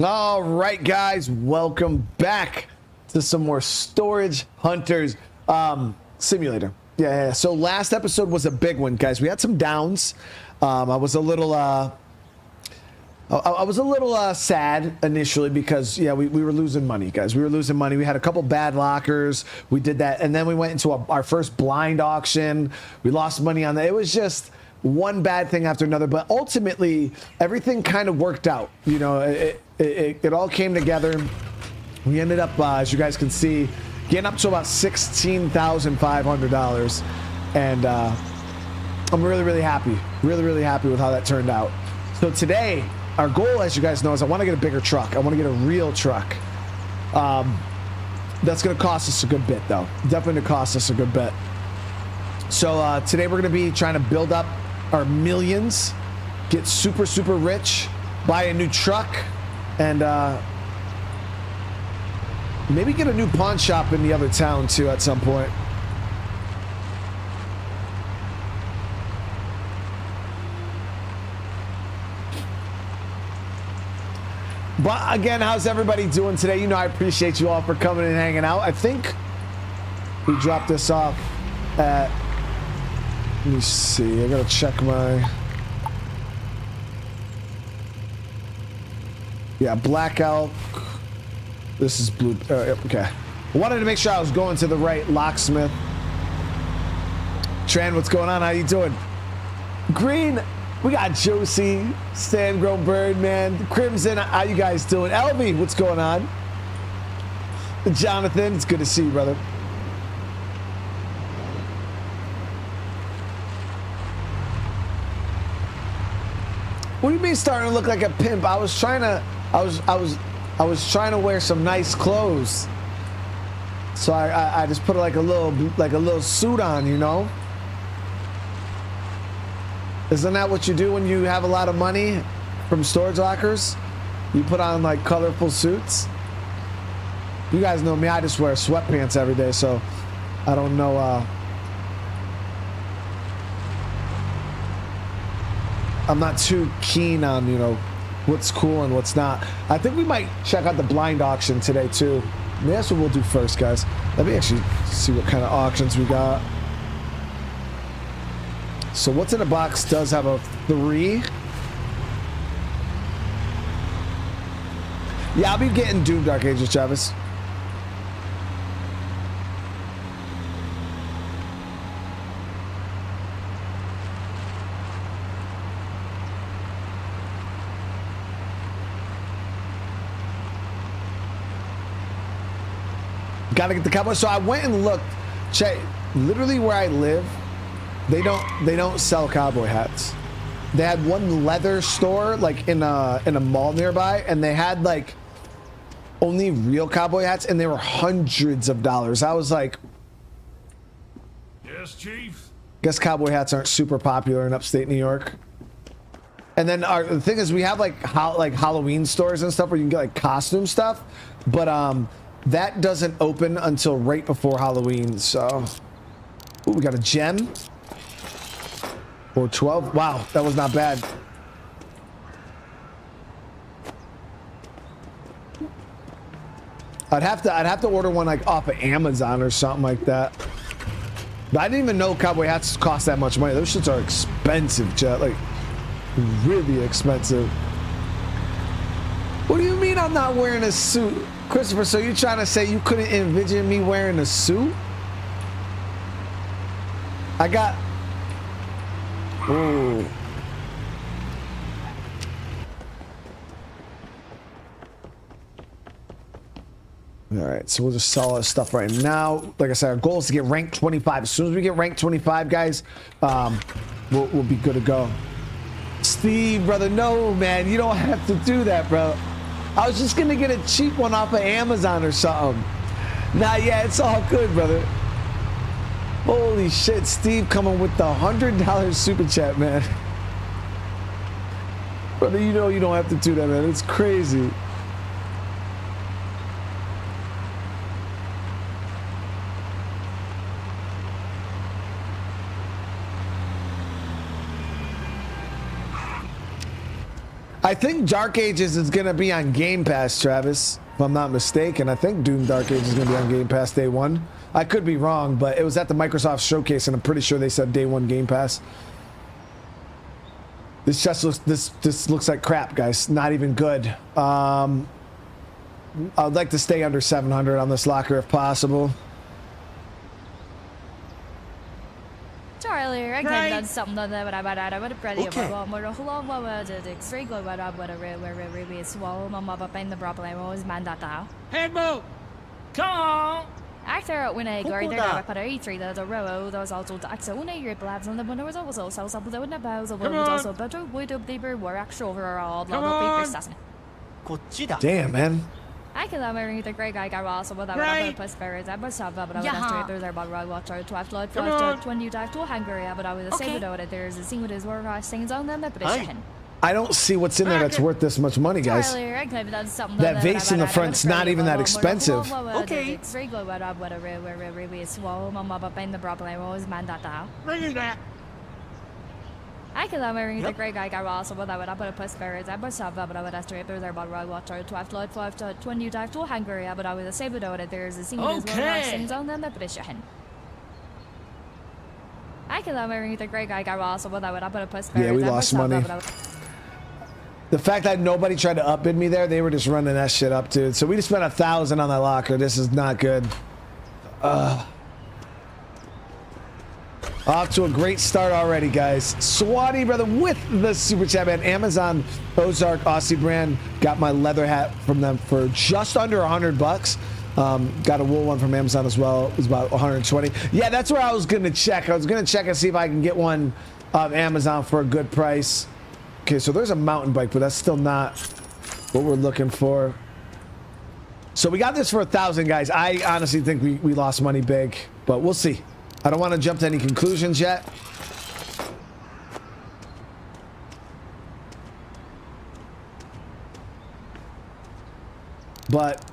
All right, guys, welcome back to some more Storage Hunters Simulator. Yeah. So last episode was a big one, guys. We had some downs. I was a little sad initially because we were losing money, guys. We were losing money. We had a couple bad lockers. We did that, and then we went into our first blind auction. We lost money on that. It was just one bad thing after another, but ultimately everything kind of worked out. You know, it all came together. We ended up, as you guys can see, getting up to about $16,500, and I'm really happy, really happy with how that turned out. So today, our goal, as you guys know, is I want to get a bigger truck. I want to get a real truck. That's going to cost us a good bit, though. Definitely going to cost us a good bit. So today we're going to be trying to build up our millions, get super rich, buy a new truck, and maybe get a new pawn shop in the other town too at some point. But again, how's everybody doing today? You know, I appreciate you all for coming and hanging out. I think we dropped this off at, let me see, I gotta check my, yeah, Black Elk. This is blue. Okay. I wanted to make sure I was going to the right locksmith. Tran, what's going on? How you doing? Green, we got Josie, Sandgrown Bird, man. Crimson, how you guys doing? Elvie, what's going on? Jonathan, it's good to see you, brother. What do you mean starting to look like a pimp? I was trying to wear some nice clothes, so I just put like a little suit on, you know. Isn't that what you do when you have a lot of money from storage lockers? You put on like colorful suits. You guys know me, I just wear sweatpants every day, so I don't know. I'm not too keen on, you know, what's cool and what's not. I think we might check out the blind auction today too. Maybe that's what we'll do first, guys. Let me actually see what kind of auctions we got. So what's in the box does have a 3. Yeah, I'll be getting Doom Dark Ages, Travis. Gotta get the cowboy. So I went and looked. Check, literally where I live, they don't sell cowboy hats. They had one leather store like in a mall nearby, and they had like only real cowboy hats, and they were hundreds of dollars. I was like, yes, Chief. Guess cowboy hats aren't super popular in upstate New York. And then the thing is, we have like Halloween stores and stuff where you can get like costume stuff, but that doesn't open until right before Halloween. So, ooh, we got a gem or 12. Wow, that was not bad. I'd have to order one like off of Amazon or something like that. But I didn't even know cowboy hats cost that much money. Those shits are expensive, Jet. Like really expensive. What do you mean I'm not wearing a suit? Christopher, so you're trying to say you couldn't envision me wearing a suit? I got... Ooh. All right, so we'll just sell all this stuff right now. Like I said, our goal is to get ranked 25. As soon as we get ranked 25, guys, we'll be good to go. Steve, brother, no, man, you don't have to do that, bro. I was just gonna get a cheap one off of Amazon or something. Nah, yeah, it's all good, brother. Holy shit, Steve coming with the $100 super chat, man. Brother, you know you don't have to do that, man. It's crazy. I think Dark Ages is going to be on Game Pass, Travis. If I'm not mistaken, I think Doom Dark Ages is going to be on Game Pass day one. I could be wrong, but it was at the Microsoft Showcase, and I'm pretty sure they said day one Game Pass. This chest looks this looks like crap, guys. Not even good. I'd like to stay under 700 on this locker if possible. Charlie, I could done something that I would have ready about more a long over the extreme go what up with a real swallow mama up in the problem was man that now. Headboat! Come on! After when I got there, I put a E3 the row, there was also the Axona, your blabs on the window was also some of the bows, was also better wood up they were actually overall, blah blah paper. Damn, man. I can have everything the great guy got also without a plus spirits. I must have, but I would have to there about right watcher 12 blood for 20 dive to Hungary, but I would say that there's a scene with his work things on them, but I don't see what's in there that's worth this much money, guys. That vase in the front's not even that expensive. Okay. I can have everything the great guy got also without I put a plus spirits. I must have, but I would have to there about right watcher 12 blood for 20 dive to Hungary, but I would say that there's a scene with his work things on them, but I can have everything the great guy got also without I put a plus spirits. Yeah, we lost money. The fact that nobody tried to upbid me there, they were just running that shit up, dude. So we just spent 1,000 on that locker. This is not good. Off to a great start already, guys. Swati, brother, with the super chat, man. Amazon Ozark Aussie brand. Got my leather hat from them for just under $100. Got a wool one from Amazon as well. It was about 120. Yeah, that's where I was going to check. I was going to check and see if I can get one on Amazon for a good price. Okay, so there's a mountain bike, but that's still not what we're looking for. So we got this for 1,000, guys. I honestly think we lost money big, but we'll see. I don't want to jump to any conclusions yet. But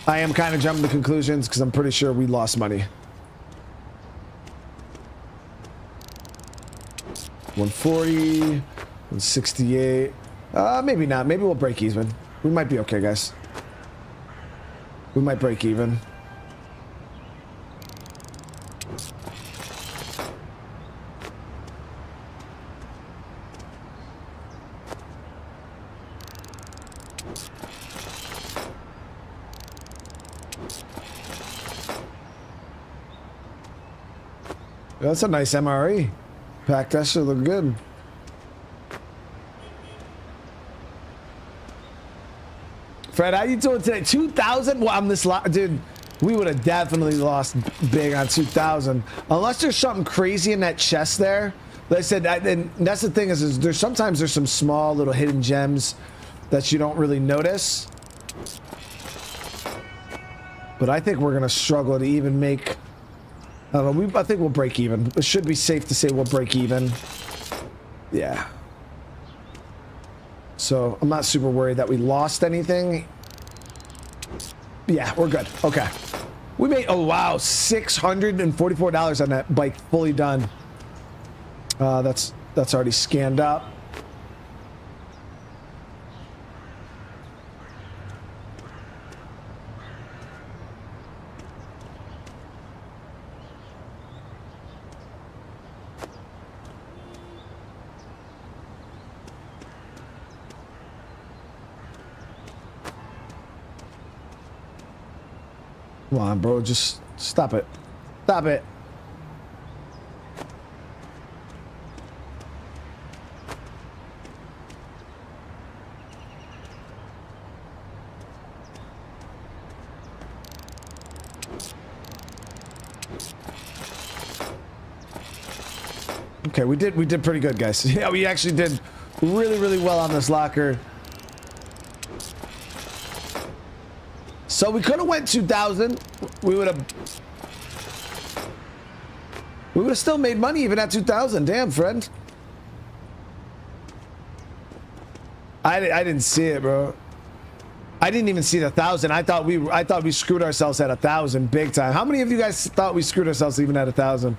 I am kind of jumping to conclusions because I'm pretty sure we lost money. 140, 168. Maybe not. Maybe we'll break even. We might be okay, guys. We might break even. That's a nice MRE pack. That should look good. Fred, how you doing today? 2,000? Well, I'm this lot, dude. We would have definitely lost big on 2,000 unless there's something crazy in that chest there. Like I said, and that's the thing is there's sometimes there's some small little hidden gems that you don't really notice. But I think we're gonna struggle to even make. I don't know. I think we'll break even. It should be safe to say we'll break even. Yeah. So I'm not super worried that we lost anything. Yeah, we're good. Okay. We made, oh wow, $644 on that bike, fully done. That's already scanned up. Come on, bro. Just stop it. Stop it. Okay, we did pretty good, guys. Yeah, we actually did really well on this locker. So we could have went 2,000. We would have still made money even at 2,000. Damn, friend. I didn't see it, bro. I didn't even see the 1,000. I thought we screwed ourselves at 1,000 big time. How many of you guys thought we screwed ourselves even at 1,000?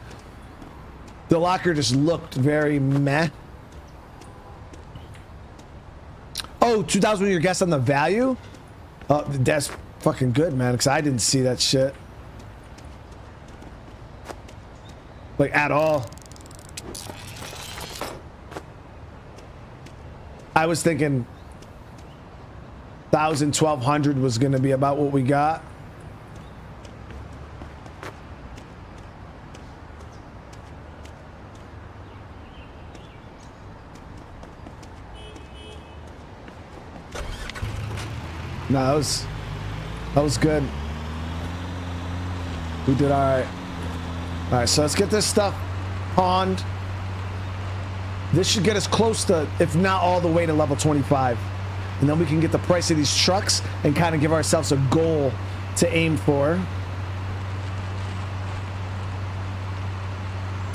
The locker just looked very meh. Oh, 2,000 your guess on the value? Oh, that's fucking good, man, because I didn't see that shit. Like, at all. I was thinking 1,000, 1,200 was going to be about what we got. No, that was good. We did all right. All right, so let's get this stuff pawned. This should get us close to, if not all the way to level 25. And then we can get the price of these trucks and kind of give ourselves a goal to aim for.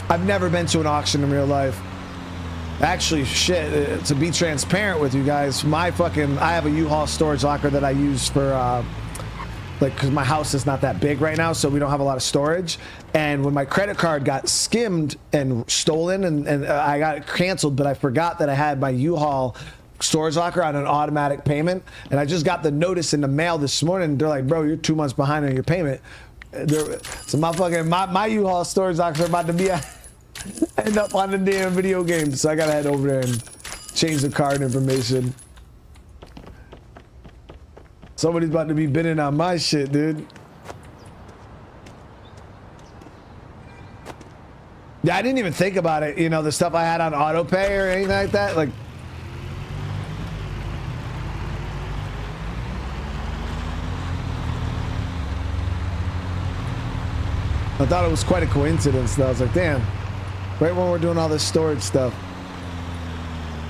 I've never been to an auction in real life. Actually, shit, to be transparent with you guys, I have a U-Haul storage locker that I use for, like, because my house is not that big right now, so we don't have a lot of storage. And when my credit card got skimmed and stolen and I got it canceled, but I forgot that I had my U-Haul storage locker on an automatic payment. And I just got the notice in the mail this morning. They're like, bro, you're 2 months behind on your payment. So my U-Haul storage locker about to be end up on the damn video game. So I gotta head over there and change the card information. Somebody's about to be bidding on my shit, dude. Yeah, I didn't even think about it. You know, the stuff I had on auto pay or anything like that. Like, I thought it was quite a coincidence, though. I was like, damn, right when we're doing all this storage stuff.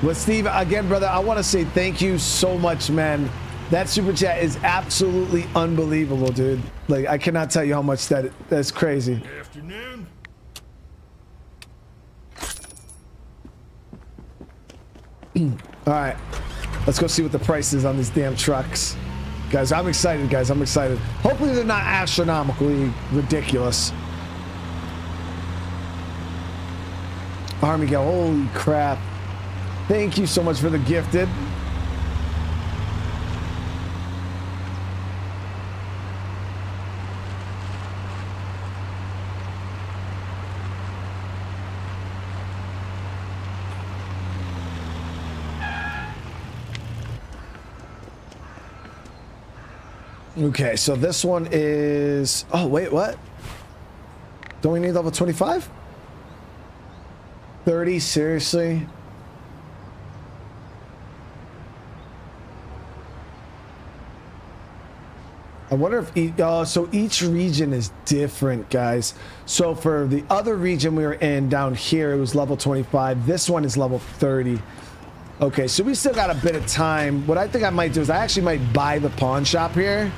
But Steve, again, brother, I want to say thank you so much, man. That super chat is absolutely unbelievable, dude. Like, I cannot tell you how much that's crazy. Good afternoon. All right, let's go see what the price is on these damn trucks. Guys, I'm excited, guys. I'm excited. Hopefully they're not astronomically ridiculous. Army Gal, holy crap. Thank you so much for the gifted. Okay, so this one is... Oh, wait, what? Don't we need level 25? 30, seriously? I wonder if... so each region is different, guys. So for the other region we were in down here, it was level 25. This one is level 30. Okay, so we still got a bit of time. What I think I might do is I actually might buy the pawn shop here.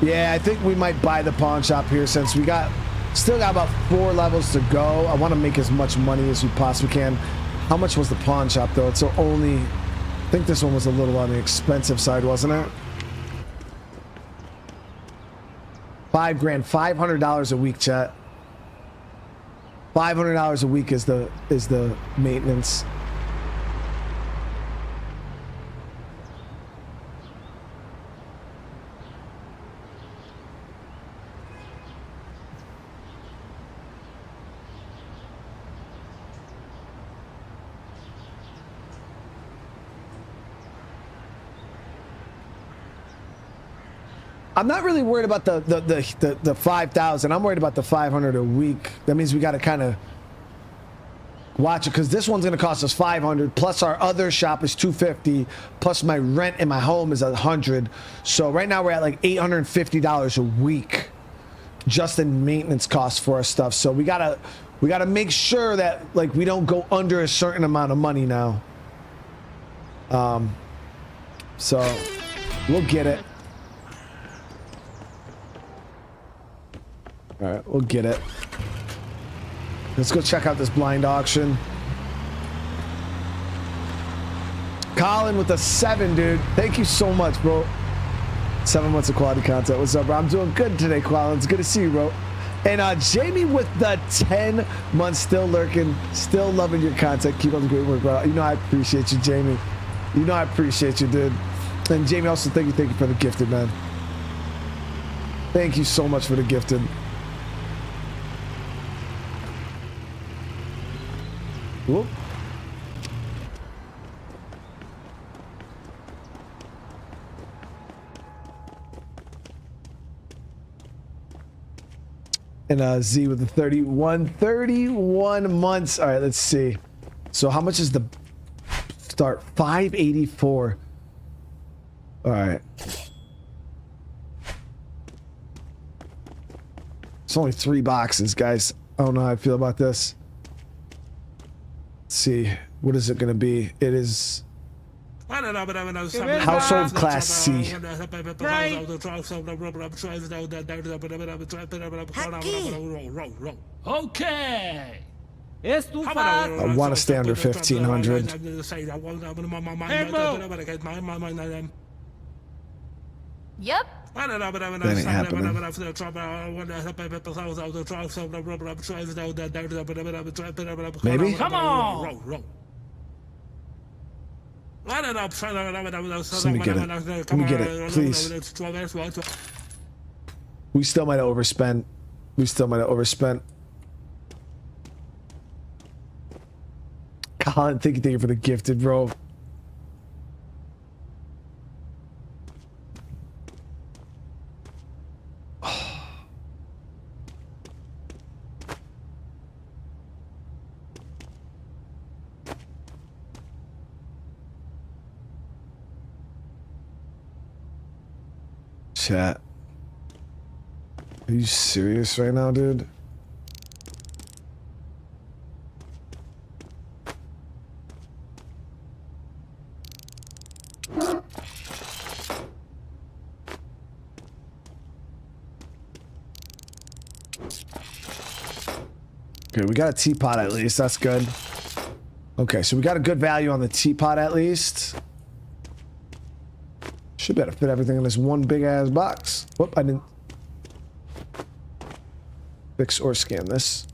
Yeah, I think we might buy the pawn shop here since we still got about 4 levels to go. I want to make as much money as we possibly can. How much was the pawn shop though? It's only, I think this one was a little on the expensive side, wasn't it? $5 grand, $500 a week, chat. $500 a week is the maintenance. I'm not really worried about the 5,000. I'm worried about the 500 a week. That means we got to kind of watch it because this one's going to cost us 500 plus our other shop is 250 plus my rent in my home is 100. So right now we're at like $850 a week just in maintenance costs for our stuff. So we gotta make sure that like we don't go under a certain amount of money now. So we'll get it. All right, we'll get it. Let's go check out this blind auction. Colin with the 7, dude. Thank you so much, bro. 7 months of quality content. What's up, bro? I'm doing good today, Colin. It's good to see you, bro. And Jamie with the 10 months, still lurking, still loving your content. Keep up the great work, bro. You know I appreciate you, Jamie. You know I appreciate you, dude. And Jamie, also thank you for the gifted, man. Thank you so much for the gifted. Whoop. And Z with the 31 months. All right, let's see. So how much is the start? 584. All right. It's only 3 boxes, guys. I don't know how I feel about this. Let's see. What is it going to be? It is household class C. Okay. I want to stay under 1,500. Yep. That ain't happening. Maybe? Come on. Let me get it. Let me get it, please. We still might have overspent. Colin, thank you for the gifted, bro. Chat. Are you serious right now, dude? Okay, we got a teapot at least. That's good. Okay, so we got a good value on the teapot at least. Should be able to fit everything in this one big ass box. Whoop, I didn't fix or scan this.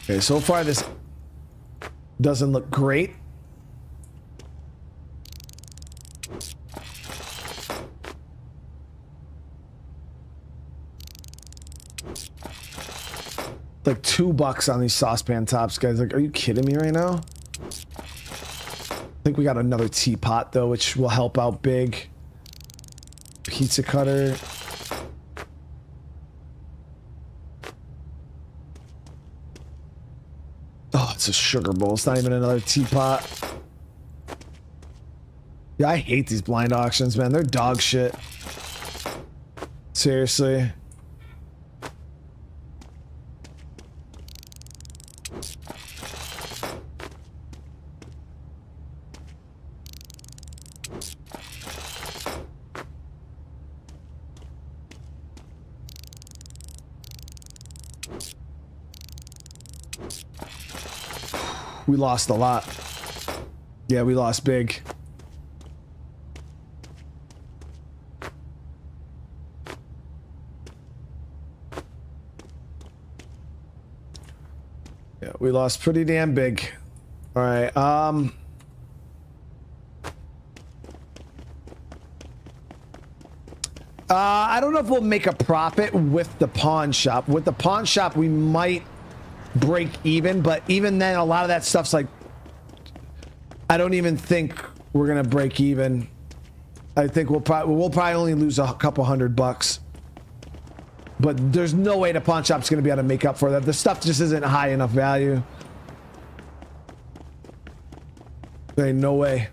Okay, so far this doesn't look great. Like $2 on these saucepan tops, guys. Like, are you kidding me right now? I think we got another teapot though, which will help out big. Pizza cutter. Oh, it's a sugar bowl. It's not even another teapot. Yeah, I hate these blind auctions, man. They're dog shit. Seriously. We lost a lot. Yeah, we lost big. Yeah, we lost pretty damn big. All right. I don't know if we'll make a profit with the pawn shop. With the pawn shop, we might break even, but even then, a lot of that stuff's like, I don't even think we're gonna break even. I think we'll probably only lose a couple $100, but there's no way the pawn shop's gonna be able to make up for that. The stuff just isn't high enough value. There ain't no way.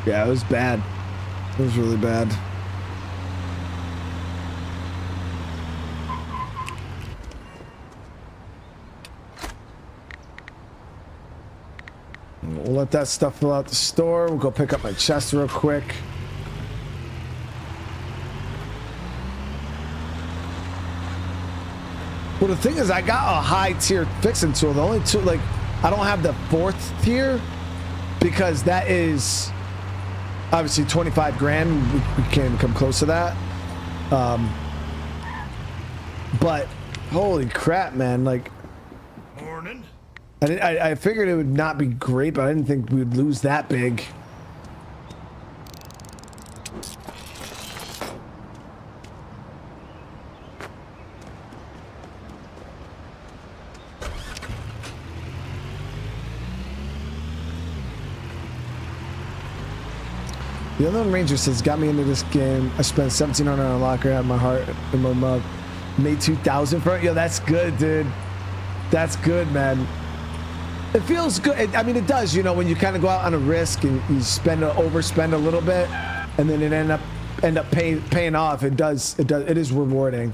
Yeah, it was bad. It was really bad. We'll let that stuff fill out the store. We'll go pick up my chest real quick. Well, the thing is, I got a high tier fixing tool. The only two, like, I don't have the 4th tier because that is obviously 25 grand. We can't even come close to that. But holy crap, man! Like, Morning. I figured it would not be great, but I didn't think we would lose that big. The Unknown Ranger says, got me into this game. I spent 1,700 on a locker, had my heart in my mug. Made 2,000 for it. Yo, that's good, dude. That's good, man. It feels good. I mean, it does, you know, when you kind of go out on a risk and you overspend a little bit, and then it end up paying off. It is rewarding.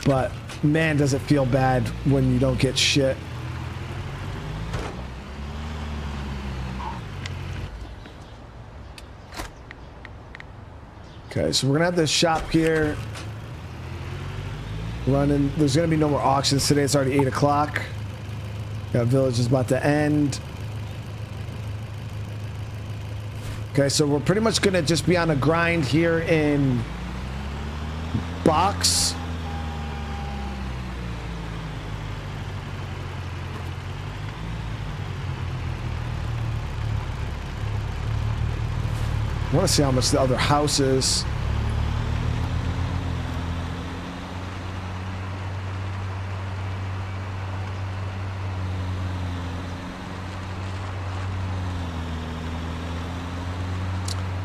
But man, does it feel bad when you don't get shit. Okay, so we're gonna have this shop here running. There's gonna be no more auctions today. It's already 8 o'clock. That village is about to end. Okay, so we're pretty much gonna just be on a grind here in box. I want to see how much the other house is.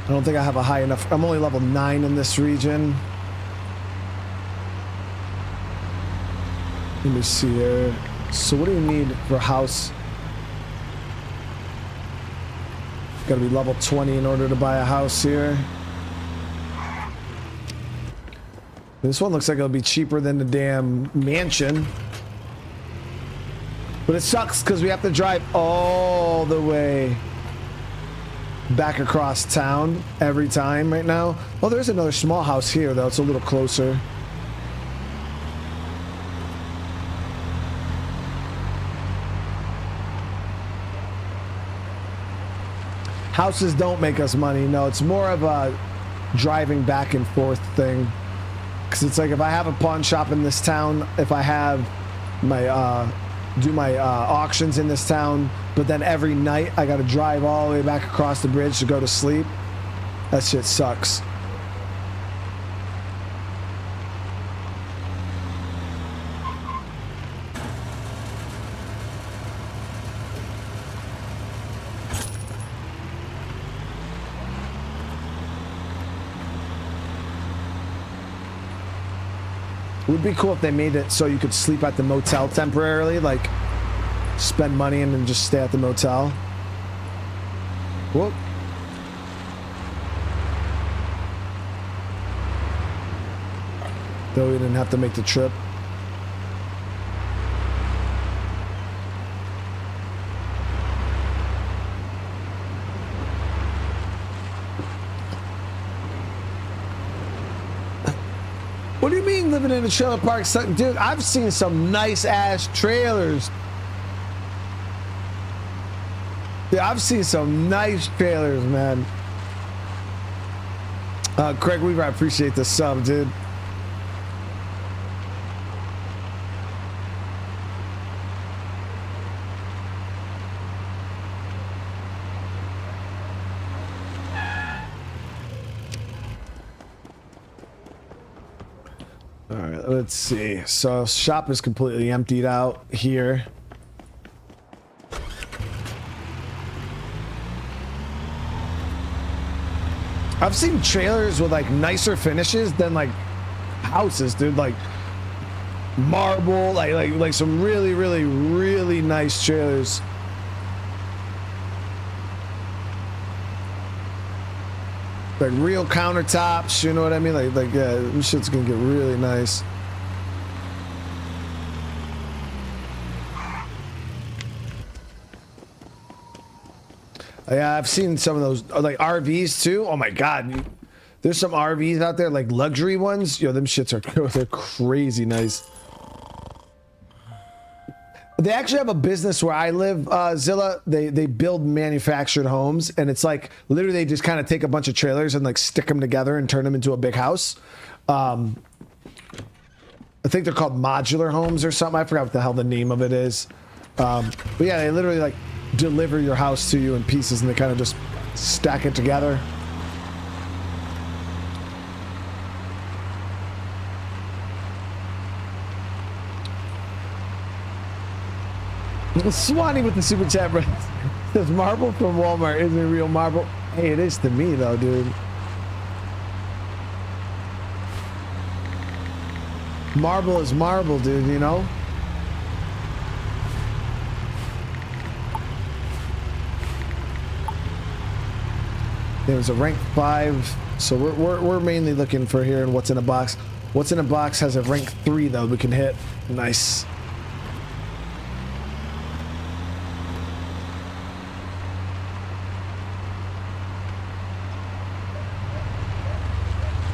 I don't think I have a high enough. I'm only level 9 in this region. Let me see here. So what do you need for a house? Got to be level 20 in order to buy a house here. This one looks like it'll be cheaper than the damn mansion. But it sucks because we have to drive all the way back across town every time right now. Oh, there's another small house here, though. It's a little closer. Houses don't make us money. No, it's more of a driving back and forth thing. Because it's like if I have a pawn shop in this town, if I have my do my auctions in this town, but then every night I got to drive all the way back across the bridge to go to sleep. That shit sucks. It would be cool if they made it so you could sleep at the motel temporarily, like spend money and then just stay at the motel. Whoop. Though we didn't have to make the trip. What do you mean living in a trailer park? Dude, I've seen some nice ass trailers. Yeah, I've seen some nice trailers, man. Craig Weaver, I appreciate the sub, dude. All right, let's see. So shop is completely emptied out here. I've seen trailers with like nicer finishes than like houses, dude. Like marble, like some really nice trailers. like real countertops. You know what I mean? Like yeah, this shit's gonna get really nice. Yeah, I've seen some of those like RVs too. Oh my god, there's some RVs out there like luxury ones. Yo, them shits are they're crazy nice. They actually have a business where I live, Zilla. They build manufactured homes, and it's like literally they just kind of take a bunch of trailers and like stick them together and turn them into a big house. I think they're called modular homes or something. I forgot what the hell the name of it is. But yeah, they literally like deliver your house to you in pieces, and they kind of just stack it together. Swanee with the super chat, bro. Says marble from Walmart isn't real marble. Hey, it is to me though, dude. Marble is marble, dude, you know? There's a rank 5, so we're mainly looking for here and what's in a box. What's in a box has a rank 3 though we can hit. Nice.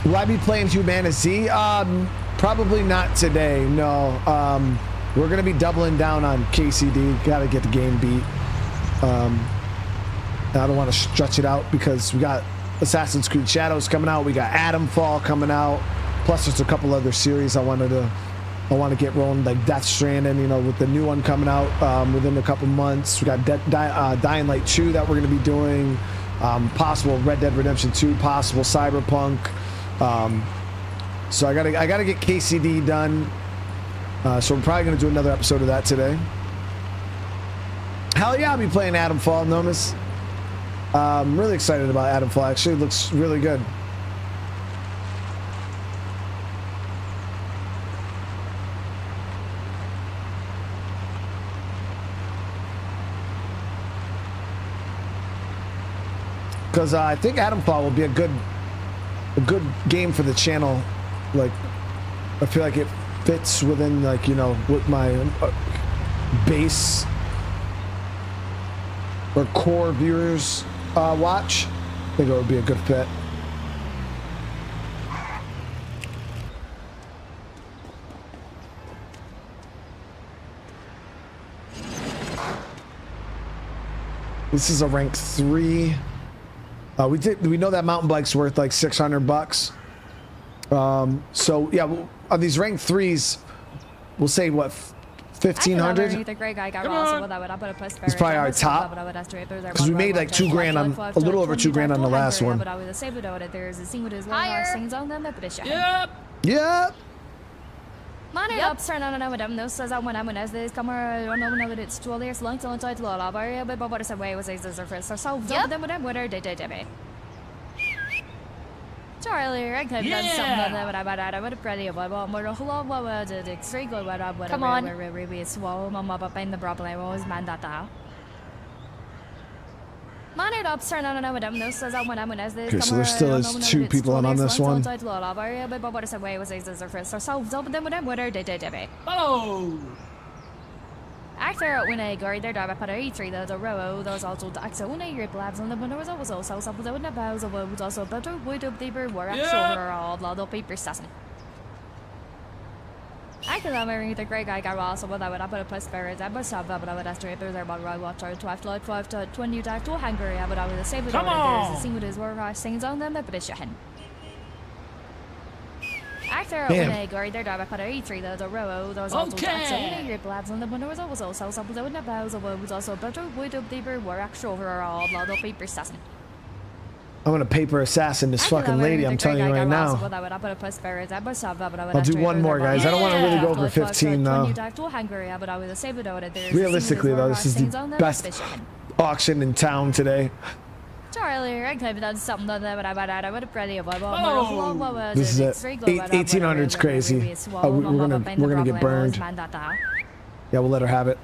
Will I be playing Humana Z? Probably not today, no. We're gonna be doubling down on KCD. Gotta get the game beat. I don't want to stretch it out because we got Assassin's Creed Shadows coming out. We got Atomfall coming out. Plus, there's a couple other series I want to get rolling, like Death Stranding. You know, with the new one coming out within a couple months. We got Dying Light 2 that we're going to be doing. Possible Red Dead Redemption 2. Possible Cyberpunk. So I gotta get KCD done. So we're probably going to do another episode of that today. Hell yeah, I'll be playing Atomfall, Nomis. I'm really excited about Atomfall. Actually, it looks really good. Because I think Atomfall will be a good game for the channel. Like, I feel like it fits within, like, you know, what my base or core viewers watch. I think it would be a good fit. This is a rank 3. We know that mountain bike's worth like $600. So yeah, on these rank 3s, we'll say what, 1,500? It's probably our top, because we made like $2,000 on, a little over $2,000 on the last one. Yep. Yep. Money up, turn on and them. No says I when as this camera, no, it's 12 years long, so it's a lot of area, but what is a way was a first. So, them with them, whether they did me. Charlie, I could have done something that I would have pretty about more who was it straight go what up, come on, we swallow mama up in the problem was man that. Money up, turn on and them. No says I when as this. Okay, so there still is 2 people on this one. But what is a way was a first. So, them with them, whether they did me. Oh! Actor when I guard their dog at E3 the row, those also the axle when I hear blabs on the window was also something that would bows of was also better wood of the were actual all blood of paper sassing. I can marry the great guy got also what I would have put a plus spirits I was up but I would have to there's about right watcher 12 to 5 to 20 to Hungary but I would have saved it there's a single is where sings on them but it's Actor when I guard their dog at E3 the row, those also the axle when I hear blabs on the window was also something that would bows of was also better wood of the were actual all blood of paper sassing. I'm gonna paper assassin this fucking lady, I'm telling you right now. I'll do one more, guys. I don't want to really go over 15 though. Realistically though, this is the best auction in town today. Charlie, I could have done something that I would have pretty about. This is it. 1800's crazy. Oh, we're gonna get burned. Yeah, we'll let her have it.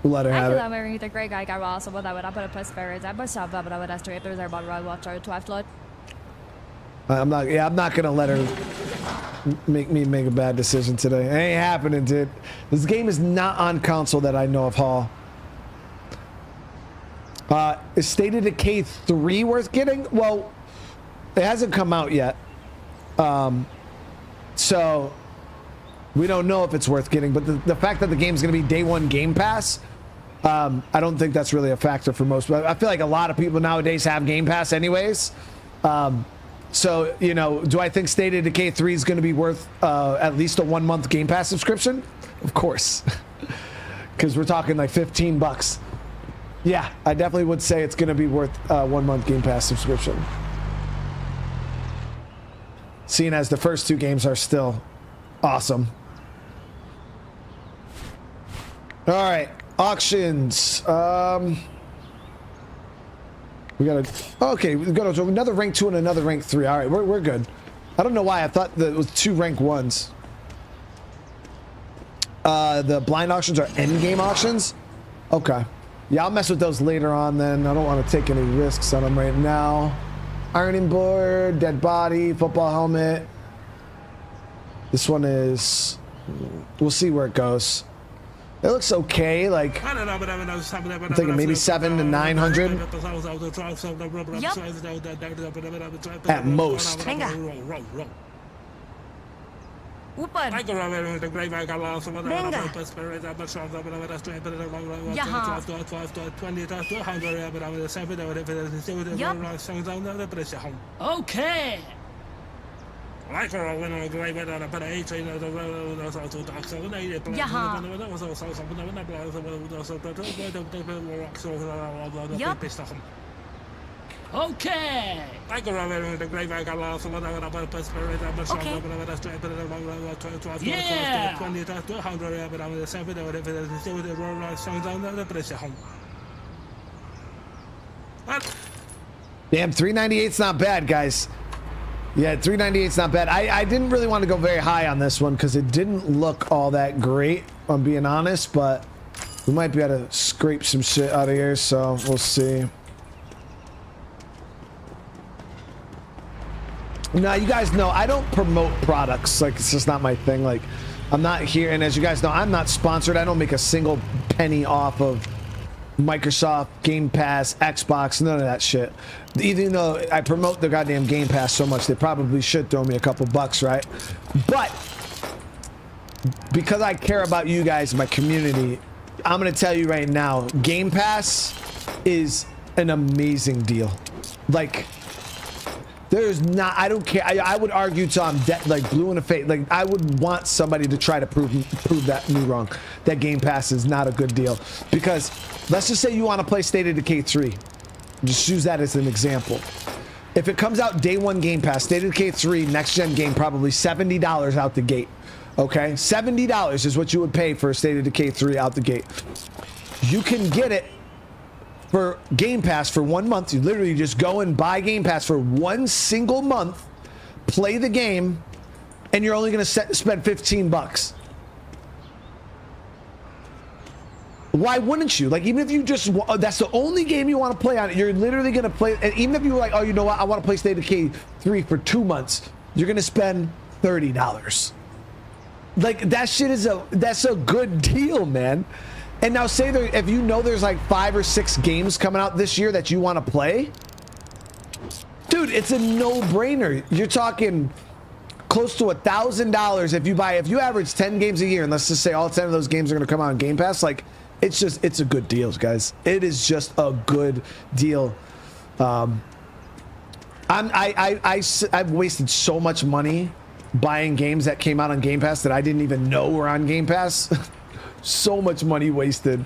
We'll let her have it. I'm the great guy got also what I would have put a plus spirits I was up but I would have to there's about right watcher 12 to I'm not gonna let her make me make a bad decision today. It ain't happening, dude. This game is not on console that I know of, Hall. Is State of Decay 3 worth getting? Well, it hasn't come out yet. So we don't know if it's worth getting, but the fact that the game's gonna be day one Game Pass, I don't think that's really a factor for most. But I feel like a lot of people nowadays have Game Pass anyways. So, you know, do I think State of Decay 3 is going to be worth at least a 1 month Game Pass subscription? Of course. Because we're talking like $15. Yeah, I definitely would say it's going to be worth a 1 month Game Pass subscription. Seeing as the first two games are still awesome. All right, auctions. We got okay, we got another rank 2 and another rank 3. All right, we're good. I don't know why I thought that it was 2 rank 1s. The blind auctions are end game auctions. Okay. Yeah, I'll mess with those later on then. I don't want to take any risks on them right now. Ironing board, dead body, football helmet. This one is, we'll see where it goes. It looks okay, like, I'm thinking maybe 700 to 900 at most. Venga. Upar. Venga. Jaha. Okay. Okay. Damn, 398's not bad, guys. Yeah, 398's not bad. I didn't really want to go very high on this one because it didn't look all that great, if I'm being honest, but we might be able to scrape some shit out of here, so we'll see. Now, you guys know I don't promote products. Like, it's just not my thing. Like, I'm not here, and as you guys know, I'm not sponsored. I don't make a single penny off of Microsoft, Game Pass, Xbox, none of that shit. Even though I promote the goddamn Game Pass so much, they probably should throw me a couple bucks, right? But because I care about you guys, my community, I'm gonna tell you right now, Game Pass is an amazing deal. Like, there's not, I don't care. I would argue till I'm dead, like blue in the face. Like, I would want somebody to try to prove that me wrong. That Game Pass is not a good deal. Because let's just say you want to play State of Decay 3. Just use that as an example. If it comes out day one Game Pass, State of Decay 3, next gen game, probably $70 out the gate. Okay? $70 is what you would pay for a State of Decay 3 out the gate. You can get it for Game Pass for 1 month. You literally just go and buy Game Pass for 1 single month, play the game, and you're only going to spend $15. Why wouldn't you? Like, even if you just, that's the only game you want to play on it, you're literally going to play, and even if you were like, oh, you know what, I want to play State of Decay 3 for 2 months, you're going to spend $30. Like, that shit is that's a good deal, man. And now say there, if you know there's like 5 or 6 games coming out this year that you want to play, dude, it's a no-brainer. You're talking close to $1,000 if you average 10 games a year, and let's just say all 10 of those games are going to come out on Game Pass. Like, it's a good deal, guys. It is just a good deal. I've wasted so much money buying games that came out on Game Pass that I didn't even know were on Game Pass. So much money wasted.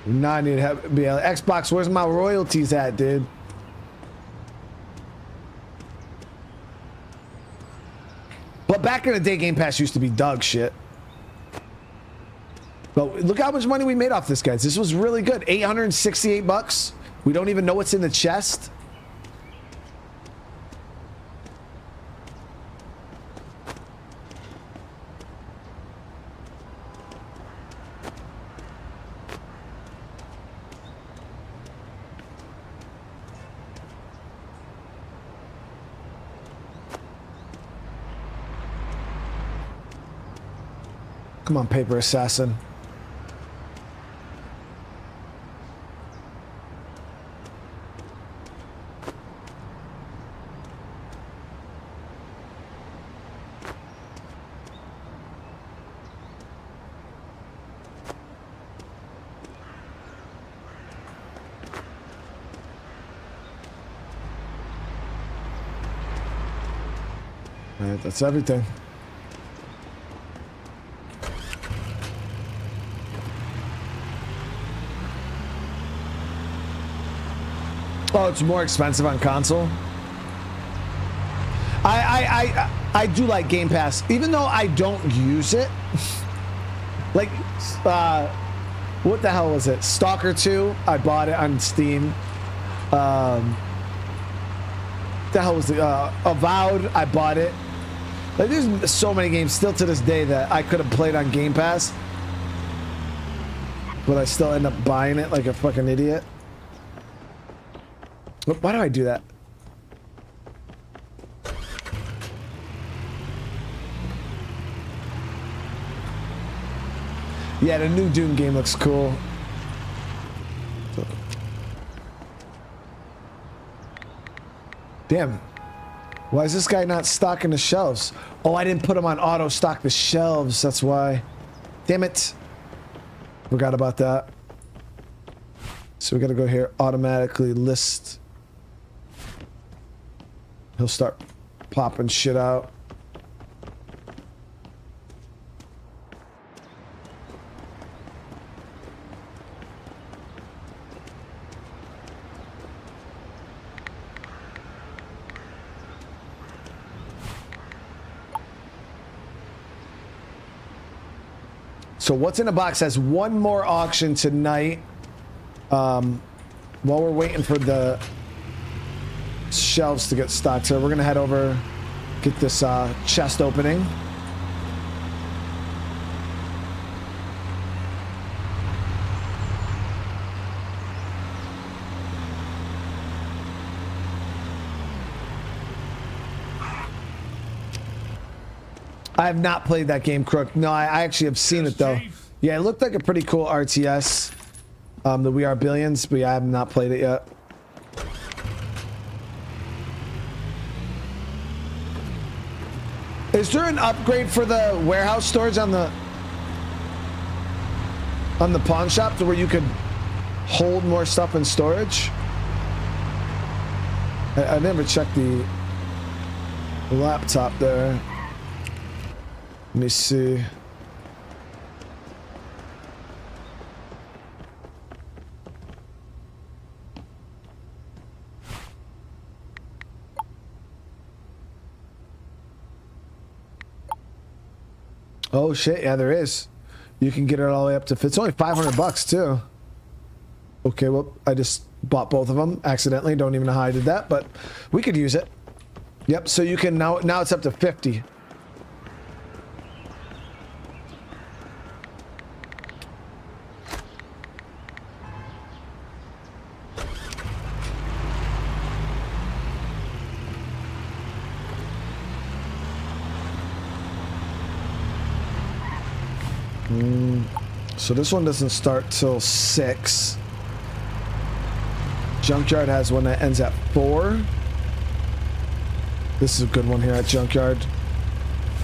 Now I need to have be an Xbox. Where's my royalties at, dude? But back in the day, Game Pass used to be dog shit. But look how much money we made off this, guys. This was really good. 868 bucks. We don't even know what's in the chest. Come on, paper assassin. All right, that's everything. Oh, it's more expensive on console. I do like Game Pass, even though I don't use it. Like, what the hell was it? Stalker 2. I bought it on Steam. The hell was it? Avowed. I bought it. Like, there's so many games still to this day that I could have played on Game Pass, but I still end up buying it like a fucking idiot. Why do I do that? Yeah, the new Doom game looks cool. Damn. Why is this guy not stocking the shelves? Oh, I didn't put him on auto stock the shelves. That's why. Damn it. Forgot about that. So we gotta go here, automatically list. He'll start popping shit out. So what's in the box has one more auction tonight. While we're waiting for the shelves to get stocked, so we're gonna head over, get this chest opening. I have not played that game, Crook. No, I actually have seen it though. Yeah, it looked like a pretty cool RTS. The We Are Billions, but yeah, I have not played it yet. Is there an upgrade for the warehouse storage on the pawn shop to where you could hold more stuff in storage? I never checked the laptop there. Let me see. Oh shit, yeah, there is. You can get it all the way up to, it's only 500 bucks too. Okay, well, I just bought both of them accidentally. Don't even know how I did that, but we could use it. Yep, so you can now it's up to 50. So this one doesn't start till 6. Junkyard has one that ends at 4. This is a good one here at Junkyard.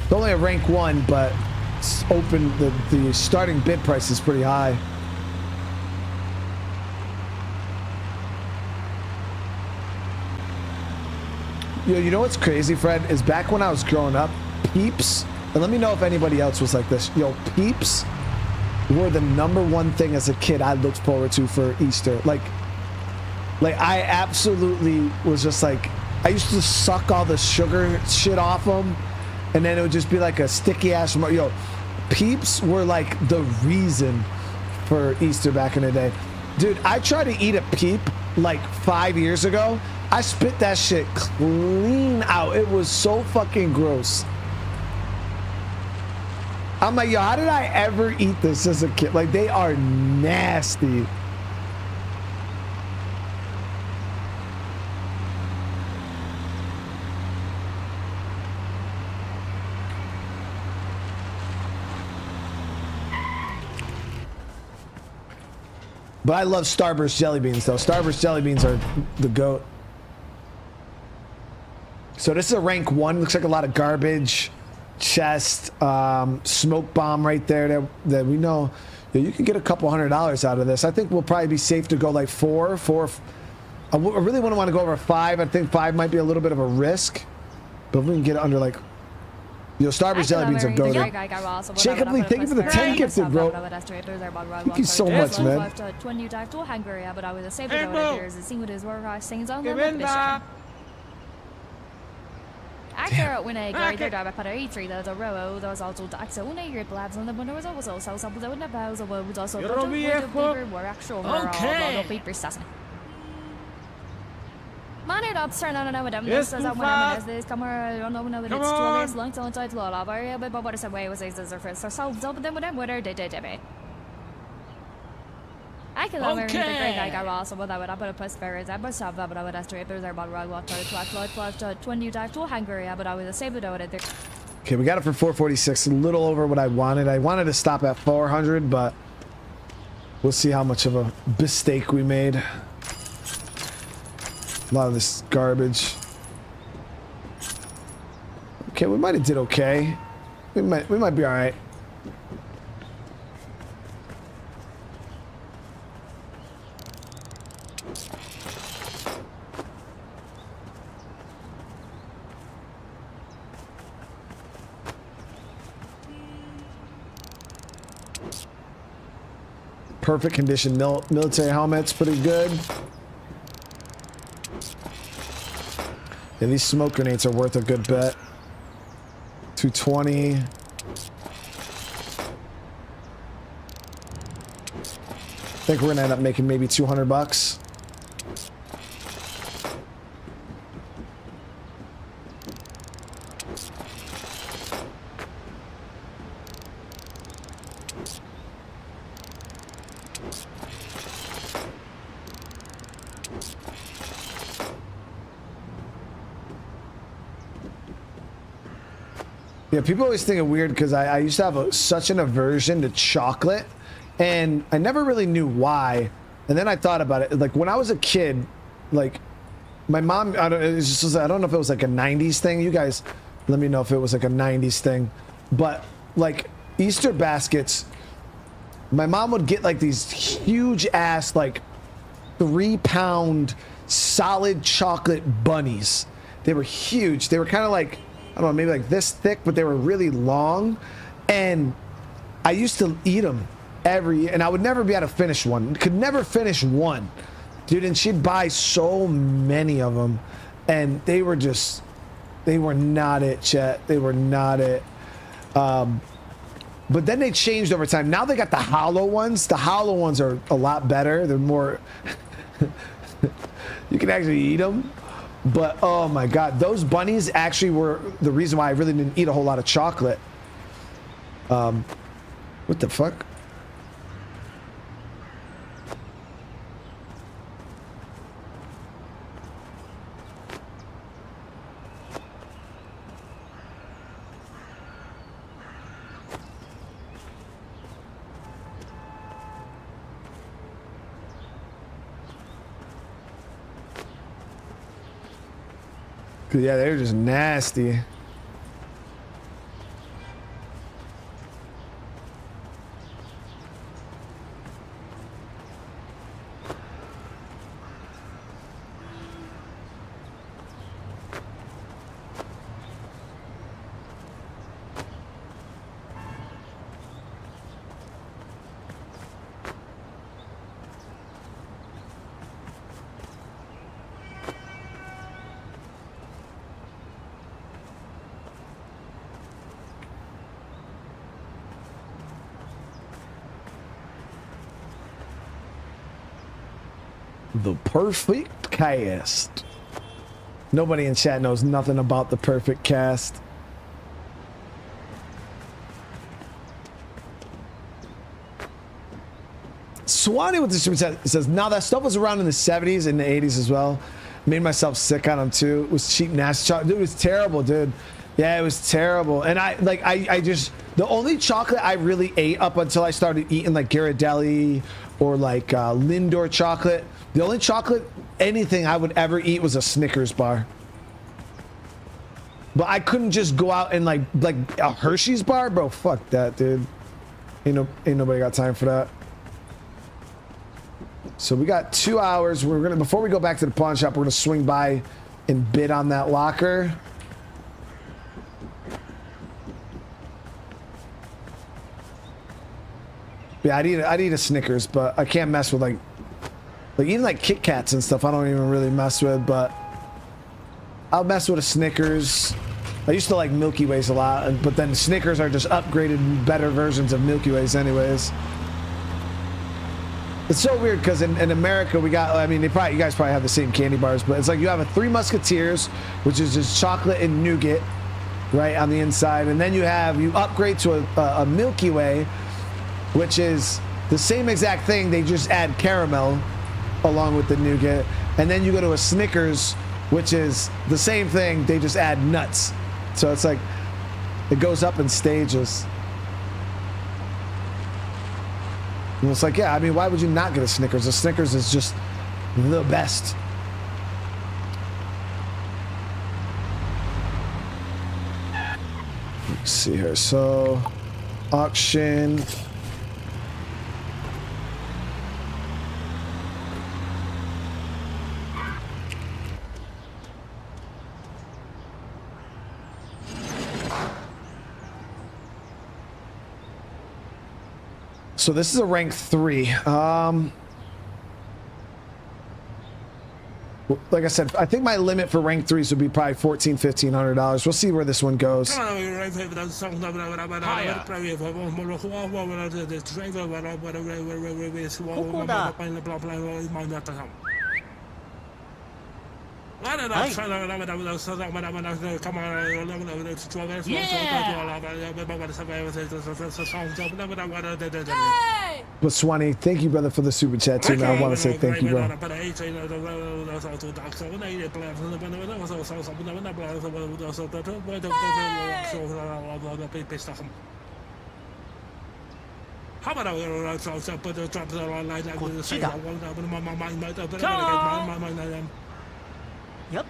It's only a rank 1, but it's open. The starting bid price is pretty high. Yo, you know what's crazy, Fred? Is back when I was growing up, Peeps, and let me know if anybody else was like this. Yo, Peeps were the #1 thing as a kid I looked forward to for Easter. Like I absolutely was just like, I used to suck all the sugar shit off them, and then it would just be like a sticky ass. Yo, Peeps were like the reason for Easter back in the day. Dude, I tried to eat a peep like 5 years ago. I spit that shit clean out. It was so fucking gross. I'm like, yo, how did I ever eat this as a kid? Like, they are nasty. But I love Starburst jelly beans, though. Starburst jelly beans are the GOAT. So this is a rank 1. Looks like a lot of garbage. Chest, smoke bomb right there that we know you can get a couple $100 out of this. I think we'll probably be safe to go like 4. I really wouldn't want to go over 5. I think 5 might be a little bit of a risk, but if we can get it under like, yo, Starburst jelly beans are goated. Jacob Lee, thank you for the 10 gifted, bro. Thank you so much, man. Accurate when I guarded our battery 3 the row, those also tax only your blabs on the window was also some of the bows of wood also were actual paper sassy. Mannered up, turn on another them. This is this come I don't know that it's too late, long till inside law, but what is the way was this or first ourselves up them with them, whether they did it. I can love everything great. I got also what I would have put a plus berries. I must have but I would have to there's about right water, flat, 20 dive to Hungary, but I would have saved it out there. Okay, we got it for 446, a little over what I wanted. I wanted to stop at 400, but we'll see how much of a mistake we made. A lot of this garbage. Okay, we might have did okay. We might be all right. Perfect condition military helmets, pretty good. Yeah, these smoke grenades are worth a good bet. 220. I think we're gonna end up making maybe 200 bucks. Yeah, people always think it weird because I used to have such an aversion to chocolate, and I never really knew why. And then I thought about it. Like when I was a kid, like my mom, I don't know if it was like a 90s thing. You guys, let me know if it was like a 90s thing. But like Easter baskets, my mom would get like these huge ass like 3-pound solid chocolate bunnies. They were huge. They were kind of like, I don't know, maybe like this thick, but they were really long. And I used to eat them every year, and I would never be able to finish one. Could never finish one. Dude, and she'd buy so many of them. And they were just, they were not it, Chet. They were not it. But then they changed over time. Now they got the hollow ones. The hollow ones are a lot better. They're more, you can actually eat them. But oh my god, those bunnies actually were the reason why I really didn't eat a whole lot of chocolate. What the fuck? Yeah, they're just nasty. The perfect cast. Nobody in chat knows nothing about the perfect cast. Swanee with the super chat says, now that stuff was around in the 70s and the 80s as well. Made myself sick on them too. It was cheap nasty chocolate. Dude, it was terrible, dude. Yeah, it was terrible. And I just, the only chocolate I really ate up until I started eating like Ghirardelli or like Lindor chocolate, the only chocolate, anything I would ever eat was a Snickers bar. But I couldn't just go out and like a Hershey's bar, bro. Fuck that, dude. Ain't nobody got time for that. So we got 2 hours. We're gonna, before we go back to the pawn shop, we're gonna swing by and bid on that locker. Yeah, I'd eat a Snickers, but I can't mess with like even like Kit Kats and stuff. I don't even really mess with, but I'll mess with a Snickers. I used to like Milky Ways a lot, but then Snickers are just upgraded, better versions of Milky Ways, anyways. It's so weird because in America we got, I mean, you guys probably have the same candy bars, but it's like you have a Three Musketeers, which is just chocolate and nougat, right, on the inside, and then you upgrade to a Milky Way, which is the same exact thing. They just add caramel along with the nougat, and then you go to a Snickers, which is the same thing. They just add nuts. So it's like it goes up in stages. And it's like, yeah, I mean, why would you not get a Snickers? A Snickers is just the best. Let's see here. So, auction. So this is a rank 3. Like I said, I think my limit for rank 3s would be probably $1,400–$1,500. We'll see where this one goes. But Swanee, thank you, brother, for the super chat too. Now I want to say thank you, bro. Yep.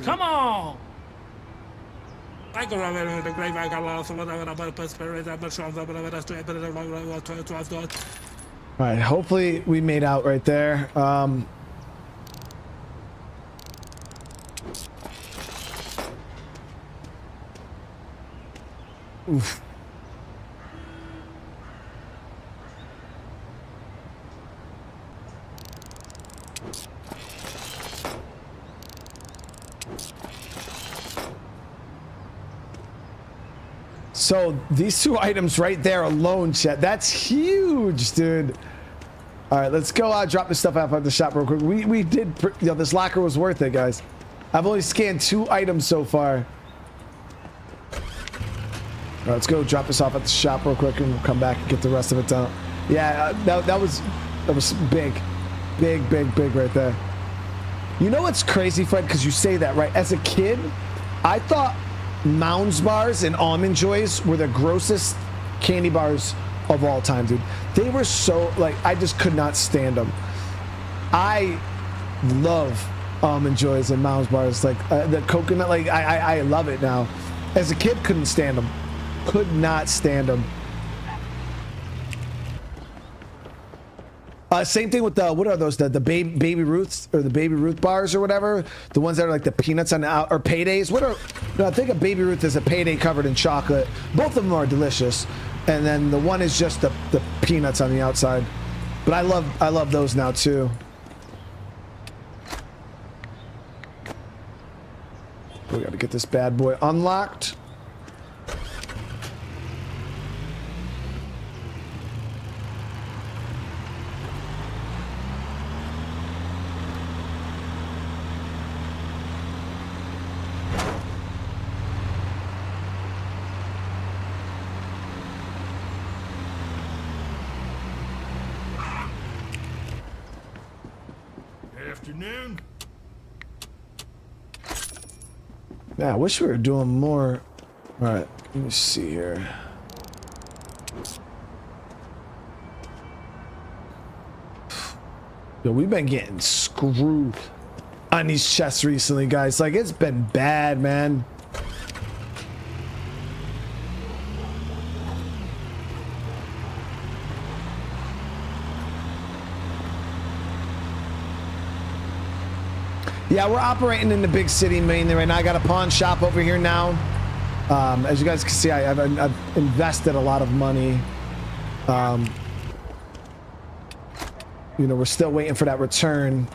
Come on! All right, hopefully we made out right there. Oof. So these 2 items right there alone, chat, that's huge, dude. All right, let's go drop this stuff off at the shop real quick. We did, this locker was worth it, guys. I've only scanned 2 items so far. All right, let's go drop this off at the shop real quick and we'll come back and get the rest of it done. Yeah, that was big right there. You know what's crazy, Fred? Because you say that, right? As a kid, I thought Mounds bars and Almond Joys were the grossest candy bars of all time, dude. They were so, like, I just could not stand them. I love Almond Joys and Mounds bars, like the coconut, like I love it now. As a kid, couldn't stand them. Could not stand them. Same thing with the, what are those, the baby Ruths or the Baby Ruth bars or whatever, the ones that are like the peanuts on the out, or Paydays. What are, no, I think a Baby Ruth is a Payday covered in chocolate. Both of them are delicious, and then the one is just the peanuts on the outside. But I love those now too. We got to get this bad boy unlocked. Afternoon. Yeah, I wish we were doing more. All right, let me see here. Yo, we've been getting screwed on these chests recently, guys. Like, it's been bad, man. Yeah, we're operating in the big city mainly right now. I got a pawn shop over here now. As you guys can see, I've invested a lot of money. You know, we're still waiting for that return.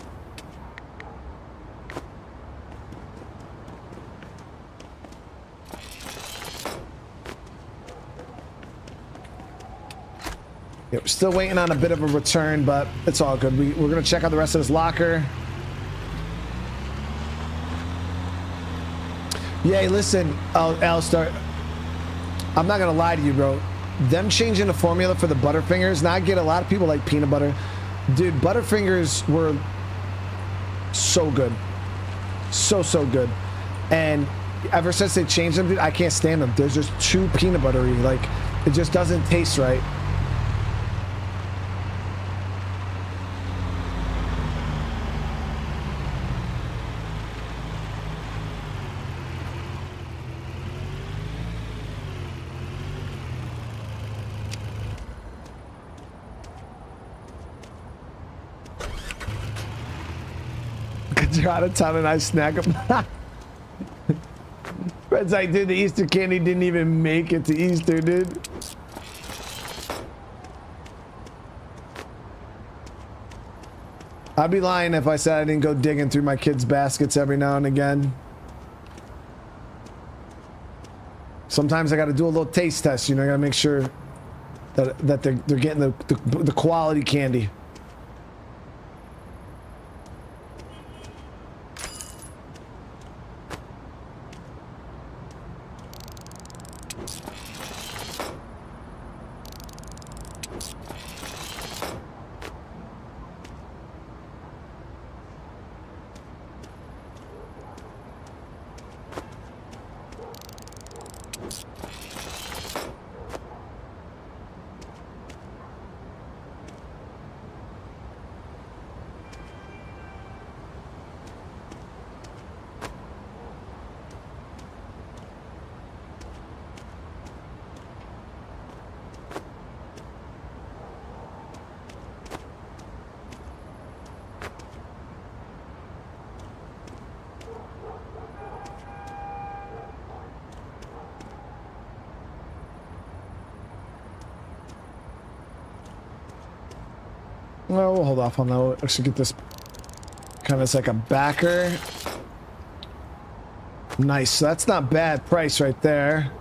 Yeah, we're still waiting on a bit of a return, but it's all good. We're gonna check out the rest of this locker. Yeah, listen, Alistar, I'm not gonna lie to you, bro. Them changing the formula for the Butterfingers, now I get a lot of people like peanut butter. Dude, Butterfingers were so good. So good. And ever since they changed them, dude, I can't stand them. They're just too peanut buttery. Like, it just doesn't taste right. You're out of town and I snack them. Fred's like, dude, the Easter candy didn't even make it to Easter, dude. I'd be lying if I said I didn't go digging through my kids' baskets every now and again. Sometimes I got to do a little taste test, you know. I got to make sure that they're getting the quality candy. Well, we'll hold off on that. We'll actually get this kind of as like a backer. Nice. So that's not bad price right there.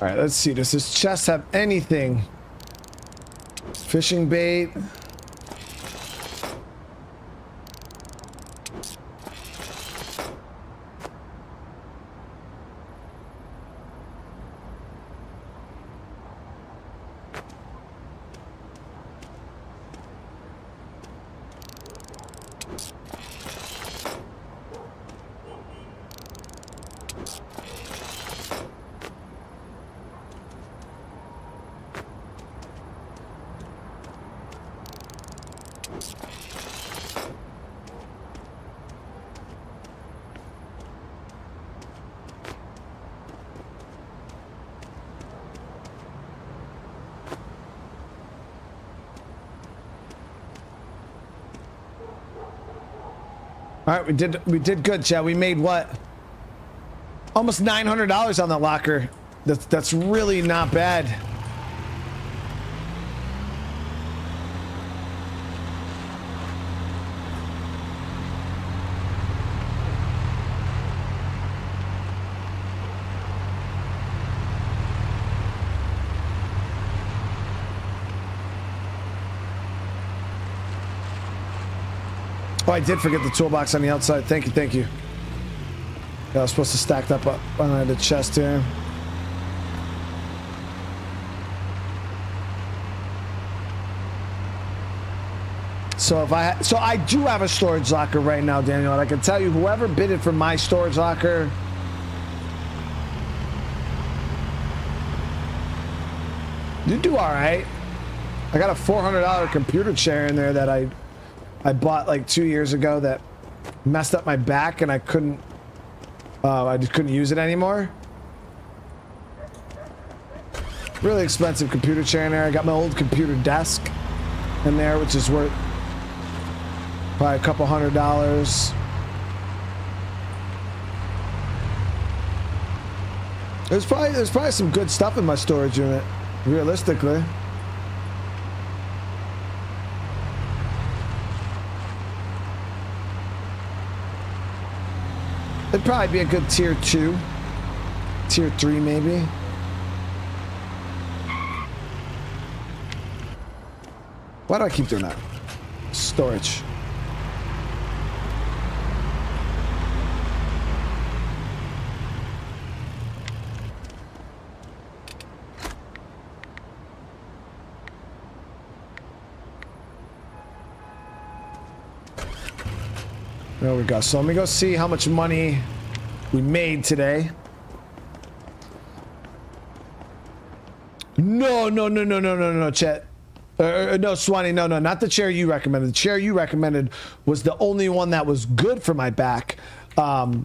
All right, let's see. Does this chest have anything? Fishing bait. All right, we did good, Chad. We made what? Almost $900 on that locker. That's really not bad. Oh, I did forget the toolbox on the outside. Thank you, thank you. Yeah, I was supposed to stack that up on the chest here. So I do have a storage locker right now, Daniel, and I can tell you, whoever bidded for my storage locker, you do all right. I got a $400 computer chair in there that I bought like 2 years ago that messed up my back, and I just couldn't use it anymore. Really expensive computer chair in there. I got my old computer desk in there, which is worth probably a couple $100. There's probably some good stuff in my storage unit, realistically. It'd probably be a good tier 2, tier 3 maybe. Why do I keep doing that? Storage. There we go. So let me go see how much money we made today. No, Chet. No, Swanee, no, not the chair you recommended. The chair you recommended was the only one that was good for my back. But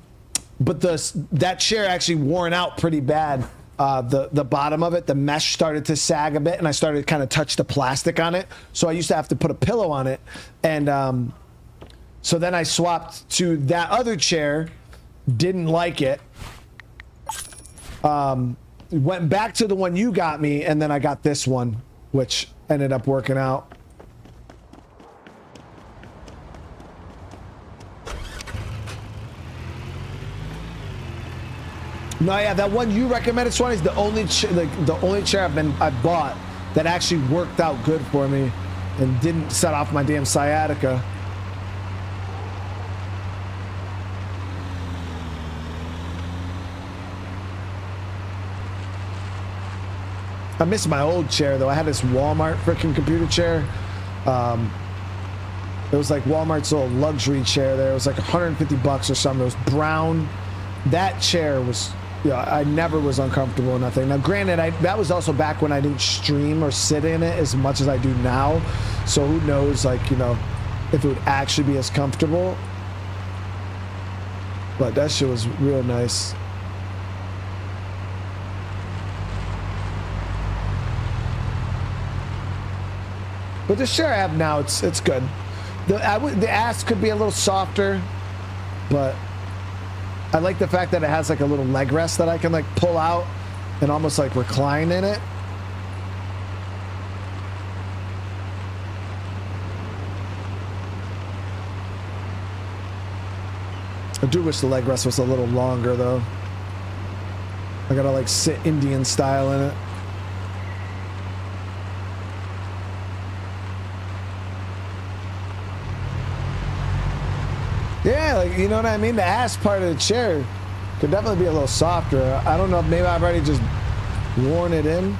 that chair actually worn out pretty bad. The bottom of it, the mesh started to sag a bit, and I started to kind of touch the plastic on it. So I used to have to put a pillow on it. And so then I swapped to that other chair, didn't like it. Went back to the one you got me, and then I got this one, which ended up working out. No, yeah, that one you recommended, Swanee, is the only chair I've bought that actually worked out good for me and didn't set off my damn sciatica. I miss my old chair though. I had this Walmart freaking computer chair. It was like Walmart's little luxury chair there. It was like 150 bucks or something. It was brown. That chair was, I never was uncomfortable or nothing. Now granted, that was also back when I didn't stream or sit in it as much as I do now. So who knows, like, if it would actually be as comfortable. But that shit was real nice. But the chair I have now, it's good. The ass could be a little softer, but I like the fact that it has like a little leg rest that I can like pull out and almost like recline in it. I do wish the leg rest was a little longer though. I gotta like sit Indian style in it. Yeah, like, you know what I mean? The ass part of the chair could definitely be a little softer. I don't know if maybe I've already just worn it in.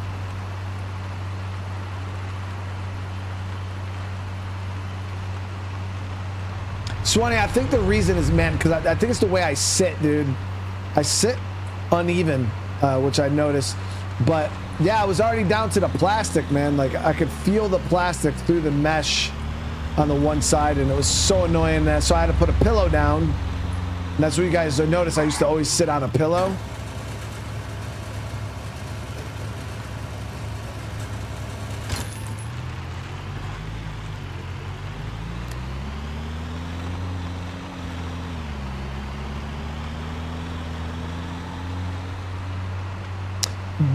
Swanee, I think the reason is, man, because I think it's the way I sit, dude. I sit uneven, which I noticed. But yeah, I was already down to the plastic, man. Like, I could feel the plastic through the mesh on the one side, and it was so annoying that so I had to put a pillow down. And that's what you guys notice. I used to always sit on a pillow.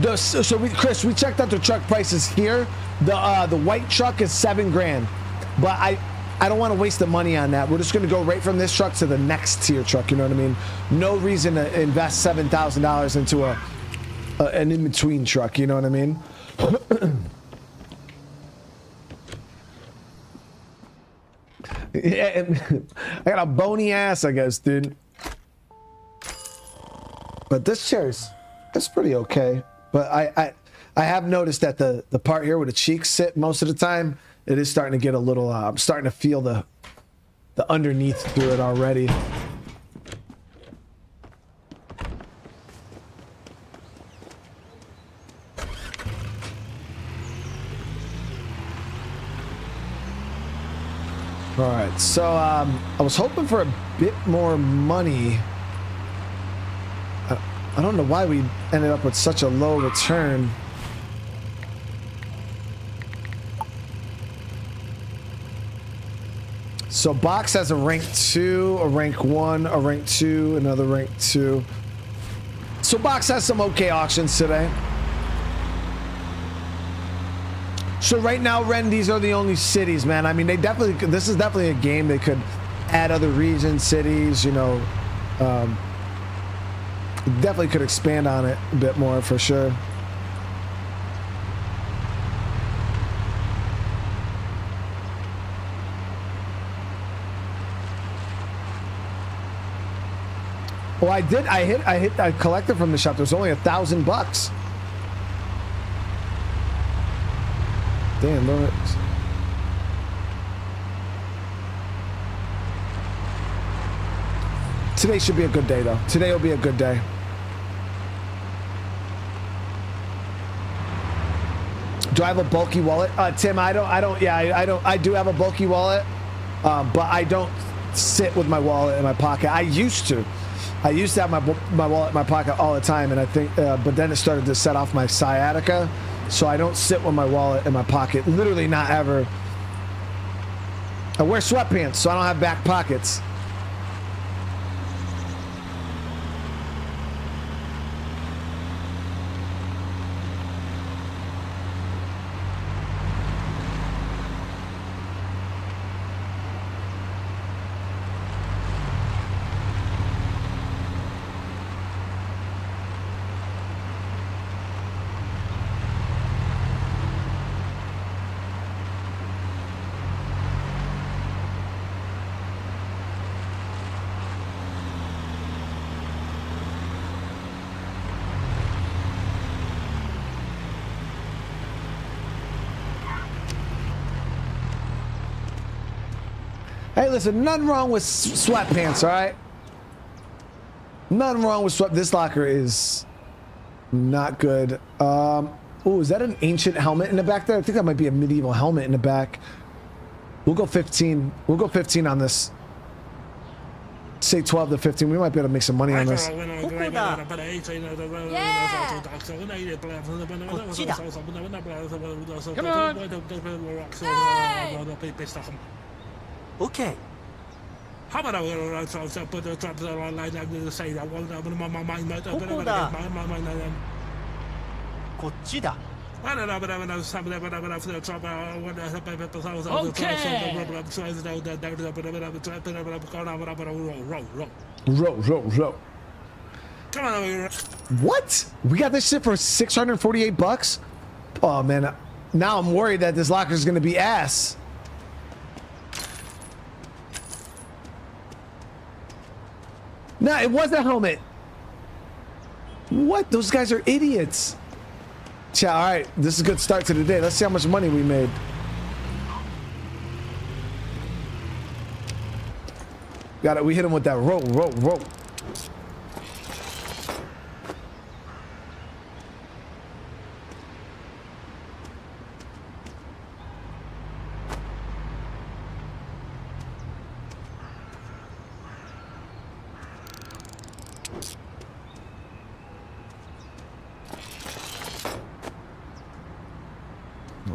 Chris, we checked out the truck prices here. The white truck is $7 grand, but I don't want to waste the money on that. We're just going to go right from this truck to the next tier truck. You know what I mean? No reason to invest $7,000 into an in-between truck. You know what I mean? Yeah, I got a bony ass, I guess, dude. But this chair's it's pretty okay. But I have noticed that the part here where the cheeks sit most of the time, it is starting to get a little. I'm starting to feel the underneath through it already. All right, so I was hoping for a bit more money. I don't know why we ended up with such a low return. So Box has a rank 2, a rank 1, a rank 2, another rank 2. So Box has some okay auctions today. So right now, Ren, these are the only cities, man. I mean, they definitely, this is definitely a game they could add other regions, cities, you know. Definitely could expand on it a bit more for sure. Well, I collected from the shop. There's only $1,000. Damn, look. Today should be a good day, though. Today will be a good day. Do I have a bulky wallet? Tim, I do have a bulky wallet, but I don't sit with my wallet in my pocket. I used to have my wallet in my pocket all the time, and I think, but then it started to set off my sciatica, so I don't sit with my wallet in my pocket. Literally not ever. I wear sweatpants, so I don't have back pockets. Hey, listen, nothing wrong with sweatpants, all right? Nothing wrong with This locker is not good. Oh, is that an ancient helmet in the back there? I think that might be a medieval helmet in the back. We'll go 15. We'll go 15 on this. Say 12 to 15. We might be able to make some money on this. Come on! Okay. How about I put the traps on like to say that one my mind こっちだ。 Row. Come on. What? We got this shit for $648? Oh man, now I'm worried that this locker is gonna be ass. No, it was a helmet. What? Those guys are idiots. Yeah, all right. This is a good start to the day. Let's see how much money we made. Got it. We hit him with that roll.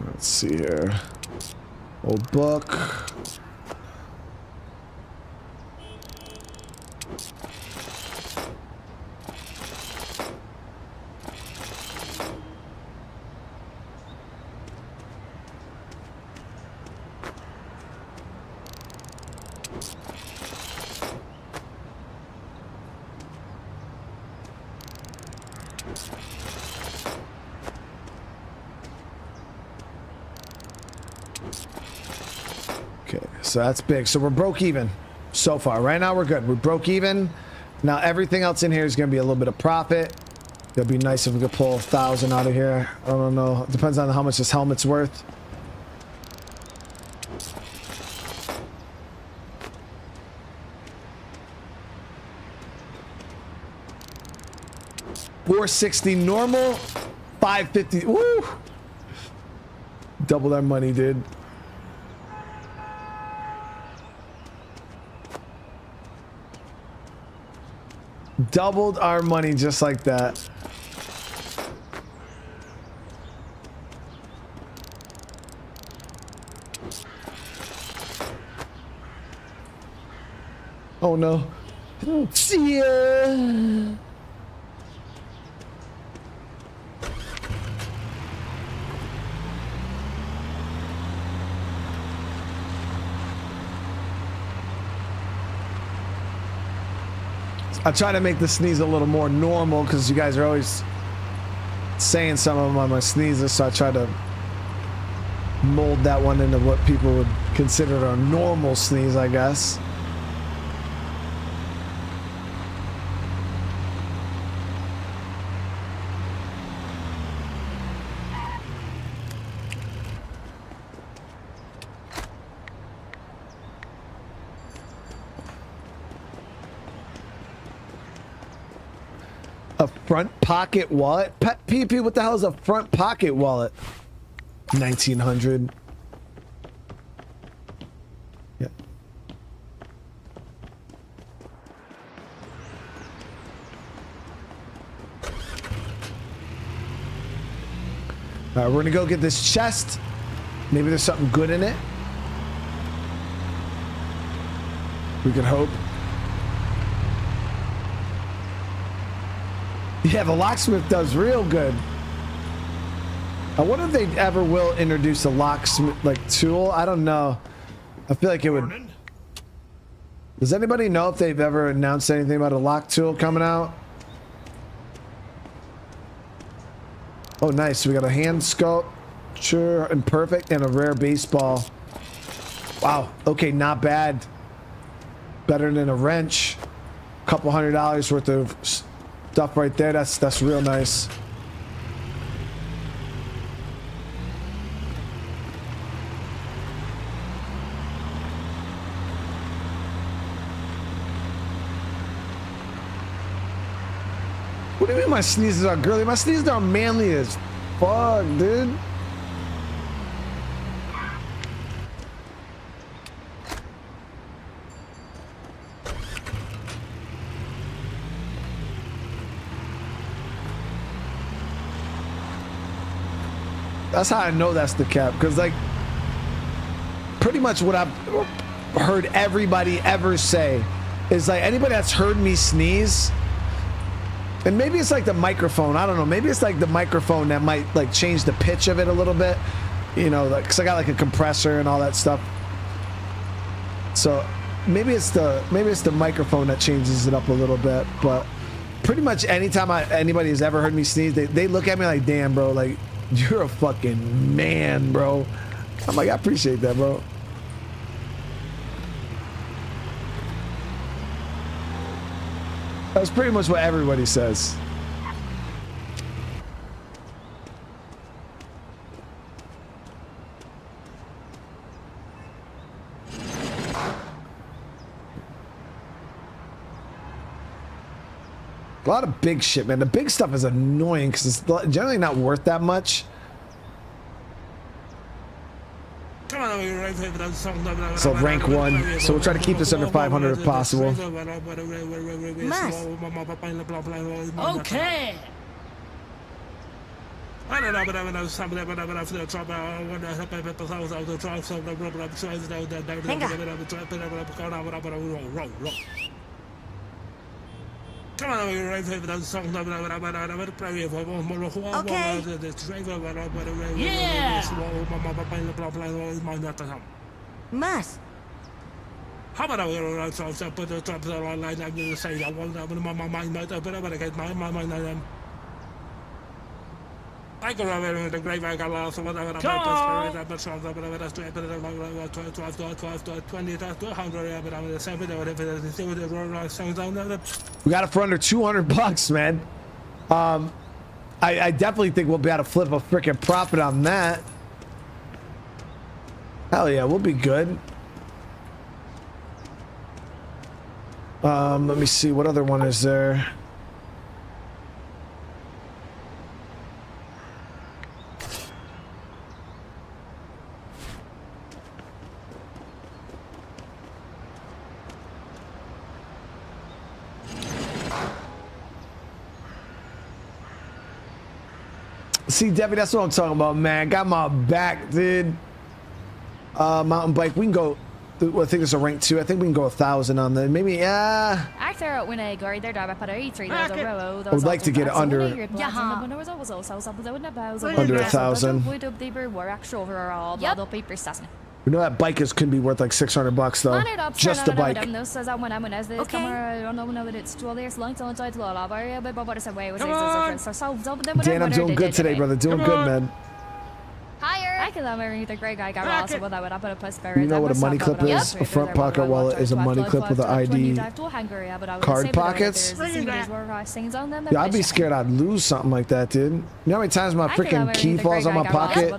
Let's see here. Old book. Okay, so that's big. So we're broke even so far. Right now we're good. We're broke even. Now everything else in here is going to be a little bit of profit. It'd be nice if we could pull 1,000 out of here. I don't know. It depends on how much this helmet's worth. $460 normal, $550. Woo! Double our money, dude. Doubled our money just like that. Oh no. See ya. I try to make the sneeze a little more normal because you guys are always saying some of them on my sneezes, so I try to mold that one into what people would consider a normal sneeze, I guess. A front pocket wallet? PP, what the hell is a front pocket wallet? 1900. Yeah. All right, we're gonna go get this chest. Maybe there's something good in it. We could hope. Yeah, the locksmith does real good. I wonder if they ever will introduce a locksmith like tool. I don't know. I feel like it would. Does anybody know if they've ever announced anything about a lock tool coming out? Oh, nice. We got a hand sculpture and perfect and a rare baseball. Wow. Okay, not bad. Better than a wrench. Couple $100 worth of stuff right there. That's real nice. What do you mean my sneezes are girly? My sneezes are manly as fuck, dude. That's how I know that's the cap, because like pretty much what I've heard everybody ever say is like anybody that's heard me sneeze, and maybe it's like the microphone, I don't know, maybe it's like the microphone that might like change the pitch of it a little bit, you know, like, cause I got like a compressor and all that stuff, so maybe it's the microphone that changes it up a little bit. But pretty much anytime anybody has ever heard me sneeze, they look at me like, damn bro, like you're a fucking man, bro. I'm like, I appreciate that, bro. That's pretty much what everybody says. A lot of big shit, man. The big stuff is annoying because it's generally not worth that much. So rank 1. So we'll try to keep this under 500 if possible. Okay. Come on, okay. Yeah. Mas. How about I put the traps online and say I want my mind, but I get my mind. I can remember the great bag loss of whatever I but some of the 20 to 100, but I'm the same with the songs down there. We got it for under 200 bucks, man. I definitely think we'll be able to flip a freaking profit on that. Hell yeah, we'll be good. Let me see, what other one is there? See, Debbie, that's what I'm talking about, man. Got my back, dude. Mountain bike, we can go. I think it's a rank 2. I think we can go 1,000 on the maybe. Yeah. I would like to get it under 1,000. We know that bikers could be worth like 600 bucks though. Just the bike. Dan, I'm doing good today, brother. Doing good, man. You know what a money clip is? A front pocket wallet is a money clip with an ID. Card pockets? Yeah, I'd be scared I'd lose something like that, dude. You know how many times my freaking key falls on my pocket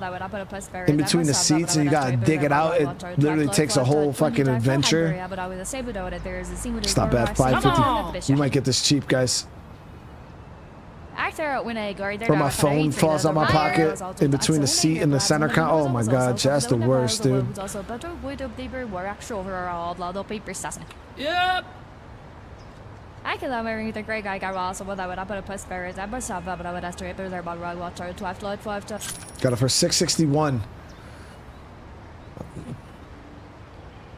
in between the seats and you gotta dig it out? It literally takes a whole fucking adventure. It's not bad. $5.50. You might get this cheap, guys. Or my phone falls out my pocket in between the seat and the center console. Oh my god, that's the worst, dude. Yep. Got it for 661.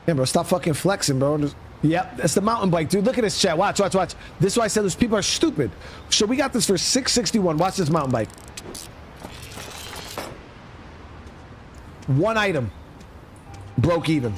Yeah, bro, stop fucking flexing, bro. Yep, that's the mountain bike, dude. Look at this chat. Watch, watch, watch. This is why I said those people are stupid. So we got this for 661. Watch this mountain bike. One item. Broke even.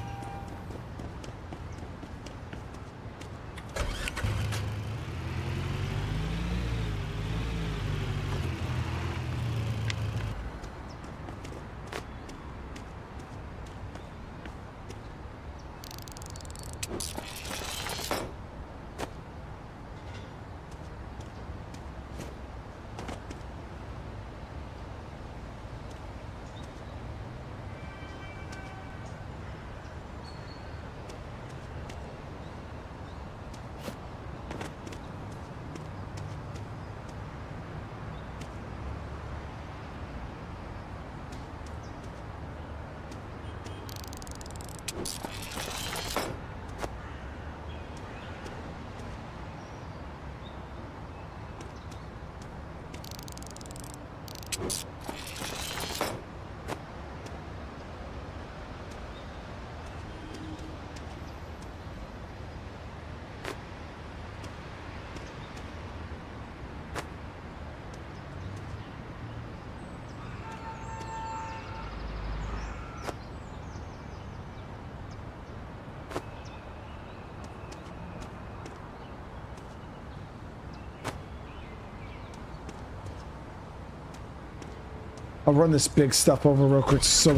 I'll run this big stuff over real quick so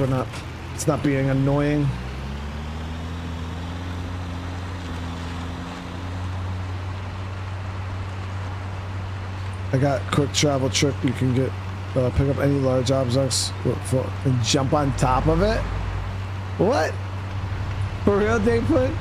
it's not being annoying. I got quick travel trick. You can get pick up any large objects and jump on top of it. What? For real, Dayput?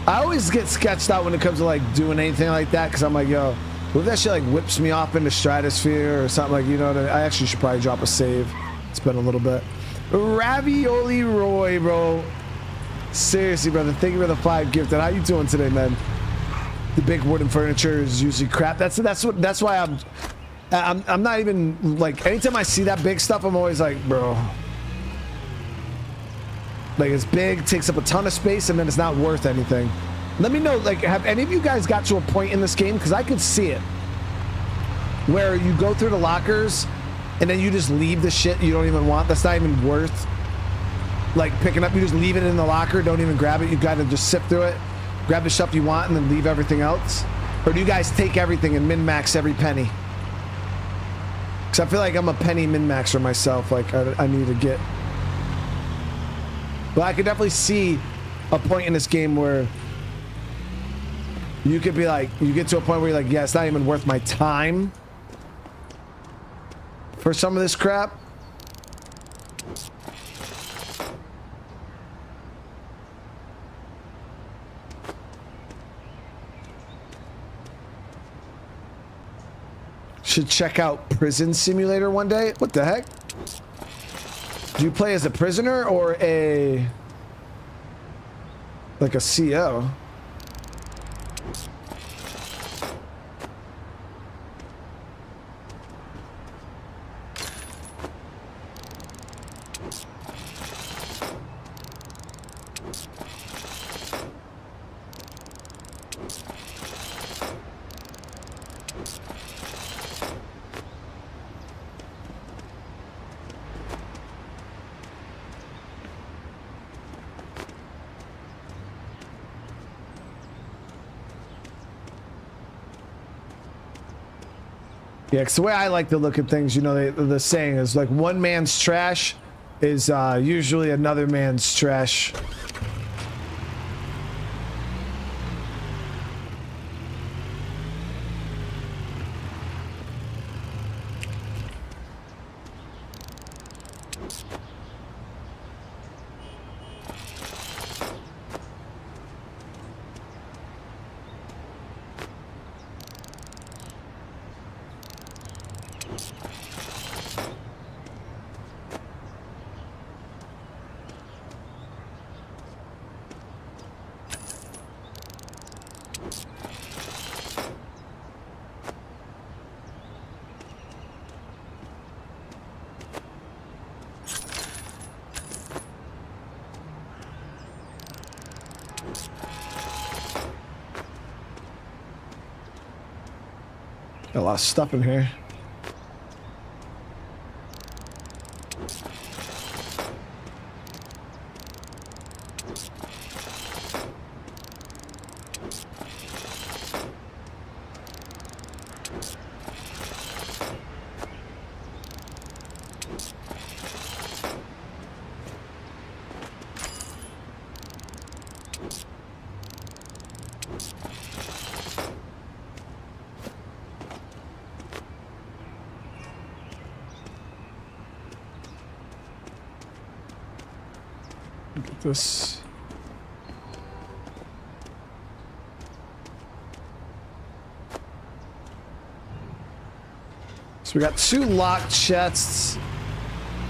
I always get sketched out when it comes to like doing anything like that because I'm like, yo, what if that shit like whips me off into stratosphere or something, like, you know what I mean? I actually should probably drop a save. It's been a little bit. Ravioli Roy, bro. Seriously, brother. Thank you for the 5 gifted. How you doing today, man? The big wooden furniture is usually crap. That's why I'm not even like, anytime I see that big stuff, I'm always like, bro. Like, it's big, takes up a ton of space, and then it's not worth anything. Let me know, like, have any of you guys got to a point in this game, because I could see it, where you go through the lockers and then you just leave the shit you don't even want. That's not even worth like picking up. You just leave it in the locker, don't even grab it. You gotta just sift through it, grab the stuff you want, and then leave everything else. Or do you guys take everything and min-max every penny? Because I feel like I'm a penny min-maxer myself. Like, I need to get... But I could definitely see a point in this game where you could be like, you get to a point where you're like, yeah, it's not even worth my time for some of this crap. Should check out Prison Simulator one day. What the heck? Do you play as a prisoner or a... like a CO? Yeah, because the way I like to look at things, you know, the saying is like one man's trash is usually another man's trash. Got a lot of stuff in here. This. So we got 2 locked chests.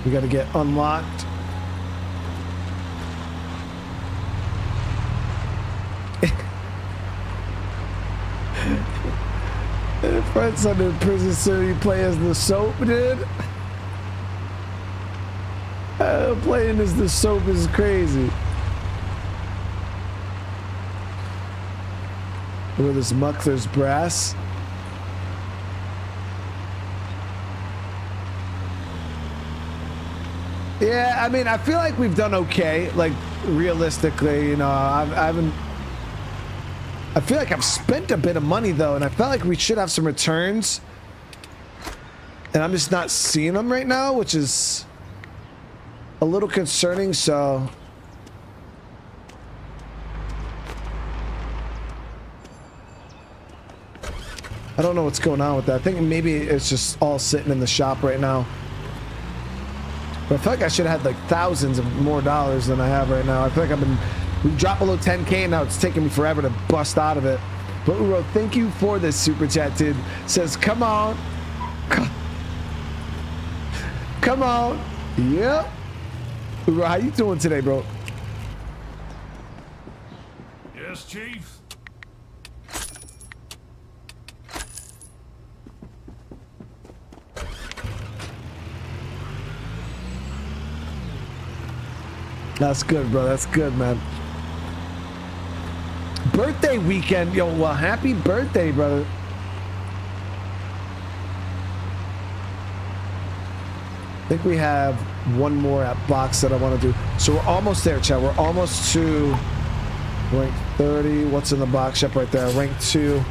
We got to get unlocked. Friends under prison, so you play as the soap, dude. Playing as the soap is crazy. Where there's muck, there's brass. Yeah, I mean, I feel like we've done okay. Like, realistically, you know, I feel like I've spent a bit of money, though, and I felt like we should have some returns. And I'm just not seeing them right now, which is a little concerning, so... I don't know what's going on with that. I think maybe it's just all sitting in the shop right now. But I feel like I should have had like thousands of more dollars than I have right now. I feel like we dropped below 10K and now it's taking me forever to bust out of it. But Uro, thank you for this super chat, dude. Says, come on. Come on. Yep. Uro, how you doing today, bro? Yes, Chief. That's good, bro. That's good, man. Birthday weekend. Yo, well, happy birthday, brother. I think we have one more at box that I want to do. So we're almost there, chat. We're almost to rank 30. What's in the box? Yep, right there. Rank 2.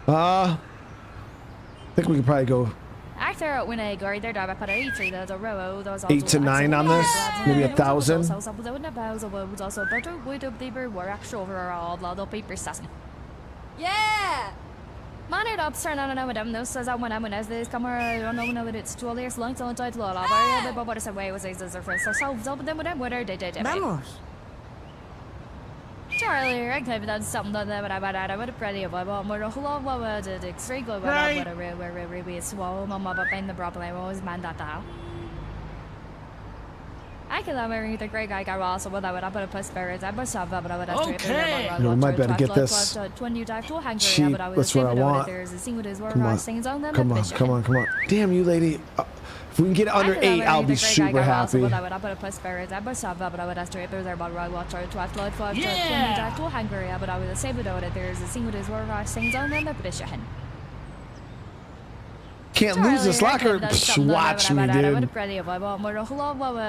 I think we could probably go 8 to 9 on this, maybe 1,000. Yeah! Man it up, turn on with them. No says I when as this camera, I don't know what it's 12 years long, so I told Lola. But what is away was a surface. So up them with them, whether they did. Vamos. Charlie, I could have done something that I would have pretty of a more whole of the extreme go where we swallow mama but in the problem was man that out. I can have the great guy got also what I would have put a plus spirits. I must have but I would have Okay. We might better get this cheap. That's what I want. Come on. Damn you, lady. If we can get under 8, I'll be super happy. Can't lose this locker. Watch me, dude.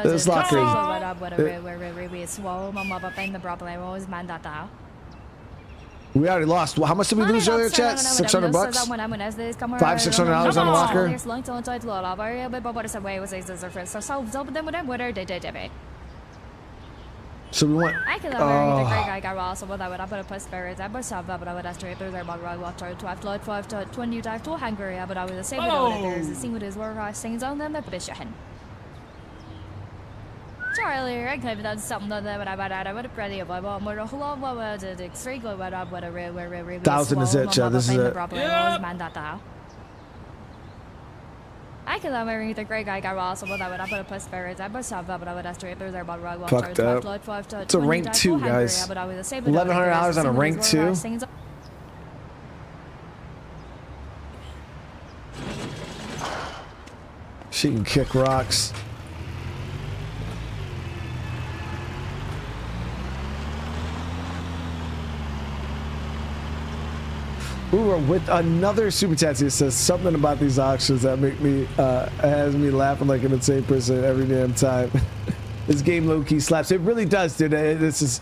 This locker is... We already lost. How much did we lose earlier, chat? $600 bucks? $500-$600 on the locker? So we want... Charlie, I could have done something that I would have pretty of a more a whole of the extreme go where 1,000 is it, Chad. This is it. I can have the great guy got also what I would have put a plus spirits. I must have but I would have to there's about right. Fucked up. It's a rank 2, guys. $1,100 on a rank 2. She can kick rocks. Ooh, with another super chat here says something about these auctions that make me has me laughing like an insane person every damn time. This game low key slaps. It really does, dude. It's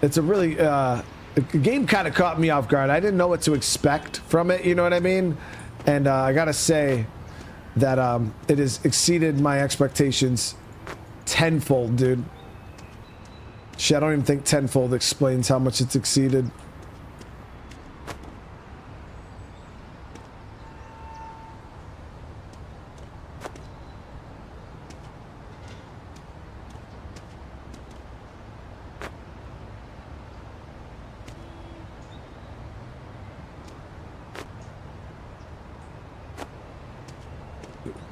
a really the game kind of caught me off guard. I didn't know what to expect from it. You know what I mean? And I gotta say that it has exceeded my expectations tenfold, dude. Shit, I don't even think tenfold explains how much it's exceeded.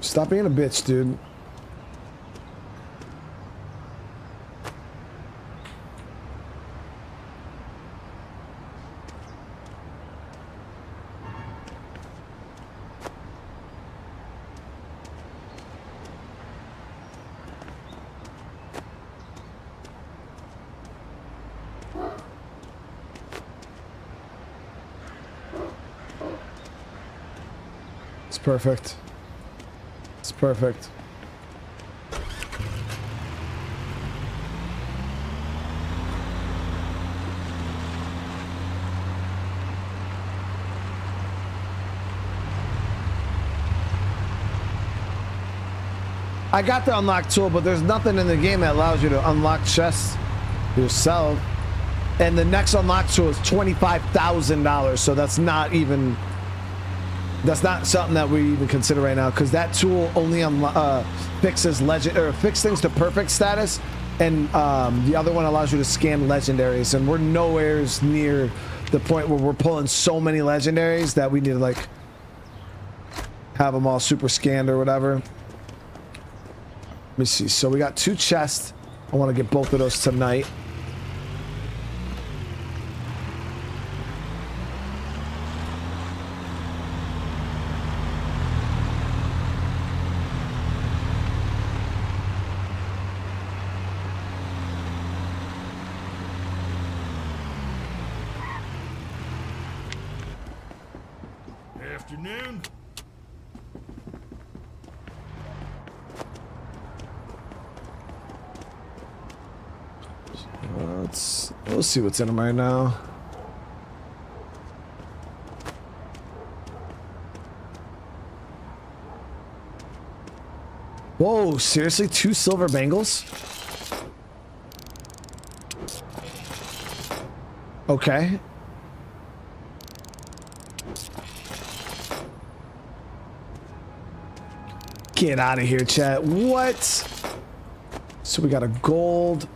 Stop being a bitch, dude. It's perfect. It's perfect. I got the unlock tool, but there's nothing in the game that allows you to unlock chests yourself. And the next unlock tool is $25,000, so that's not even... That's not something that we even consider right now, because that tool only fixes legend or fix things to perfect status, and the other one allows you to scan legendaries, and we're nowhere near the point where we're pulling so many legendaries that we need to like have them all super scanned or whatever. Let me see. So we got 2 chests. I want to get both of those tonight. Afternoon. Let's see what's in them right now. Whoa, seriously? 2 silver bangles? Okay. Get out of here, chat. What? So we got a gold.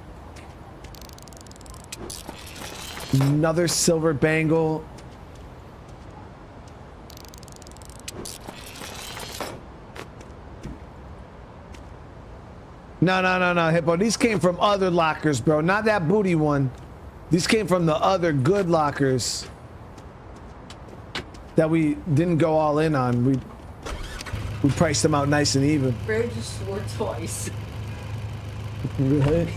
Another silver bangle. No, Hippo. These came from other lockers, bro. Not that booty one. These came from the other good lockers that we didn't go all in on. We priced them out nice and even. Bro just swore twice. Really?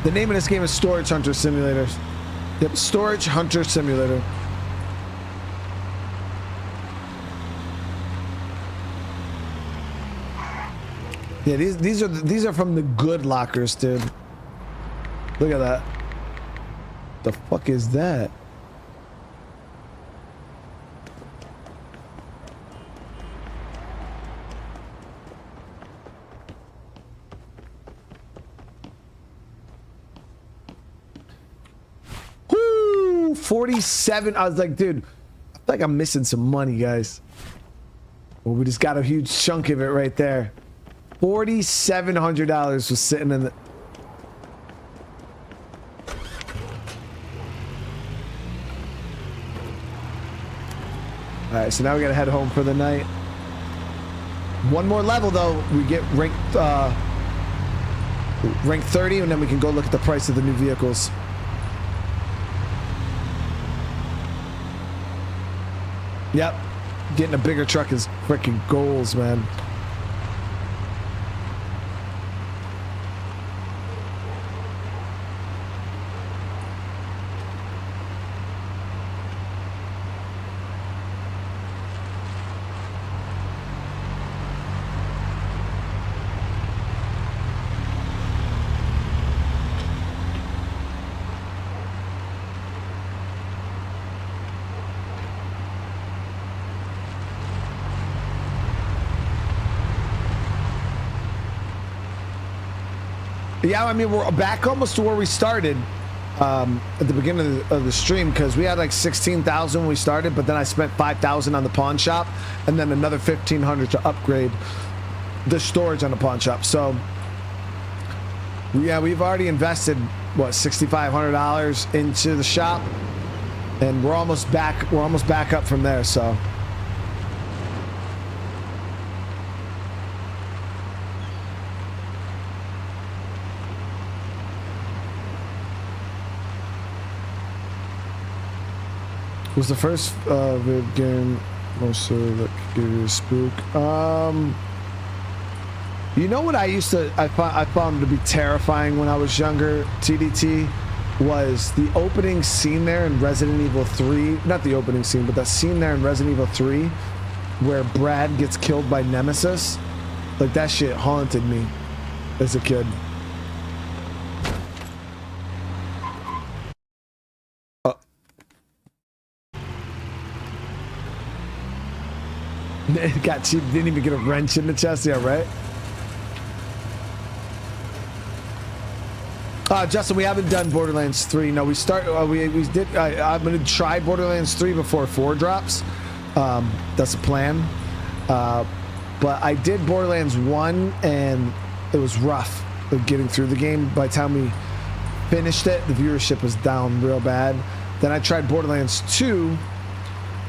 The name of this game is Storage Hunter Simulator. Yep, Storage Hunter Simulator. Yeah, these are from the good lockers, dude. Look at that. The fuck is that? Woo! 47. I was like, dude, I feel like I'm missing some money, guys. Well, we just got a huge chunk of it right there. $4,700 was sitting in the... Alright, so now we gotta head home for the night. One more level, though. We get ranked 30, and then we can go look at the price of the new vehicles. Yep. Getting a bigger truck is freaking goals, man. Yeah, I mean, we're back almost to where we started at the beginning of the stream, because we had like 16,000 when we started, but then I spent 5,000 on the pawn shop and then another 1,500 to upgrade the storage on the pawn shop. So yeah, we've already invested what, $6,500 into the shop, and we're almost back up from there. So was the first vid game also that could give you a spook. You know what I found to be terrifying when I was younger, TDT, was the opening scene there in Resident Evil 3. Not the opening scene, but the scene there in Resident Evil 3 where Brad gets killed by Nemesis. Like, that shit haunted me as a kid. Got cheap, didn't even get a wrench in the chest, yeah, right? Justin, we haven't done Borderlands 3. No, we did. I'm gonna try Borderlands 3 before 4 drops. That's the plan. But I did Borderlands 1, and it was rough getting through the game. By the time we finished it, the viewership was down real bad. Then I tried Borderlands 2,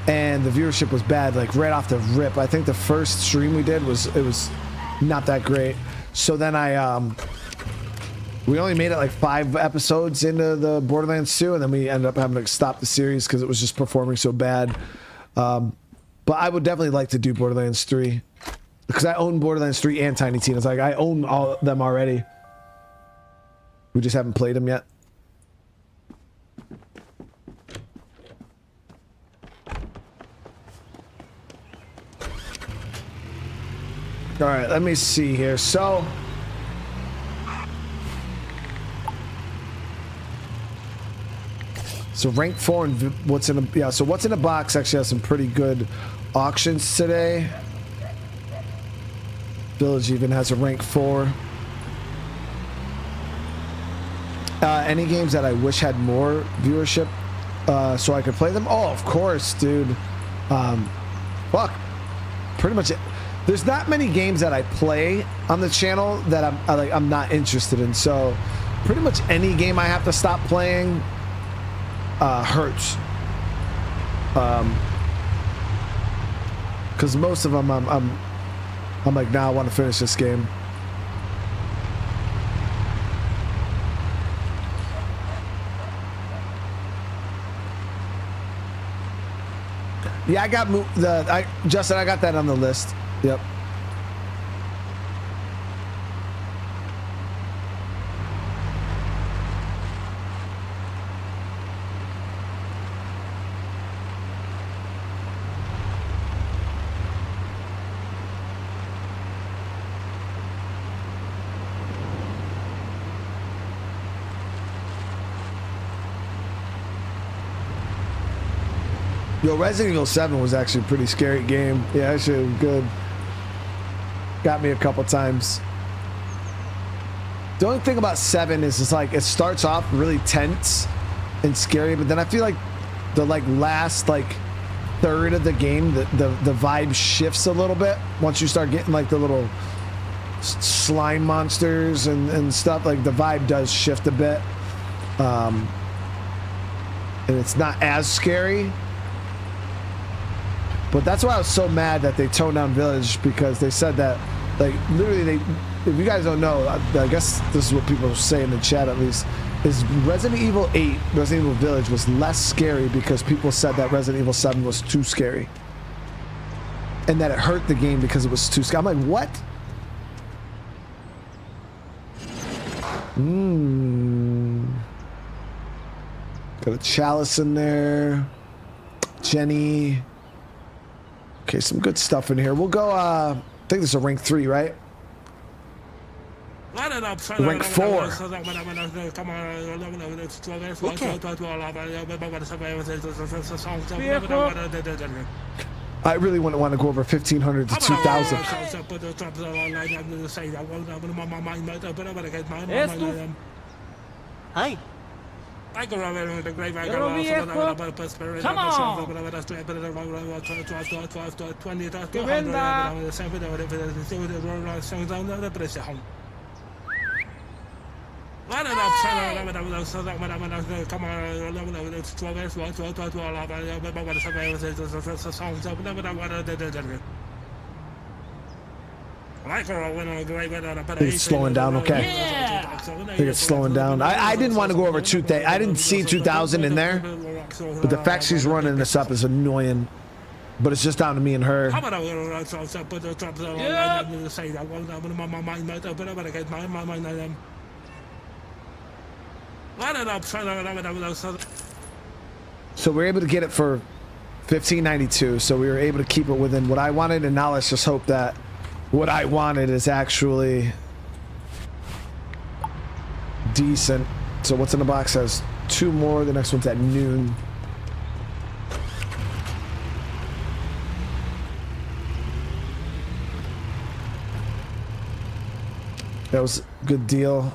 and the viewership was bad, like right off the rip. I think the first stream we did was not that great. So then we only made it like 5 episodes into the Borderlands 2, and then we ended up having to stop the series because it was just performing so bad. But I would definitely like to do Borderlands 3, because I own Borderlands 3 and Tiny Tina's. Like, I own all of them already. We just haven't played them yet. All right, let me see here. So So rank 4 and what's in a yeah. So what's in a box actually has some pretty good auctions today. Village even has a rank 4. Any games that I wish had more viewership so I could play them? Oh, of course, dude. Fuck. Pretty much it. There's not many games that I play on the channel that I'm not interested in. So pretty much any game I have to stop playing hurts. Because most of them I'm like, nah, I want to finish this game. Yeah, I got Justin, I got that on the list. Yep. Yo, Resident Evil 7 was actually a pretty scary game. Yeah, that shit was good. Got me a couple times. The only thing about 7 is it's like it starts off really tense and scary, but then I feel like the last third of the game, the vibe shifts a little bit once you start getting like the little slime monsters and stuff. Like the vibe does shift a bit, and it's not as scary. But that's why I was so mad that they toned down Village, because they said that, like, literally, if you guys don't know, I guess this is what people say in the chat at least, is Resident Evil 8, Resident Evil Village was less scary because people said that Resident Evil 7 was too scary. And that it hurt the game because it was too scary. I'm like, what? Got a Chalice in there. Jenny. Okay, some good stuff in here. We'll go, I think this is a rank 3, right? Rank 4. I really wouldn't want to go over 1,500 to 2,000. Hi. Come on! I think it's slowing down, okay. Yeah. I think it's slowing down. I didn't want to go over 2,000. I didn't see 2,000 in there, but the fact she's running this up is annoying. But it's just down to me and her. So we're able to get it for $15.92. So we were able to keep it within what I wanted, and now let's just hope that what I wanted is actually decent. So what's in the box has 2 more. The next one's at noon. That was a good deal.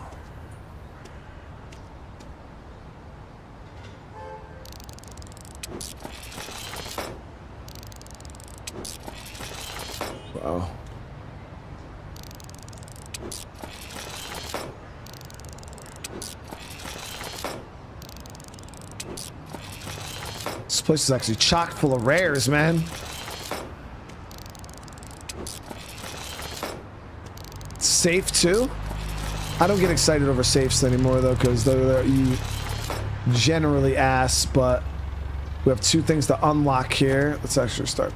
Wow. This place is actually chock full of rares, man. Safe too? I don't get excited over safes anymore though, because they're you generally ass, but we have 2 things to unlock here. Let's actually start.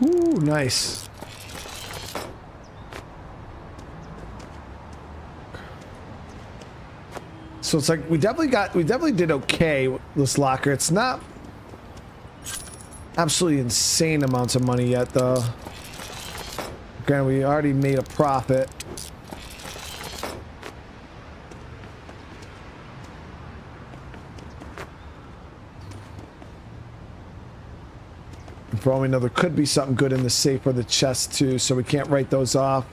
Ooh, nice. So it's like we definitely did okay with this locker. It's not absolutely insane amounts of money yet, though. Granted, we already made a profit. For all we know, there could be something good in the safe or the chest too, so we can't write those off.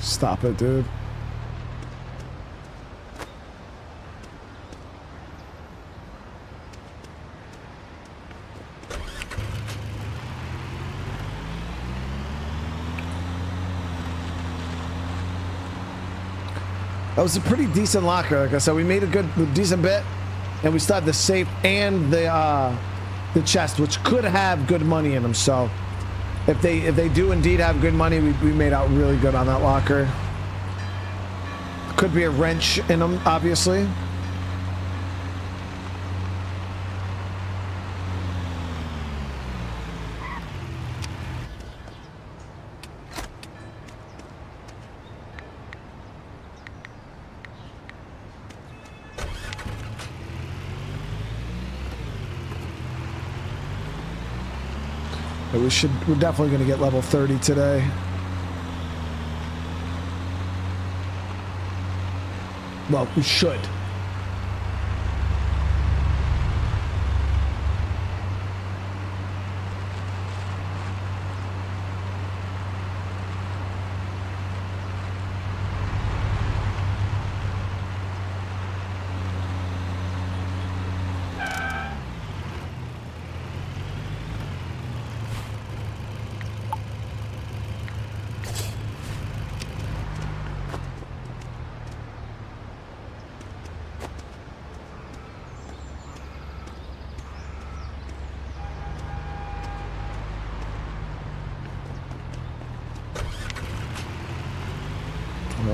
Stop it, dude. That was a pretty decent locker. Like I said, we made a decent bit, and we still had the safe and the chest, which could have good money in them. So if they do indeed have good money, we made out really good on that locker. Could be a wrench in them, obviously. But we're definitely going to get level 30 today. Well, we should.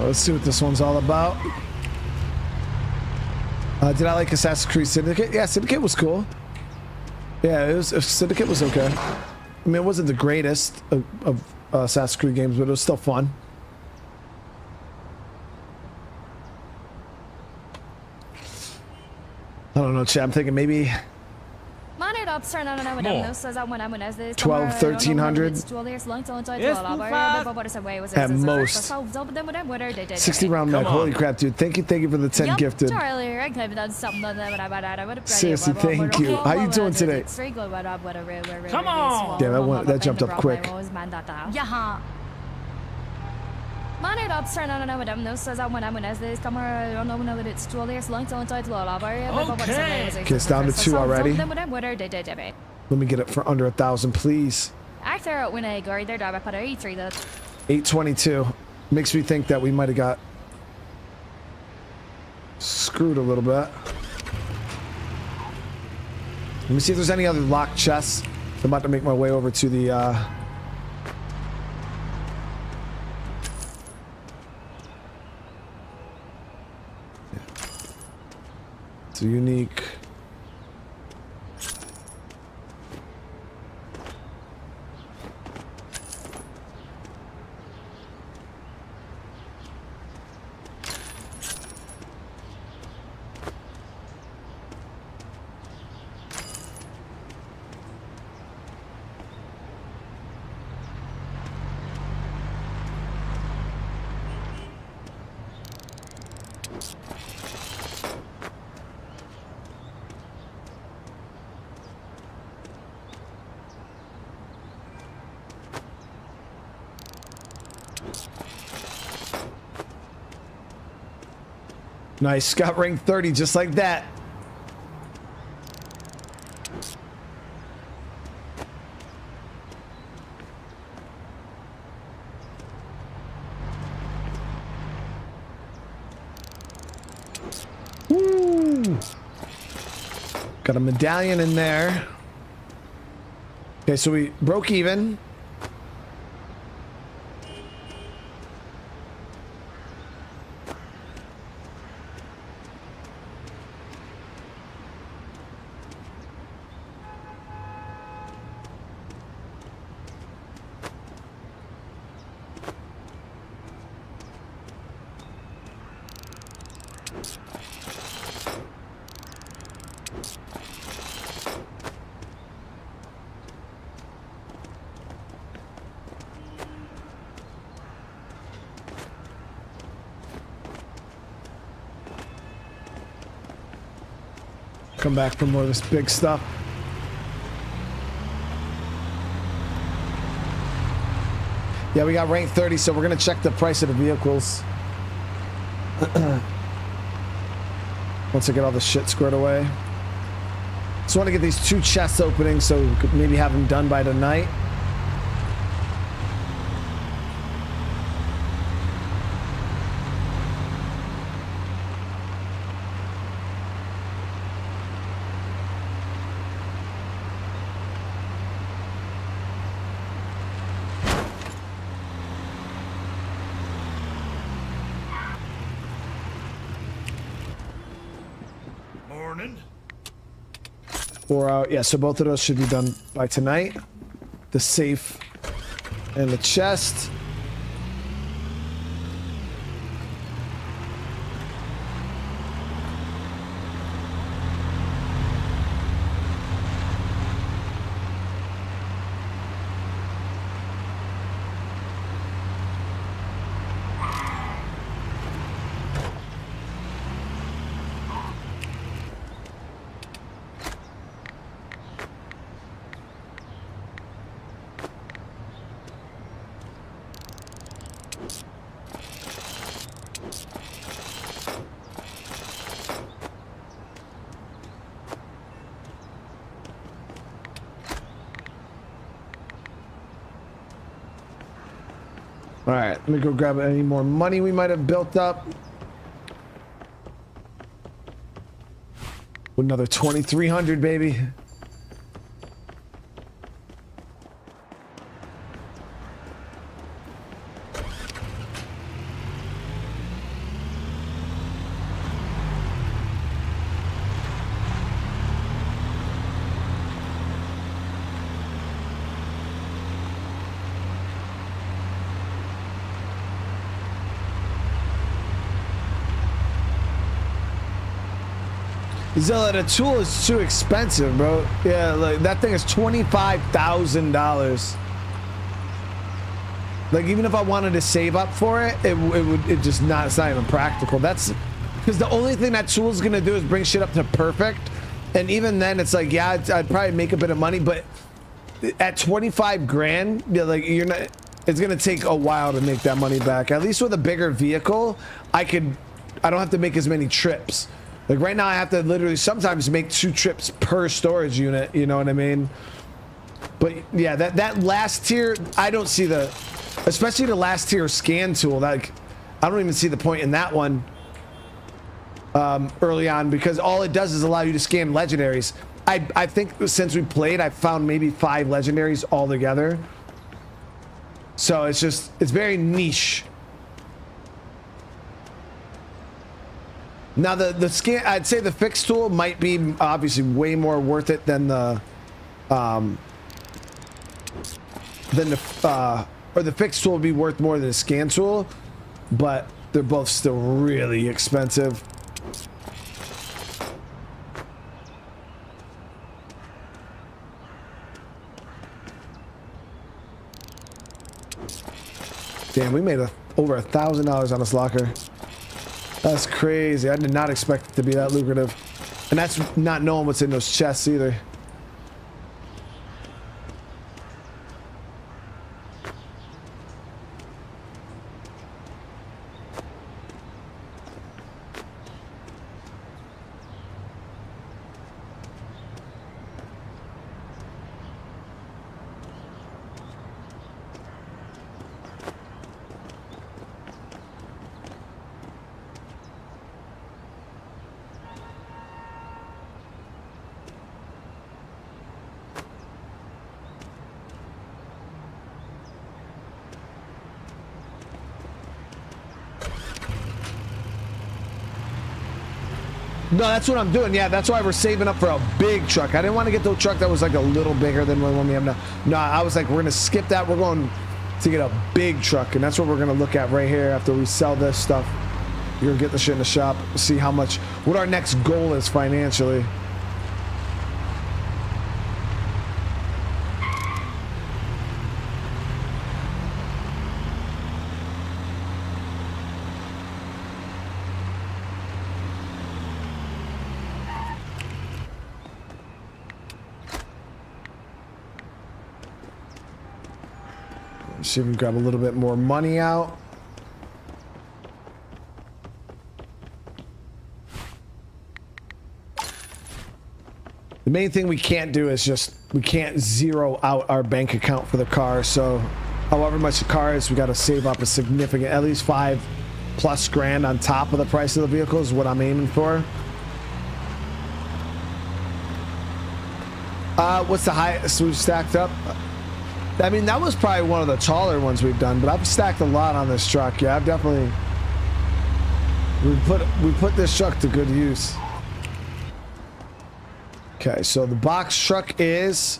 Let's see what this one's all about. Did I like Assassin's Creed Syndicate? Yeah, Syndicate was cool. Yeah, Syndicate was okay. I mean, it wasn't the greatest of Assassin's Creed games, but it was still fun. I don't know, chat. I'm thinking maybe 12, 1300 at most. 60 round mech. Holy crap, dude. Thank you for the 10 gifted. Seriously, thank you. How you doing today? Come on! Yeah, that jumped up quick. Okay, it's down to 2 already. Let me get it for under 1,000, please. 822. Makes me think that we might have got screwed a little bit. Let me see if there's any other locked chests. I'm about to make my way over to the it's a unique. Nice, got rank 30 just like that. Woo! Got a medallion in there. Okay, so we broke even. Come back for more of this big stuff. Yeah, we got rank 30, so we're gonna check the price of the vehicles. Once I get all the shit squared away. Just want to get these 2 chests opening so we could maybe have them done by tonight. Or yeah, so both of those should be done by tonight. The safe and the chest. All right, let me go grab any more money we might have built up. Another 2,300, baby. Zilla, the tool is too expensive, bro. Yeah, like that thing is $25,000. Like even if I wanted to save up for it, it just not. It's not even practical. That's because the only thing that tool is gonna do is bring shit up to perfect, and even then, it's like yeah, I'd probably make a bit of money, but at 25 grand, yeah, like you're not. It's gonna take a while to make that money back. At least with a bigger vehicle, I don't have to make as many trips. Like right now I have to literally sometimes make 2 trips per storage unit, you know what I mean? But yeah, that last tier, I don't see especially the last tier scan tool, like I don't even see the point in that one early on, because all it does is allow you to scan legendaries. I think since we played, I've found maybe 5 legendaries altogether. So it's very niche. Now the scan, I'd say the fix tool might be obviously way more worth it than the fix tool would be worth more than the scan tool, but they're both still really expensive. Damn, we made over $1,000 on this locker. That's crazy. I did not expect it to be that lucrative. And that's not knowing what's in those chests either. No, that's what I'm doing. Yeah, that's why we're saving up for a big truck. I didn't want to get the truck that was like a little bigger than the one we have now. No, I was like, we're gonna skip that. We're going to get a big truck, and that's what we're gonna look at right here after we sell this stuff. You're gonna get the shit in the shop, see how much, what our next goal is financially. See if we can grab a little bit more money out. The main thing we can't do is just, we can't zero out our bank account for the car. So however much the car is, we got to save up a significant, at least $5+ grand on top of the price of the vehicle is what I'm aiming for. What's the highest we've stacked up? I mean, that was probably one of the taller ones we've done, but I've stacked a lot on this truck. Yeah, I've definitely, we put this truck to good use. Okay, so the box truck is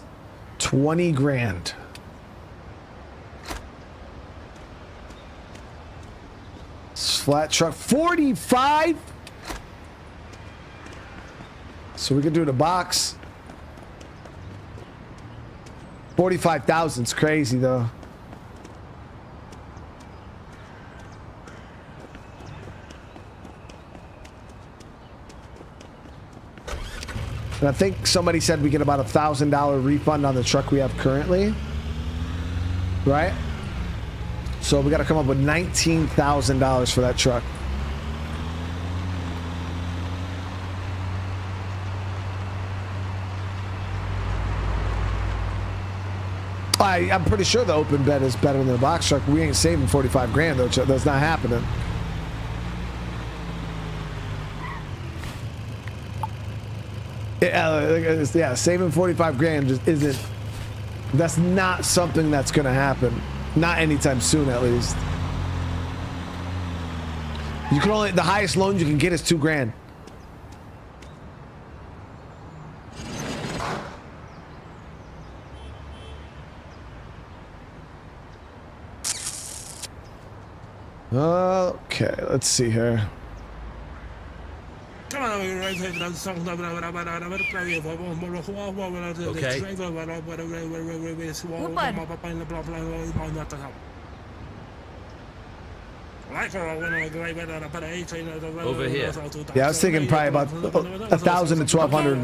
20 grand. Flat truck 45. So we can do the box. 45,000 is crazy though. And I think somebody said we get about $1,000 refund on the truck we have currently, right? So we got to come up with $19,000 for that truck. I'm pretty sure the open bed is better than the box truck. We ain't saving 45 grand though. That's not happening. Yeah, saving 45 grand just isn't. That's not something that's gonna happen. Not anytime soon, at least. You can only, the highest loan you can get is 2 grand. Okay, let's see here. Okay. Over here. Yeah, I was thinking probably about 1,000 to 1,200.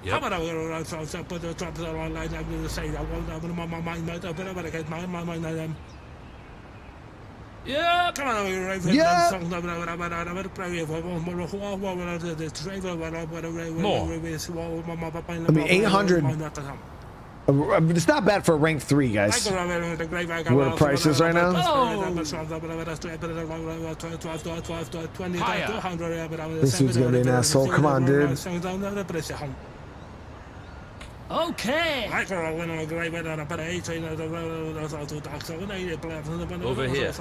Yep. Yep. More. I mean, 800. It's not bad for rank 3, guys. What are the prices right now? This dude's gonna be an asshole. Come on, dude. Okay. Over here. Yeah.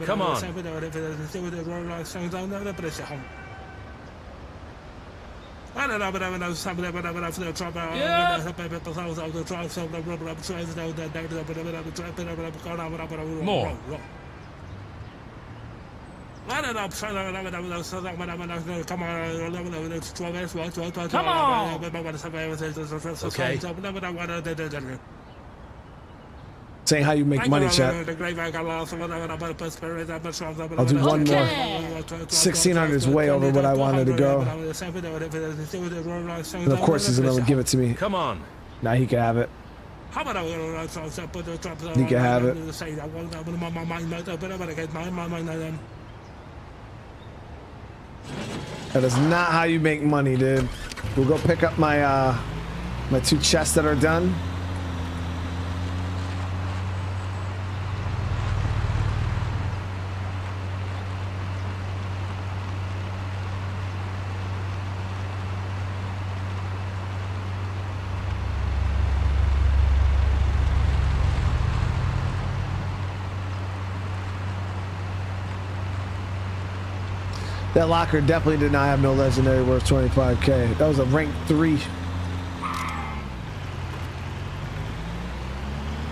Come on. More. Come on. Okay. Saying how you make money, chat. I'll do one more. 1,600 is way over what I wanted to go. And of course he's gonna give it to me. Come on. Now he can have it. He can have it. That is not how you make money, dude. We'll go pick up my my 2 chests that are done. That locker definitely did not have no legendary worth 25K. That was a rank 3.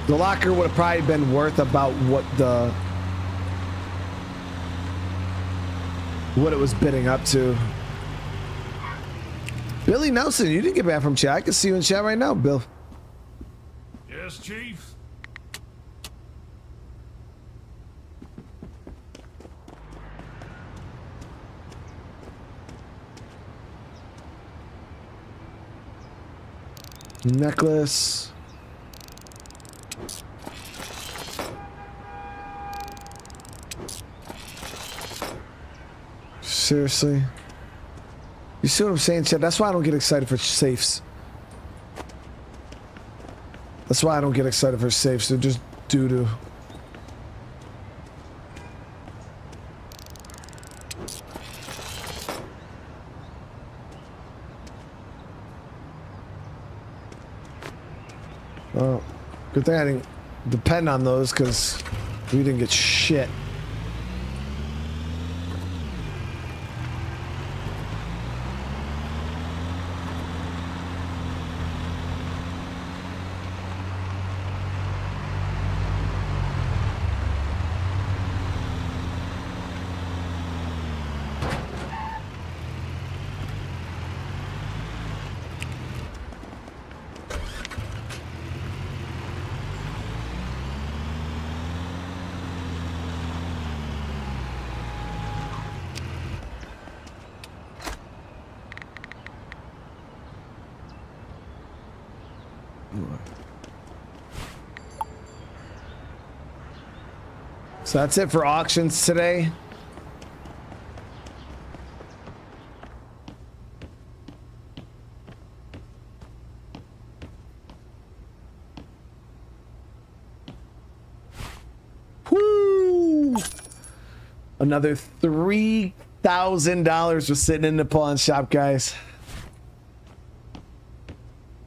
The locker would have probably been worth about what it was bidding up to. Billy Nelson, you didn't get back from chat. I can see you in chat right now, Bill. Yes, Chief. Necklace. Seriously? You see what I'm saying, Chad? That's why I don't get excited for safes. That's why I don't get excited for safes. They're just doo-doo. Well, good thing I didn't depend on those because we didn't get shit. So that's it for auctions today. Woo! Another $3,000 was sitting in the pawn shop, guys.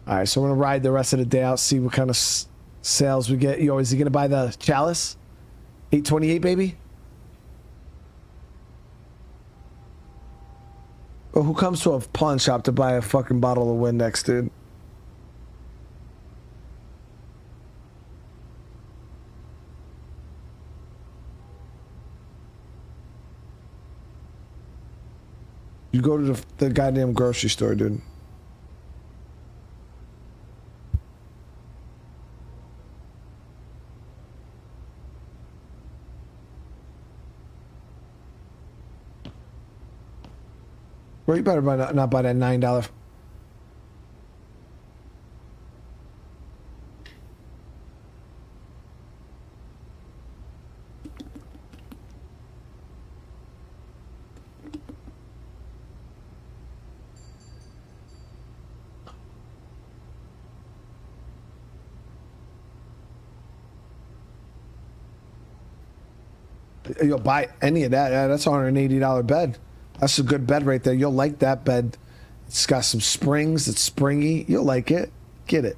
All right, so we're gonna ride the rest of the day out, see what kind of sales we get. Yo, is he gonna buy the chalice? 828, baby. Well, who comes to a pawn shop to buy a fucking bottle of Windex, dude? You go to the goddamn grocery store, dude. Bro, you better not buy that $9. You'll buy any of that. Yeah, that's a $180 bed. That's a good bed right there. You'll like that bed. It's got some springs. It's springy. You'll like it. Get it.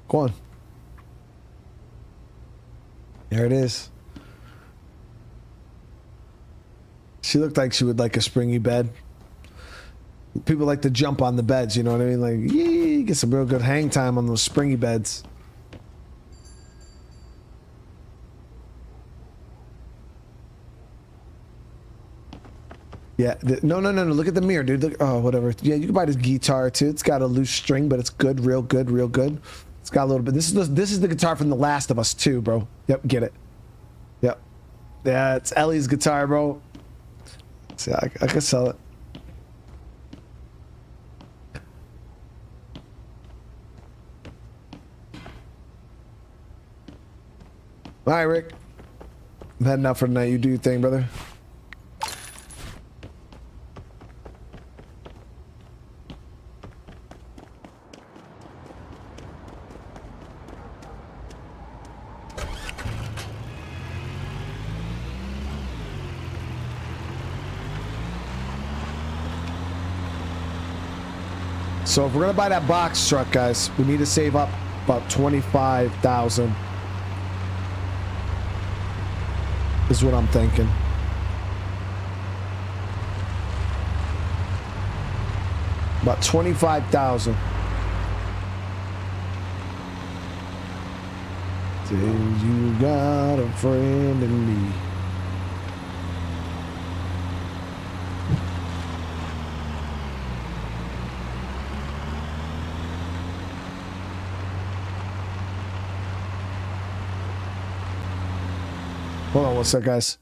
Go on. There it is. She looked like she would like a springy bed. People like to jump on the beds, you know what I mean? Like, yeah, get some real good hang time on those springy beds. Yeah, no. Look at the mirror, dude. Look, oh, whatever. Yeah, you can buy this guitar too. It's got a loose string, but it's good, real good, real good. It's got a little bit. This is the guitar from The Last of Us 2, bro. Yep, get it. Yep. Yeah, it's Ellie's guitar, bro. See, I could sell it. All right, Rick. I'm heading out for the night. You do your thing, brother. So if we're gonna buy that box truck, guys, we need to save up about 25,000. Is what I'm thinking. About 25,000. Say you got a friend in me. Hold on one sec, guys.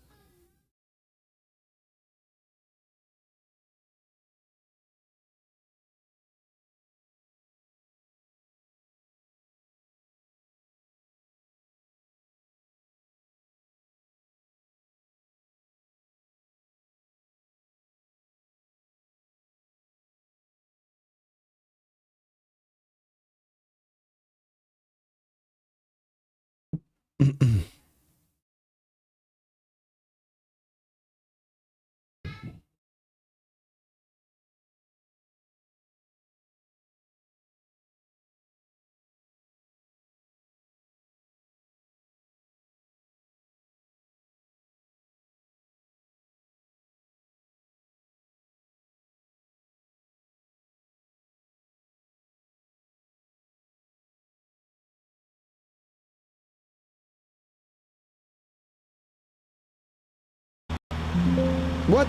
What?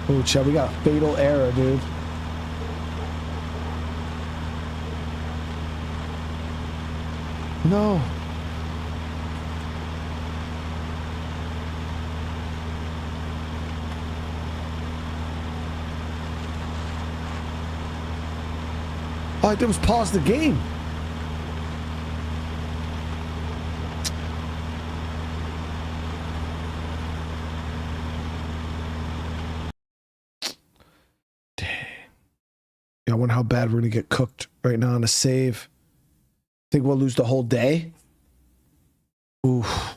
Oh, Chad, we got a fatal error, dude. No. All I did was pause the game. I wonder how bad we're gonna get cooked right now on a save. Think we'll lose the whole day? Oof.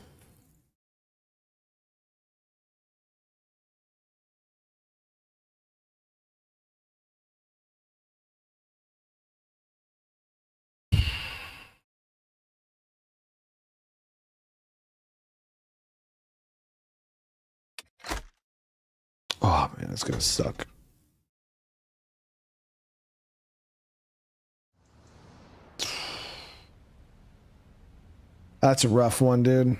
Oh man, that's gonna suck. That's a rough one, dude.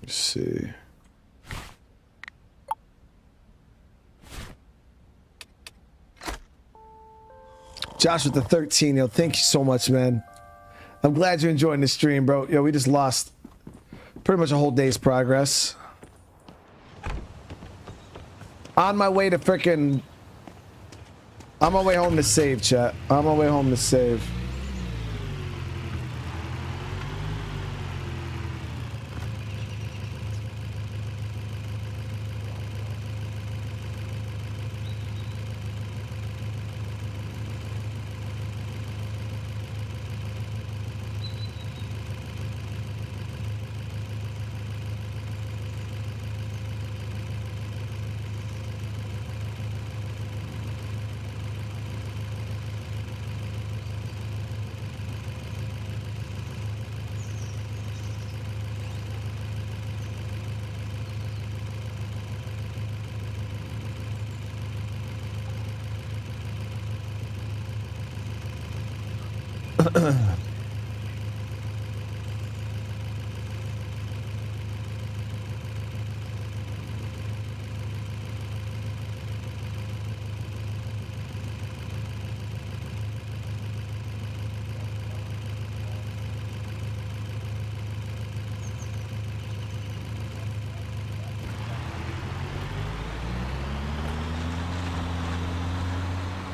Let's see. Josh with the 13, yo, thank you so much, man. I'm glad you're enjoying the stream, bro. Yo, we just lost pretty much a whole day's progress. On my way to frickin'... On my way home to save, chat. On my way home to save.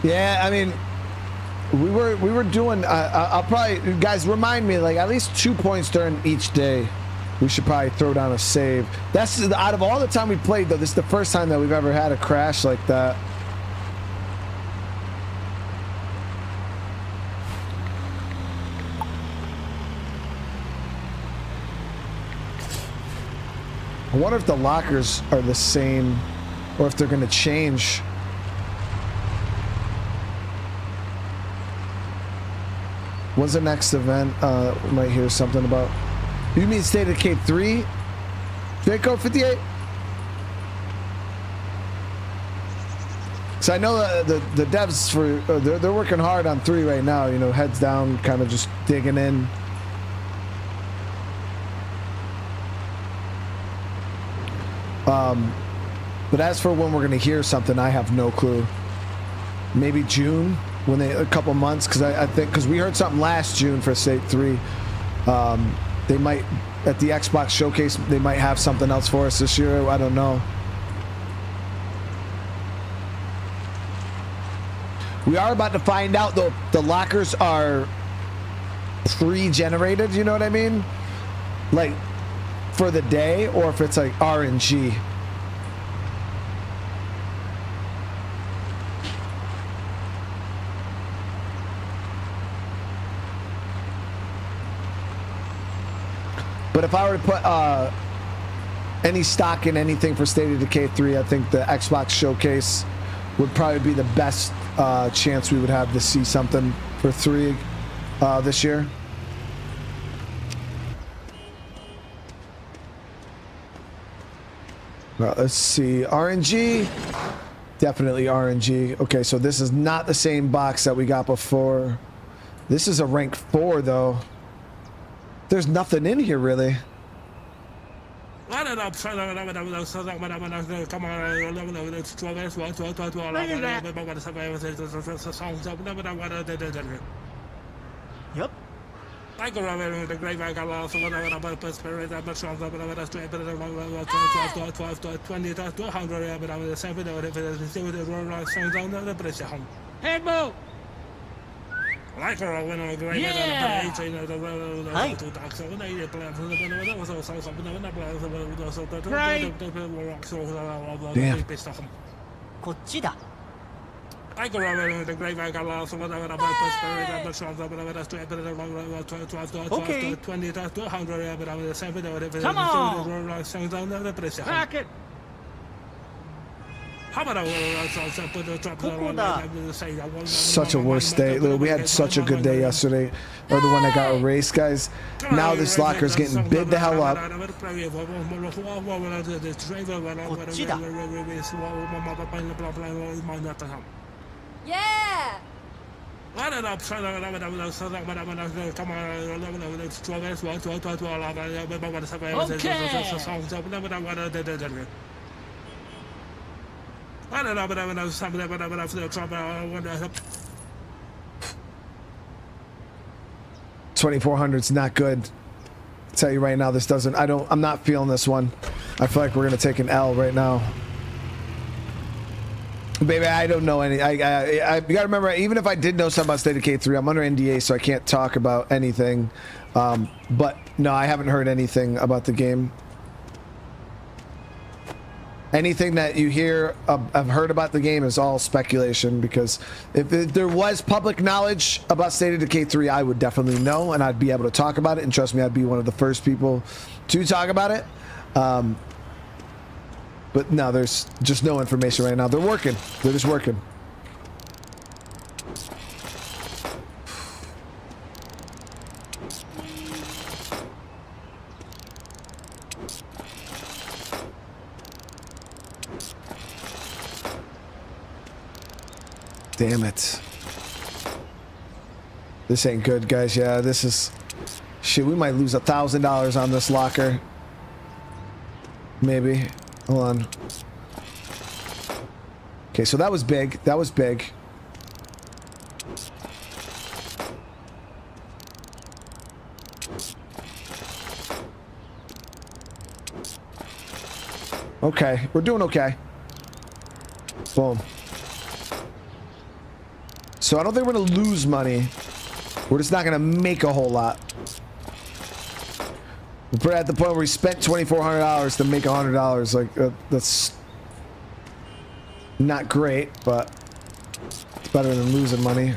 Yeah, I mean, we were doing. I'll probably, guys, remind me, like at least 2 points during each day. We should probably throw down a save. That's out of all the time we played, though. This is the first time that we've ever had a crash like that. I wonder if the lockers are the same, or if they're going to change. When's the next event? We might hear something about. You mean State of Decay 3? Jaco 58? So I know the devs for they're working hard on 3 right now. You know, heads down, kind of just digging in. But as for when we're gonna hear something, I have no clue. Maybe June, when a couple months, because I think because we heard something last June for State 3. They might at the Xbox showcase. They might have something else for us this year. I don't know. We are about to find out though. The lockers are pre-generated. You know what I mean? Like for the day, or if it's like RNG. But if I were to put any stock in anything for State of Decay 3, I think the Xbox showcase would probably be the best chance we would have to see something for 3 this year. Well, let's see. RNG. Definitely RNG. Okay, so this is not the same box that we got before. This is a rank 4, though. There's nothing in here, really. Yep. Handball. Damn. こっちだ。 Come on. Pack it. Such a worst day. Look, we had such a good day yesterday, or the one that got erased, guys. Now this locker's getting bid the hell up. Yeah! Okay. 2400's not good. I'll tell you right now, this doesn't. I'm not feeling this one. I feel like we're gonna take an L right now. Baby, I don't know any. You gotta remember, even if I did know something about State of Decay 3, I'm under NDA, so I can't talk about anything. But no, I haven't heard anything about the game. Anything that you hear, I've heard about the game is all speculation, because if there was public knowledge about State of Decay 3, I would definitely know, and I'd be able to talk about it, and trust me, I'd be one of the first people to talk about it. But no, there's just no information right now. They're working. They're just working. Damn it. This ain't good, guys. Yeah, this is... Shit, we might lose $1,000 on this locker. Maybe. Hold on. Okay, so that was big. That was big. Okay, we're doing okay. Boom. So I don't think we're gonna lose money. We're just not gonna make a whole lot. We're at the point where we spent $2,400 to make $100. Like that's not great, but it's better than losing money.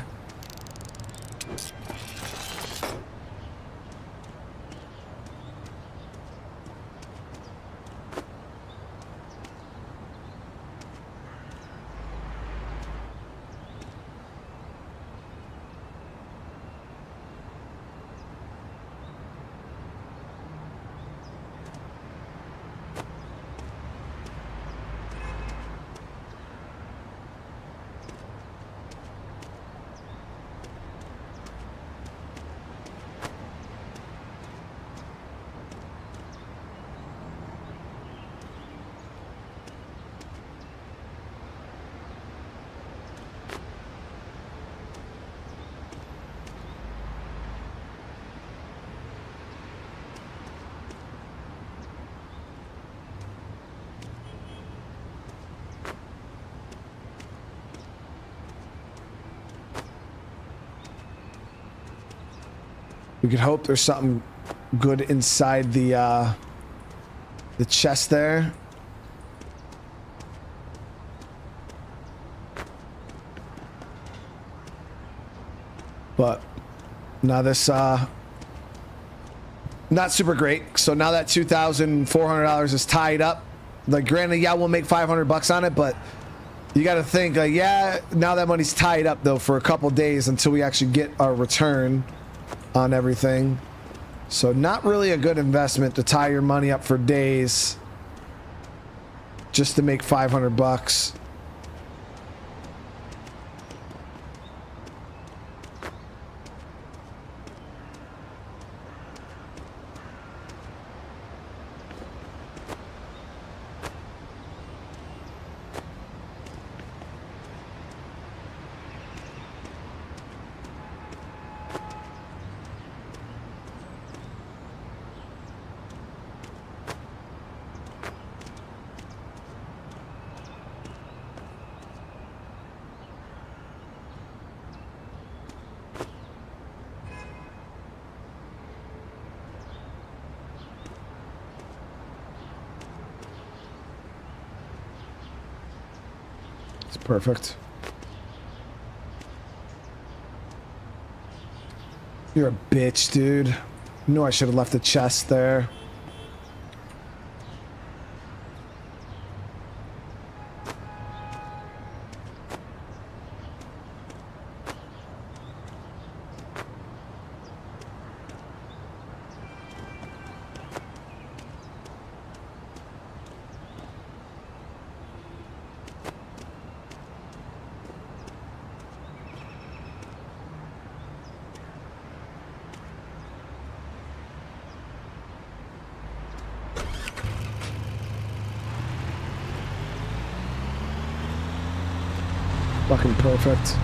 We could hope there's something good inside the chest there. But now this not super great. So now that $2,400 is tied up. Like, granted, yeah, we'll make $500 on it, but you got to think, like, yeah, now that money's tied up though for a couple days until we actually get our return on everything. So not really a good investment to tie your money up for days just to make $500. Perfect. You're a bitch, dude. I knew I should have left the chest there. Fucking perfect.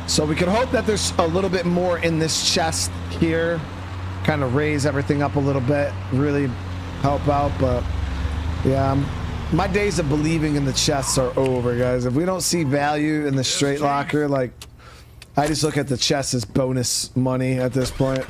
So we can hope that there's a little bit more in this chest here. Kind of raise everything up a little bit. Really help out. But yeah, my days of believing in the chests are over, guys. If we don't see value in the straight locker, like, I just look at the chest as bonus money at this point.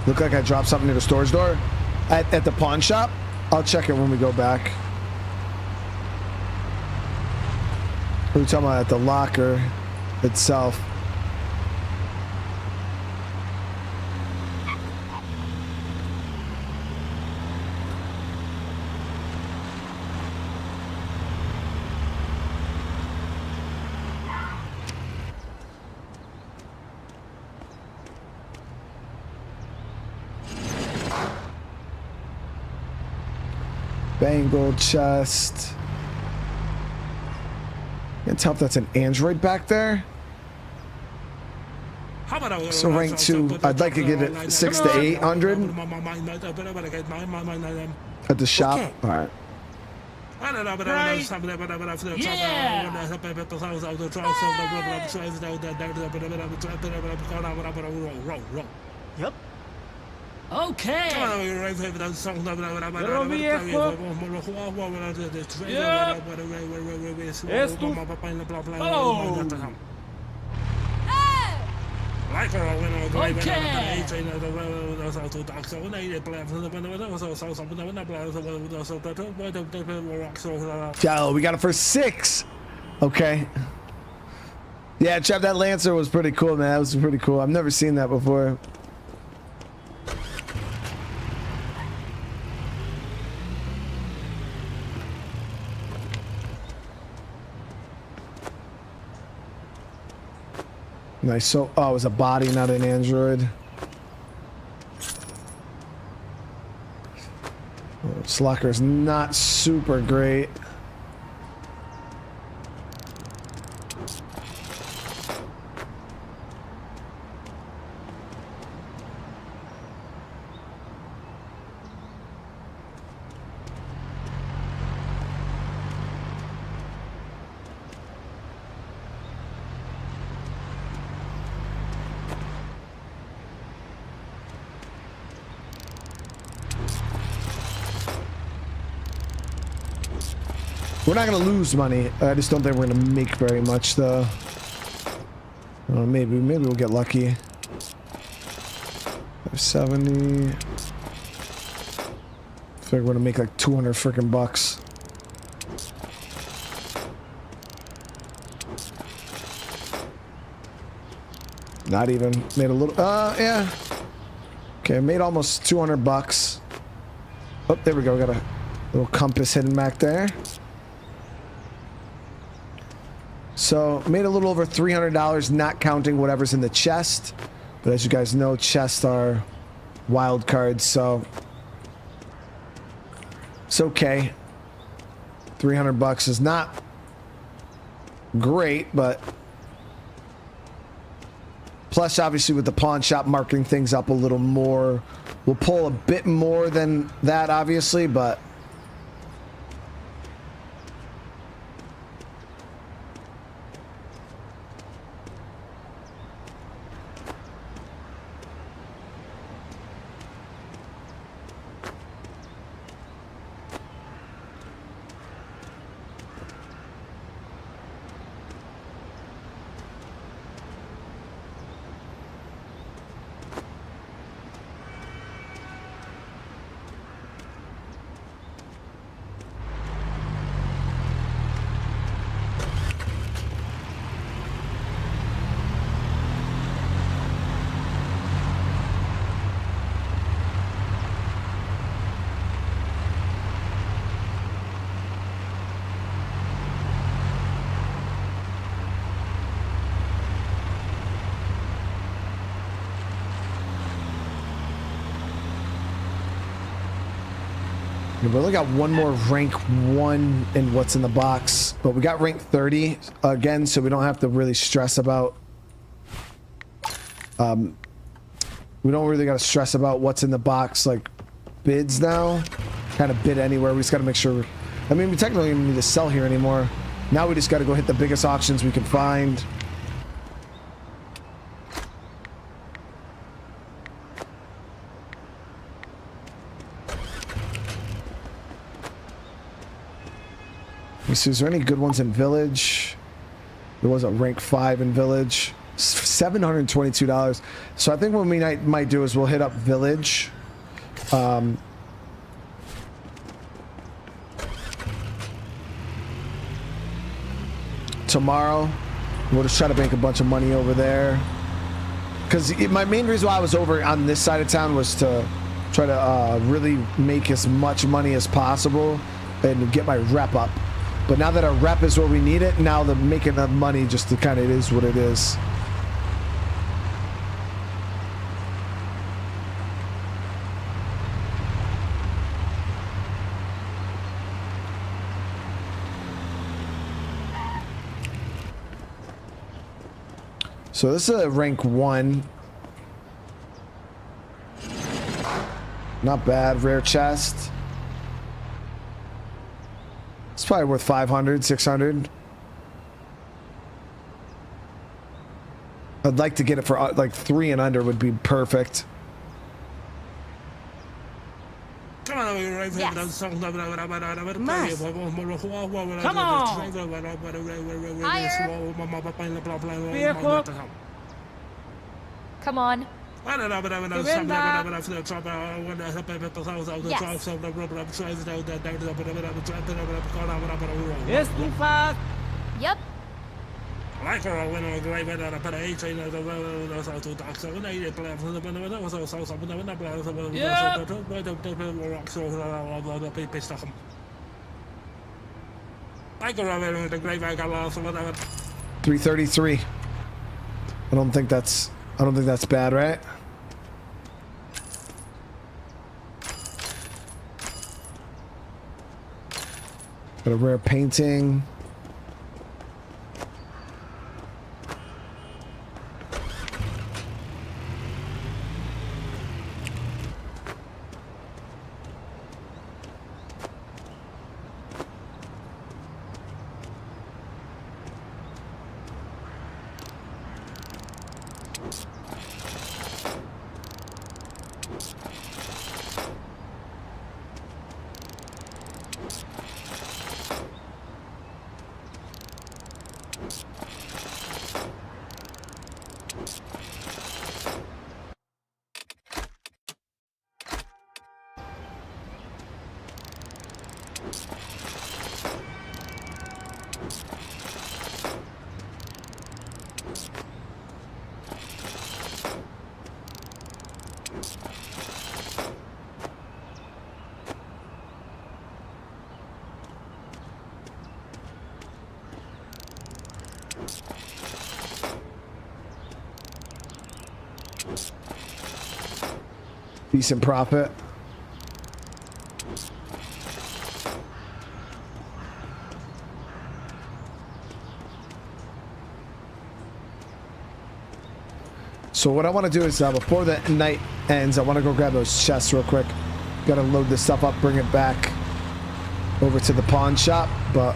Look like I dropped something near the storage door at the pawn shop. I'll check it when we go back. What are we talking about at the locker itself? Bangle chest. Can't tell if that's an Android back there. So rank 2, I'd like to get it 6 to 800 at the shop. Okay. All right. Yup. Okay. Yo, we got it for 6. Okay. Yeah, Trev, that Lancer was pretty cool, man. That was pretty cool. I've never seen that before. Nice. So, oh, it was a body, not an android. Oh, Slocker's not super great. We're not gonna lose money. I just don't think we're gonna make very much, though. Maybe we'll get lucky. 570. I think we're gonna make like 200 freaking bucks. Not even. Made a little. Yeah. Okay, made almost 200 bucks. Oh, there we go. Got a little compass hidden back there. So made a little over $300, not counting whatever's in the chest. But as you guys know, chests are wild cards, so it's okay. 300 bucks is not great, but plus obviously with the pawn shop marking things up a little more, we'll pull a bit more than that obviously, but we only got one more rank 1 in what's in the box, but we got rank 30 again, so we don't have to really stress about we don't really got to stress about what's in the box like bids now. Kind of bid anywhere. We just got to make sure I mean, we technically don't need to sell here anymore. Now we just got to go hit the biggest auctions we can find. Let me see, is there any good ones in Village? There was a rank 5 in Village. $722. So I think what we might do is we'll hit up Village. Tomorrow. We'll just try to make a bunch of money over there. Because my main reason why I was over on this side of town was to try to really make as much money as possible and get my rep up. But now that our rep is where we need it, now the making enough money just to kind of, it is what it is. So this is a rank 1. Not bad, rare chest. It's probably worth 500, 600. I'd like to get it for like 3 and under would be perfect. Come on. Yes, too fast. Yep. Yep. 333. I don't think that's bad, right? Got a rare painting. Decent profit. So what I want to do is before the night ends, I want to go grab those chests real quick. Gotta load this stuff up, bring it back over to the pawn shop, but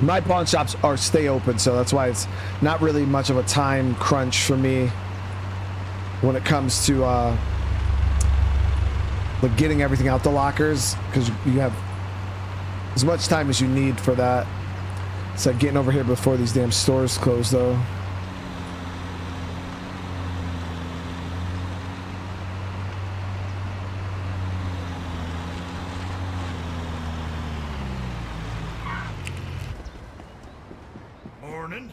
my pawn shops stay open, so that's why it's not really much of a time crunch for me when it comes to like getting everything out the lockers, because you have as much time as you need for that. It's like getting over here before these damn stores close, though. Morning.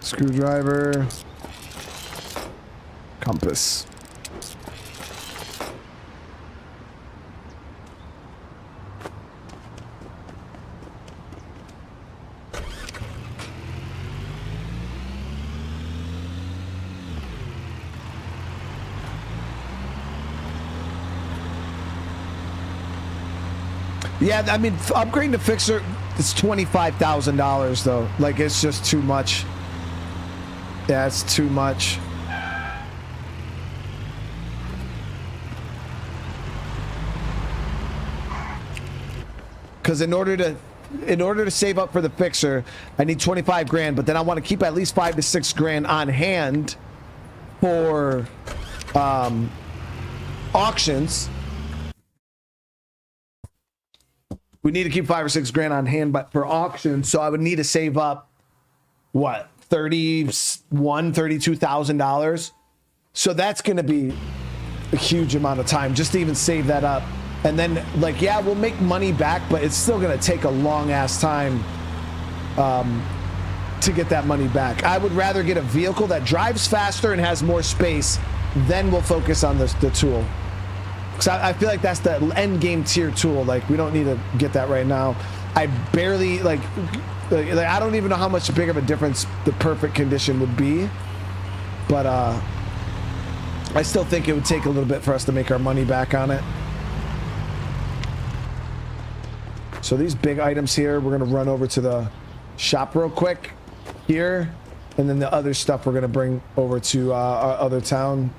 Screwdriver. Compass. Yeah, I mean, upgrading the fixer, it's $25,000 though. Like, it's just too much. Yeah, it's too much. Because in order to save up for the fixer, I need 25 grand, but then I want to keep at least 5 to 6 grand on hand for auctions. We need to keep 5 or 6 grand on hand, but for auction, so I would need to save up what, $32,000. So that's going to be a huge amount of time just to even save that up. And then, like, yeah, we'll make money back, but it's still going to take a long ass time to get that money back. I would rather get a vehicle that drives faster and has more space. Then we'll focus on the tool. Because I feel like that's the end game tier tool. Like, we don't need to get that right now. I barely, like I don't even know how much big of a difference the perfect condition would be. But I still think it would take a little bit for us to make our money back on it. So these big items here, we're going to run over to the shop real quick here. And then the other stuff we're going to bring over to our other town.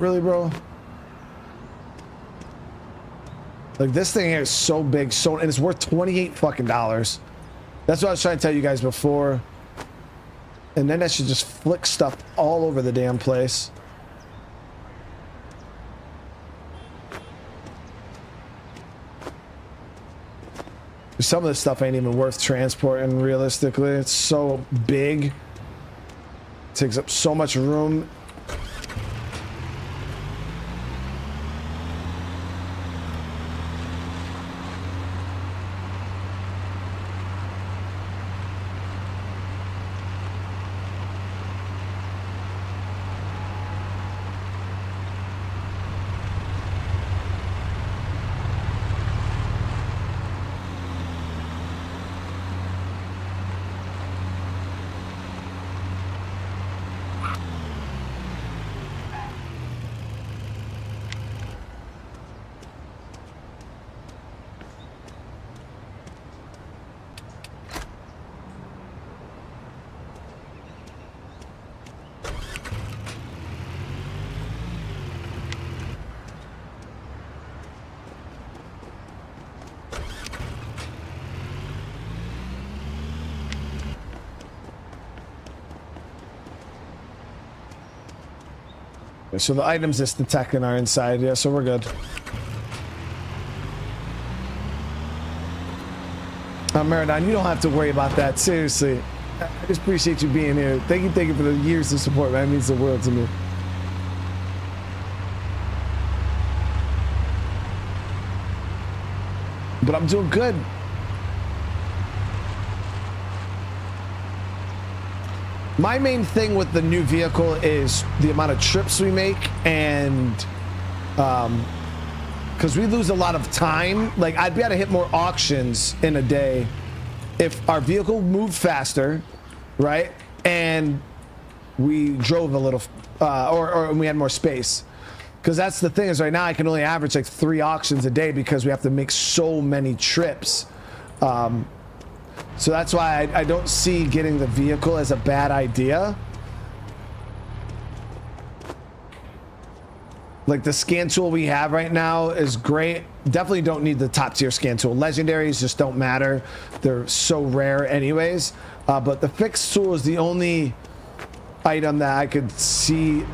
really, bro? Like, this thing here is so big, and it's worth 28 fucking dollars. That's what I was trying to tell you guys before. And then that should just flick stuff all over the damn place. Some of this stuff ain't even worth transporting, realistically. It's so big. It takes up so much room. So the items that's detecting are inside, yeah, so we're good. Maradon, you don't have to worry about that, seriously. I just appreciate you being here. Thank you for the years of support, man. It means the world to me. But I'm doing good. My main thing with the new vehicle is the amount of trips we make, and because we lose a lot of time. Like, I'd be able to hit more auctions in a day if our vehicle moved faster, right? And we drove a little, or we had more space. Because that's the thing, is right now I can only average like 3 auctions a day because we have to make so many trips. So that's why I don't see getting the vehicle as a bad idea. Like, the scan tool we have right now is great. Definitely don't need the top tier scan tool. Legendaries just don't matter. They're so rare anyways. But the fixed tool is the only item that I could see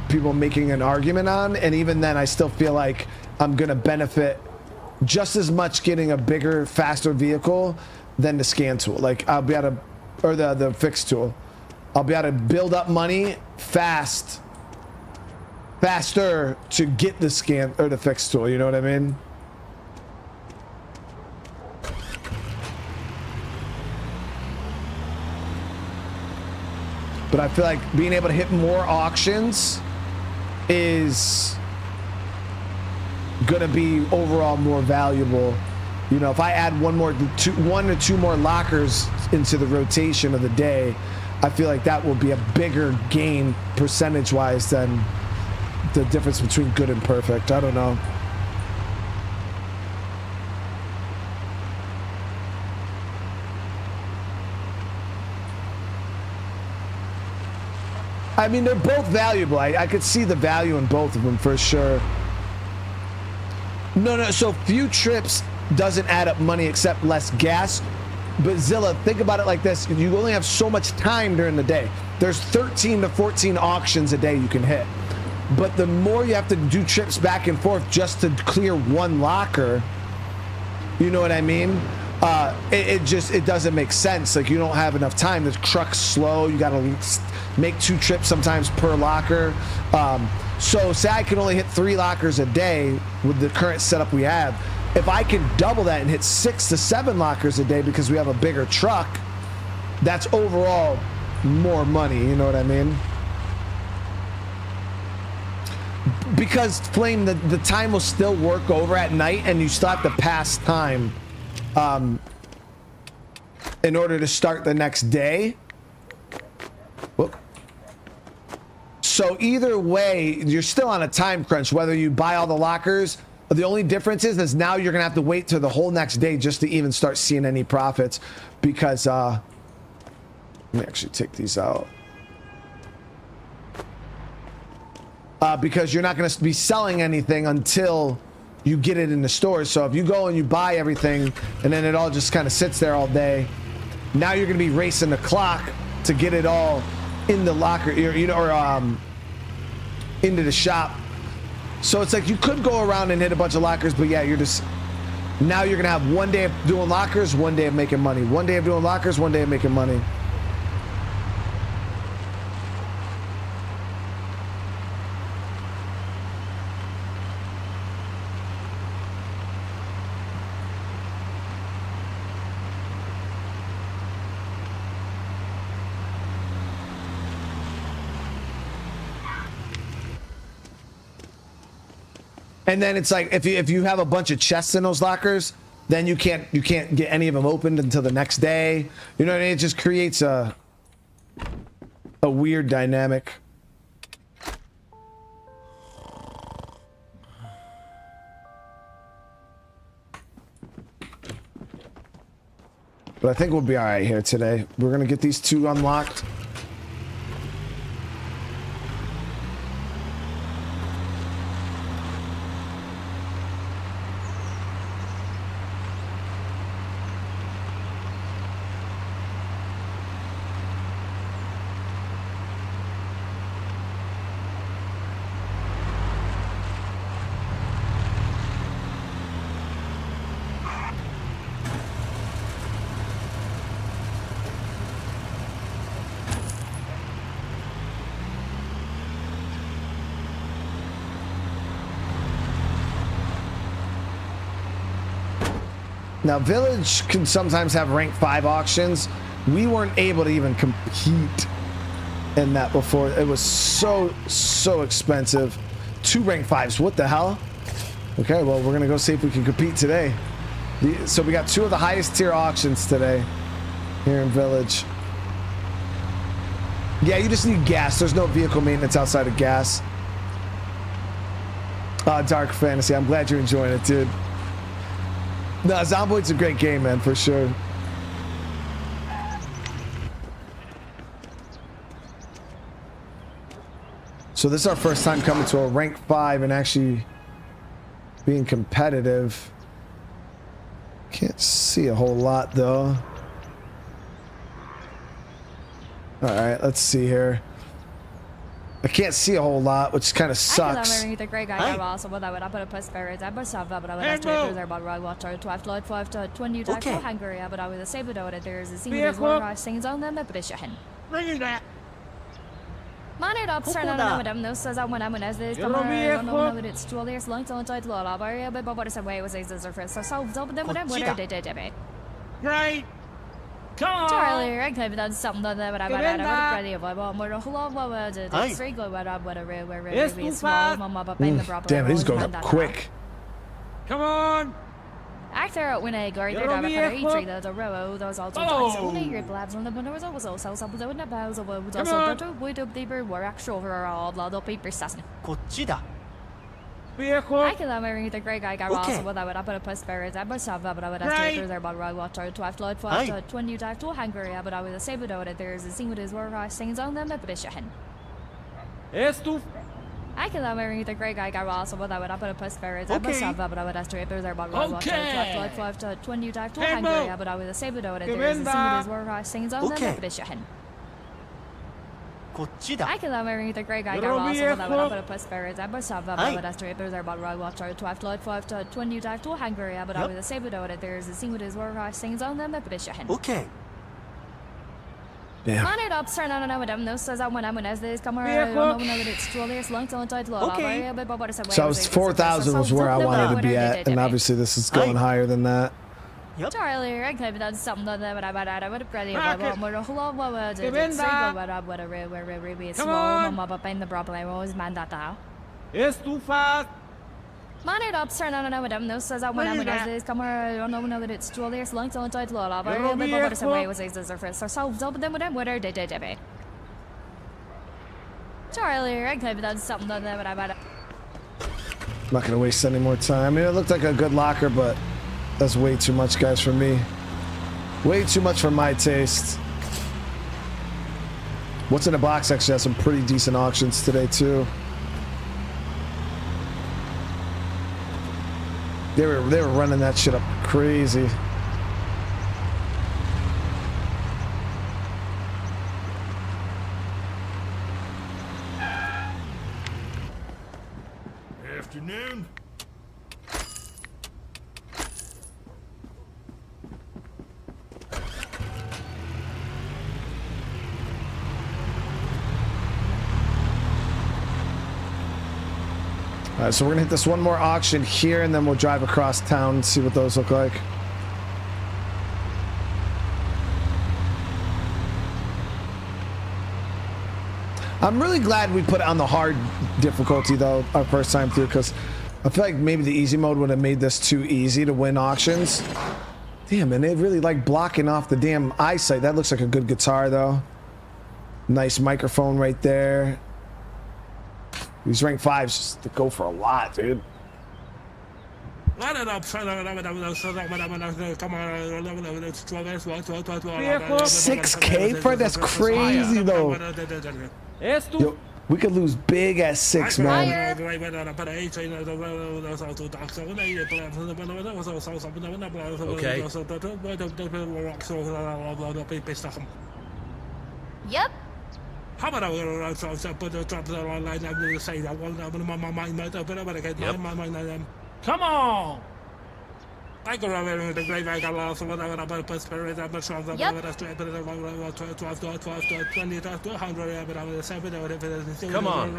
people making an argument on. And even then, I still feel like I'm going to benefit just as much getting a bigger, faster vehicle than the scan tool. Like, I'll be able to, or the fixed tool. I'll be able to build up money faster to get the scan or the fixed tool, you know what I mean? But I feel like being able to hit more auctions is gonna be overall more valuable. You know, if I add one or two more lockers into the rotation of the day, I feel like that will be a bigger gain percentage-wise than the difference between good and perfect. I don't know. I mean, they're both valuable. I could see the value in both of them for sure. No, so few trips doesn't add up money except less gas. But Zilla, think about it like this. You only have so much time during the day. There's 13 to 14 auctions a day you can hit. But the more you have to do trips back and forth just to clear one locker, you know what I mean? It doesn't make sense. Like, you don't have enough time. The truck's slow. You got to make 2 trips sometimes per locker. So say I can only hit 3 lockers a day with the current setup we have. If I can double that and hit 6 to 7 lockers a day because we have a bigger truck, that's overall more money, you know what I mean? Because, Flame, the time will still work over at night and you still have to pass time in order to start the next day. Whoop. So either way, you're still on a time crunch, whether you buy all the lockers. The only difference is now you're gonna have to wait till the whole next day just to even start seeing any profits, because let me actually take these out. because you're not going to be selling anything until you get it in the stores. So if you go and you buy everything and then it all just kind of sits there all day, now you're going to be racing the clock to get it all in the locker, or into the shop. So it's like you could go around and hit a bunch of lockers, but yeah, now you're gonna have one day of doing lockers, one day of making money. One day of doing lockers, one day of making money. And then it's like if you have a bunch of chests in those lockers, then you can't get any of them opened until the next day. You know what I mean? It just creates a weird dynamic. But I think we'll be all right here today. We're gonna get these 2 unlocked. Now, Village can sometimes have rank 5 auctions. We weren't able to even compete in that before. It was so expensive. 2 rank 5s, what the hell? Okay, well, we're gonna go see if we can compete today. So we got 2 of the highest tier auctions today here in Village. Yeah, you just need gas. There's no vehicle maintenance outside of gas. Dark Fantasy, I'm glad you're enjoying it, dude. No, Zomboid's a great game, man, for sure. So this is our first time coming to a rank 5 and actually being competitive. Can't see a whole lot, though. All right, let's see here. I can't see a whole lot, which kind of sucks. Hey. Manner up, turn on them, no says I when I'm as this come on, it's 2 years long, don't I law, but what is a way was a first, so double them, whatever they did. Right. Come on. Charlie, I could have done something that I would have ready of my more a whole lot of the street go up, where small, mama, but the proper. Damn, he's going up quick. Come on. Actor when I guard the row, those also only your blabs on the windows also some of the bows of also would up the were actual over all the paper sassy. こっちだ Vehicle. I can marry the great guy got also what I would up a post spirits. I must have but I would have to there about water to have flood for 20 you dive to Hungary, but I would say that there's a scene with his work things on them at Bishan. I can marry the great guy got also what I would up a post spirits. I must have but I would have to there about water to have flood for 20 you dive to Hungary, but I would say that there's a scene with his work things on them at Bishan. こっちだ I can marry the great guy got also what I would up a post spirits. I must have but I would have to there about water to have flood for 20 you dive to Hungary, but I would say that there's a scene with his work things on them at Bishan. OK Damn. Manner up, turn on them, no says I when I'm as this come around, it's 2 years long, don't I law, but what is a way. So I was 4,000 was where I wanted to be at, and obviously this is going higher than that. Charlie, I could have done something that I would have ready about more a whole lot of where small, mama, but the problem was man that now. It's too fast. Manner up, turn on them, no says I when I'm as this come around, no that it's 2 years long, don't I law, but what is a way was a first, so solved up them with them, whether they did it. Charlie, I could have done something that I I'm not gonna waste any more time. I mean, it looked like a good locker, but that's way too much, guys, for me. Way too much for my taste. What's in the box actually has some pretty decent auctions today, too. They were running that shit up crazy. Afternoon. All right, so we're gonna hit this one more auction here, and then we'll drive across town and see what those look like. I'm really glad we put it on the hard difficulty though our first time through, because I feel like maybe the easy mode would have made this too easy to win auctions. Damn, and they really like blocking off the damn eyesight. That looks like a good guitar though. Nice microphone right there. These rank 5s just to go for a lot, dude. 6K for that's crazy though. Yo, we could lose big at 6, man. Okay. Yep. How about I put the drops online? I'm going to say that one. My mind, Come on. I go around the grave. I got lost. Whatever about prosperity, I'm sure that 20 to 100. But I was 7 or whatever. Come on.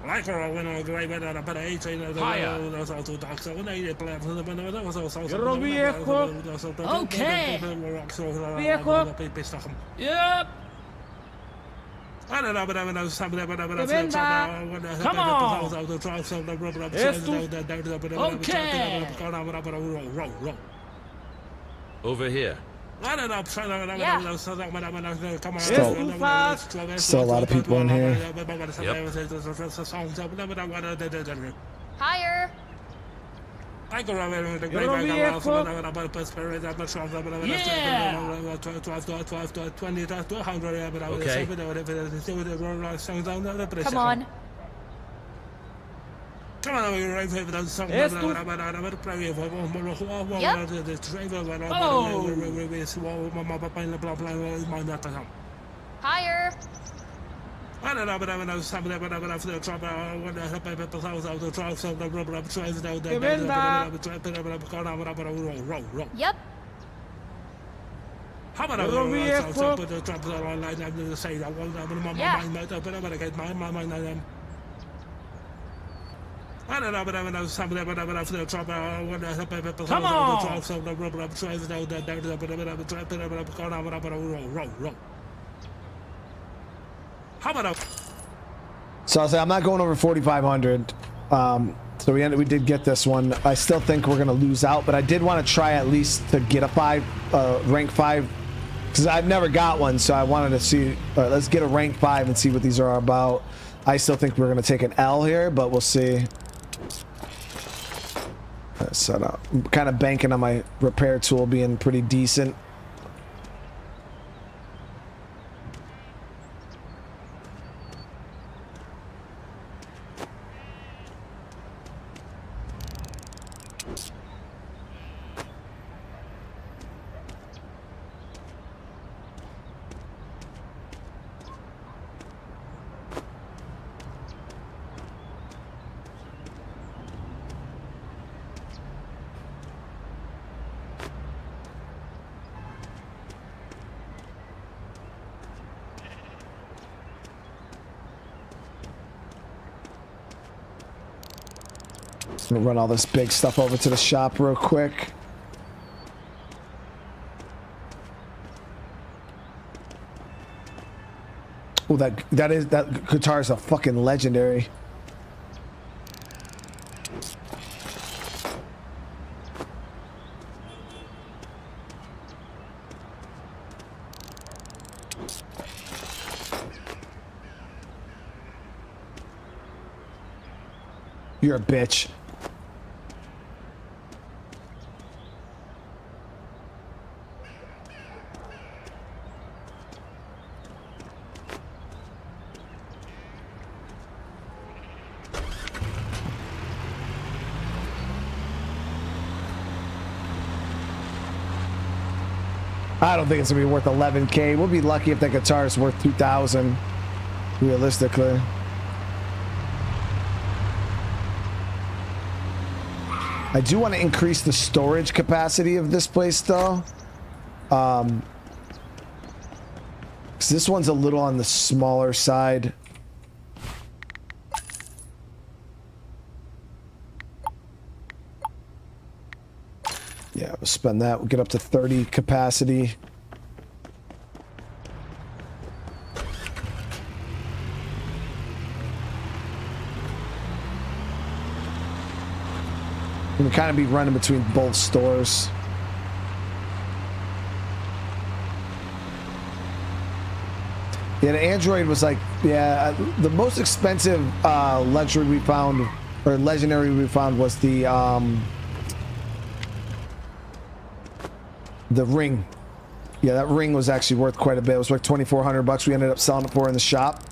Like her when I grave it about 18 of those two dogs. So when I did play for the Yep. I don't know, but I know something about Okay. Over here. I don't know, Still a lot of people in here. Higher. I go around the grave. I got lost. About prosperity, I'm sure that 20 to 100. But I was 7 or whatever. Come on. Come on, we're right here for those songs. Yep. Higher. I don't know, but I know something about the trouble. When I help people out of the trouble, so the rubber trains down there. Yep. How about I put the trouble online? I'm going to say that one. I'm going to get my mind. I don't know, but I know something about the trouble. When I help people out of the trouble, so the rubber trains down there. How about So I'll say I'm not going over 4,500. So we did get this one. I still think we're gonna lose out, but I did want to try at least to get a rank 5, because I've never got one. So I wanted to see. Let's get a rank 5 and see what these are about. I still think we're gonna take an L here, but we'll see. So I'm kind of banking on my repair tool being pretty decent. Let me run all this big stuff over to the shop real quick. Oh, that guitar is a fucking legendary. You're a bitch. I don't think it's gonna be worth 11K. We'll be lucky if that guitar is worth 2,000. Realistically. I do want to increase the storage capacity of this place though. Because this one's a little on the smaller side. Yeah, we'll spend that. We'll get up to 30 capacity. We'll kind of be running between both stores. Yeah, the Android was like, yeah, the most expensive legendary we found was the Ring. Yeah, that Ring was actually worth quite a bit. It was like 2,400 bucks. We ended up selling it for in the shop.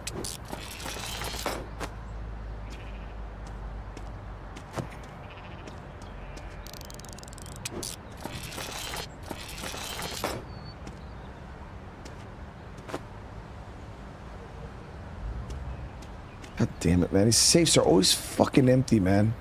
God damn it, man. These safes are always fucking empty, man.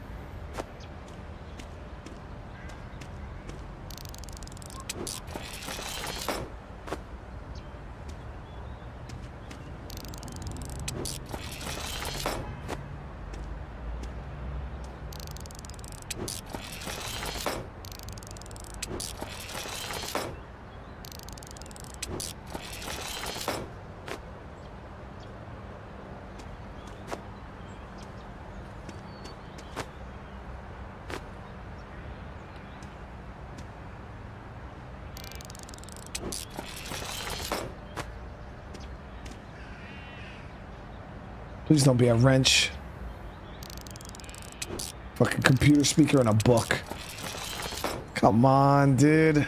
Please don't be a wrench. Fucking computer speaker and a book. Come on, dude.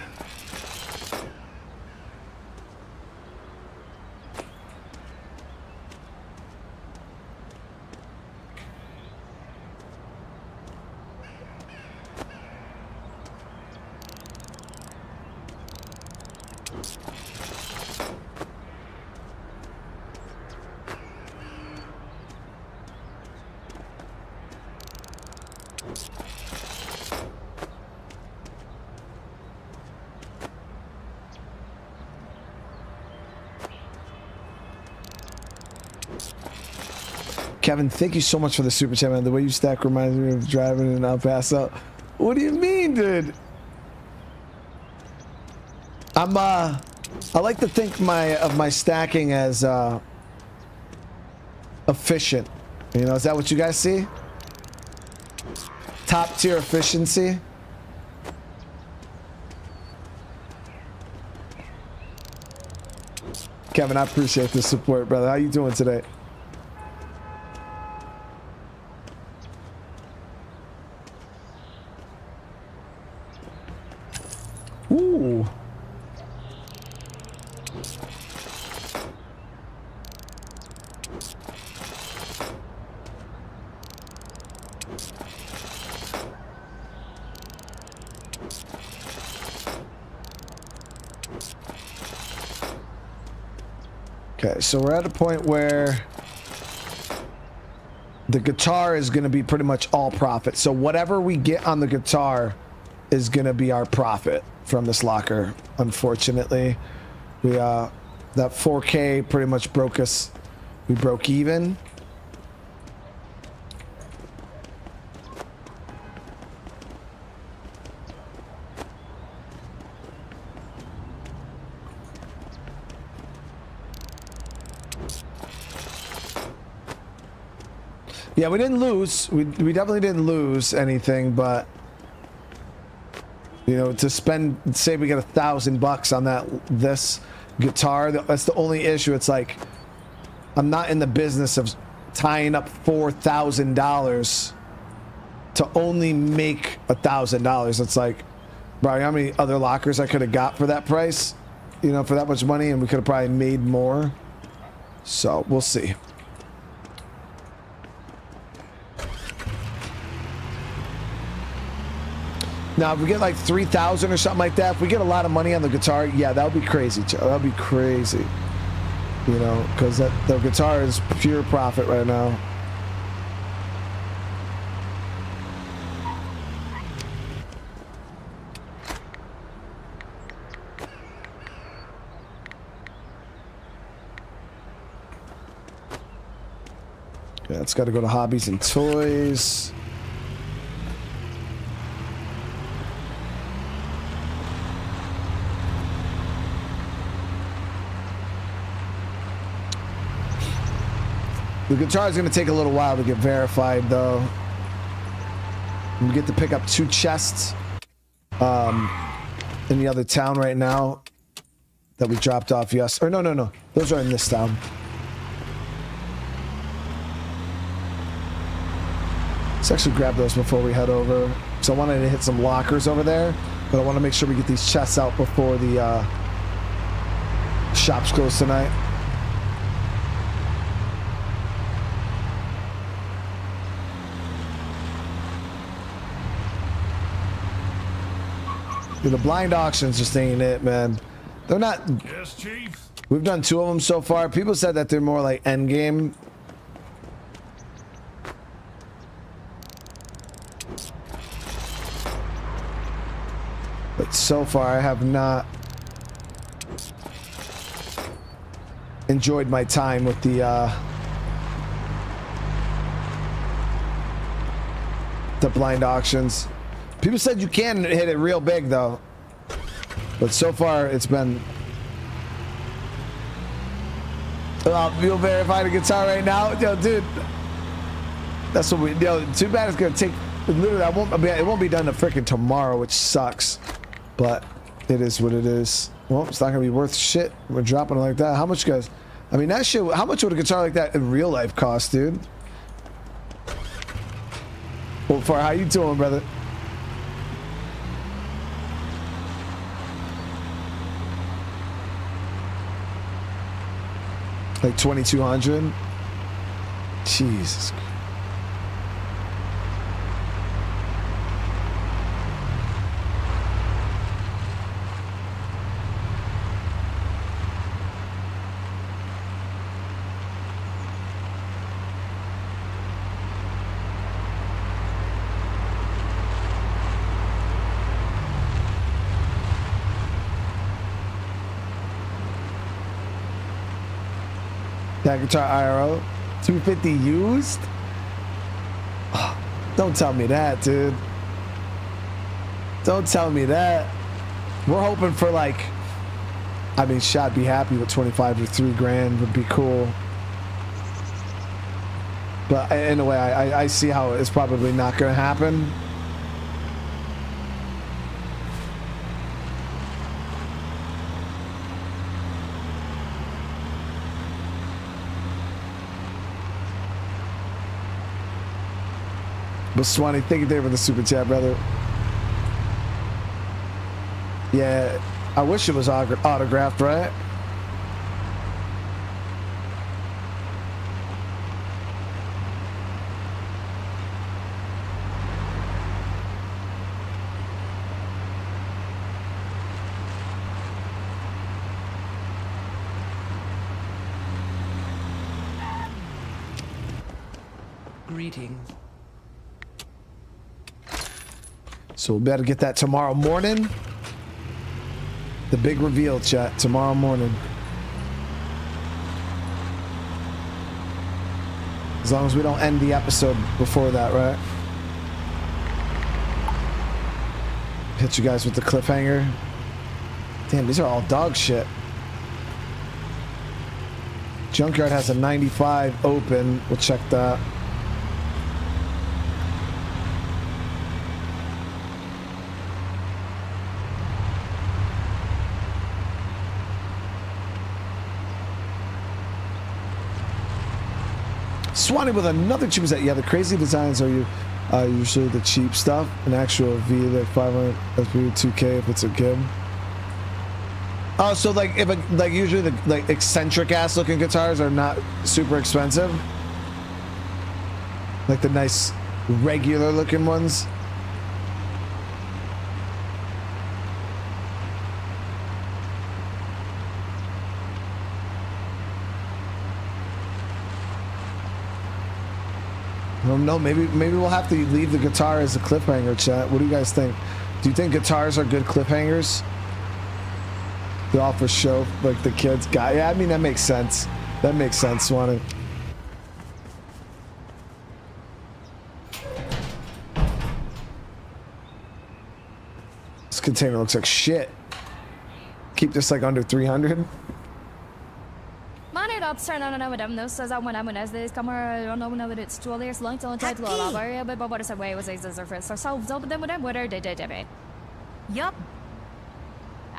Kevin, thank you so much for the super chat, man. The way you stack reminds me of driving and I'll pass out. What do you mean, dude? I like to think of my stacking as efficient. You know, is that what you guys see? Top tier efficiency. Kevin, I appreciate the support, brother. How you doing today? Ooh. Okay, so we're at a point where the guitar is going to be pretty much all profit. So whatever we get on the guitar is going to be our profit from this locker. Unfortunately, we that 4K pretty much broke us. We broke even. Yeah, we didn't lose. We definitely didn't lose anything, but you know, to spend, say we get $1,000 on this guitar, that's the only issue. It's like I'm not in the business of tying up $4,000 to only make $1,000. It's like, bro, how many other lockers I could have got for that price? You know, for that much money, and we could have probably made more. So we'll see. Now, if we get like 3,000 or something like that, if we get a lot of money on the guitar, yeah, that would be crazy. That would be crazy. You know, because the guitar is pure profit right now. Yeah, it's got to go to hobbies and toys. The guitar is going to take a little while to get verified, though. We get to pick up 2 chests in the other town right now that we dropped off. Yes, or no. Those are in this town. Let's actually grab those before we head over. So I wanted to hit some lockers over there, but I want to make sure we get these chests out before the shops close tonight. Dude, the blind auctions just ain't it, man. They're not. Yes, Chief. We've done 2 of them so far. People said that they're more like end game. But so far, I have not enjoyed my time with the blind auctions. People said you can hit it real big, though. But so far, it's been... You'll verify the guitar right now? Yo, dude. That's what we... Yo, too bad it's going to take... Literally, it won't be done to freaking tomorrow, which sucks. But it is what it is. Well, it's not going to be worth shit. We're dropping it like that. How much, guys? I mean, that shit... How much would a guitar like that in real life cost, dude? Well, Far, how you doing, brother? Like 2,200? Jesus. That guitar IRO, 250 used? Oh, don't tell me that, dude. Don't tell me that. We're hoping for like, I mean, I'd be happy with 25 to 3 grand would be cool. But in a way, I see how it's probably not going to happen. But Swanee, thank you there for the super chat, brother. Yeah, I wish it was autographed, right? Greetings. So we'll better get that tomorrow morning. The big reveal, chat, tomorrow morning. As long as we don't end the episode before that, right? Hit you guys with the cliffhanger. Damn, these are all dog shit. Junkyard has a 95 open. We'll check that. Swanee with another cheap set. Yeah, the crazy designs are usually the cheap stuff. An actual V like 500 SP 2K if it's a Gib. Oh, so like if usually the like eccentric ass looking guitars are not super expensive. Like the nice regular looking ones. don't know. Maybe we'll have to leave the guitar as a cliffhanger, chat. What do you guys think? Do you think guitars are good cliffhangers? They're all for show, like the kids got. Yeah, I mean, that makes sense. That makes sense, Swanee. This container looks like shit. Keep this like under 300. Man, it turn on and them. This says when I'm as this camera, I don't know that it's 12 years long. So I told you, but what is the way was a first ourselves over them with them, whether they did it. Yup.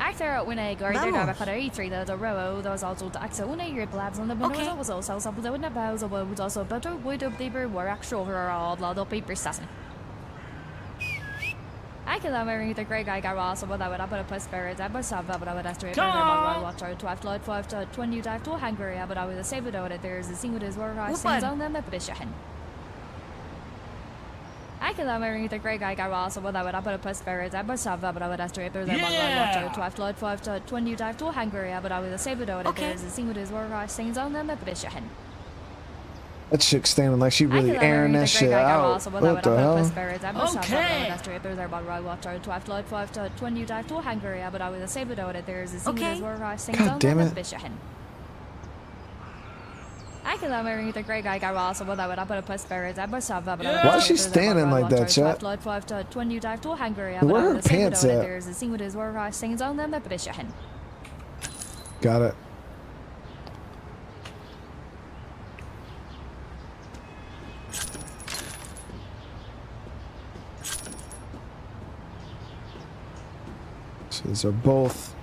Actor when I go there, I cut a tree, the row, those also the axle, when I hear blabs on the windows, was also some of the window bows, was also better, wood of labor, were actual over all lot of paper sassing. I can have the great guy got also, but I would have put a plus spirit, I was up, but I would have to watch our 12 light 5 to 20 dive to Hungary, but I would save it out that there's a single is where I sings on them, but it's I can have the great guy got also, but I would have put a plus spirit, I was up, but I would have to watch our 12 light 5 to 20 dive to Hungary, but I would save it out that there's a single is where I sings on them, but it's That chick's standing like she really airing that shit out. What the hell? Okay. God damn it. Why is she standing like that, chat? Where are her pants at? Got it. So these are both.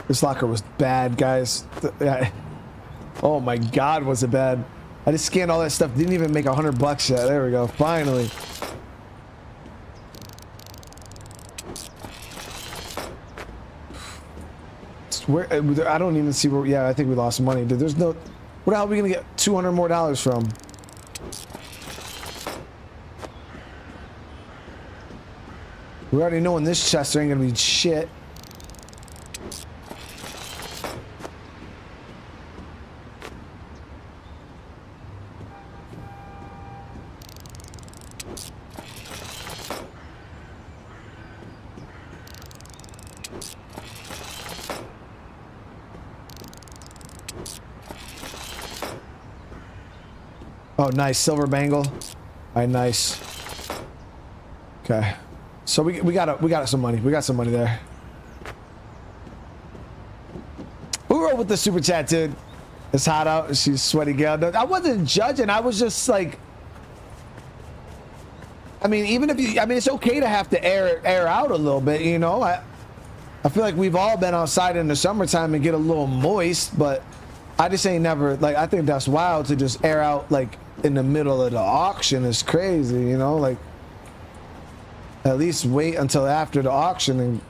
This locker was bad, guys. Oh my God, was it bad? I just scanned all that stuff. Didn't even make $100 yet. There we go. Finally. Where I don't even see where. Yeah, I think we lost money, dude. There's no. Where the hell are we gonna get $200 more from? We already know in this chest there ain't gonna be shit. Oh, nice silver bangle. All right, nice. Okay, so we got some money. We got some money there. Who wrote with the super chat, dude? It's hot out. She's sweaty, gal. I wasn't judging. I was just like, I mean, even if you, I mean, it's okay to have to air out a little bit, you know. I feel like we've all been outside in the summertime and get a little moist, but I just ain't never like. I think that's wild to just air out like in the middle of the auction is crazy, you know, like at least wait until after the auction and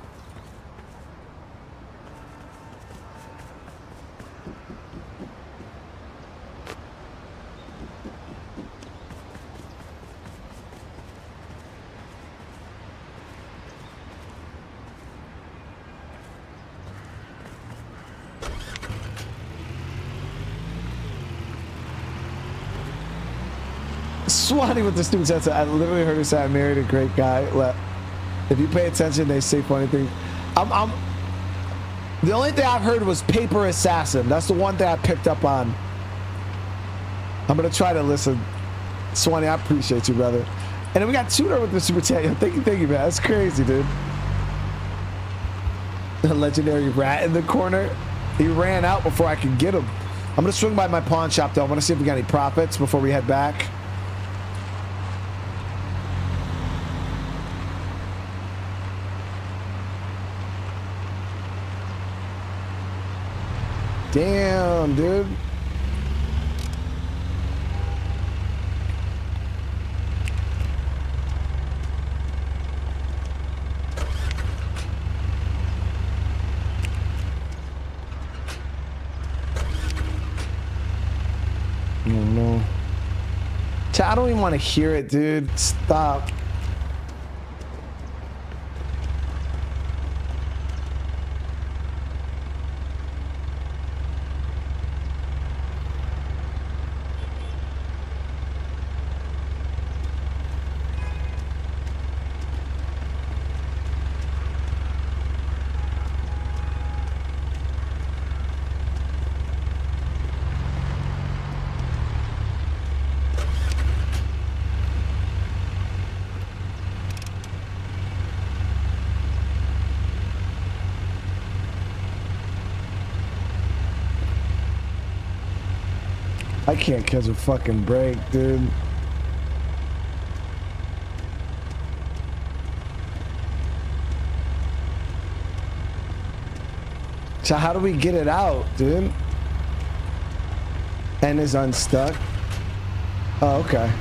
Swanee with the stupid sense. I literally heard her say I married a great guy. If you pay attention, they say funny things. The only thing I've heard was paper assassin. That's the one thing I picked up on. I'm gonna try to listen. Swanee, I appreciate you, brother. And then we got Tudor with the super chat. Thank you, man. That's crazy, dude. The legendary rat in the corner. He ran out before I could get him. I'm gonna swing by my pawn shop though. I want to see if we got any profits before we head back. Damn, dude. Chat, I don't even want to hear it, dude. Stop. I can't catch a fucking break, dude. So how do we get it out, dude? N is unstuck. Oh, okay.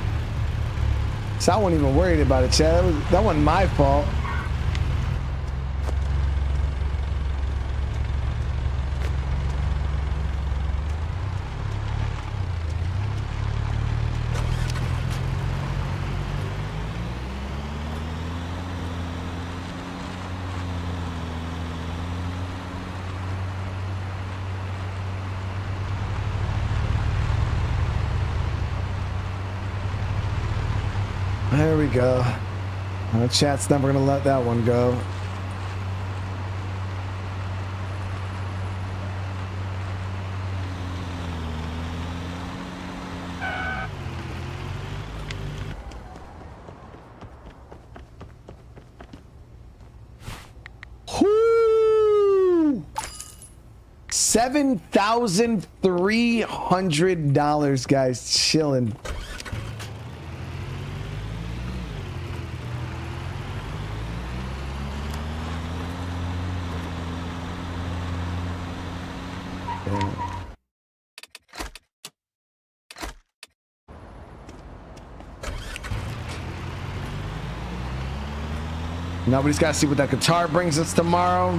So I wasn't even worried about it, Chad. That wasn't my fault. There we go. Chat's never gonna let that one go. Whoo! $7,300, guys, chilling. Now we just gotta see what that guitar brings us tomorrow.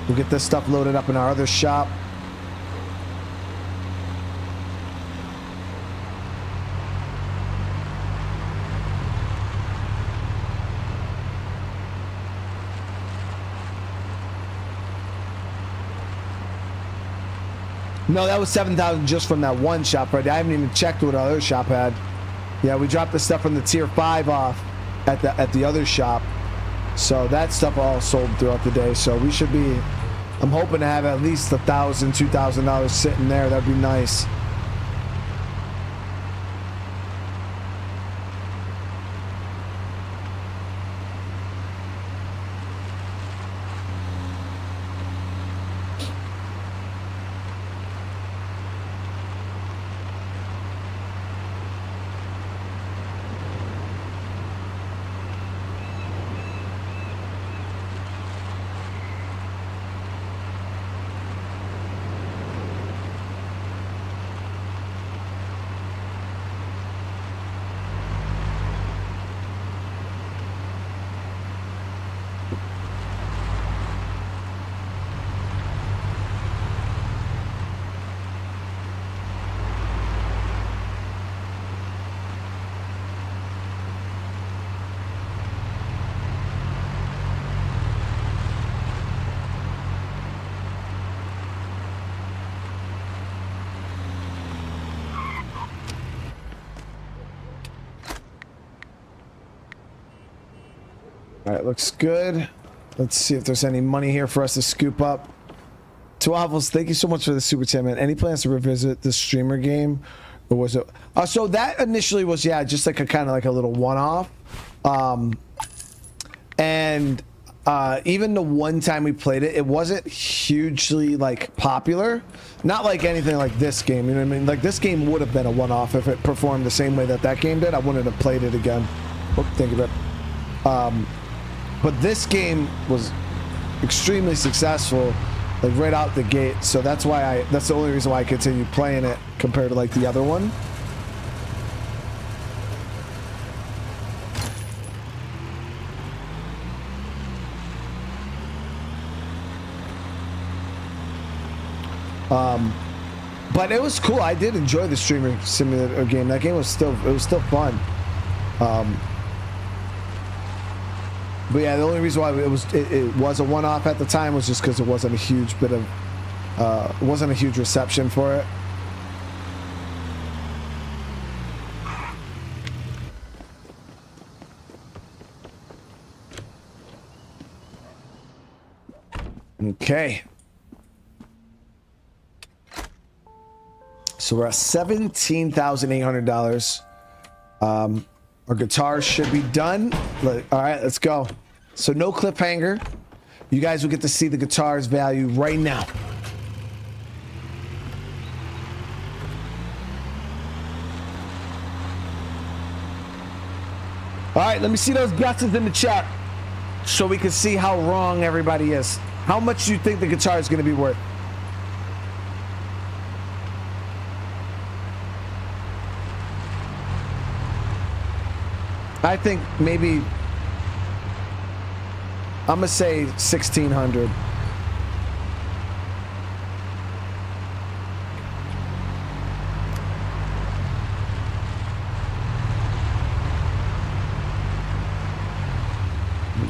We'll get this stuff loaded up in our other shop. No, that was 7,000 just from that one shop right there. I haven't even checked what our other shop had. Yeah, we dropped the stuff from the tier 5 off at the other shop, so that stuff all sold throughout the day. So we should be, I'm hoping to have at least $1,000, $2,000 sitting there. That'd be nice. All right, looks good. Let's see if there's any money here for us to scoop up. Two Waffles, thank you so much for the super chat, man. Any plans to revisit the streamer game, or was it? So that initially was, yeah, just like a kind of like a little one-off. And even the one time we played it, it wasn't hugely like popular. Not like anything like this game, you know what I mean? Like this game would have been a one-off if it performed the same way that that game did. I wouldn't have played it again. Oh, thank you, Brett. But this game was extremely successful, like right out the gate. So that's why that's the only reason why I continue playing it compared to like the other one. But it was cool. I did enjoy the streamer simulator game. That game was still fun. But yeah, the only reason why it was a one-off at the time was just because it wasn't a huge bit of wasn't a huge reception for it. Okay. So we're at $17,800. Our guitars should be done. All right, let's go. So no cliffhanger. You guys will get to see the guitar's value right now. All right, let me see those guesses in the chat so we can see how wrong everybody is. How much do you think the guitar is going to be worth? I think maybe I'm gonna say 1,600.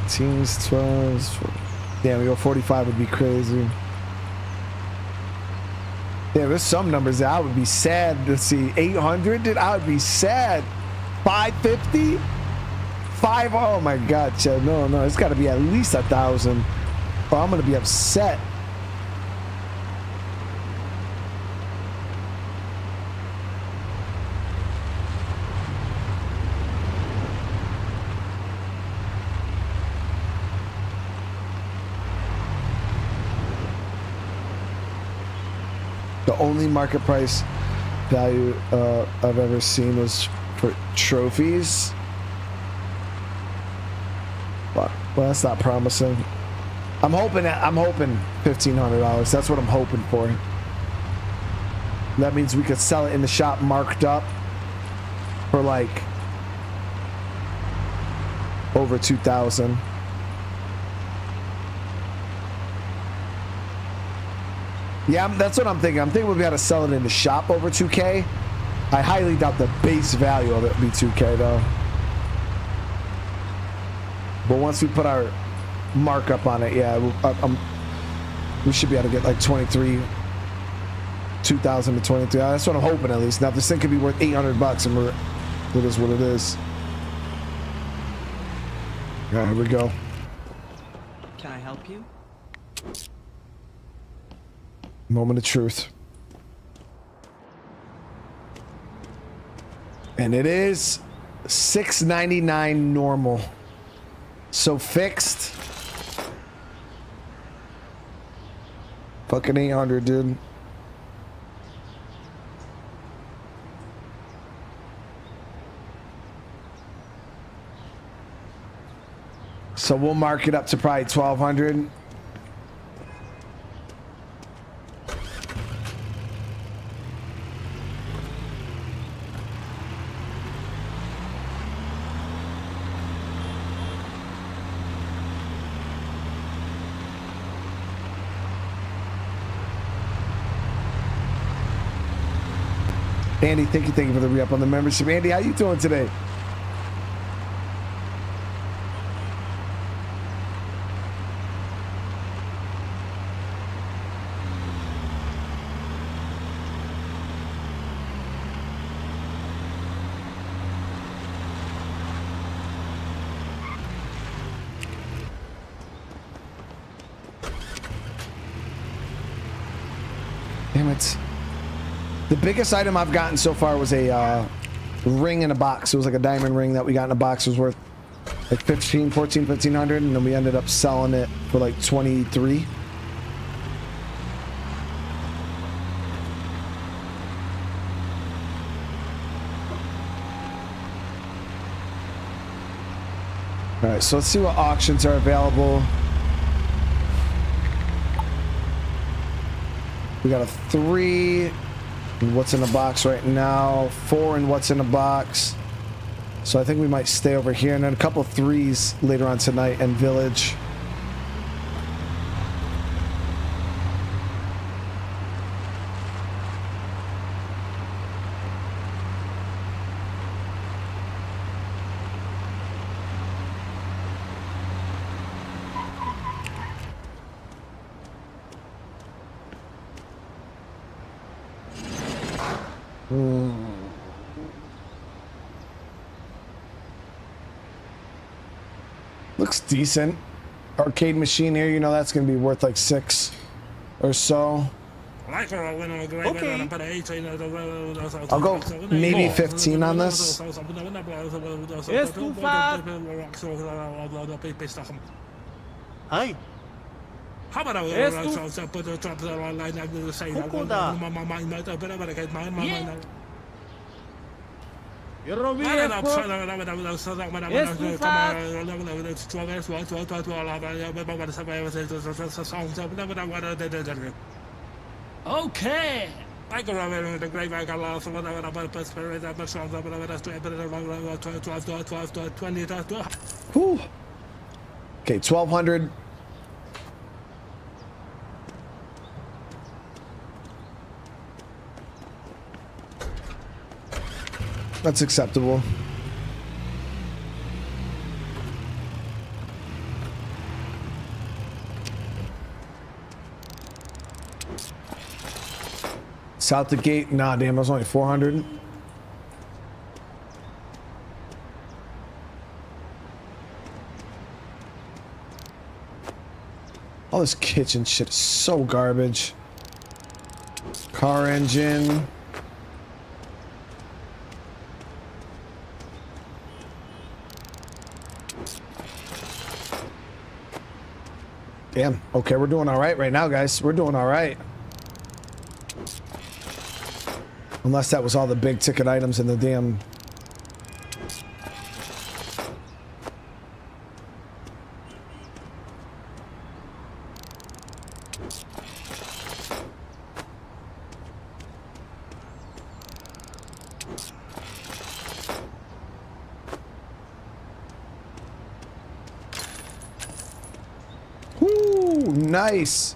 Teens, 12s. Damn, we go 45 would be crazy. Yeah, there's some numbers that I would be sad to see. 800, dude, I would be sad. 550. 5, oh my god, Chad. No, it's got to be at least 1,000 or I'm gonna be upset. The only market price value I've ever seen was for trophies. Well, that's not promising. I'm hoping $1,500. That's what I'm hoping for. That means we could sell it in the shop marked up for like over 2,000. Yeah, that's what I'm thinking. I'm thinking we'll be able to sell it in the shop over 2K. I highly doubt the base value of it will be 2K though. But once we put our markup on it, yeah, we should be able to get like 2,000 to 23. That's what I'm hoping at least. Now, if this thing could be worth $800 and it is what it is. All right, here we go. Can I help you? Moment of truth. And it is $699 normal. So fixed. Fucking 800, dude. So we'll mark it up to probably 1,200. Andy, thank you for the re-up on the membership. Andy, how you doing today? Damn it. The biggest item I've gotten so far was a ring in a box. It was like a diamond ring that we got in a box. It was worth like 1,500, and then we ended up selling it for like 23. All right, so let's see what auctions are available. We got a 3 in what's in the box right now, 4 in what's in the box. So I think we might stay over here, and then a couple of 3s later on tonight and Village. Looks decent. Arcade machine here, you know that's gonna be worth like 6 or so. I'll go maybe 15 on this. It's too fast. Hi. You're Okay. Whew. Okay, 1200. That's acceptable. South the gate. Nah, damn, it was only 400. All this kitchen shit is so garbage. Car engine. Damn. Okay, we're doing all right now, guys. We're doing all right. Unless that was all the big ticket items in the damn... Woo, nice.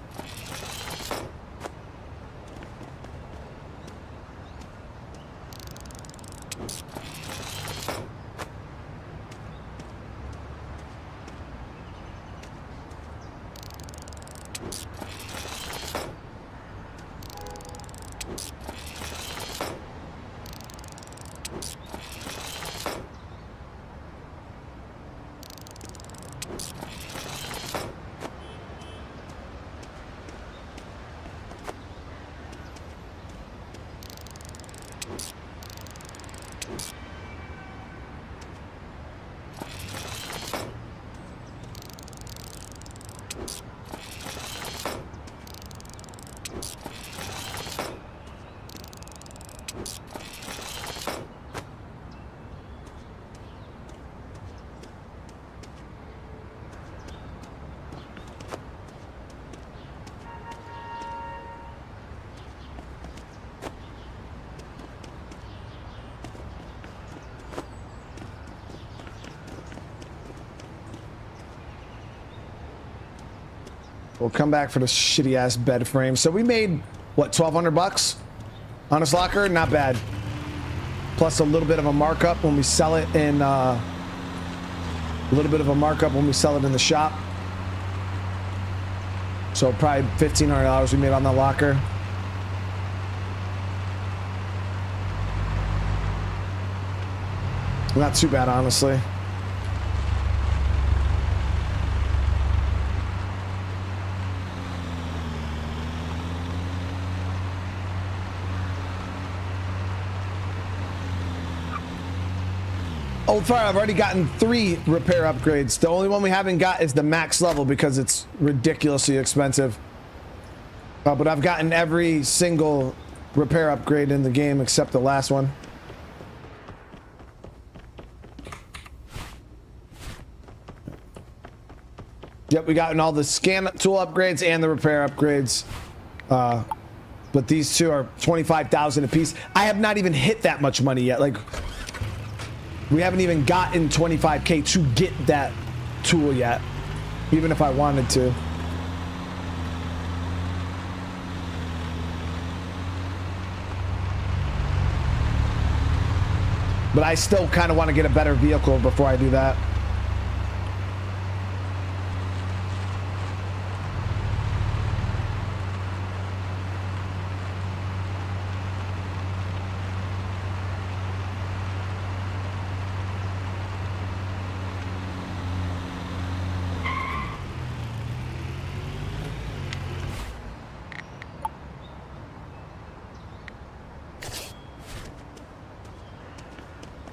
We'll come back for the shitty ass bed frame. So we made what, 1,200 bucks on this locker? Not bad. Plus a little bit of a markup when we sell it in a little bit of a markup when we sell it in the shop. So probably $1,500 we made on that locker. Not too bad, honestly. Old Fire, I've already gotten 3 repair upgrades. The only one we haven't got is the max level because it's ridiculously expensive. But I've gotten every single repair upgrade in the game except the last one. Yep, we gotten all the scan tool upgrades and the repair upgrades. But these two are 25,000 a piece. I have not even hit that much money yet. Like, we haven't even gotten 25K to get that tool yet, even if I wanted to. But I still kind of want to get a better vehicle before I do that.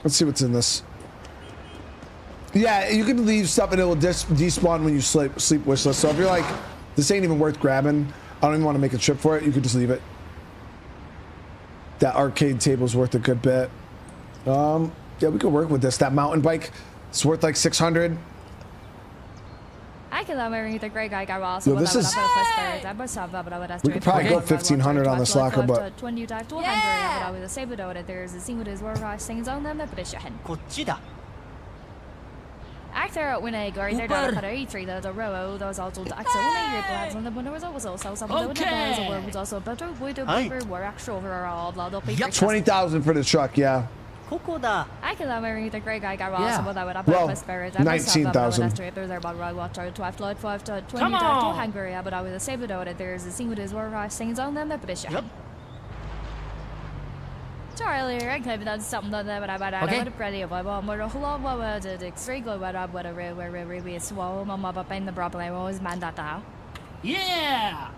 Let's see what's in this. Yeah, you can leave stuff and it will despawn when you sleep wish list. So if you're like, this ain't even worth grabbing, I don't even want to make a trip for it, you could just leave it. That arcade table's worth a good bit. Yeah, we could work with this. That mountain bike, it's worth like 600. I can the great guy got Yo, this is... We could probably go 1,500 on this locker, but... こっちだ。 Actor when I guard their daughter cut a three the row those also the axle when your blabs on the window was also some was also better with the paper were actual overall blah blah paper 20,000 for the truck, yeah. ここだ。 I can marry the great guy got also but I would up Well, with spirit 19,000. there's about right watcher 12 flood 5 to 20 to Hungary but I with a save it there's a thing with his war things on them the position. Yep. Charlie, I could have done something that I would have pretty of a more whole what the extreme go what up where we swallow mama up in the problem was man that now. Yeah.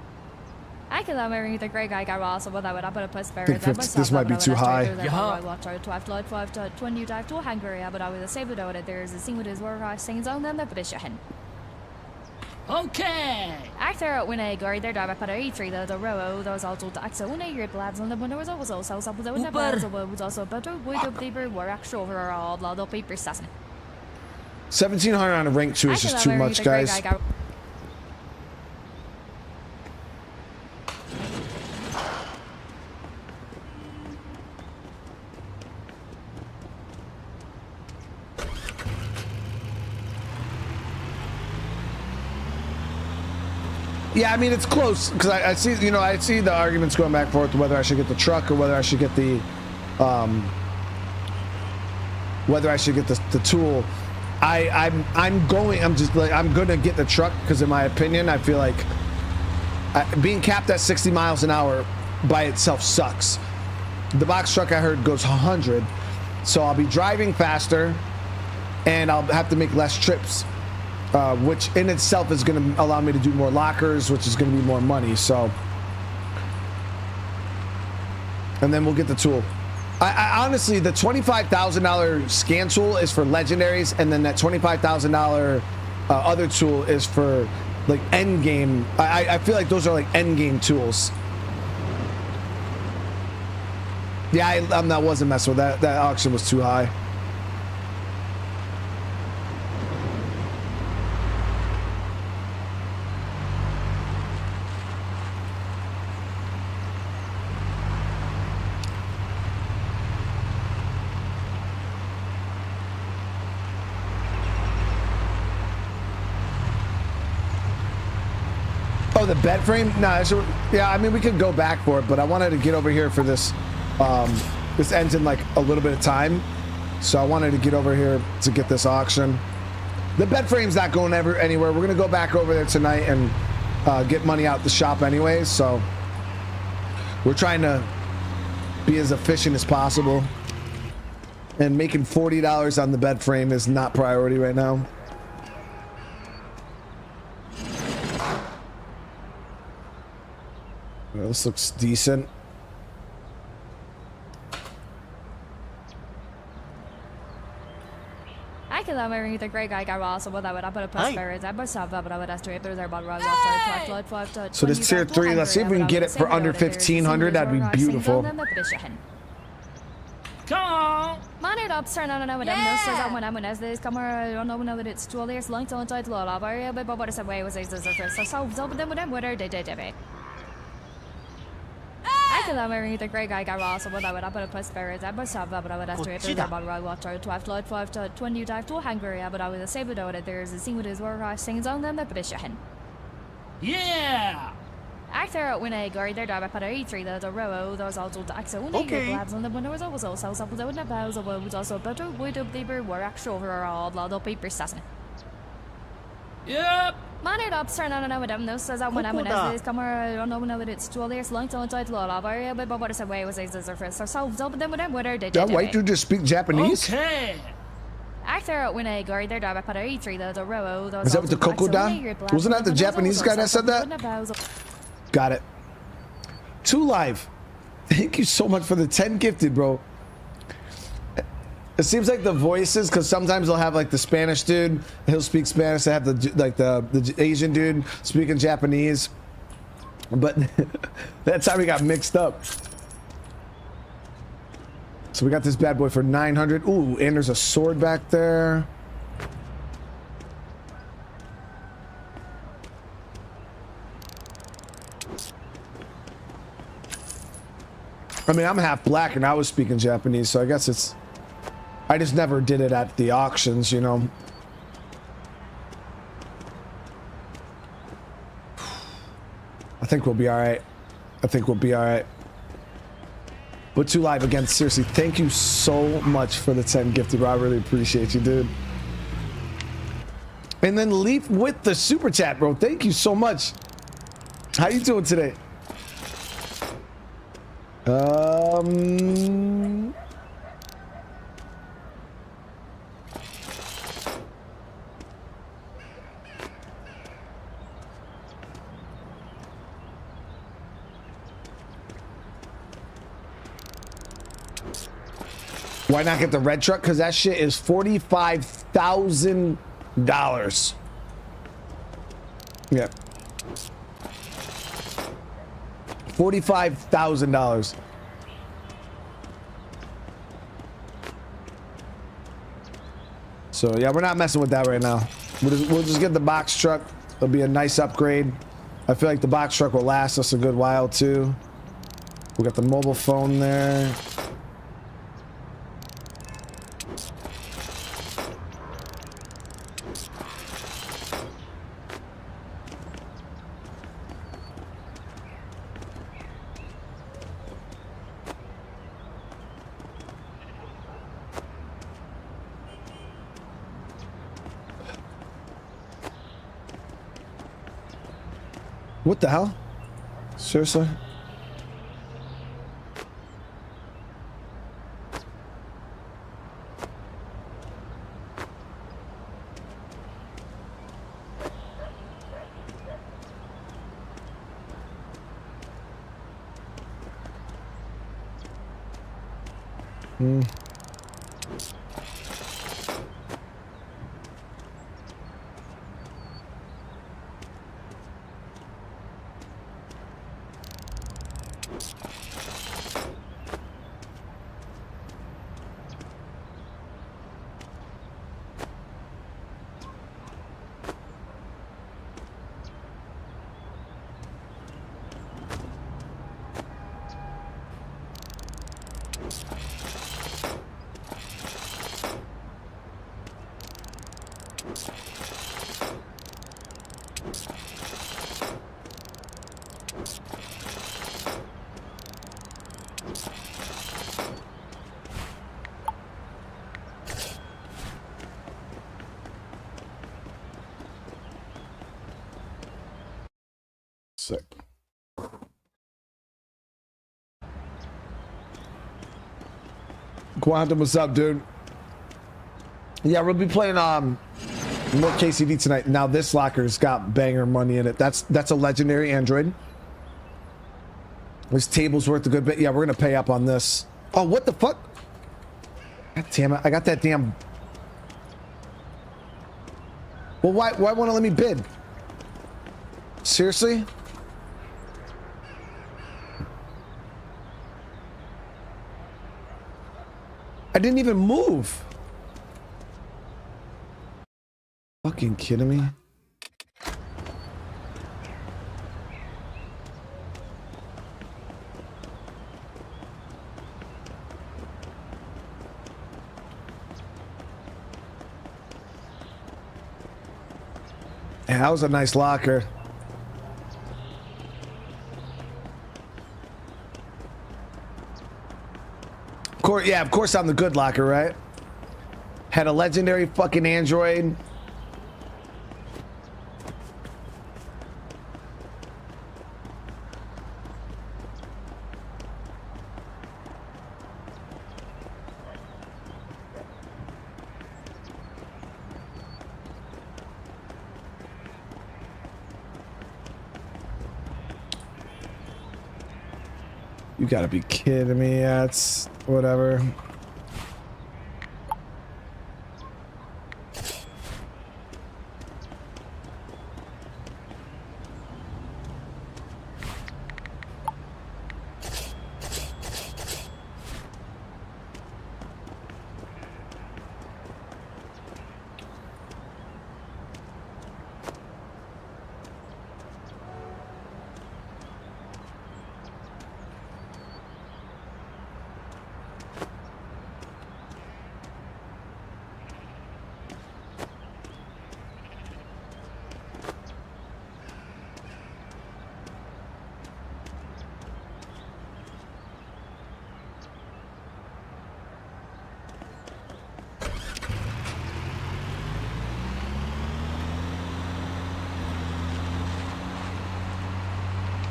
I can marry the great guy got also but I would up a plus I think 50, this might be too high. Yeah. 12 flood 5 to 20 to Hungary but I with a save it there's a thing with his war things on them the position. Okay. Actor when I guard their daughter cut a three the row those also the axle when your blabs on the window was also some was also better with the paper were actual overall blah blah paper assessment. 1,700 on a rank 2 is just too much, guys. Yeah, I mean, it's close because I see, you know, I see the arguments going back and forth whether I should get the truck or whether I should get the, the tool. I'm gonna get the truck because in my opinion, I feel like being capped at 60 miles an hour by itself sucks. The box truck I heard goes 100, so I'll be driving faster and I'll have to make less trips. Which in itself is going to allow me to do more lockers, which is going to be more money. So, and then we'll get the tool. I honestly, the $25,000 scan tool is for legendaries, and then that $25,000 other tool is for like end game. I feel like those are like end game tools. Yeah, I wasn't messing with that. That auction was too high. Oh, the bed frame? No, yeah, I mean, we could go back for it, but I wanted to get over here for this. This ends in like a little bit of time. So I wanted to get over here to get this auction. The bed frame's not going anywhere. We're going to go back over there tonight and get money out the shop anyways. So we're trying to be as efficient as possible. And making $40 on the bed frame is not priority right now. Well, this looks decent. I can marry the great guy got also but I would up a plus spirit I must have but I would estimate there's about right watcher so this tier 3, let's see if we can get it for under 1,500. That'd be beautiful. Come on. Man it up, turn on and them no says when I'm as this come I don't know that it's 2 years long till title of area but what is way was so but then with them whether they did it. I can marry the great guy got also but I would up a plus spirit I must have but I would estimate there's about right watcher 12 flood 5 to 20 to Hungary but I would a save it there's a scene with his war things on them the position. Yeah. Actor when I guard their daughter cut a three the row those also the axle when your blabs on the window was also some was also better with the paper were actual overall blah blah paper assessment. Yep. Man it up, turn on and with them no says when I'm as this come I don't know that it's 2 years long till title of area but what is the way was so but then with them whether they did that white dude just speak Japanese? Okay. Actor when I guard their daughter cut a three the row those is that what the Coco done? Wasn't that the Japanese guy that said that? Got it. 2 live. Thank you so much for the 10 gifted, bro. It seems like the voices, because sometimes they'll have like the Spanish dude, he'll speak Spanish. They have the Asian dude speaking Japanese, but that time we got mixed up. So we got this bad boy for 900. Ooh, and there's a sword back there. I mean, I'm half black and I was speaking Japanese, so I guess it's... I just never did it at the auctions, you know. I think we'll be alright. I think we'll be alright. But 2 live again, seriously, thank you so much for the 10 gifted, bro. I really appreciate you, dude. And then Leaf with the super chat, bro. Thank you so much. How you doing today? Why not get the red truck? Because that shit is $45,000. Yeah. $45,000. So yeah, we're not messing with that right now. We'll just get the box truck. It'll be a nice upgrade. I feel like the box truck will last us a good while too. We got the mobile phone there. What the hell? Seriously? Sick. Quantum, what's up, dude? Yeah, we'll be playing more KCD tonight. Now this locker's got banger money in it. That's a legendary Android. This table's worth a good bit. Yeah, we're gonna pay up on this. Oh, what the fuck? God damn it! I got that damn. Well, why won't it let me bid? Seriously? I didn't even move. Fucking kidding me? Yeah, that was a nice locker. Yeah, of course I'm the good locker, right? Had a legendary fucking Android. You gotta be kidding me. That's whatever.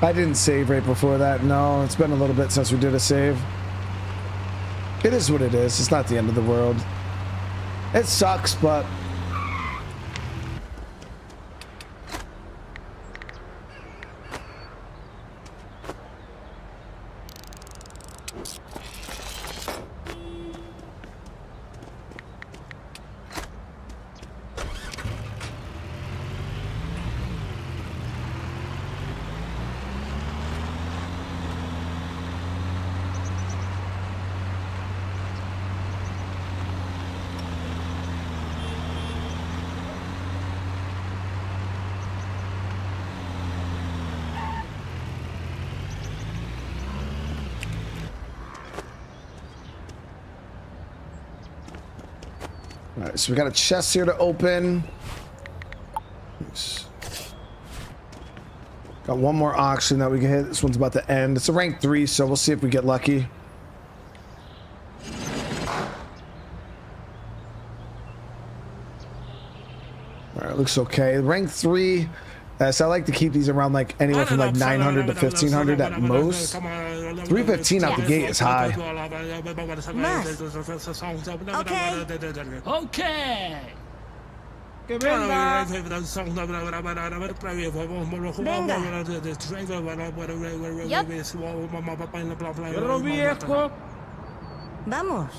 I didn't save right before that. No, it's been a little bit since we did a save. It is what it is. It's not the end of the world. It sucks, but... All right, so we got a chest here to open. Nice. Got one more auction that we can hit. This one's about to end. It's a rank 3, so we'll see if we get lucky. All right, looks okay. Rank 3. So I like to keep these around like anywhere from like 900 to 1500 at most. 315 out the gate is high. Okay. Que venga. Perro viejo. Vamos.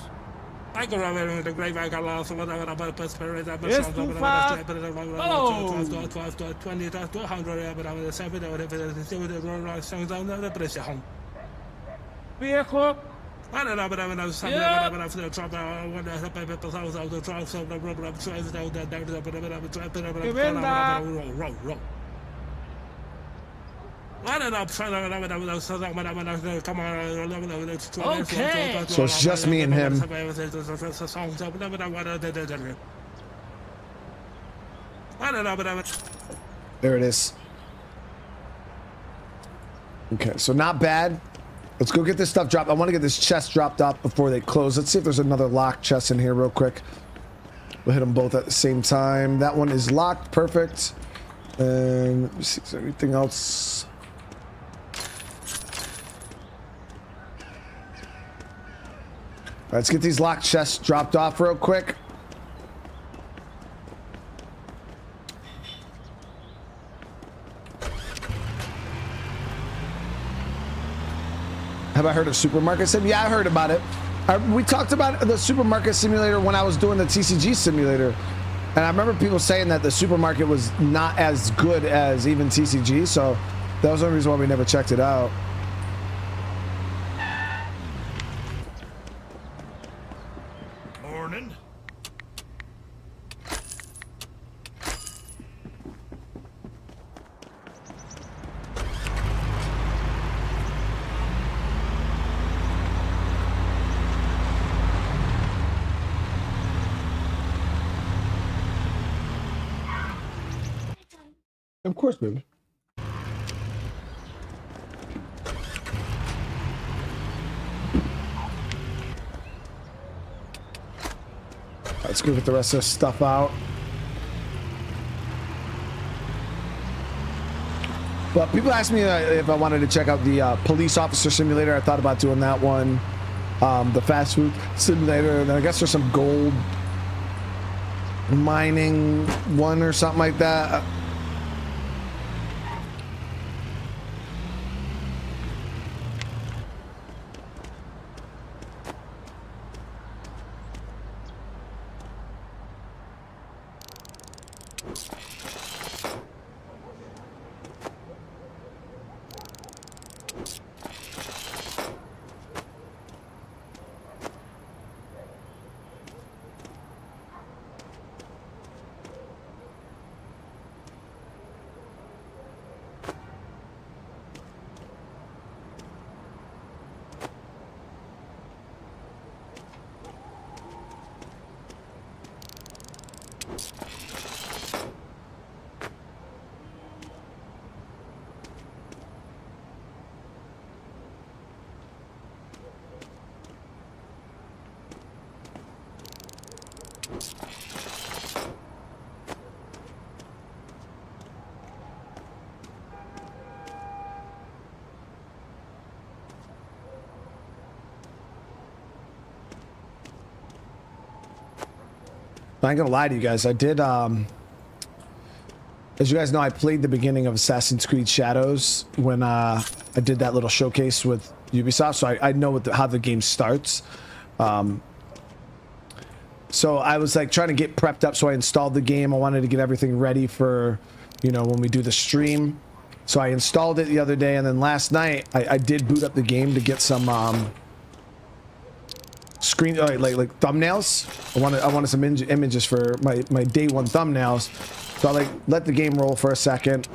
Viejo. Que venga. Okay. So it's just me and him. There it is. Okay, so not bad. Let's go get this stuff dropped. I want to get this chest dropped off before they close. Let's see if there's another locked chest in here real quick. We'll hit them both at the same time. That one is locked. Perfect. And let me see if there's anything else. Let's get these locked chests dropped off real quick. Have I heard of Supermarket Sim? Yeah, I heard about it. We talked about the Supermarket Simulator when I was doing the TCG Simulator. And I remember people saying that the supermarket was not as good as even TCG. So that was the only reason why we never checked it out. Morning. Of course, baby. Let's go get the rest of this stuff out. But people asked me if I wanted to check out the police officer simulator. I thought about doing that one. The fast food simulator. And I guess there's some gold mining one or something like that. I ain't gonna lie to you guys. I did, as you guys know, I played the beginning of Assassin's Creed Shadows when I did that little showcase with Ubisoft, so I know what how the game starts. So I was like trying to get prepped up, so I installed the game. I wanted to get everything ready for, you know, when we do the stream. So I installed it the other day, and then last night I did boot up the game to get some screen like thumbnails. I wanted some images for my day one thumbnails. So I like let the game roll for a second.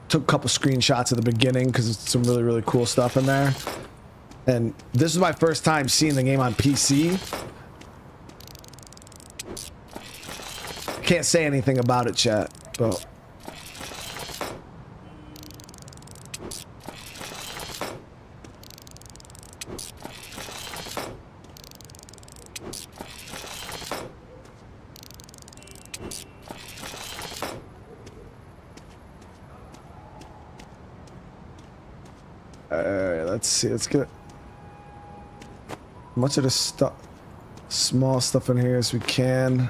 Took a couple screenshots at the beginning because it's some really cool stuff in there. And this is my first time seeing the game on PC. Can't say anything about it, chat, but let's see. Let's get much of the stuff, small stuff in here as we can.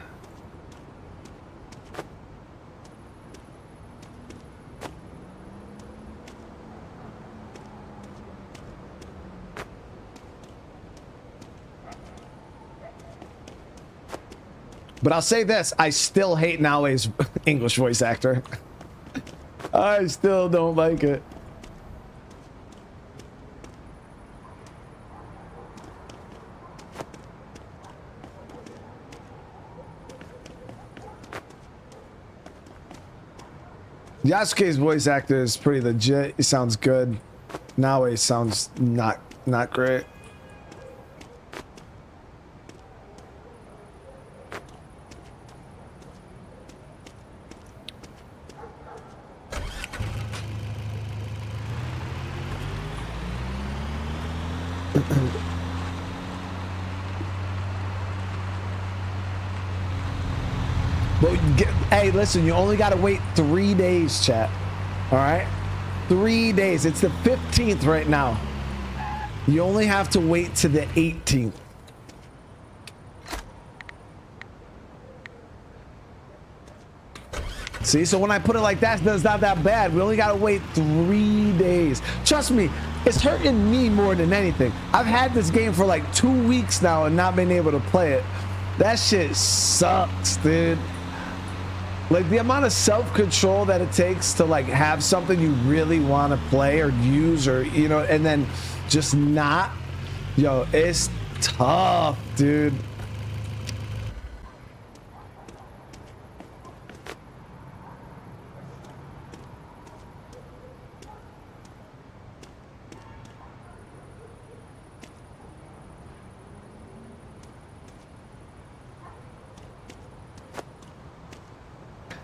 But I'll say this, I still hate Naoe's English voice actor. I still don't like it. Yasuke's voice actor is pretty legit. He sounds good. Naoe sounds not great. Hey, listen, you only got to wait 3 days, chat. All right? 3 days. It's the 15th right now. You only have to wait to the 18th. See, so when I put it like that, it's not that bad. We only got to wait 3 days. Trust me, it's hurting me more than anything. I've had this game for like 2 weeks now and not been able to play it. That shit sucks, dude. Like the amount of self-control that it takes to like have something you really want to play or use, or you know, and then just not, yo, it's tough, dude.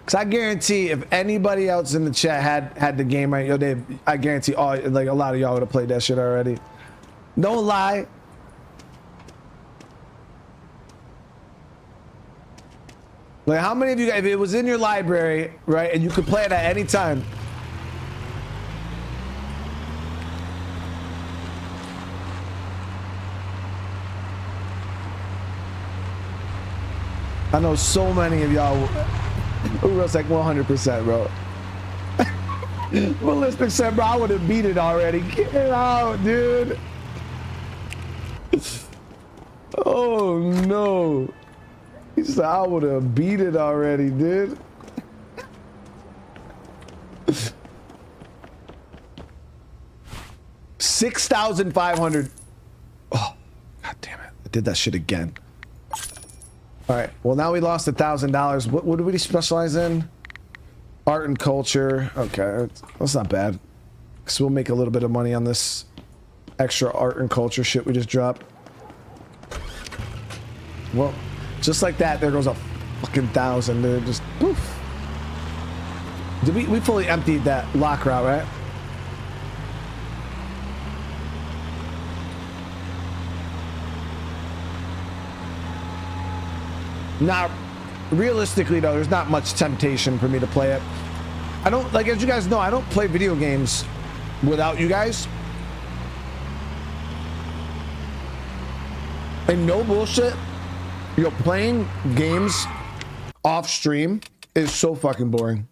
Cause I guarantee if anybody else in the chat had the game right, yo, Dave, I guarantee like a lot of y'all would have played that shit already. Don't lie. Like how many of you guys, if it was in your library, right, and you could play it at any time. I know so many of y'all. Ooh, that's like 100%, bro. Ballistic said, bro, I would have beat it already. Get out, dude. Oh, no. He said, I would have beat it already, dude. $6,500. Oh, god damn it. I did that shit again. All right, well, now we lost $1,000. What do we specialize in? Art and culture. Okay, that's not bad. So we'll make a little bit of money on this extra art and culture shit we just dropped. Well, just like that, there goes a fucking 1,000, dude. Just poof. Did we fully emptied that lock route, right? Now, realistically though, there's not much temptation for me to play it. I don't, like, as you guys know, I don't play video games without you guys. And no bullshit, Yo, playing games off stream is so fucking boring.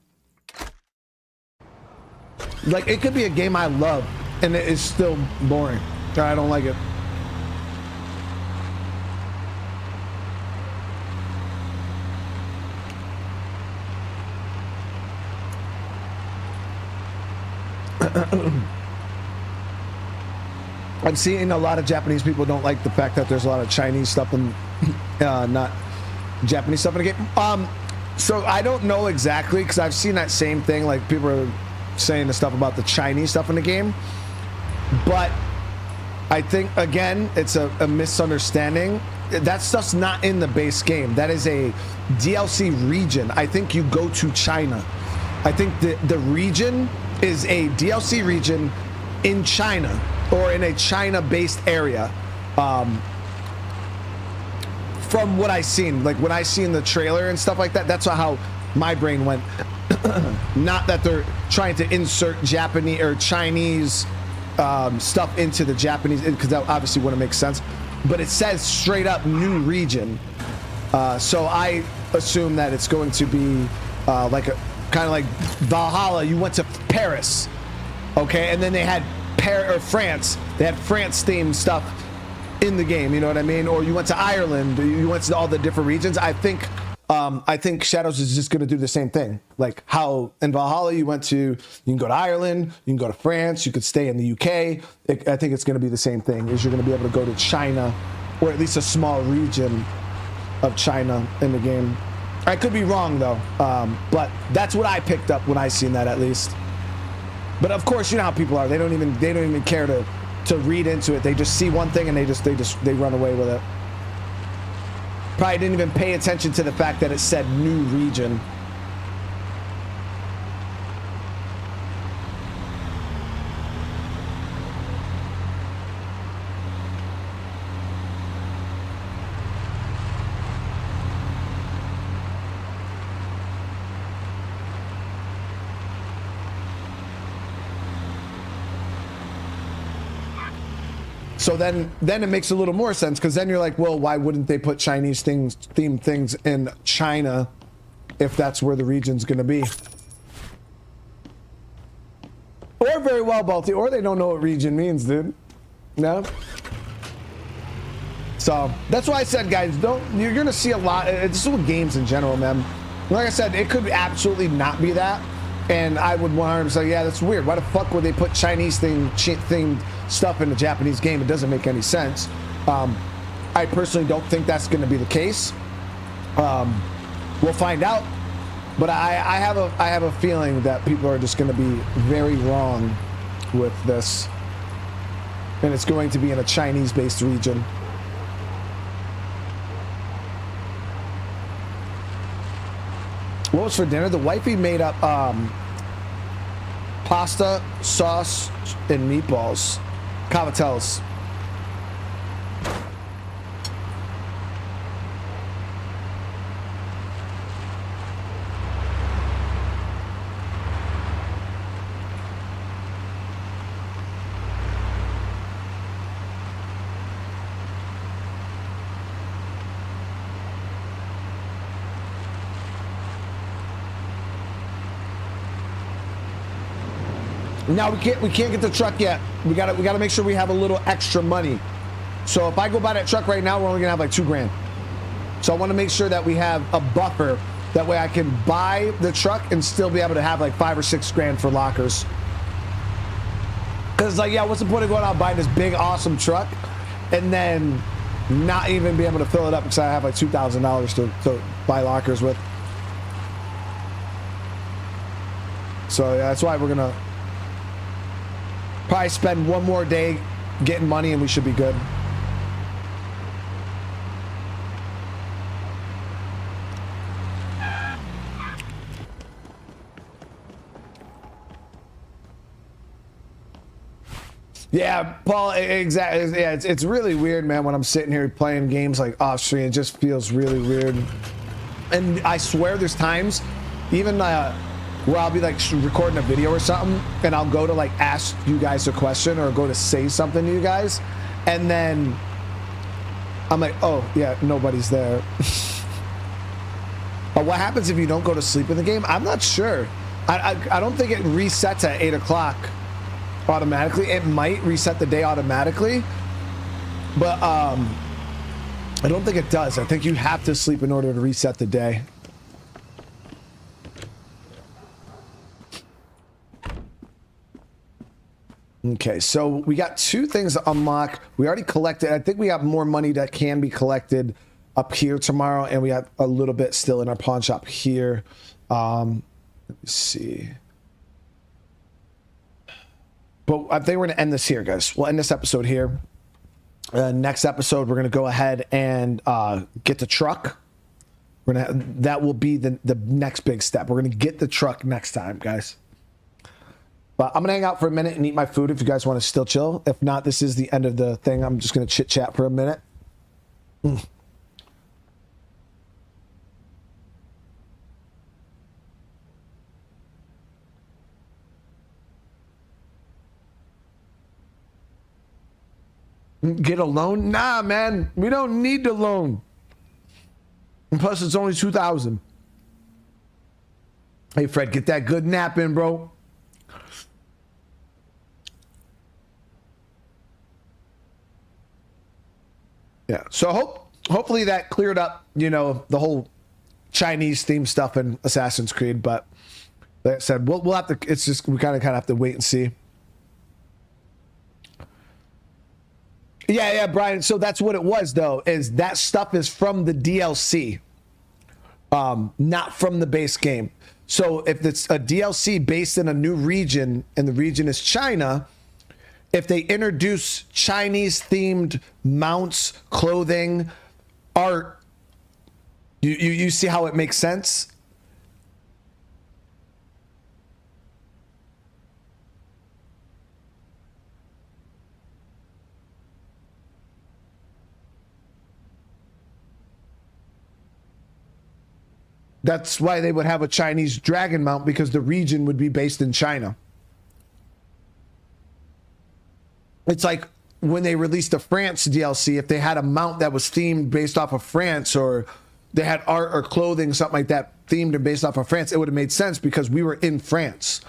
Like, it could be a game I love, and it is still boring. I don't like it. I'm seeing a lot of Japanese people don't like the fact that there's a lot of Chinese stuff and not Japanese stuff in the game. So I don't know exactly, because I've seen that same thing. Like, people are saying the stuff about the Chinese stuff in the game, but I think, again, it's a misunderstanding. That stuff's not in the base game. That is a DLC region. I think you go to China. I think the region is a DLC region in China, or in a China-based area. From what I seen, like when I seen the trailer and stuff like that, that's how my brain went. Not that they're trying to insert Japanese or Chinese stuff into the Japanese, because that obviously wouldn't make sense. But it says straight up new region. So I assume that it's going to be like a kind of like Valhalla. You went to Paris, okay, and then they had France. They had France themed stuff in the game. You know what I mean? Or you went to Ireland. You went to all the different regions. I think Shadows is just going to do the same thing. Like how in Valhalla you can go to Ireland, you can go to France, you could stay in the UK. I think it's going to be the same thing. Is you're going to be able to go to China, or at least a small region of China in the game. I could be wrong though, but that's what I picked up when I seen that, at least. But of course, you know how people are. They don't even care to read into it. They just see one thing and they run away with it. Probably didn't even pay attention to the fact that it said new region. So then it makes a little more sense, because then you're like, well, why wouldn't they put Chinese themed things in China if that's where the region's going to be? Or very well, Balti, or they don't know what region means, dude. No? So that's why I said, guys, you're going to see a lot. It's with games in general, man. Like I said, it could absolutely not be that. And I would 100% say, yeah, that's weird. Why the fuck would they put Chinese themed stuff in the Japanese game? It doesn't make any sense. I personally don't think that's going to be the case. We'll find out. But I have a feeling that people are just going to be very wrong with this. And it's going to be in a Chinese-based region. What was for dinner? The wifey made up pasta, sauce, and meatballs. Cavatellas. Now we can't get the truck yet. We gotta make sure we have a little extra money. So if I go buy that truck right now, we're only gonna have like $2 grand. So I want to make sure that we have a buffer. That way I can buy the truck and still be able to have like 5 or 6 grand for lockers. Cause like, yeah, what's the point of going out and buying this big awesome truck and then not even be able to fill it up because I have like $2,000 to buy lockers with. So yeah, that's why we're gonna probably spend one more day getting money and we should be good. Yeah, Paul, exactly. Yeah, it's really weird, man, when I'm sitting here playing games like off stream. It just feels really weird. And I swear there's times, even where I'll be like recording a video or something, and I'll go to like ask you guys a question or go to say something to you guys, and then I'm like, oh yeah, nobody's there. But what happens if you don't go to sleep in the game? I'm not sure. I don't think it resets at 8 o'clock automatically. It might reset the day automatically, but I don't think it does. I think you have to sleep in order to reset the day. Okay, so we got 2 things to unlock. We already collected. I think we have more money that can be collected up here tomorrow, and we have a little bit still in our pawn shop here. Let me see. But I think we're gonna end this here, guys. We'll end this episode here. Next episode, we're gonna go ahead and get the truck. That will be the next big step. We're gonna get the truck next time, guys. But I'm gonna hang out for a minute and eat my food if you guys want to still chill. If not, this is the end of the thing. I'm just gonna chit chat for a minute. Get a loan? Nah, man. We don't need the loan. And plus, it's only 2,000. Hey, Fred, get that good nap in, bro. Yeah. So hopefully that cleared up, you know, the whole Chinese theme stuff in Assassin's Creed. But like I said, we'll have to. It's just we kind of have to wait and see. Yeah, Brian. So that's what it was, though, is that stuff is from the DLC, not from the base game. So if it's a DLC based in a new region and the region is China, if they introduce Chinese-themed mounts, clothing, art, you see how it makes sense? That's why they would have a Chinese dragon mount, because the region would be based in China. It's like when they released the France DLC, if they had a mount that was themed based off of France, or they had art or clothing, something like that, themed and based off of France, it would have made sense because we were in France.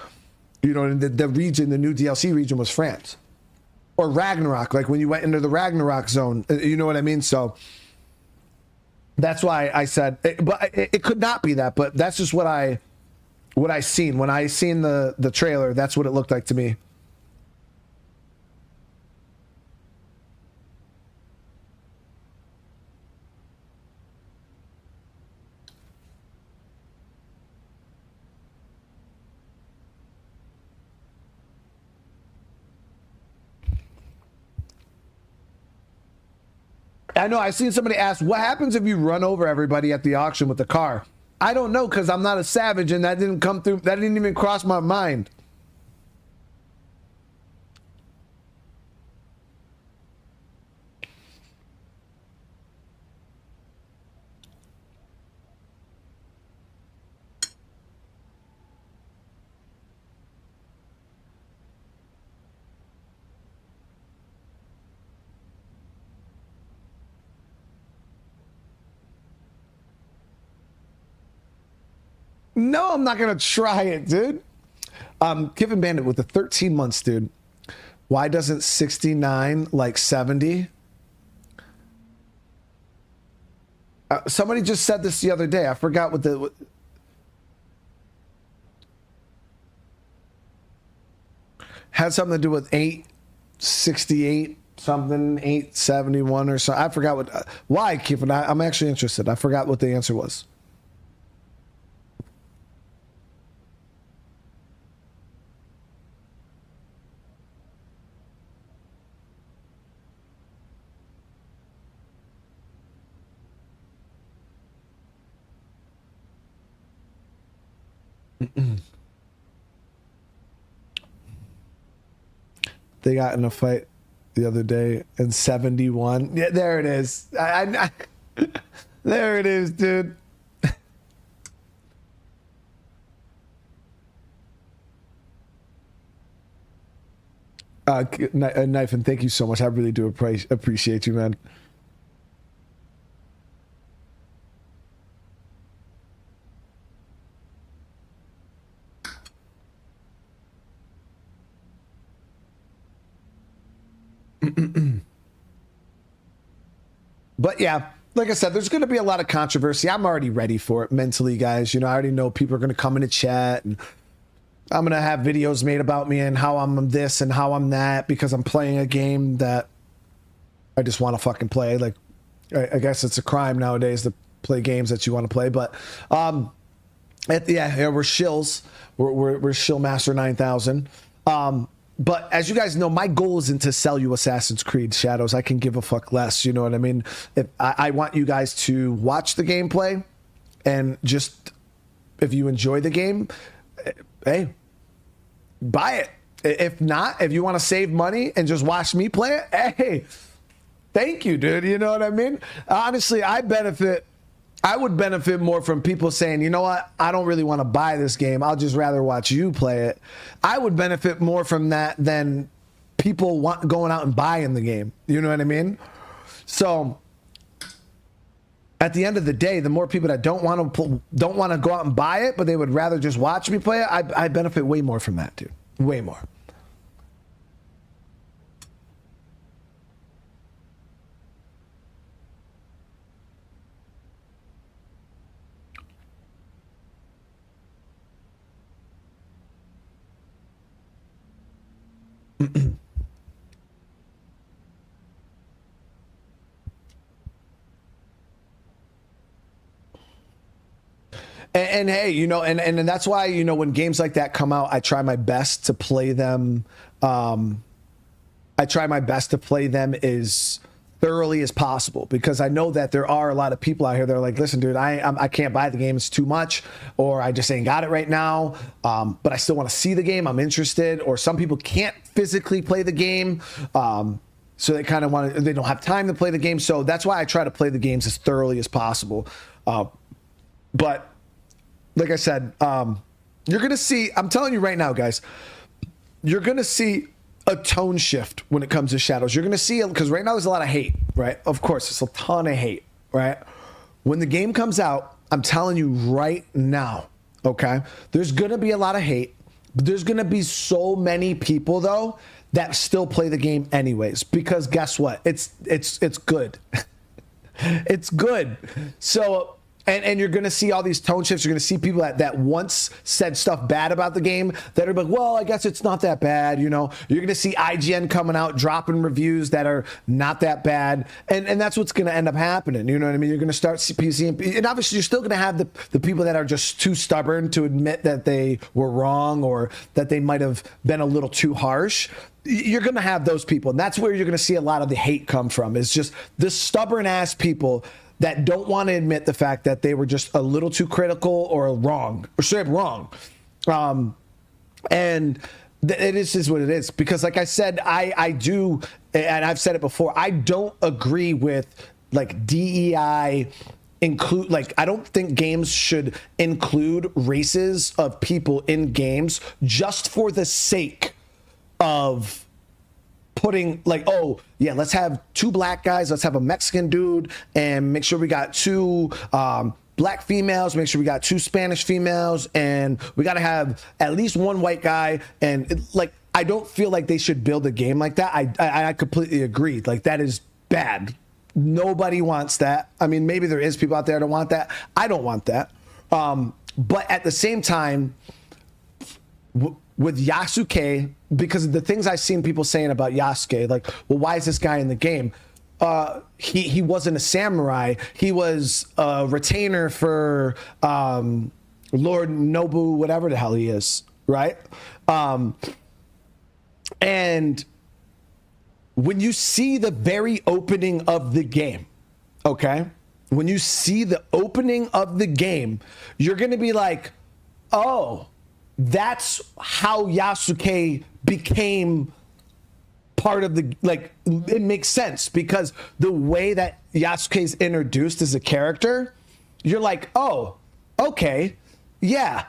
You know, and the region, the new DLC region was France. Or Ragnarok, like when you went into the Ragnarok zone, you know what I mean? So that's why I said, but it could not be that, but that's just what I seen. When I seen the trailer, that's what it looked like to me. I know, I seen somebody ask, what happens if you run over everybody at the auction with the car? I don't know, because I'm not a savage, and that didn't come through, that didn't even cross my mind. No, I'm not going to try it, dude. Kevin Bandit with the 13 months, dude. Why doesn't 69 like 70? Somebody just said this the other day. I forgot what the... had something to do with 868 something, 871 or so. I forgot what... why, Kevin? I'm actually interested. I forgot what the answer was. They got in a fight the other day in 71. Yeah, there it is. There it is, dude. Knife, and thank you so much. I really do appreciate you, man. But yeah, like I said, there's going to be a lot of controversy. I'm already ready for it mentally, guys. You know, I already know people are going to come into chat and I'm going to have videos made about me and how I'm this and how I'm that because I'm playing a game that I just want to fucking play. Like, I guess it's a crime nowadays to play games that you want to play. But we're shills. We're shill master 9000. But as you guys know, my goal isn't to sell you Assassin's Creed Shadows. I can give a fuck less. You know what I mean? If I want you guys to watch the gameplay and just, if you enjoy the game, hey, buy it. If not, if you want to save money and just watch me play it, hey, thank you, dude. You know what I mean? Honestly, I would benefit more from people saying, you know what, I don't really want to buy this game. I'll just rather watch you play it. I would benefit more from that than people going out and buying the game. You know what I mean? So at the end of the day, the more people that don't want to go out and buy it, but they would rather just watch me play it, I benefit way more from that, dude. Way more. And hey, you know, and that's why, you know, when games like that come out, I try my best to play them. I try my best to play them as thoroughly as possible because I know that there are a lot of people out here that are like, listen, dude, I can't buy the game. It's too much, or I just ain't got it right now. But I still want to see the game. I'm interested. Or some people can't physically play the game. So they kind of they don't have time to play the game. So that's why I try to play the games as thoroughly as possible. But like I said, you're going to see, I'm telling you right now, guys, you're going to see a tone shift when it comes to Shadows. You're going to see it because right now there's a lot of hate, right? Of course, it's a ton of hate, right? When the game comes out, I'm telling you right now, okay? There's going to be a lot of hate. But there's going to be so many people, though, that still play the game anyways because guess what? It's good. It's good. So... And you're going to see all these tone shifts. You're going to see people that once said stuff bad about the game that are like, well, I guess it's not that bad. You know, you're going to see IGN coming out, dropping reviews that are not that bad. And that's what's going to end up happening. You know what I mean? You're going to start seeing, and obviously you're still going to have the people that are just too stubborn to admit that they were wrong or that they might have been a little too harsh. You're going to have those people. And that's where you're going to see a lot of the hate come from. It's just the stubborn ass people that don't want to admit the fact that they were just a little too critical or wrong or straight wrong. And it is just what it is. Because like I said, I do, and I've said it before, I don't agree with like DEI include, like, I don't think games should include races of people in games just for the sake of putting like, oh yeah, let's have 2 black guys, let's have a Mexican dude, and make sure we got 2 black females, make sure we got 2 Spanish females, and we got to have at least 1 white guy. And like, I don't feel like they should build a game like that. I completely agree. Like, that is bad. Nobody wants that. I mean, maybe there is people out there that want that. I don't want that. But at the same time, with Yasuke, because of the things I've seen people saying about Yasuke, like, well, why is this guy in the game? He wasn't a samurai. He was a retainer for Lord Nobu, whatever the hell he is, right? And when you see the very opening of the game, okay? When you see the opening of the game, you're going to be like, oh, that's how Yasuke became part of the, like, it makes sense because the way that Yasuke is introduced as a character, you're like, oh, okay, yeah,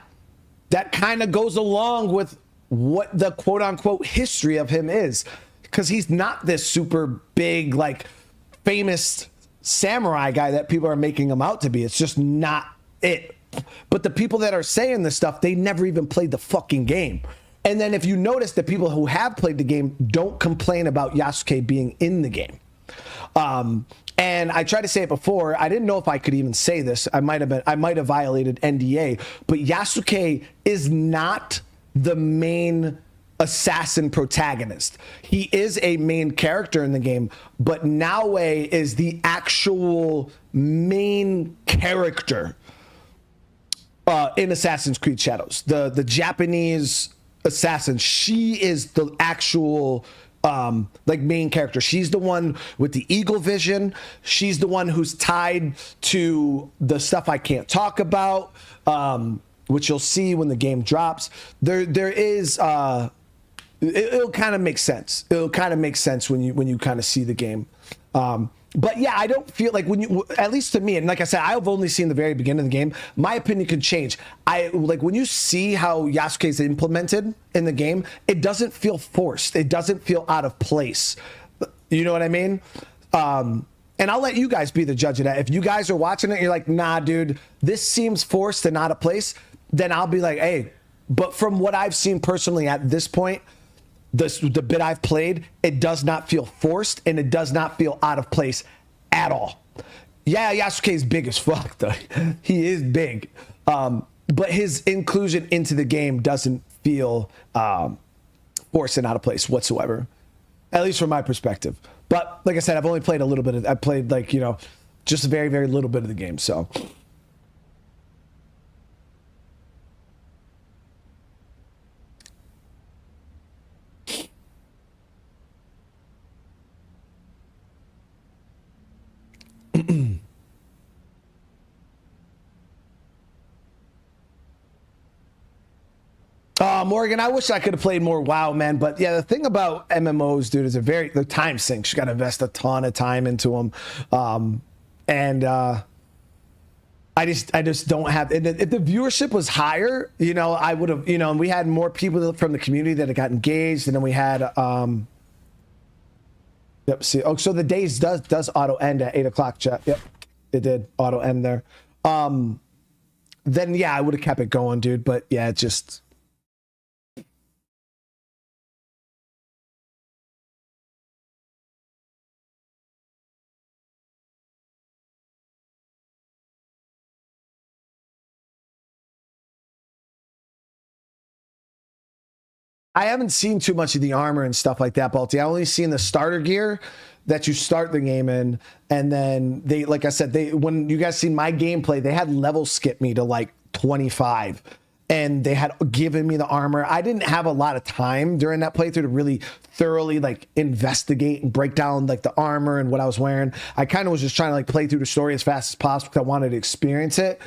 that kind of goes along with what the quote unquote history of him is, because he's not this super big, like, famous samurai guy that people are making him out to be. It's just not it. But the people that are saying this stuff, they never even played the fucking game. And then if you notice, the people who have played the game don't complain about Yasuke being in the game. And I tried to say it before. I didn't know if I could even say this. I might have violated NDA. But Yasuke is not the main assassin protagonist. He is a main character in the game, but Naue is the actual main character in Assassin's Creed Shadows. The Japanese assassin. She is the actual like main character. She's the one with the eagle vision. She's the one who's tied to the stuff I can't talk about, which you'll see when the game drops. There is it'll kind of make sense. It'll kind of make sense when you kind of see the game. But yeah, I don't feel like when you, at least to me, and like I said, I've only seen the very beginning of the game. My opinion could change. Like when you see how Yasuke is implemented in the game, it doesn't feel forced. It doesn't feel out of place. You know what I mean? And I'll let you guys be the judge of that. If you guys are watching it, you're like, nah, dude, this seems forced and out of place. Then I'll be like, hey, but from what I've seen personally at this point, the bit I've played, it does not feel forced and it does not feel out of place at all. Yeah, Yasuke is big as fuck, though. He is big. But his inclusion into the game doesn't feel forced and out of place whatsoever, at least from my perspective. But like I said, I've only played a little bit. I played like, you know, just a very, very little bit of the game, so... Morgan, I wish I could have played more WoW, man. But yeah, the thing about MMOs, dude, is the time sinks. You got to invest a ton of time into them. I just don't have, if the viewership was higher, you know, I would have, you know, and we had more people from the community that got engaged. And then we had, yep, see, oh, so the days does auto end at 8 o'clock, chat. Yep, it did auto end there. Then yeah, I would have kept it going, dude. But yeah, it just... I haven't seen too much of the armor and stuff like that, Balti. I only seen the starter gear that you start the game in, and then they, like I said, when you guys seen my gameplay, they had level skip me to like 25, and they had given me the armor. I didn't have a lot of time during that playthrough to really thoroughly like investigate and break down like the armor and what I was wearing. I kind of was just trying to like play through the story as fast as possible because I wanted to experience it.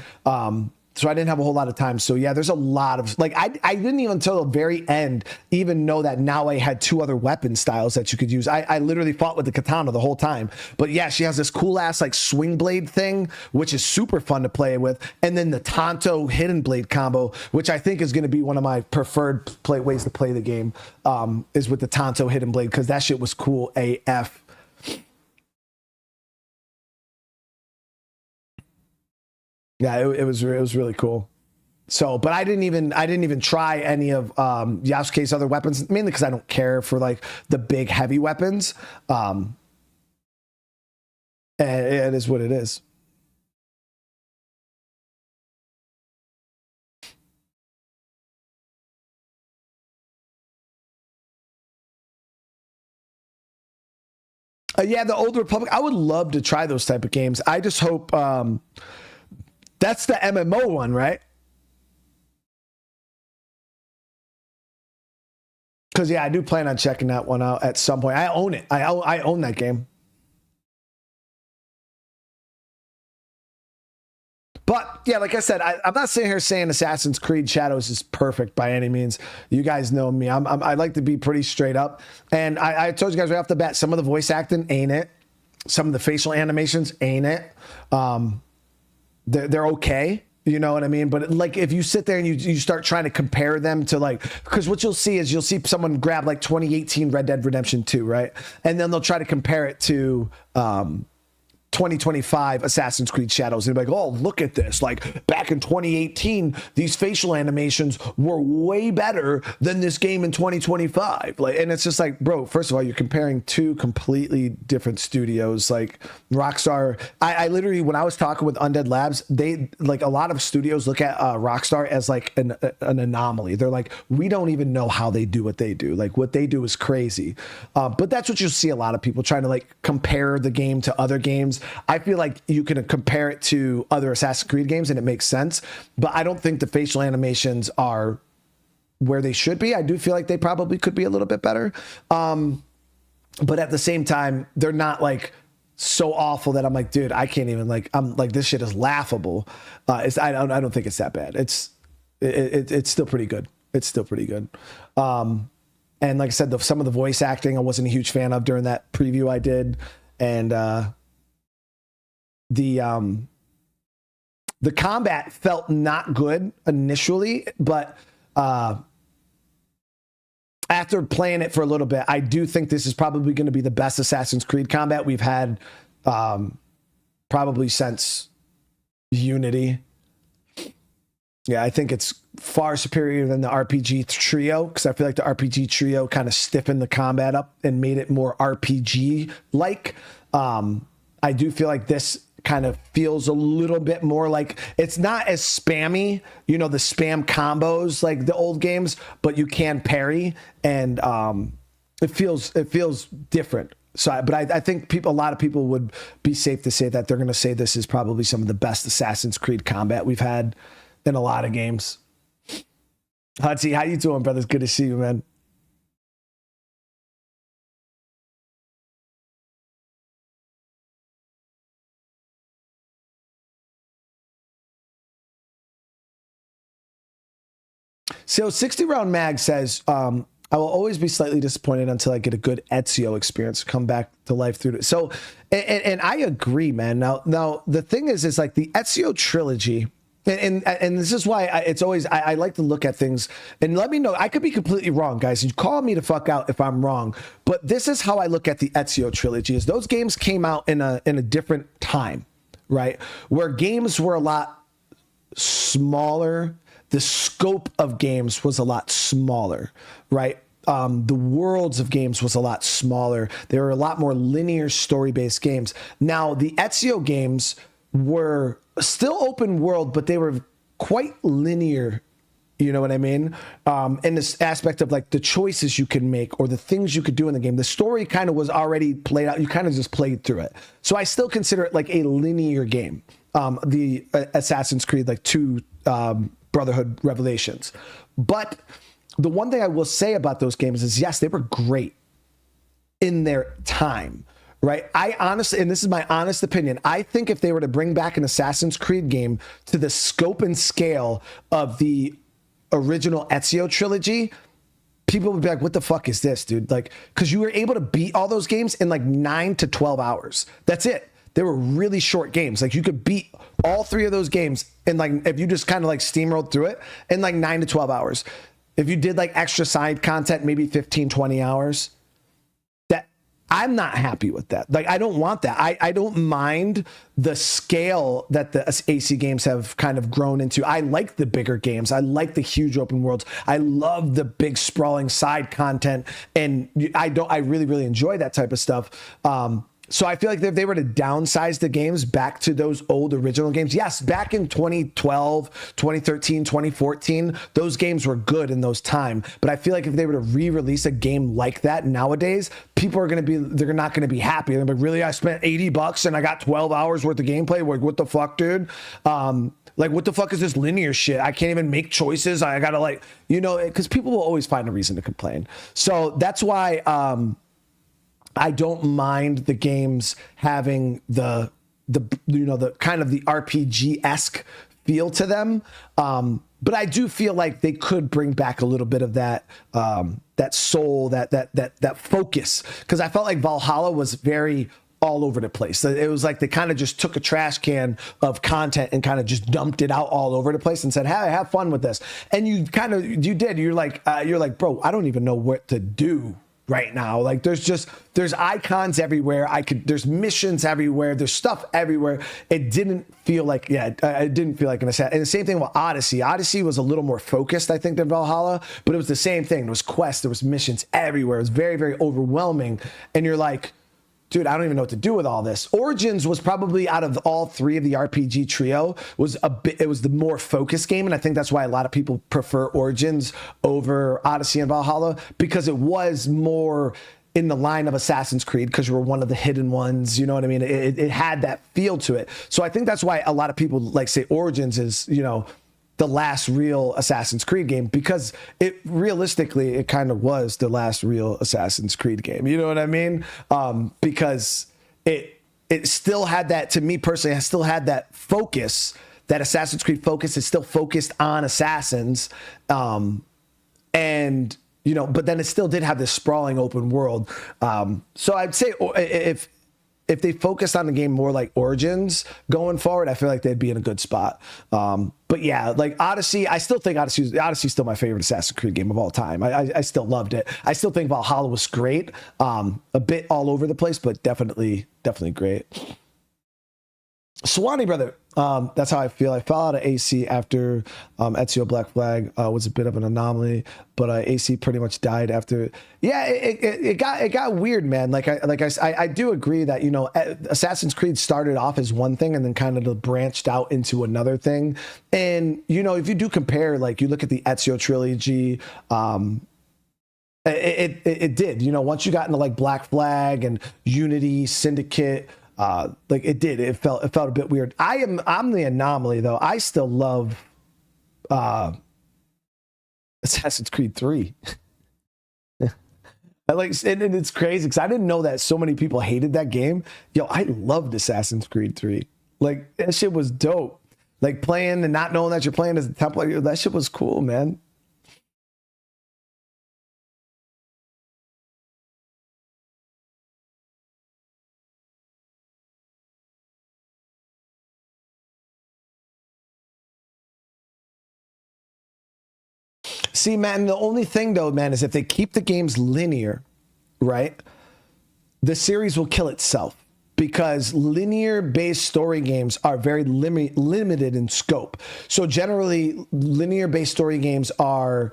So I didn't have a whole lot of time. So yeah, there's a lot of, like, I didn't even until the very end even know that Naue had 2 other weapon styles that you could use. I literally fought with the katana the whole time. But yeah, she has this cool ass like swing blade thing, which is super fun to play with. And then the Tanto hidden blade combo, which I think is going to be one of my preferred ways to play the game, is with the Tanto hidden blade, because that shit was cool AF. Yeah, it was really cool. So, but I didn't even try any of Yasuke's other weapons, mainly because I don't care for like the big heavy weapons. And it is what it is. Yeah, the Old Republic. I would love to try those type of games. I just hope. That's the MMO one, right? Because yeah, I do plan on checking that one out at some point. I own it. I own that game. But yeah, like I said, I'm not sitting here saying Assassin's Creed Shadows is perfect by any means. You guys know me. I like to be pretty straight up. And I told you guys right off the bat, some of the voice acting ain't it. Some of the facial animations ain't it. They're okay, you know what I mean? But like if you sit there and you start trying to compare them to like, because what you'll see someone grab like 2018 Red Dead Redemption 2, right? And then they'll try to compare it to 2025 Assassin's Creed Shadows and be like, oh, look at this. Like back in 2018, these facial animations were way better than this game in 2025. Like, and it's just like, bro, first of all, you're comparing two completely different studios. Like Rockstar, I literally, when I was talking with Undead Labs, they like a lot of studios look at Rockstar as like an anomaly. They're like, we don't even know how they do what they do. Like what they do is crazy. But that's what you'll see a lot of people trying to like compare the game to other games. I feel like you can compare it to other Assassin's Creed games and it makes sense, but I don't think the facial animations are where they should be. I do feel like they probably could be a little bit better. But at the same time, they're not like so awful that I'm like, dude, I can't even like, I'm like, this shit is laughable. I don't think it's that bad. It's still pretty good. It's still pretty good. And like I said, some of the voice acting I wasn't a huge fan of during that preview I did. And, the combat felt not good initially, but after playing it for a little bit, I do think this is probably going to be the best Assassin's Creed combat we've had probably since Unity. Yeah, I think it's far superior than the RPG Trio, because I feel like the RPG Trio kind of stiffened the combat up and made it more RPG-like. I do feel like this kind of feels a little bit more like it's not as spammy, you know, the spam combos like the old games, but you can parry, and it feels different. So, but I think a lot of people would be safe to say that they're going to say this is probably some of the best Assassin's Creed combat we've had in a lot of games. Hudsy, how you doing, brother? It's good to see you, man. So 60 Round Mag says, I will always be slightly disappointed until I get a good Ezio experience, come back to life through it. So, and I agree, man. Now the thing is like the Ezio trilogy, and this is why it's always, I like to look at things and let me know. I could be completely wrong, guys. You call me to fuck out if I'm wrong, but this is how I look at the Ezio trilogy. Is those games came out in a different time, right? Where games were a lot smaller. The scope of games was a lot smaller, right? The worlds of games was a lot smaller. There were a lot more linear story-based games. Now, the Ezio games were still open world, but they were quite linear. You know what I mean? In this aspect of like the choices you can make or the things you could do in the game. The story kind of was already played out. You kind of just played through it. So I still consider it like a linear game. The Assassin's Creed, like 2 Brotherhood Revelations. But the one thing I will say about those games is, yes, they were great in their time, right? I honestly, and this is my honest opinion, I think if they were to bring back an Assassin's Creed game to the scope and scale of the original Ezio trilogy, people would be like, what the fuck is this, dude? Like, because you were able to beat all those games in like 9 to 12 hours. That's it. They were really short games. Like you could beat all 3 of those games in like, if you just kind of like steamrolled through it in like 9 to 12 hours. If you did like extra side content, maybe 15, 20 hours. That I'm not happy with that. Like, I don't want that. I don't mind the scale that the AC games have kind of grown into. I like the bigger games. I like the huge open worlds. I love the big sprawling side content. And I really, really enjoy that type of stuff. So I feel like if they were to downsize the games back to those old original games, yes, back in 2012, 2013, 2014, those games were good in those time. But I feel like if they were to re-release a game like that nowadays, people are going to be, they're not going to be happy. They're like, really, I spent $80 and I got 12 hours worth of gameplay. Like, what the fuck, dude? Like, what the fuck is this linear shit? I can't even make choices. I got to like, you know, because people will always find a reason to complain. So that's why, I don't mind the games having the you know, the kind of the RPG-esque feel to them. But I do feel like they could bring back a little bit of that that soul, that focus. Because I felt like Valhalla was very all over the place. It was like they kind of just took a trash can of content and kind of just dumped it out all over the place and said, hey, have fun with this. And you kind of, you're like, bro, I don't even know what to do right now. Like there's icons everywhere. There's missions everywhere. There's stuff everywhere. It didn't feel like, it didn't feel like an Assassin. And the same thing with Odyssey. Odyssey was a little more focused, I think, than Valhalla, but it was the same thing. There was quests, there was missions everywhere. It was very, very overwhelming. And you're like, dude, I don't even know what to do with all this. Origins was probably, out of all three of the RPG trio, it was the more focused game, and I think that's why a lot of people prefer Origins over Odyssey and Valhalla, because it was more in the line of Assassin's Creed, because you were one of the hidden ones, you know what I mean? It had that feel to it. So I think that's why a lot of people like say Origins is, the last real Assassin's Creed game, because it kind of was the last real Assassin's Creed game. You know what I mean? Because it still had that, to me personally, I still had that focus, that Assassin's Creed focus is still focused on assassins. And, but then it still did have this sprawling open world. So I'd say if they focused on the game more like Origins going forward, I feel like they'd be in a good spot. But yeah, like Odyssey, I still think Odyssey's still my favorite Assassin's Creed game of all time. I still loved it. I still think Valhalla was great. A bit all over the place, but definitely great. Swanee, brother, that's how I feel. I fell out of AC after Ezio Black Flag was a bit of an anomaly, but AC pretty much died after. Yeah, it got weird, man. I do agree that Assassin's Creed started off as one thing and then kind of branched out into another thing. And if you do compare, like you look at the Ezio trilogy, it did. Once you got into like Black Flag and Unity, Syndicate. It felt a bit weird. I'm the anomaly though. I still love Assassin's Creed 3. And it's crazy because I didn't know that so many people hated that game. Yo, I loved Assassin's Creed 3. Like that shit was dope. Like playing and not knowing that you're playing as a Templar, that shit was cool, man. See, man, the only thing though, man, is if they keep the games linear, right, the series will kill itself, because linear-based story games are very limited in scope. So generally, linear-based story games are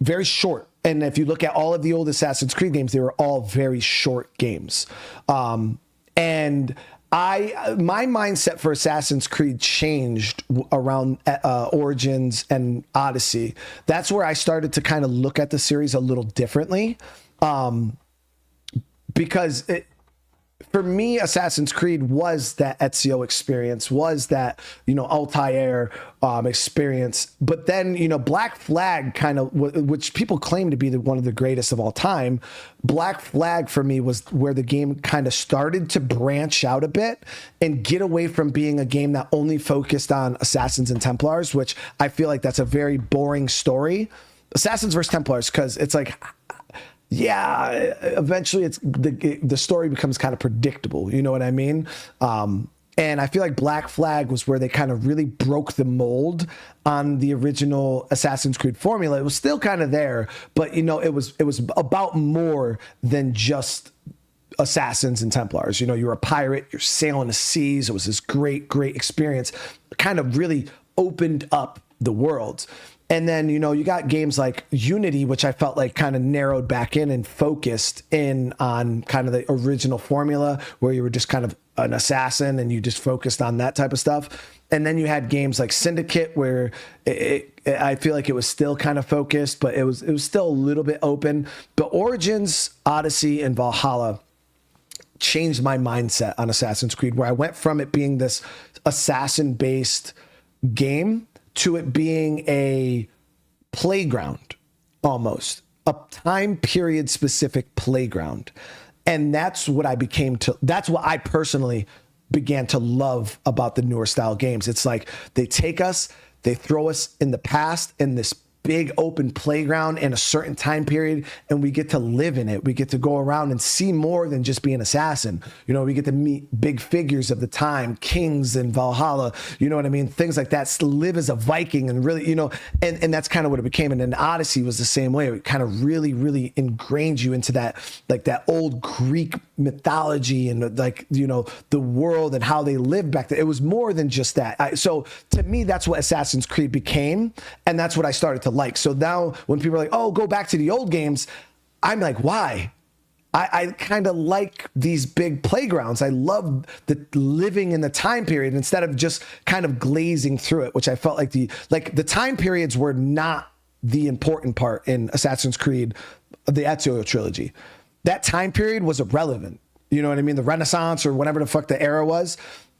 very short. And if you look at all of the old Assassin's Creed games, they were all very short games. And my mindset for Assassin's Creed changed around Origins and Odyssey. That's where I started to kind of look at the series a little differently, because for me, Assassin's Creed was that Ezio experience, was that, Altair experience. But then, Black Flag kind of, which people claim to be one of the greatest of all time, Black Flag for me was where the game kind of started to branch out a bit and get away from being a game that only focused on Assassins and Templars, which I feel like that's a very boring story. Assassins versus Templars, because it's like, yeah, eventually it's the story becomes kind of predictable. You know what I mean? And I feel like Black Flag was where they kind of really broke the mold on the original Assassin's Creed formula. It was still kind of there, but it was about more than just Assassins and Templars. You're a pirate, you're sailing the seas. It was this great experience. It kind of really opened up the world. And then, you got games like Unity, which I felt like kind of narrowed back in and focused in on kind of the original formula, where you were just kind of an assassin and you just focused on that type of stuff. And then you had games like Syndicate, where I feel like it was still kind of focused, but it was still a little bit open. But Origins, Odyssey, and Valhalla changed my mindset on Assassin's Creed, where I went from it being this assassin-based game to it being a playground, almost a time period specific playground. And that's what that's what I personally began to love about the newer style games. It's like they take us, they throw us in the past, in this big open playground in a certain time period, and we get to live in it. We get to go around and see more than just be an assassin. You know, we get to meet big figures of the time, kings in Valhalla, you know what I mean? Things like that, live as a Viking and really, you know, and that's kind of what it became. And then Odyssey was the same way. It kind of really, really ingrained you into that, like that old Greek mythology and like, you know, the world and how they lived back then. It was more than just that. So to me, that's what Assassin's Creed became. And that's what I started to like. So now when people are like, oh, go back to the old games, I'm like, why? I kind of like these big playgrounds. I love the living in the time period instead of just kind of glazing through it, which I felt like the time periods were not the important part in Assassin's Creed, the Ezio trilogy. That time period was irrelevant. You know what I mean? The Renaissance or whatever the fuck the era was.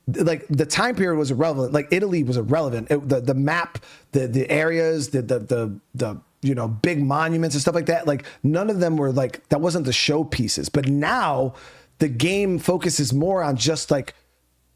Like the time period was irrelevant. Like Italy was irrelevant. The map, the areas, the you know, big monuments and stuff like that. Like none of them were like, that wasn't the showpieces. But now the game focuses more on just like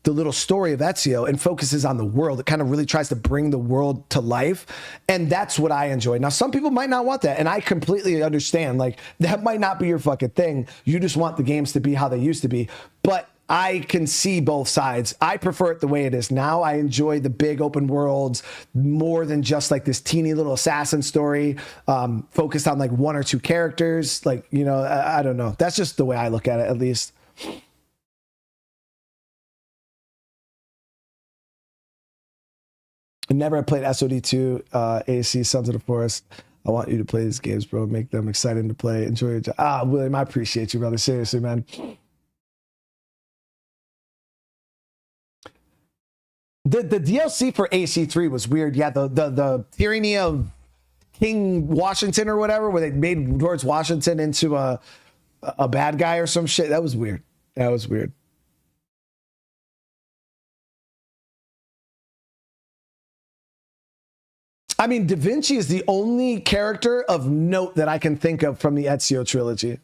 the little story of Ezio and focuses on the world. It kind of really tries to bring the world to life. And that's what I enjoy. Now, some people might not want that. And I completely understand. Like that might not be your fucking thing. You just want the games to be how they used to be. But I can see both sides. I prefer it the way it is now. I enjoy the big open worlds more than just like this teeny little assassin story focused on like one or two characters. Like, you know, I don't know. That's just the way I look at it, at least. I never played SOD2, ASC, Sons of the Forest. I want you to play these games, bro. Make them exciting to play. Enjoy your job. William, I appreciate you, brother. Seriously, man. The DLC for AC3 was weird. Yeah, the tyranny of King Washington or whatever, where they made George Washington into a bad guy or some shit. That was weird. That was weird. I mean, Da Vinci is the only character of note that I can think of from the Ezio trilogy.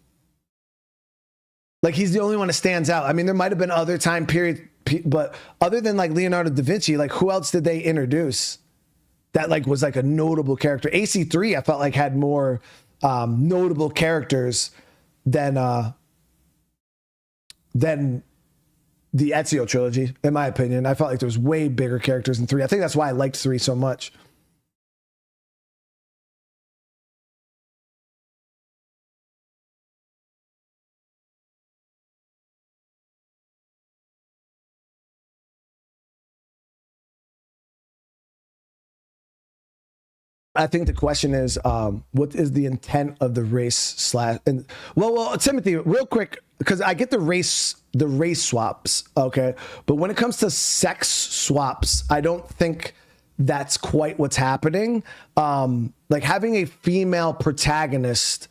Like, he's the only one that stands out. I mean, there might have been other time period, but other than like Leonardo da Vinci, like who else did they introduce that like was like a notable character? AC3, I felt like had more notable characters than the Ezio trilogy, in my opinion. I felt like there was way bigger characters in 3. I think that's why I liked 3 so much. I think the question is, what is the intent of the race and well, Timothy, real quick, because I get the race swaps, okay, but when it comes to sex swaps, I don't think that's quite what's happening. Like having a female protagonist,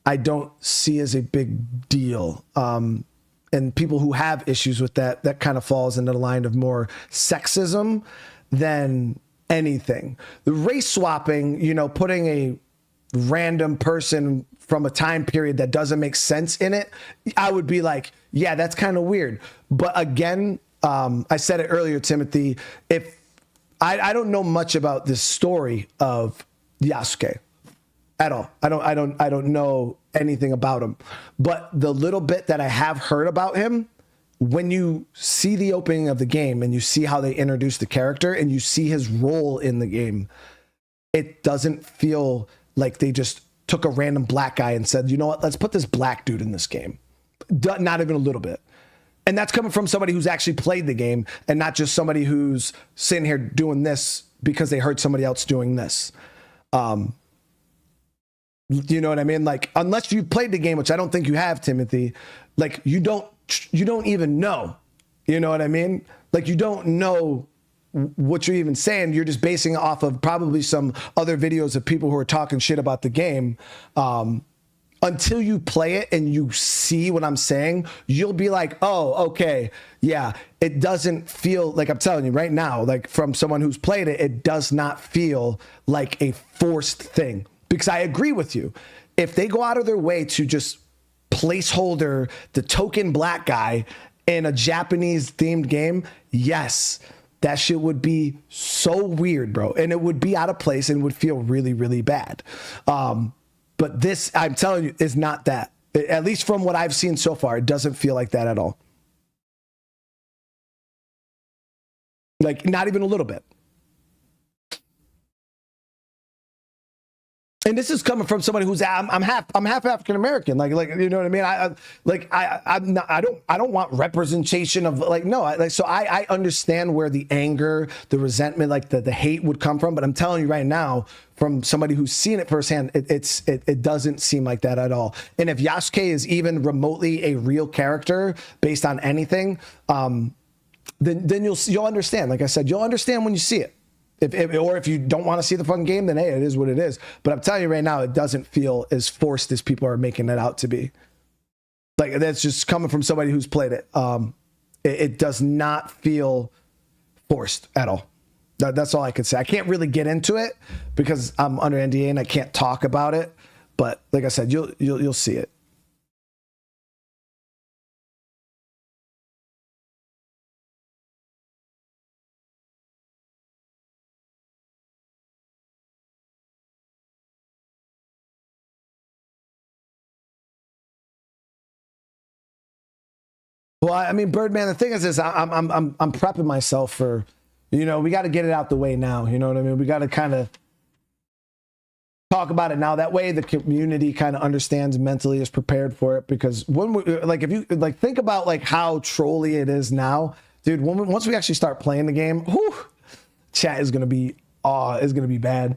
I don't see as a big deal. And people who have issues with that kind of falls into the line of more sexism than anything. The race swapping, you know, putting a random person from a time period that doesn't make sense in it, I would be like, yeah, that's kind of weird. But again, I said it earlier, Timothy, if I don't know much about this story of Yasuke at all. I don't know anything about him. But the little bit that I have heard about him, when you see the opening of the game and you see how they introduce the character and you see his role in the game, it doesn't feel like they just took a random black guy and said, you know what, let's put this black dude in this game. Not even a little bit. And that's coming from somebody who's actually played the game and not just somebody who's sitting here doing this because they heard somebody else doing this. You know what I mean? Like, unless you played the game, which I don't think you have, Timothy, like you don't even know, you know what I mean? Like you don't know what you're even saying. You're just basing it off of probably some other videos of people who are talking shit about the game. Until you play it and you see what I'm saying, you'll be like, oh, okay. Yeah. It doesn't feel like, I'm telling you right now, like from someone who's played it, it does not feel like a forced thing, because I agree with you. If they go out of their way to just placeholder the token black guy in a Japanese themed game, yes, that shit would be so weird, bro. And it would be out of place and would feel really, really bad. But this, I'm telling you, is not that. At least from what I've seen so far, it doesn't feel like that at all. Like, not even a little bit. And this is coming from somebody who's I'm half African American. Like you know what I mean? I don't want representation of like no. I understand where the anger, the resentment, like the hate would come from. But I'm telling you right now, from somebody who's seen it firsthand, it doesn't seem like that at all. And if Yasuke is even remotely a real character based on anything, then you'll understand. Like I said, you'll understand when you see it. Or if you don't want to see the fucking game, then hey, it is what it is. But I'm telling you right now, it doesn't feel as forced as people are making it out to be. Like that's just coming from somebody who's played it. It does not feel forced at all. That's all I could say. I can't really get into it because I'm under NDA and I can't talk about it. But like I said, you'll see it. Well, I mean, Birdman, the thing is I'm prepping myself for, you know, we got to get it out the way now. You know what I mean? We got to kind of talk about it now. That way the community kind of understands, mentally is prepared for it. Because when we, like, if you like think about like how trolly it is now, dude, once we actually start playing the game, whew, chat is going to be, is going to be bad.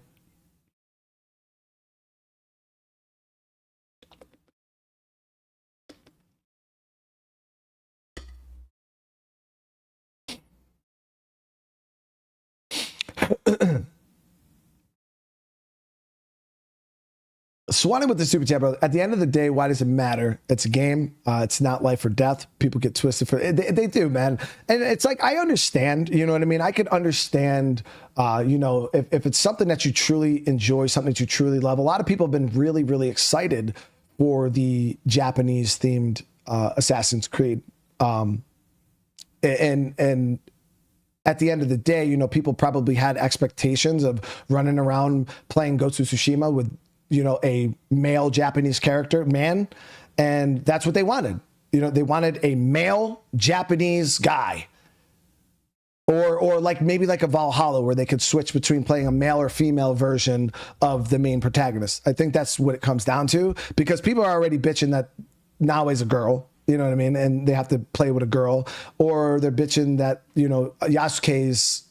Swanning with the super chat, brother. At the end of the day, why does it matter? It's a game. It's not life or death. People get twisted for it. They do, man. And it's like, I understand, you know what I mean? I could understand, you know, if it's something that you truly enjoy, something that you truly love. A lot of people have been really, really excited for the Japanese themed Assassin's Creed. And at the end of the day, you know, people probably had expectations of running around playing Ghost of Tsushima with, you know, a male Japanese character, man. And that's what they wanted. You know, they wanted a male Japanese guy. Or like maybe like a Valhalla where they could switch between playing a male or female version of the main protagonist. I think that's what it comes down to, because people are already bitching that Naoe's a girl. You know what I mean? And they have to play with a girl, or they're bitching that, you know, Yasuke's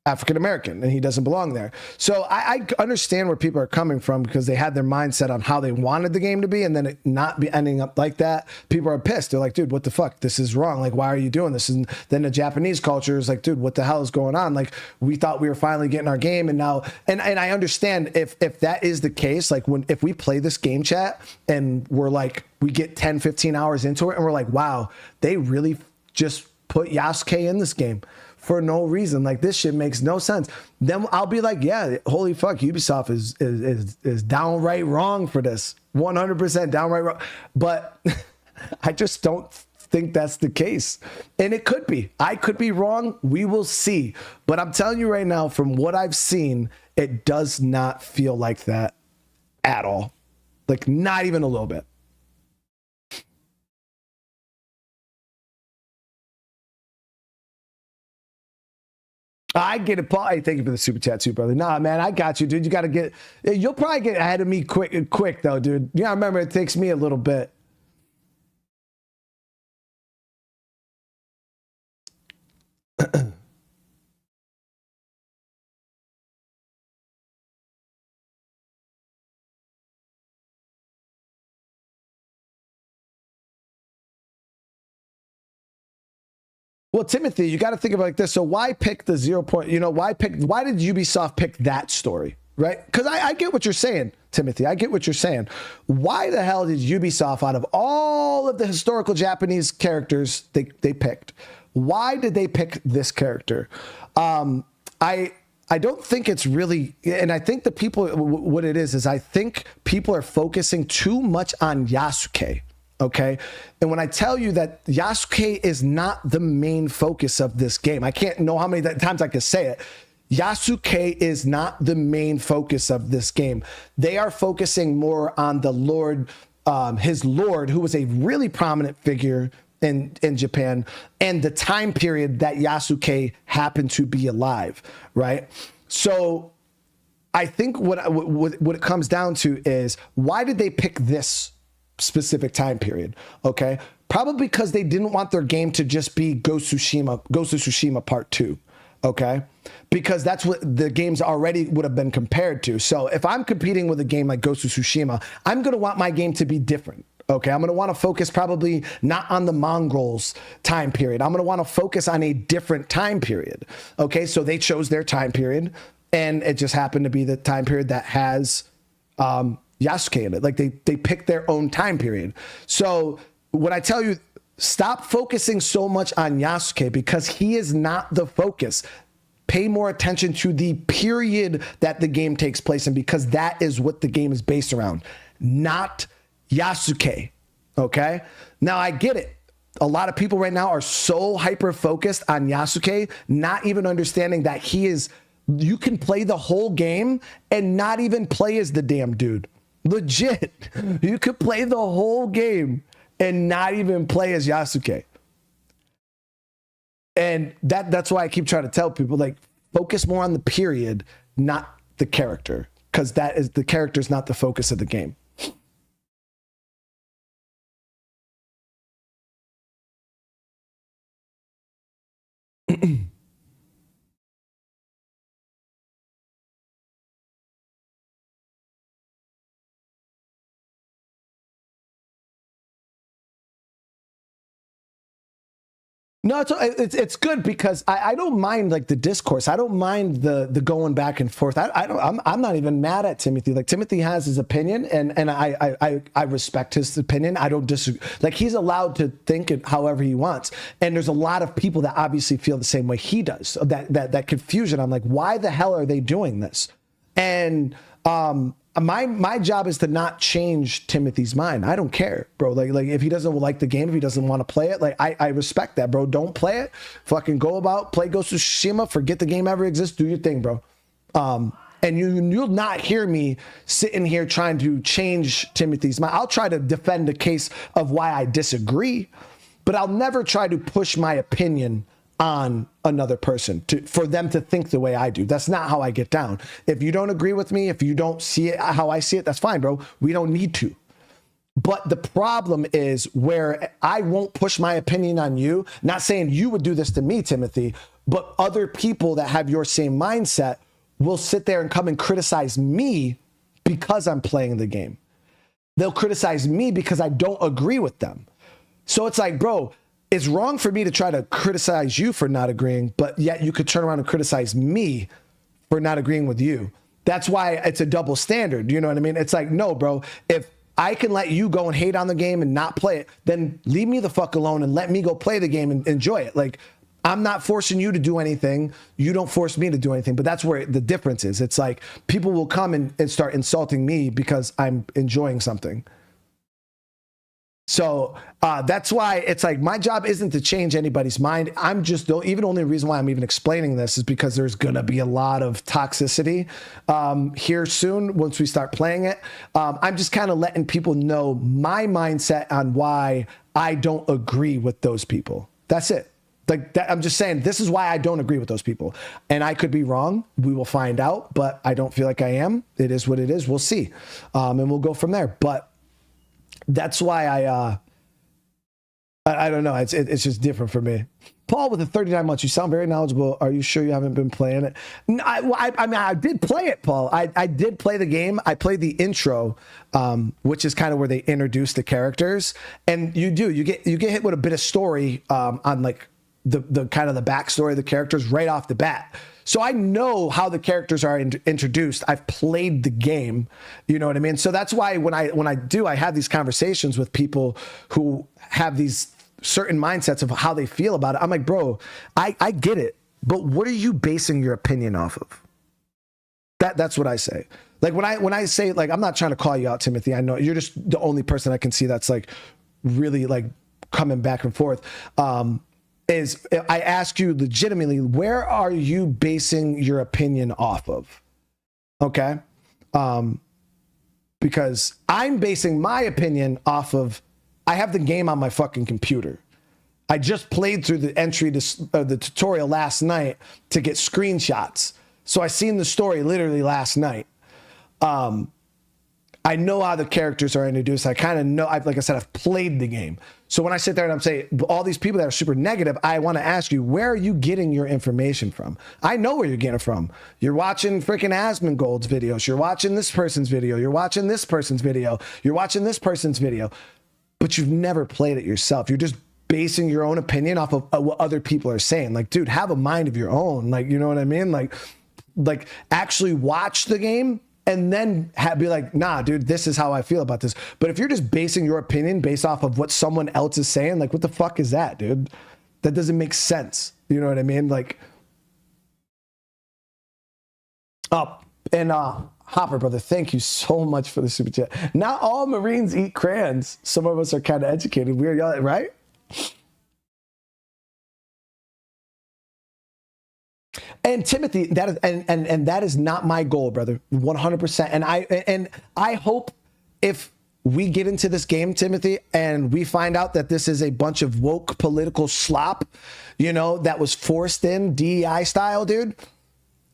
African American and he doesn't belong there. So I understand where people are coming from, because they had their mindset on how they wanted the game to be, and then it not be ending up like that. People are pissed. They're like, dude, what the fuck? This is wrong. Like, why are you doing this? And then the Japanese culture is like, dude, what the hell is going on? Like, we thought we were finally getting our game, and now, and I understand if that is the case, like if we play this game chat and we're like, we get 10, 15 hours into it and we're like, wow, they really just put Yasuke in this game for no reason. Like, this shit makes no sense. Then I'll be like, yeah, holy fuck, Ubisoft is downright wrong for this. 100% downright wrong. But I just don't think that's the case. And it could be. I could be wrong. We will see. But I'm telling you right now, from what I've seen, it does not feel like that at all. Like, not even a little bit. I get it, Paul. Hey, thank you for the super chat too, brother. Nah, man, I got you, dude. You got to get, you'll probably get ahead of me quick though, dude. Yeah, remember, it takes me a little bit. Well, Timothy, you got to think of it like this. So why pick the 0 point, you know, why did Ubisoft pick that story, right? Because I get what you're saying, Timothy. I get what you're saying. Why the hell did Ubisoft, out of all of the historical Japanese characters they picked, why did they pick this character? I don't think it's really, and I think the people, what it is I think people are focusing too much on Yasuke. Okay. And when I tell you that Yasuke is not the main focus of this game, I can't know how many times I can say it. Yasuke is not the main focus of this game. They are focusing more on the Lord, his Lord, who was a really prominent figure in Japan, and the time period that Yasuke happened to be alive, right? So I think what it comes down to is, why did they pick this specific time period? Okay, probably because they didn't want their game to just be Ghost of Tsushima Part 2. Okay, because that's what the games already would have been compared to. So if I'm competing with a game like Ghost of Tsushima, I'm going to want my game to be different. Okay, I'm going to want to focus probably not on the Mongols time period. I'm going to want to focus on a different time period. Okay, so they chose their time period, and it just happened to be the time period that has Yasuke in it. Like they picked their own time period. So when I tell you, stop focusing so much on Yasuke, because he is not the focus. Pay more attention to the period that the game takes place in, because that is what the game is based around, not Yasuke. Okay? Now I get it. A lot of people right now are so hyper focused on Yasuke, not even understanding that you can play the whole game and not even play as the damn dude. Legit. You could play the whole game and not even play as Yasuke. And that's why I keep trying to tell people, like, focus more on the period, not the character, because the character is not the focus of the game. No, it's good, because I don't mind like the discourse. I don't mind the going back and forth. I'm not even mad at Timothy. Like, Timothy has his opinion, and I respect his opinion. I don't disagree. Like, he's allowed to think it however he wants. And there's a lot of people that obviously feel the same way he does. So that confusion. I'm like, why the hell are they doing this? And my job is to not change Timothy's mind. I don't care, bro. Like if he doesn't like the game, if he doesn't want to play it, like I respect that, bro. Don't play it. Fucking go about, play Ghost of Tsushima, forget the game ever exists, do your thing, bro. And you'll not hear me sitting here trying to change Timothy's mind. I'll try to defend a case of why I disagree, but I'll never try to push my opinion on another person for them to think the way I do. That's not how I get down. If you don't agree with me, if you don't see it how I see it, that's fine, bro. We don't need to. But the problem is where I won't push my opinion on you, not saying you would do this to me, Timothy, but other people that have your same mindset will sit there and come and criticize me because I'm playing the game. They'll criticize me because I don't agree with them. So it's like, bro, it's wrong for me to try to criticize you for not agreeing, but yet you could turn around and criticize me for not agreeing with you. That's why it's a double standard. You know what I mean? It's like, no, bro, if I can let you go and hate on the game and not play it, then leave me the fuck alone and let me go play the game and enjoy it. Like, I'm not forcing you to do anything. You don't force me to do anything. But that's where the difference is. It's like people will come and start insulting me because I'm enjoying something. So that's why it's like my job isn't to change anybody's mind. I'm just, the only reason why I'm even explaining this is because there's going to be a lot of toxicity here soon once we start playing it. I'm just kind of letting people know my mindset on why I don't agree with those people. That's it. Like that, I'm just saying, this is why I don't agree with those people. And I could be wrong. We will find out, but I don't feel like I am. It is what it is. We'll see. And we'll go from there. But that's why I don't know. It's just different for me. Paul, with the 39 months, you sound very knowledgeable. Are you sure you haven't been playing it? No, I mean, I did play it, Paul. I did play the game. I played the intro, which is kind of where they introduce the characters. And you get hit with a bit of story on like the kind of the backstory of the characters right off the bat. So I know how the characters are introduced. I've played the game, you know what I mean? So that's why when I have these conversations with people who have these certain mindsets of how they feel about it. I'm like, bro, I get it, but what are you basing your opinion off of? That's what I say. Like when I say, like, I'm not trying to call you out, Timothy. I know you're just the only person I can see that's like really like coming back and forth. Is I ask you legitimately, where are you basing your opinion off of? Okay. Because I'm basing my opinion off of, I have the game on my fucking computer. I just played through the entry to the tutorial last night to get screenshots. So I seen the story literally last night. I know how the characters are introduced. I kind of know, like I said, I've played the game. So when I sit there and I'm saying, all these people that are super negative, I want to ask you, where are you getting your information from? I know where you're getting it from. You're watching freaking Asmongold's videos. You're watching this person's video. You're watching this person's video. You're watching this person's video. But you've never played it yourself. You're just basing your own opinion off of what other people are saying. Like, dude, have a mind of your own. Like, you know what I mean? Like actually watch the game and then be like, nah, dude, this is how I feel about this. But if you're just basing your opinion based off of what someone else is saying, like, what the fuck is that, dude? That doesn't make sense. You know what I mean? Like, and Hopper, brother, thank you so much for the super chat. Not all Marines eat crayons. Some of us are kind of educated. We're right? And Timothy, that is and that is not my goal, brother. 100%. And I hope if we get into this game, Timothy, and we find out that this is a bunch of woke political slop, you know, that was forced in DEI style, dude.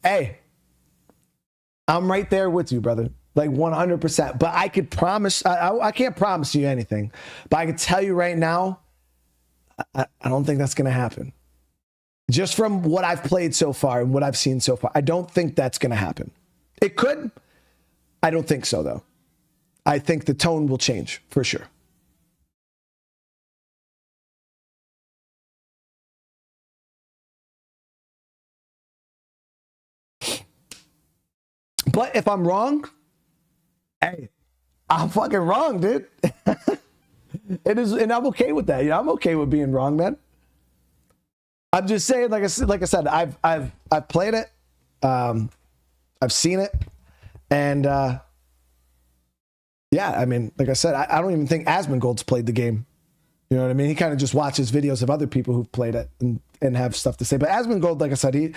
Hey, I'm right there with you, brother. Like 100%. But I could promise, I can't promise you anything, but I can tell you right now, I don't think that's going to happen. Just from what I've played so far and what I've seen so far, I don't think that's going to happen. It could. I don't think so, though. I think the tone will change for sure. But if I'm wrong, hey, I'm fucking wrong, dude. It is, and I'm okay with that. You know, I'm okay with being wrong, man. I'm just saying, like I said, I've played it, I've seen it, and yeah, I mean, like I said, I don't even think Asmongold's played the game. You know what I mean? He kind of just watches videos of other people who've played it and have stuff to say. But Asmongold, like I said,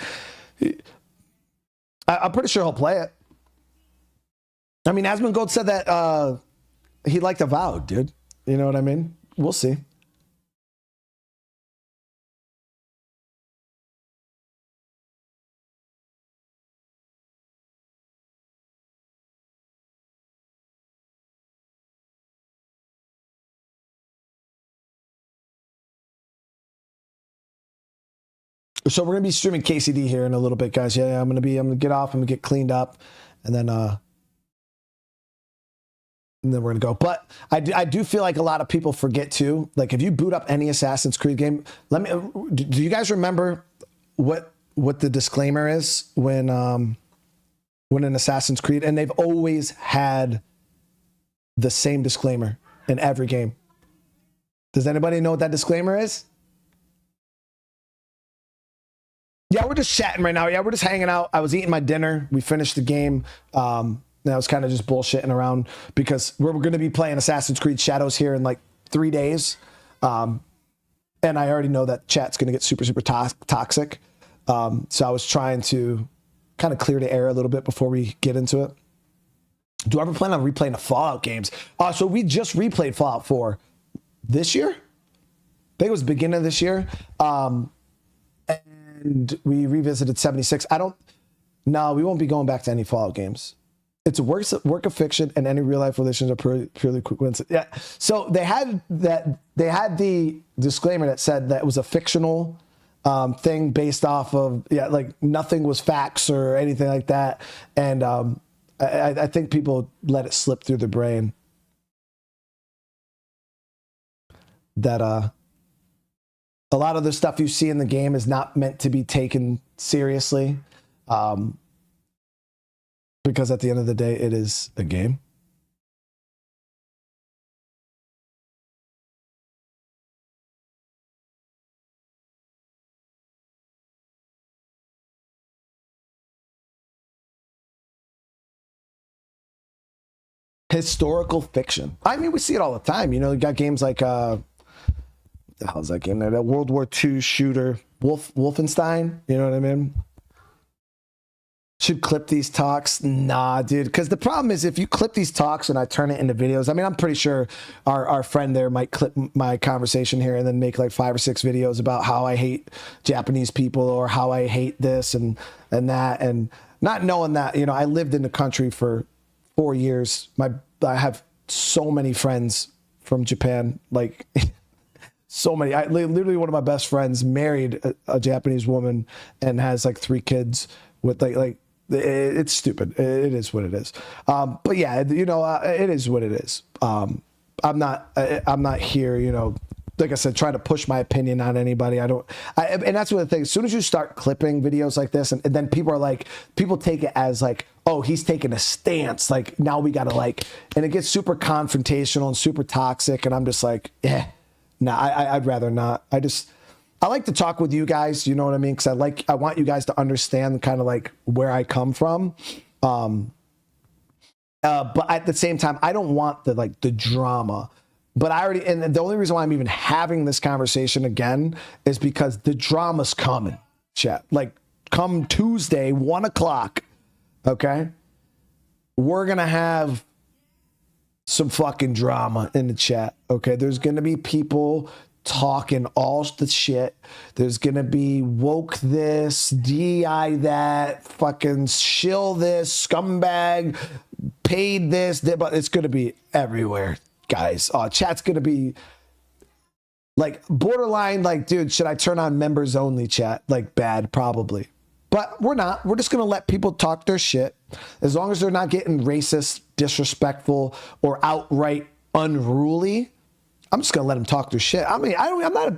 I'm pretty sure he'll play it. I mean, Asmongold said that he liked Avowed, dude. You know what I mean? We'll see. So we're gonna be streaming KCD here in a little bit, guys. Yeah, I'm gonna get off, I'm gonna get cleaned up, and then we're gonna go. But I do feel like a lot of people forget too. Like if you boot up any Assassin's Creed game, do you guys remember what the disclaimer is when an Assassin's Creed, and they've always had the same disclaimer in every game. Does anybody know what that disclaimer is? Yeah, we're just chatting right now. Yeah, we're just hanging out. I was eating my dinner. We finished the game. And I was kind of just bullshitting around because we're going to be playing Assassin's Creed Shadows here in like 3 days. And I already know that chat's going to get super, super toxic. So I was trying to kind of clear the air a little bit before we get into it. Do I ever plan on replaying the Fallout games? So we just replayed Fallout 4 this year. I think it was the beginning of this year. And we revisited 76. No, we won't be going back to any Fallout games. It's a work of fiction, and any real life relations are purely coincidence. Yeah. So they had the disclaimer that said that it was a fictional thing based off of like nothing was facts or anything like that. And I think people let it slip through their brain that a lot of the stuff you see in the game is not meant to be taken seriously. Because at the end of the day, it is a game. Historical fiction. I mean, we see it all the time. You know, you got games like the hell's that game? That World War II shooter, Wolfenstein. You know what I mean? Should clip these talks? Nah, dude. Because the problem is if you clip these talks and I turn it into videos, I mean, I'm pretty sure our friend there might clip my conversation here and then make like 5 or 6 videos about how I hate Japanese people or how I hate this and that. And not knowing that, you know, I lived in the country for 4 years. I have so many friends from Japan, like so many. Literally one of my best friends married a Japanese woman and has like 3 kids with like it's stupid. It is what it is. But yeah, you know, it is what it is. I'm not here, you know, like I said, trying to push my opinion on anybody. And that's one of the things. As soon as you start clipping videos like this, and then people take it as like, oh, he's taking a stance. Like now we got to like, and it gets super confrontational and super toxic. And I'm just like, I'd rather not. I like to talk with you guys, you know what I mean? Because I want you guys to understand kind of like where I come from. But at the same time, I don't want the drama. But and the only reason why I'm even having this conversation again is because the drama's coming, chat. Like come Tuesday, 1 o'clock, okay? We're gonna have some fucking drama in the chat, okay? There's gonna be people talking all the shit. There's gonna be woke this, DI that, fucking shill this, scumbag, paid this, but it's gonna be everywhere, guys. Chat's gonna be like borderline, like, dude, should I turn on members only chat? Like bad, probably. But we're not. We're just gonna let people talk their shit. As long as they're not getting racist, disrespectful, or outright unruly, I'm just gonna let them talk their shit. I mean,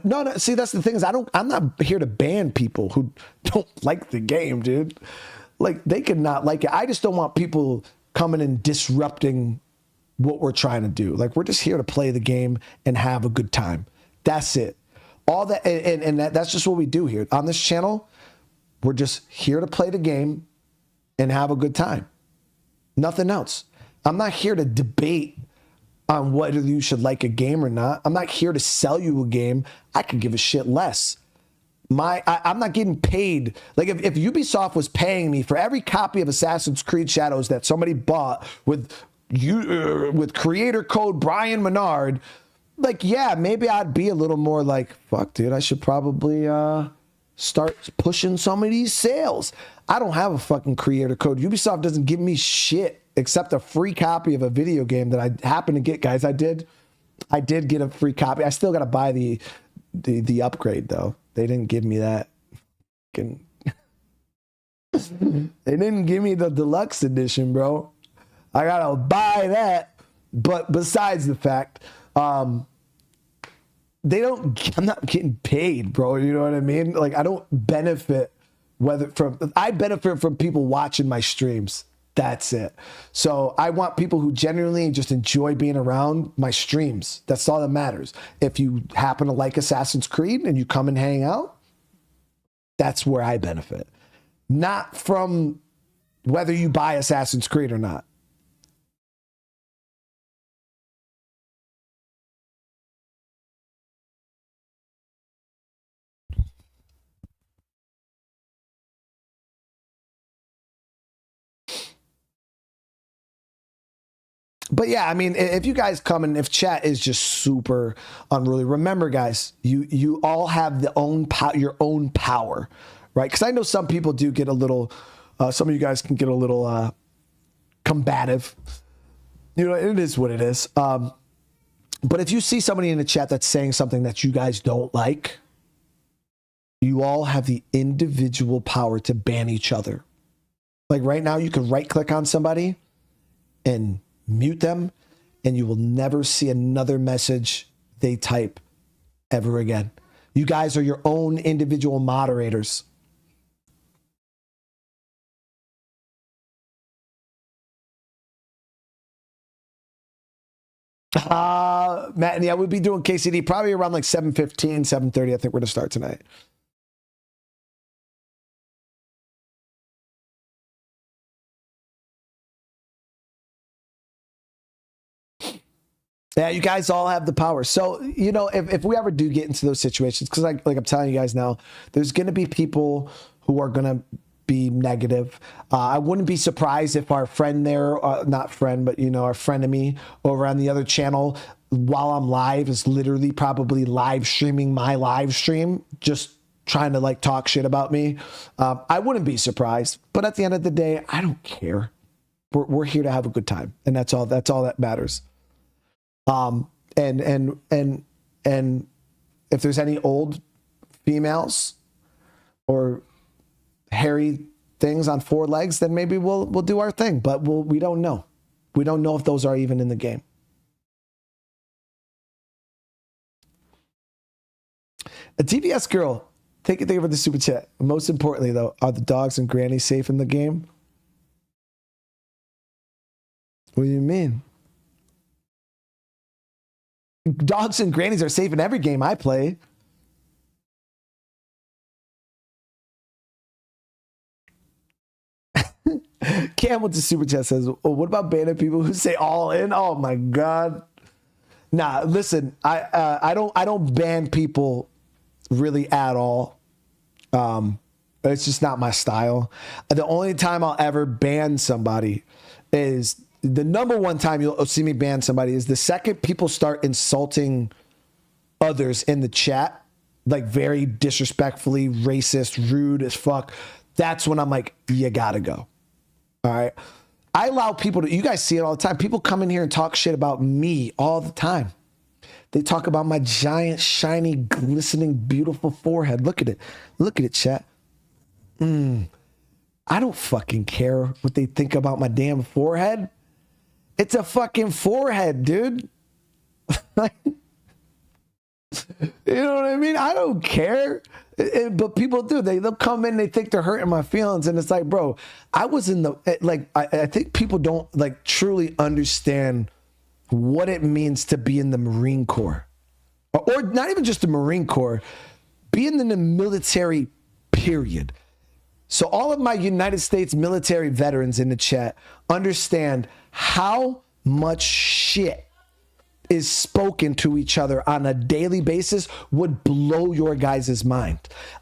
no. See, that's the thing is, I'm not here to ban people who don't like the game, dude. Like they could not like it. I just don't want people coming and disrupting what we're trying to do. Like we're just here to play the game and have a good time. That's it. All that, and that's just what we do here on this channel. We're just here to play the game and have a good time. Nothing else. I'm not here to debate on whether you should like a game or not. I'm not here to sell you a game. I could give a shit less. I'm not getting paid. Like if Ubisoft was paying me for every copy of Assassin's Creed Shadows that somebody bought with creator code Brian Menard, like, yeah, maybe I'd be a little more like, fuck, dude, I should probably start pushing some of these sales. I don't have a fucking creator code. Ubisoft doesn't give me shit except a free copy of a video game that I happen to get, guys. I did get a free copy. I still got to buy the upgrade though. They didn't give me that. They didn't give me the deluxe edition, bro. I got to buy that. But besides the fact, I'm not getting paid, bro. You know what I mean? Like I don't benefit I benefit from people watching my streams. That's it. So I want people who genuinely just enjoy being around my streams. That's all that matters. If you happen to like Assassin's Creed and you come and hang out, that's where I benefit. Not from whether you buy Assassin's Creed or not. But yeah, I mean, if you guys come and if chat is just super unruly, remember, guys, you all have your own power, right? Because I know some people do get a little, some of you guys can get a little combative. You know, it is what it is. But if you see somebody in the chat that's saying something that you guys don't like, you all have the individual power to ban each other. Like right now, you can right click on somebody and mute them, and you will never see another message they type ever again. You guys are your own individual moderators. Matt, yeah, we'll be doing KCD probably around like 7:15, 7:30. I think we're going to start tonight. Yeah, you guys all have the power. So, you know, if we ever do get into those situations, because like I'm telling you guys now, there's going to be people who are going to be negative. I wouldn't be surprised if our friend there, not friend, but, you know, our frenemy over on the other channel, while I'm live, is literally probably live streaming my live stream, just trying to like talk shit about me. I wouldn't be surprised. But at the end of the day, I don't care. We're here to have a good time. And that's all that matters. And if there's any old females or hairy things on 4 legs, then maybe we'll do our thing, but we don't know. We don't know if those are even in the game. A TVS girl, thank you for the super chat. Most importantly though, are the dogs and granny safe in the game? What do you mean? Dogs and grannies are safe in every game I play. Cam with the super chat says, oh, what about banning people who say all in? Oh my God. Nah, listen, I don't ban people really at all. It's just not my style. The only time I'll ever ban somebody is the number one time you'll see me ban somebody is the second people start insulting others in the chat, like very disrespectfully, racist, rude as fuck. That's when I'm like, you gotta go. All right. I allow people to, you guys see it all the time. People come in here and talk shit about me all the time. They talk about my giant, shiny, glistening, beautiful forehead. Look at it. Look at it, chat. I don't fucking care what they think about my damn forehead. It's a fucking forehead, dude. You know what I mean? I don't care. But people do. They'll come in, they think they're hurting my feelings. And it's like, bro, I was in the, like, I think people don't like truly understand what it means to be in the Marine Corps. Or not even just the Marine Corps, being in the military, period. So all of my United States military veterans in the chat understand how much shit is spoken to each other on a daily basis would blow your guys' mind.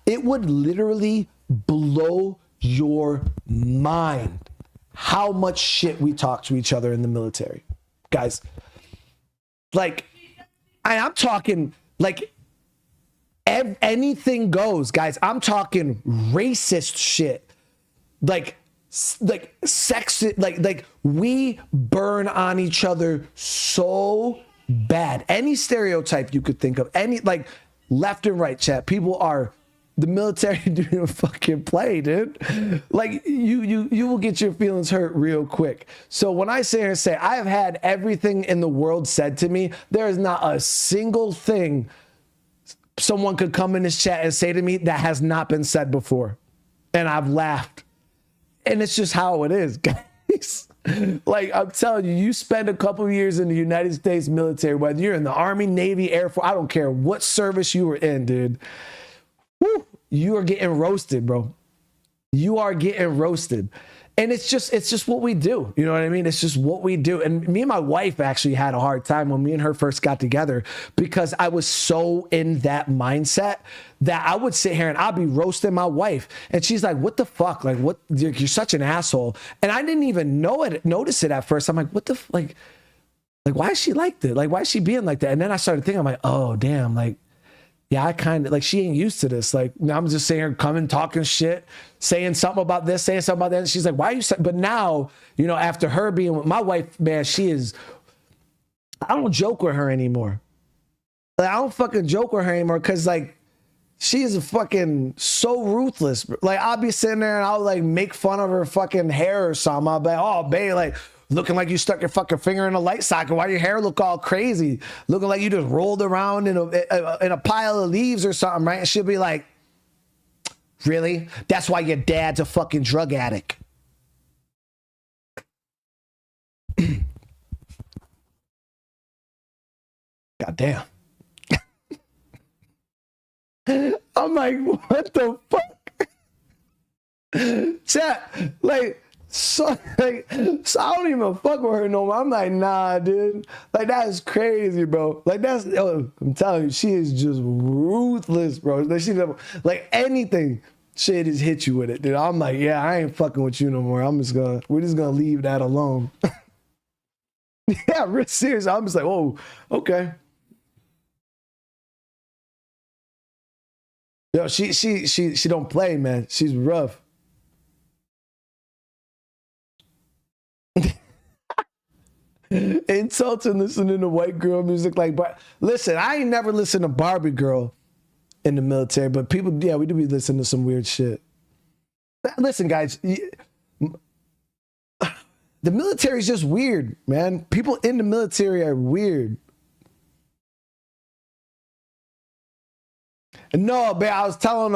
It would literally blow your mind how much shit we talk to each other in the military. Guys, like, I'm talking like anything goes, guys. I'm talking racist shit. Like sex, like we burn on each other so bad. Any stereotype you could think of, any, like, left and right, chat, people are, the military doing a fucking play, dude. Like, you will get your feelings hurt real quick. So when I sit here and say I have had everything in the world said to me, there is not a single thing someone could come in this chat and say to me that has not been said before, and I've laughed. And it's just how it is, guys. Like, I'm telling you, you spend a couple of years in the United States military, whether you're in the Army, Navy, Air Force, I don't care what service you were in, dude. Woo, you are getting roasted, bro. You are getting roasted. And it's just what we do. You know what I mean? It's just what we do. And me and my wife actually had a hard time when me and her first got together, because I was so in that mindset that I would sit here and I'd be roasting my wife. And she's like, what the fuck? Like, what? You're such an asshole. And I didn't even notice it at first. I'm like, what the, like, why is she like that? Like, why is she being like that? And then I started thinking, I'm like, oh, damn, like, yeah, I kind of, like, she ain't used to this. Like, I'm just saying her coming, talking shit, saying something about this, saying something about that. And she's like, why are you saying? But now, you know, after her being with my wife, man, she is, I don't joke with her anymore. Like, I don't fucking joke with her anymore, because, like, she is fucking so ruthless. Like, I'll be sitting there and I'll, like, make fun of her fucking hair or something. I'll be like, oh, babe, like, looking like you stuck your fucking finger in a light socket. Why your hair look all crazy? Looking like you just rolled around in a pile of leaves or something, right? And she'll be like, really? That's why your dad's a fucking drug addict. God damn. I'm like, what the fuck? Chat, like, So, like, so I don't even fuck with her no more. I'm like, nah, dude. Like, that's crazy, bro. Like, that's, I'm telling you, she is just ruthless, bro. Like, she never, like, anything, she just hit you with it, dude. I'm like, yeah, I ain't fucking with you no more. We're just gonna leave that alone. Yeah, real serious. I'm just like, oh, okay. Yo, she don't play, man. She's rough. Insulting listening to white girl music like, but listen, I ain't never listened to Barbie Girl in the military, but people, yeah, we do be listening to some weird shit. Listen, guys, the military is just weird, man. People in the military are weird. No, man, I was telling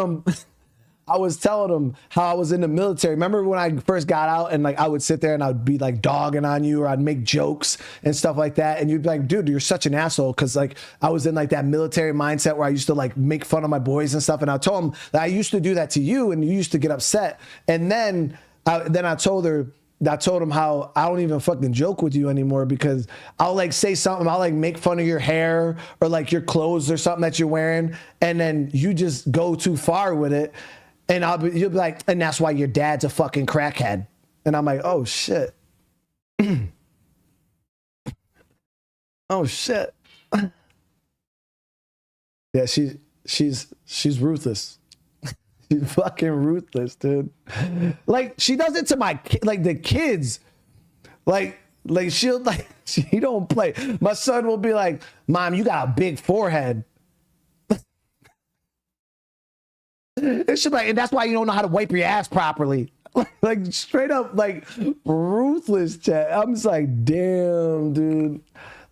them how I was in the military. Remember when I first got out and like I would sit there and I'd be like dogging on you or I'd make jokes and stuff like that. And you'd be like, dude, you're such an asshole. Cause like I was in like that military mindset where I used to like make fun of my boys and stuff. And I told them that I used to do that to you and you used to get upset. And then I told him how I don't even fucking joke with you anymore because I'll like say something, I'll like make fun of your hair or like your clothes or something that you're wearing. And then you just go too far with it. And you'll be like, and that's why your dad's a fucking crackhead. And I'm like, oh shit. Oh shit. Yeah, she's ruthless. She's fucking ruthless, dude. Like she does it to the kids. Like she'll like she don't play. My son will be like, Mom, you got a big forehead. It should be like, and that's why you don't know how to wipe your ass properly. Like straight up, like ruthless chat. I'm just like, damn, dude.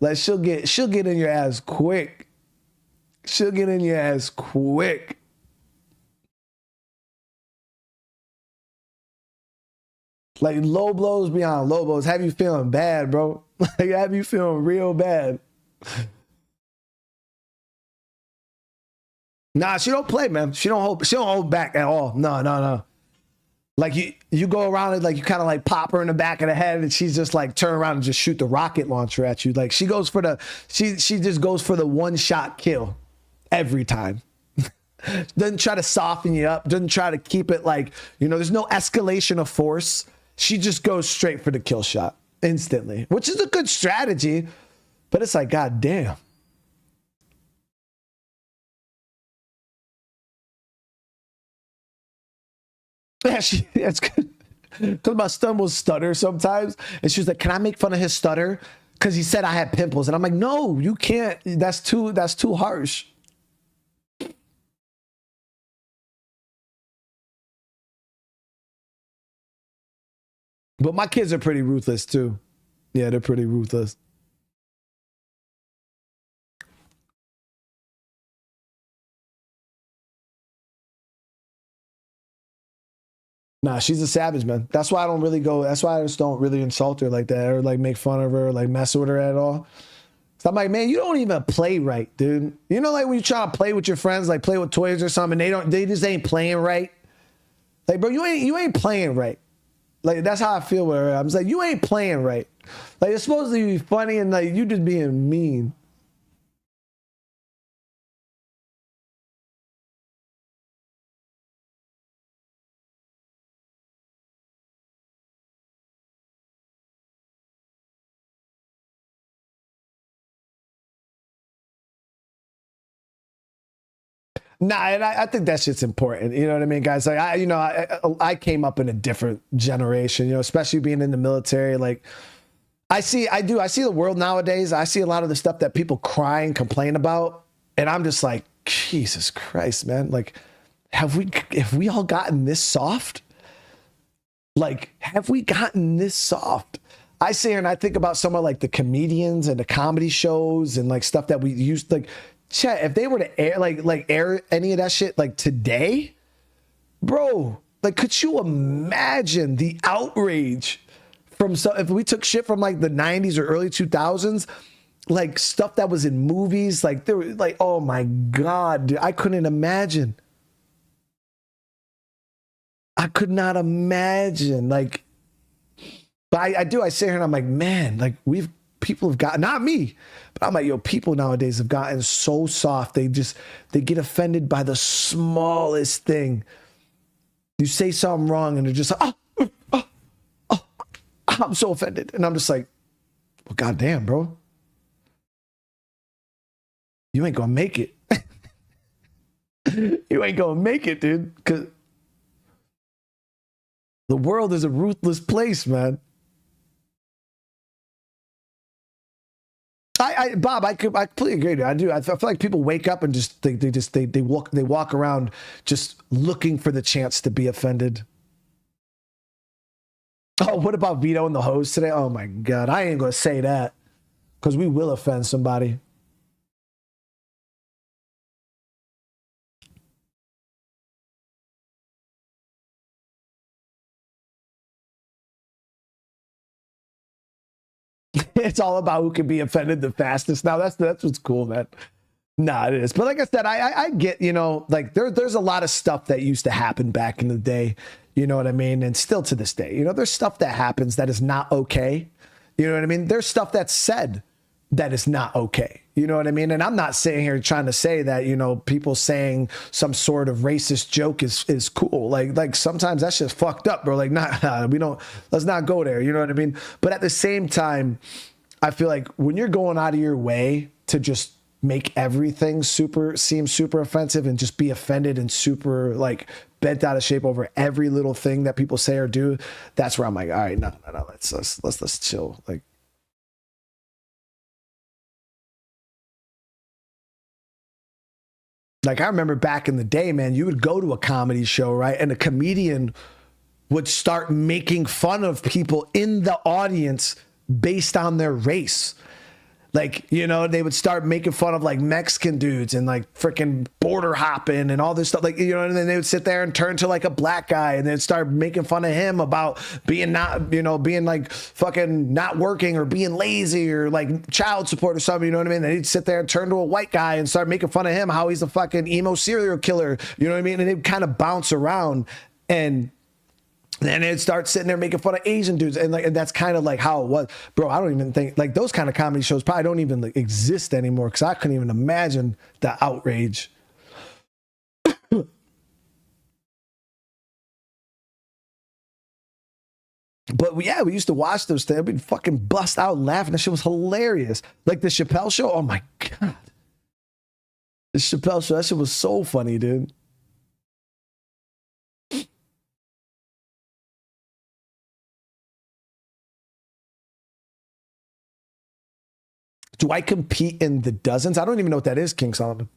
Like she'll get in your ass quick. She'll get in your ass quick. Like low blows beyond low blows. Have you feeling bad, bro? Like have you feeling real bad? Nah, she don't play, man. She don't hold back at all. No. Like you go around and like you kind of like pop her in the back of the head and she's just like turn around and just shoot the rocket launcher at you. Like she just goes for the one shot kill every time. Doesn't try to soften you up. Doesn't try to keep it like, there's no escalation of force. She just goes straight for the kill shot instantly, which is a good strategy, but it's like, God damn. Yeah, it's good. Because my son will stutter sometimes. And she's like, can I make fun of his stutter? Because he said I had pimples. And I'm like, no, you can't. That's too harsh. But my kids are pretty ruthless too. Yeah, they're pretty ruthless. Nah, she's a savage, man. That's why I just don't really insult her like that or like make fun of her or like mess with her at all. So I'm like, man, you don't even play right, dude. Like when you try to play with your friends, like play with toys or something, they just ain't playing right. Like, bro, you ain't playing right. Like, that's how I feel with her. I'm just like, you ain't playing right. Like, it's supposed to be funny and like you just being mean. Nah, and I think that shit's important. You know what I mean, guys? Like I came up in a different generation, especially being in the military. Like I see the world nowadays. I see a lot of the stuff that people cry and complain about. And I'm just like, Jesus Christ, man. Like, have we all gotten this soft? Like, have we gotten this soft? I sit here and I think about some of like the comedians and the comedy shows and like stuff that we used like. Chat, if they were to air any of that shit like today, bro, like could you imagine the outrage from if we took shit from like the 90s or early 2000s, like stuff that was in movies, like there were like, oh my God, dude, I couldn't imagine. I could not imagine. Like But I sit here and I'm like, man, like people have gotten, not me, but I'm like, yo, people nowadays have gotten so soft. They get offended by the smallest thing. You say something wrong and they're just like, oh, I'm so offended. And I'm just like, well, goddamn, bro. You ain't gonna make it. You ain't gonna make it, dude. Because the world is a ruthless place, man. Bob, I completely agree. I do. I feel like people wake up and just they walk around just looking for the chance to be offended. Oh, what about Vito and the hose today? Oh my God, I ain't gonna say that because we will offend somebody. It's all about who can be offended the fastest. Now that's what's cool, man. Nah, it is. But like I said, I get, you know, like there's a lot of stuff that used to happen back in the day. You know what I mean? And still to this day, you know, there's stuff that happens that is not okay. You know what I mean? There's stuff that's said that is not okay. You know what I mean? And I'm not sitting here trying to say that, you know, people saying some sort of racist joke is cool. Like sometimes that's just fucked up, bro. Like, let's not go there. You know what I mean? But at the same time, I feel like when you're going out of your way to just make everything seem super offensive and just be offended and super like bent out of shape over every little thing that people say or do, that's where I'm like, all right, no, let's chill. Like I remember back in the day, man, you would go to a comedy show, right? And a comedian would start making fun of people in the audience based on their race. Like, you know, they would start making fun of like Mexican dudes and like freaking border hopping and all this stuff. Like, you know, and then they would sit there and turn to like a black guy and then start making fun of him about being being like fucking not working or being lazy or like child support or something. You know what I mean? Then he'd sit there and turn to a white guy and start making fun of him, how he's a fucking emo serial killer. You know what I mean? And they'd kind of bounce around and then they'd start sitting there making fun of Asian dudes. And that's kind of like how it was. Bro, I don't even think, like, those kind of comedy shows probably don't even like, exist anymore because I couldn't even imagine the outrage. But yeah, we used to watch those things. We'd fucking bust out laughing. That shit was hilarious. Like the Chappelle show. Oh my God. The Chappelle show. That shit was so funny, dude. Do I compete in the dozens? I don't even know what that is, King Solomon.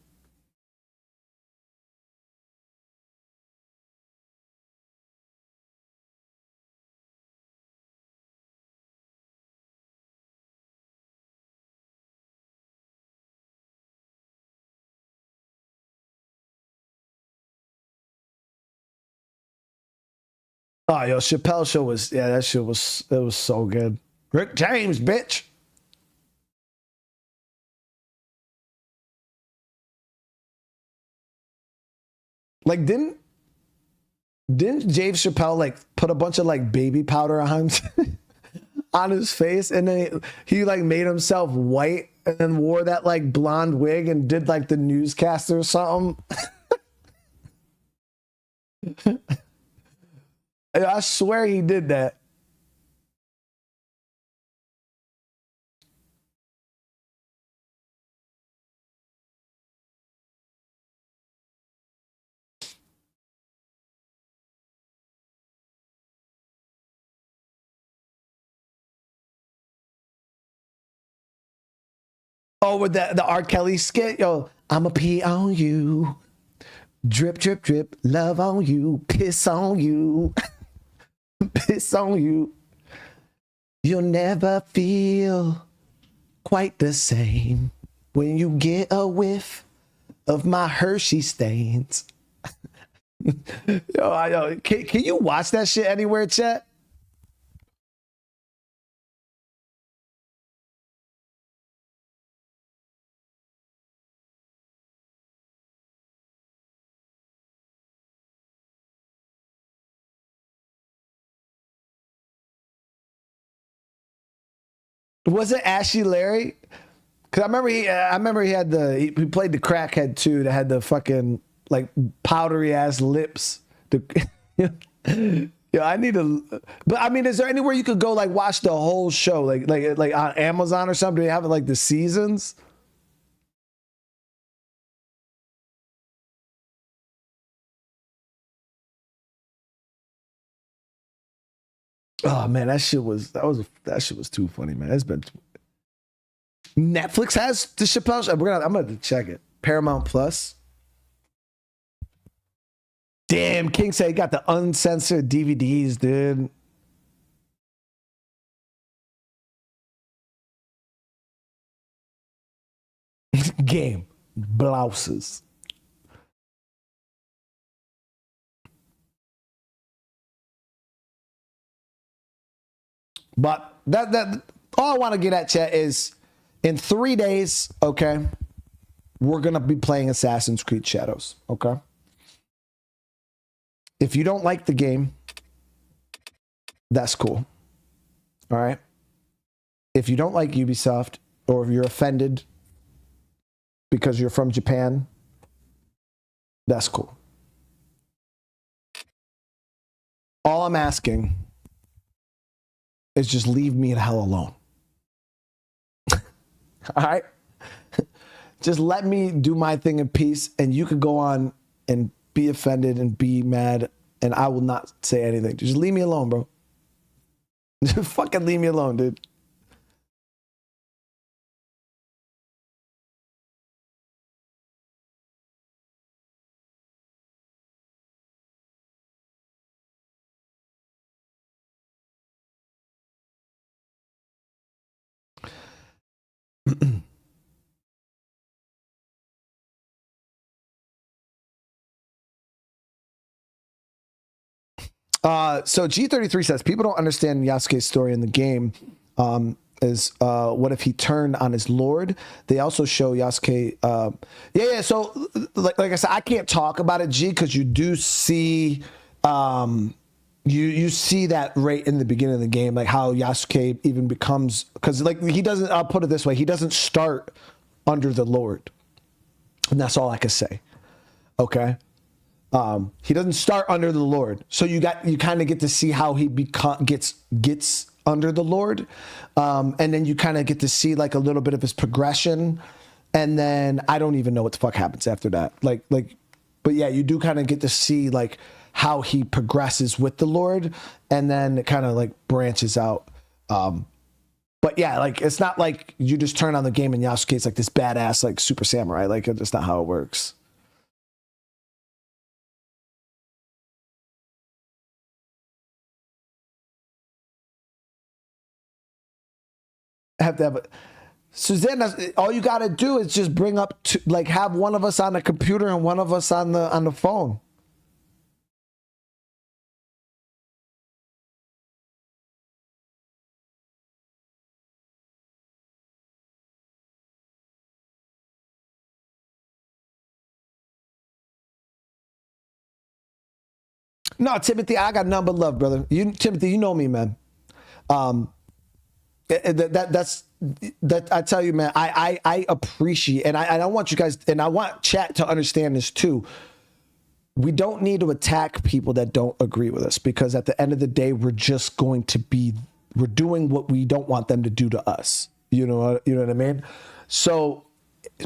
Oh, yo, Chappelle show was, yeah, that shit was, it was so good. Rick James, bitch. Like, didn't Dave Chappelle like put a bunch of like baby powder on him on his face, and then he like made himself white and then wore that like blonde wig and did like the newscaster or something? I swear he did that. Oh, with the R. Kelly skit, yo, I'ma pee on you, drip, drip, drip, love on you, piss on you, piss on you. You'll never feel quite the same when you get a whiff of my Hershey stains. Yo, can you watch that shit anywhere, chat? Was it Ashy Larry? Cause I remember he had he played the crackhead too that had the fucking like powdery ass lips. Yeah, I need to. But I mean, is there anywhere you could go like watch the whole show, like on Amazon or something? Do they have like the seasons? Oh man, that shit was too funny, man. It's been Netflix has the Chappelle Show. I'm gonna check it. Paramount Plus. Damn, King said he got the uncensored DVDs, dude. Game blouses. But that all I want to get at, chat, is in 3 days, okay, we're gonna be playing Assassin's Creed Shadows, okay? If you don't like the game, that's cool. All right. If you don't like Ubisoft, or if you're offended because you're from Japan, that's cool. All I'm asking is just leave me the hell alone. All right? Just let me do my thing in peace, and you could go on and be offended and be mad, and I will not say anything. Just leave me alone, bro. Just fucking leave me alone, dude. So G33 says people don't understand Yasuke's story in the game. Is what if he turned on his lord? They also show Yasuke. Yeah. So like I said, I can't talk about it, G, because you do see you see that right in the beginning of the game, like how Yasuke even becomes, because like he doesn't. I'll put it this way: he doesn't start under the lord, and that's all I can say. Okay. He doesn't start under the Lord, so you kind of get to see how he gets under the Lord, and then you kind of get to see like a little bit of his progression, and then I don't even know what the fuck happens after that. But yeah, you do kind of get to see like how he progresses with the Lord, and then it kind of like branches out. But yeah, like it's not like you just turn on the game and Yasuke's like this badass like super samurai. Like that's not how it works. Have to have a Suzanne. All you got to do is just bring up have one of us on the computer and one of us on the phone. No, Timothy, I got none but love, brother. Timothy, you know me, man. That's I tell you, man, I appreciate, and I want you guys, and I want chat to understand this too. We don't need to attack people that don't agree with us, because at the end of the day, we're doing what we don't want them to do to us. You know what I mean? So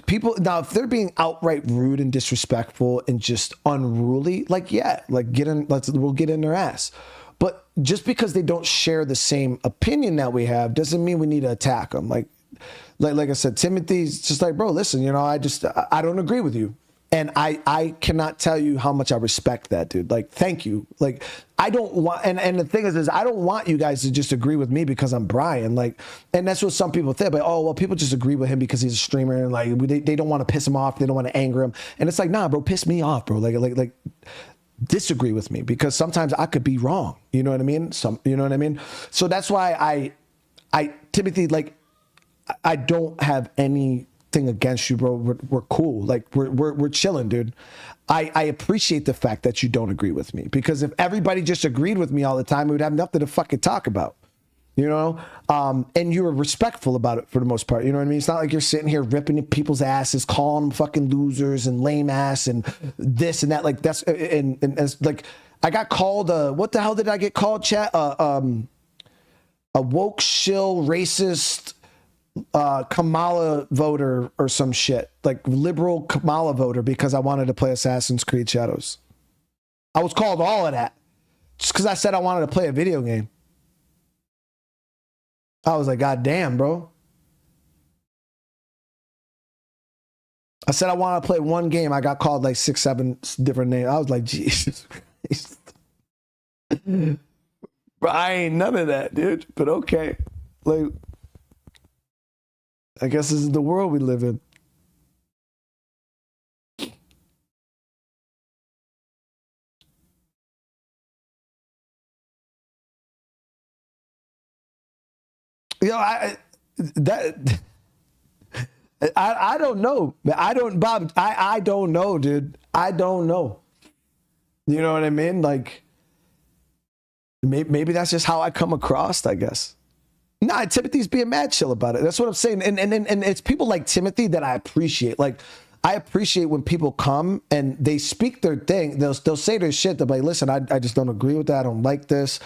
people, now if they're being outright rude and disrespectful and just unruly, we'll get in their ass. But just because they don't share the same opinion that we have doesn't mean we need to attack them. Like I said, Timothy's just like, bro, listen, I don't agree with you. And I cannot tell you how much I respect that, dude. Like, thank you. Like, I don't want, and the thing is I don't want you guys to just agree with me because I'm Brian. Like, and that's what some people think. Like, oh, well, people just agree with him because he's a streamer, and like they don't want to piss him off. They don't want to anger him. And it's like, nah, bro, piss me off, bro. Like disagree with me, because sometimes I could be wrong. You know what I mean? You know what I mean? So that's why I Timothy, like, I don't have anything against you, bro. We're cool. Like we're chilling, dude. I appreciate the fact that you don't agree with me, because if everybody just agreed with me all the time, we would have nothing to fucking talk about. you know, and you were respectful about it for the most part. You know what I mean? It's not like you're sitting here ripping people's asses, calling them fucking losers and lame ass and this and that. Like that's and as like I got called what the hell did I get called, chat? A woke shill racist Kamala voter or some shit, like liberal Kamala voter, because I wanted to play Assassin's Creed Shadows. I was called all of that just because I said I wanted to play a video game. I was like, God damn, bro. I said I want to play one game. I got called like 6, 7 different names. I was like, Jesus Christ. Bro, I ain't none of that, dude. But okay. Like, I guess this is the world we live in. You know, I don't know. Bob, I don't know, dude. I don't know. You know what I mean? Like, maybe that's just how I come across, I guess. Nah, Timothy's being mad chill about it. That's what I'm saying. And it's people like Timothy that I appreciate. Like, I appreciate when people come and they speak their thing. They'll say their shit. They'll be like, listen, I just don't agree with that. I don't like this.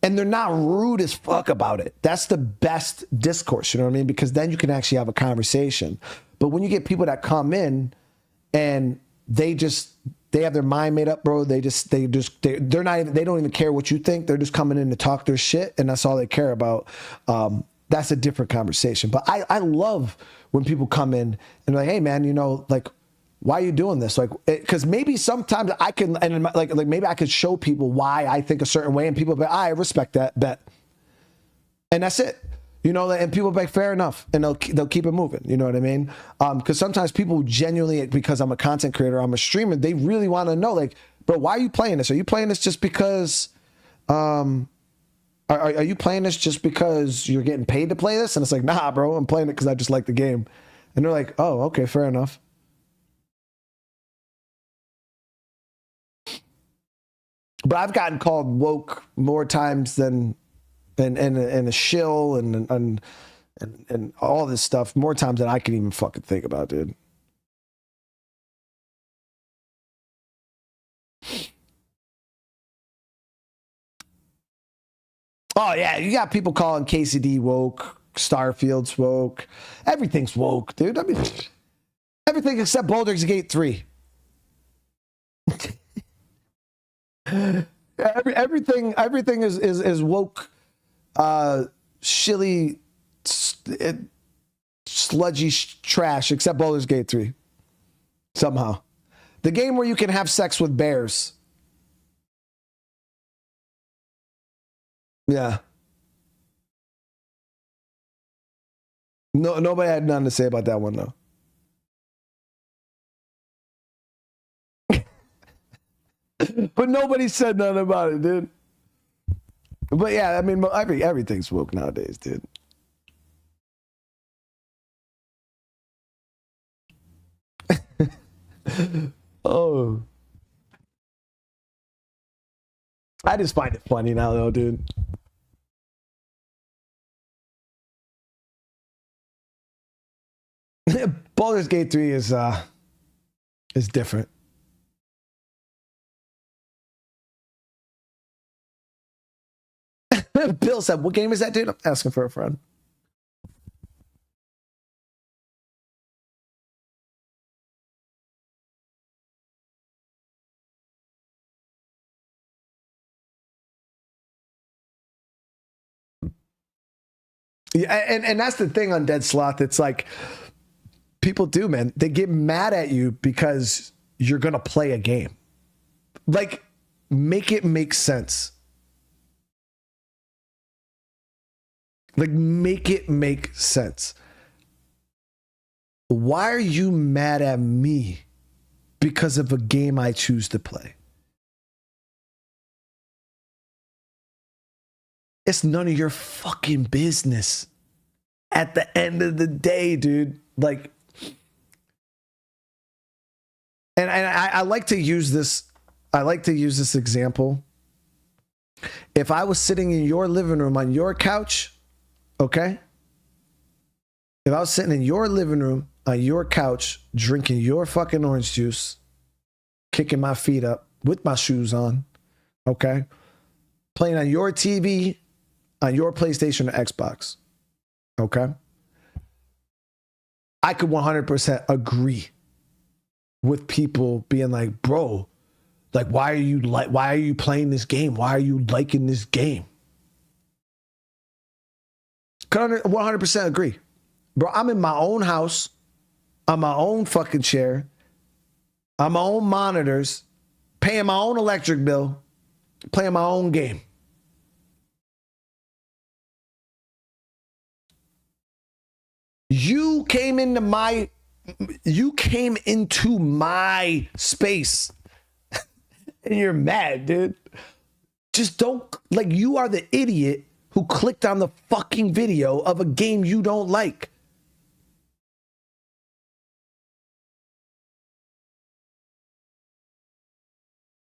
And they're not rude as fuck about it. That's the best discourse, you know what I mean? Because then you can actually have a conversation. But when you get people that come in and they have their mind made up, bro. They're not even, they don't even care what you think. They're just coming in to talk their shit, and that's all they care about. That's a different conversation. But I love when people come in and they're like, hey man, you know, like, why are you doing this? Like, because maybe sometimes I can, and like maybe I could show people why I think a certain way, and people be like, I respect that bet, and that's it, you know. And people be like, fair enough, and they'll keep it moving. You know what I mean? Because sometimes people genuinely, because I'm a content creator, I'm a streamer, they really want to know, like, bro, why are you playing this? Are you playing this just because? Are you playing this just because you're getting paid to play this? And it's like, nah, bro, I'm playing it because I just like the game. And they're like, oh, okay, fair enough. But I've gotten called woke more times than and a shill and all this stuff more times than I can even fucking think about, dude. Oh yeah, you got people calling KCD woke, Starfield's woke, everything's woke, dude. I mean, everything except Baldur's Gate 3. Everything is woke, shilly, sludgy trash except Baldur's Gate 3. Somehow, the game where you can have sex with bears. Yeah. No, nobody had nothing to say about that one though. But nobody said nothing about it, dude. But yeah, I mean, everything's woke nowadays, dude. Oh. I just find it funny now, though, dude. Baldur's Gate 3 is different. Bill said, what game is that, dude? I'm asking for a friend. Yeah, and that's the thing on Dead Sloth. It's like, people do, man. They get mad at you because you're going to play a game. Like, make it make sense. Like, make it make sense. Why are you mad at me because of a game I choose to play? It's none of your fucking business. At the end of the day, dude. Like, and I like to use this. I like to use this example If I was sitting in your living room on your couch, okay? If I was sitting in your living room on your couch, drinking your fucking orange juice, kicking my feet up with my shoes on, okay? Playing on your TV, on your PlayStation or Xbox, okay? I could 100% agree with people being like, bro, like, why are you playing this game? Why are you liking this game? Could 100% agree. Bro, I'm in my own house, on my own fucking chair, on my own monitors, paying my own electric bill, playing my own game. You came into my space and you're mad, dude. Just don't, like, you are the idiot who clicked on the fucking video of a game you don't like.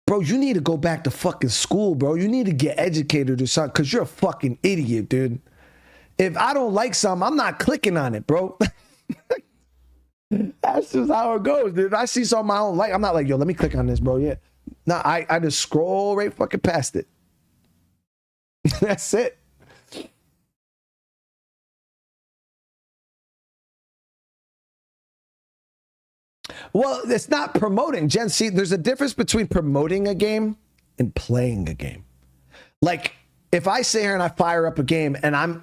Bro, you need to go back to fucking school, bro. You need to get educated or something, because you're a fucking idiot, dude. If I don't like something, I'm not clicking on it, bro. That's just how it goes, dude. If I see something I don't like, I'm not like, yo, let me click on this, bro. Yeah. No, I just scroll right fucking past it. That's it. Well, it's not promoting. Jen, see, there's a difference between promoting a game and playing a game. Like, if I sit here and I fire up a game and I'm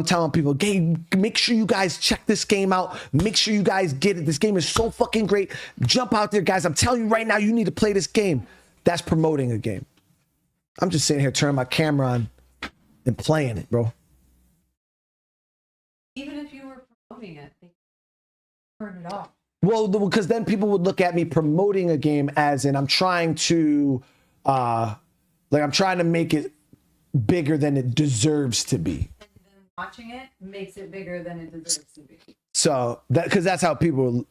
telling people, game, make sure you guys check this game out. Make sure you guys get it. This game is so fucking great. Jump out there, guys. I'm telling you right now, you need to play this game. That's promoting a game. I'm just sitting here turning my camera on and playing it, bro. Even if you were promoting it, they turn it off. Well, because then people would look at me promoting a game as in I'm trying to make it bigger than it deserves to be. And then watching it makes it bigger than it deserves to be. So because that's how people.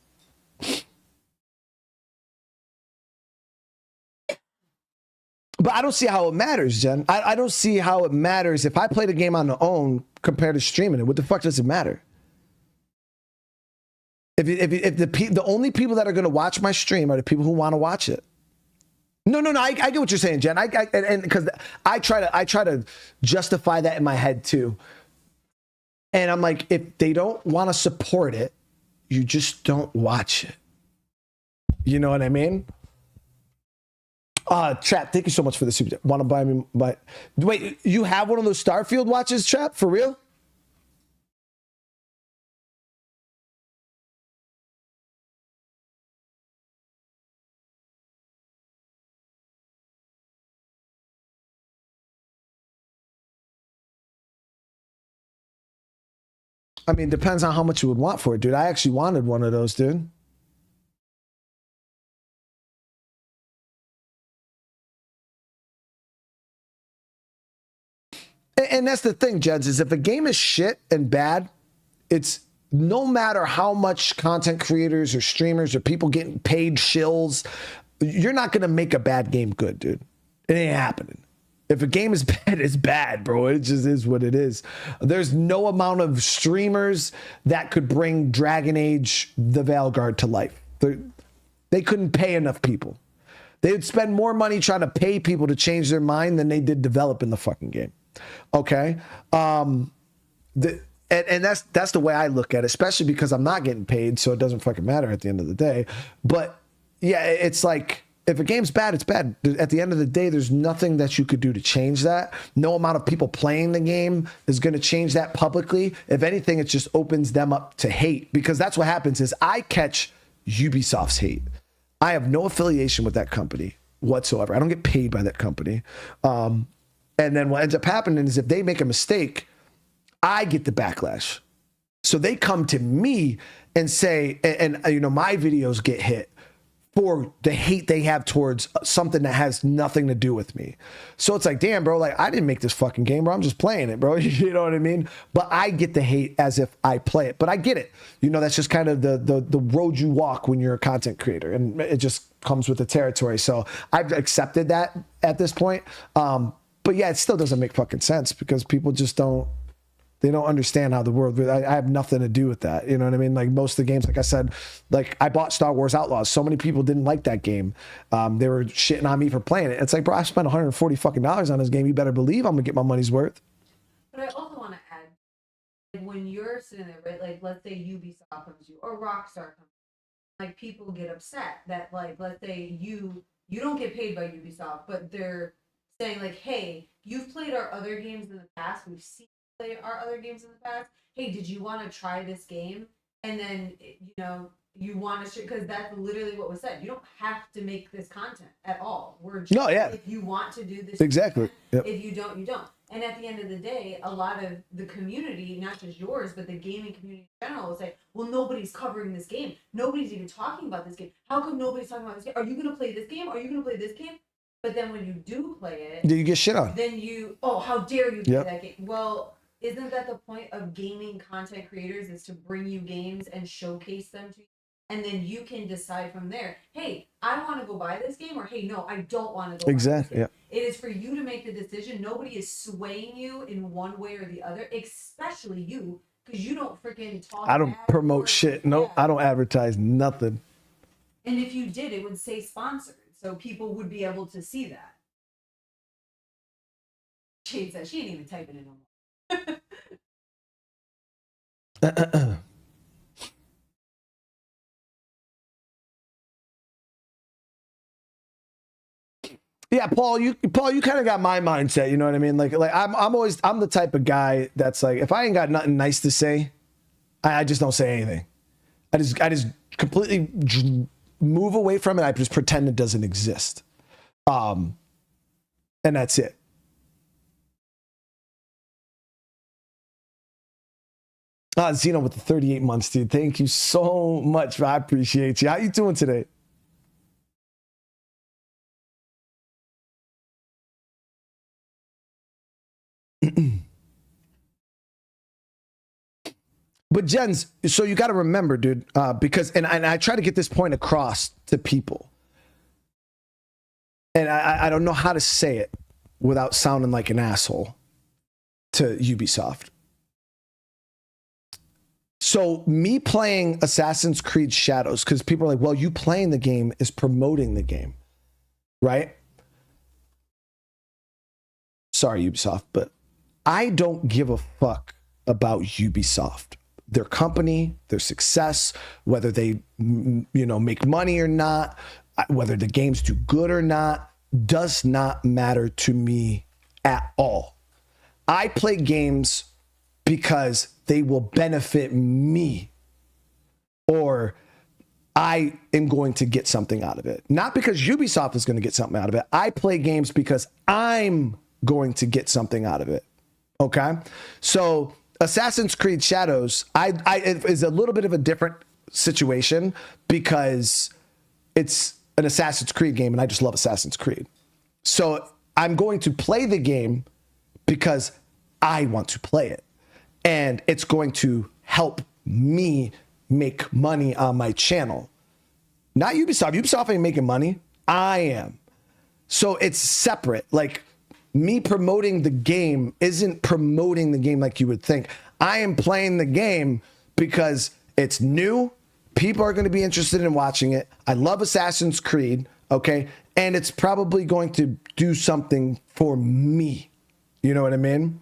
But I don't see how it matters, Jen. I don't see how it matters if I play the game on the own compared to streaming it. What the fuck does it matter? If the only people that are going to watch my stream are the people who want to watch it. No. I get what you're saying, Jen. And because I try to justify that in my head too. And I'm like, if they don't want to support it, you just don't watch it. You know what I mean? Trap, thank you so much for the super. Want to buy me? Wait, you have one of those Starfield watches, Trap? For real? I mean, depends on how much you would want for it, dude. I actually wanted one of those, dude. And that's the thing, Jeds, is if a game is shit and bad, it's no matter how much content creators or streamers or people getting paid shills, you're not going to make a bad game good, dude. It ain't happening. If a game is bad, it's bad, bro. It just is what it is. There's no amount of streamers that could bring Dragon Age the Veilguard to life. They couldn't pay enough people. They would spend more money trying to pay people to change their mind than they did developing the fucking game. Okay? And that's the way I look at it, especially because I'm not getting paid, so it doesn't fucking matter at the end of the day. But yeah, it's like, if a game's bad, it's bad. At the end of the day, there's nothing that you could do to change that. No amount of people playing the game is going to change that publicly. If anything, it just opens them up to hate, because that's what happens is I catch Ubisoft's hate. I have no affiliation with that company whatsoever. I don't get paid by that company. And then what ends up happening is if they make a mistake, I get the backlash. So they come to me and say, and you know, my videos get hit for the hate they have towards something that has nothing to do with me. So it's like, damn, bro, like, I didn't make this fucking game, bro. I'm just playing it, bro. You know what I mean? But I get the hate as if I play it. But I get it. You know, that's just kind of the road you walk when you're a content creator. And it just comes with the territory. So I've accepted that at this point. But yeah, it still doesn't make fucking sense because people just don't. They don't understand how the world. I have nothing to do with that. You know what I mean? Like most of the games, like I said, like I bought Star Wars Outlaws. So many people didn't like that game. They were shitting on me for playing it. It's like, bro, I spent $140 fucking on this game. You better believe I'm gonna get my money's worth. But I also want to add, like, when you're sitting there, right? Like, let's say Ubisoft comes to you or Rockstar comes, like people get upset that, like, let's say you don't get paid by Ubisoft, but they're saying like, hey, you've played our other games in the past. We've seen you play our other games in the past. Hey, did you want to try this game? And then you want to, because that's literally what was said. You don't have to make this content at all. We're just, no, yeah. If you want to do this, exactly. Yep. If you don't, you don't. And at the end of the day, a lot of the community, not just yours, but the gaming community in general, will say, well, nobody's covering this game. Nobody's even talking about this game. How come nobody's talking about this game? Are you going to play this game? Are you going to play this game? But then when you do play it, you get shit on. Then how dare you play that game? Well, isn't that the point of gaming content creators, is to bring you games and showcase them to you? And then you can decide from there, hey, I want to go buy this game, or hey, no, I don't want to go buy this game. It is for you to make the decision. Nobody is swaying you in one way or the other, especially you, because you don't freaking talk. I don't promote shit. No, I don't advertise nothing. And if you did, it would say sponsored, so people would be able to see that. Jade says she ain't even typing it no more. Yeah, Paul, you kind of got my mindset. You know what I mean? Like I'm the type of guy that's like, if I ain't got nothing nice to say, I just don't say anything. I just completely move away from it. I just pretend it doesn't exist. And that's it. Zeno with the 38 months, dude. Thank you so much. I appreciate you. How you doing today? But Jens, so you got to remember, dude, because and I try to get this point across to people, and I don't know how to say it without sounding like an asshole to Ubisoft. So me playing Assassin's Creed Shadows, because people are like, well, you playing the game is promoting the game, right? Sorry, Ubisoft, but I don't give a fuck about Ubisoft. Their company, their success, whether they, make money or not, whether the games do good or not, does not matter to me at all. I play games because they will benefit me, or I am going to get something out of it. Not because Ubisoft is going to get something out of it. I play games because I'm going to get something out of it. Okay? So Assassin's Creed Shadows, it is a little bit of a different situation because it's an Assassin's Creed game and I just love Assassin's Creed. So I'm going to play the game because I want to play it. And it's going to help me make money on my channel. Not Ubisoft. Ubisoft ain't making money. I am. So it's separate. Like, me promoting the game isn't promoting the game like you would think. I am playing the game because it's new. People are going to be interested in watching it. I love Assassin's Creed, okay? And it's probably going to do something for me. You know what I mean?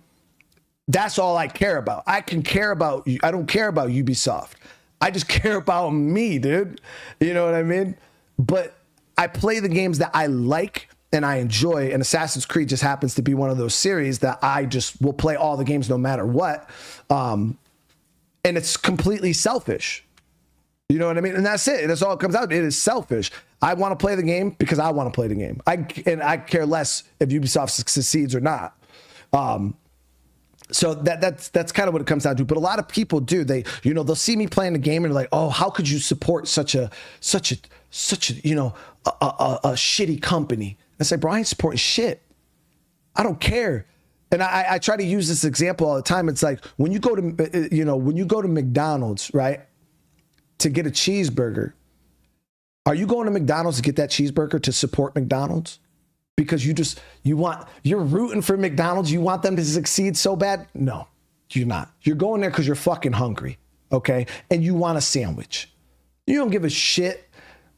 That's all I care about. I don't care about Ubisoft. I just care about me, dude. You know what I mean? But I play the games that I like and I enjoy, and Assassin's Creed just happens to be one of those series that I just will play all the games no matter what. And it's completely selfish. You know what I mean? And that's it. That's all it comes out to. It is selfish. I want to play the game because I want to play the game. I care less if Ubisoft succeeds or not. So that's kind of what it comes down to. But a lot of people do. They'll see me playing the game and they're like, "Oh, how could you support such a shitty company?" I say, "Bro, I ain't supporting shit. I don't care." And I try to use this example all the time. It's like when you go to McDonald's, right, to get a cheeseburger. Are you going to McDonald's to get that cheeseburger to support McDonald's? because you're rooting for McDonald's. You want them to succeed so bad. No, you're not. You're going there because you're fucking hungry. Okay. And you want a sandwich. You don't give a shit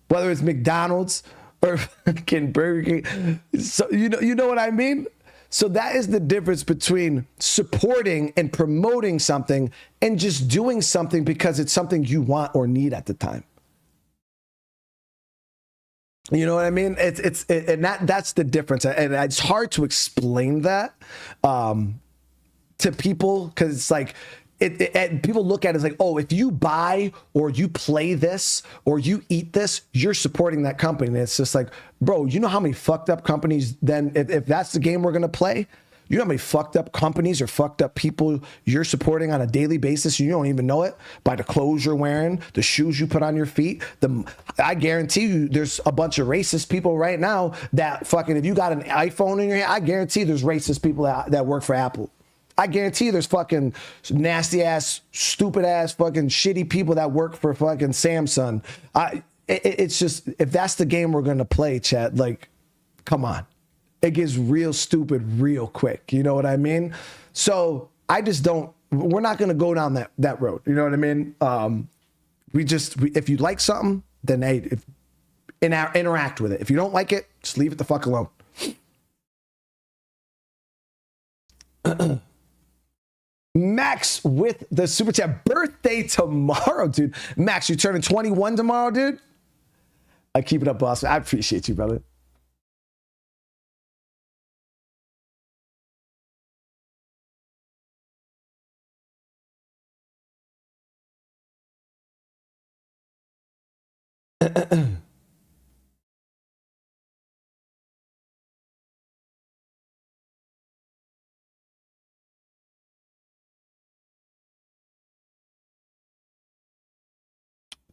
whether it's McDonald's or fucking Burger King. So you know what I mean? So that is the difference between supporting and promoting something and just doing something because it's something you want or need at the time. You know what I mean? And that's the difference. And it's hard to explain that to people because it's like, people look at it as like, oh, if you buy or you play this or you eat this, you're supporting that company. And it's just like, bro, you know how many fucked up companies then, if that's the game we're going to play, you know how many fucked up companies or fucked up people you're supporting on a daily basis. You don't even know it by the clothes you're wearing, the shoes you put on your feet. I guarantee you there's a bunch of racist people right now that fucking, if you got an iPhone in your hand, I guarantee there's racist people that work for Apple. I guarantee there's fucking nasty ass, stupid ass, fucking shitty people that work for fucking Samsung. It's just, if that's the game we're going to play, chat, like, come on. It gets real stupid real quick. You know what I mean? So I just we're not going to go down that road. You know what I mean? If you like something, then hey, interact with it. If you don't like it, just leave it the fuck alone. Max with the super chat. Birthday tomorrow, dude. Max, you turning 21 tomorrow, dude? I keep it up, boss. I appreciate you, brother.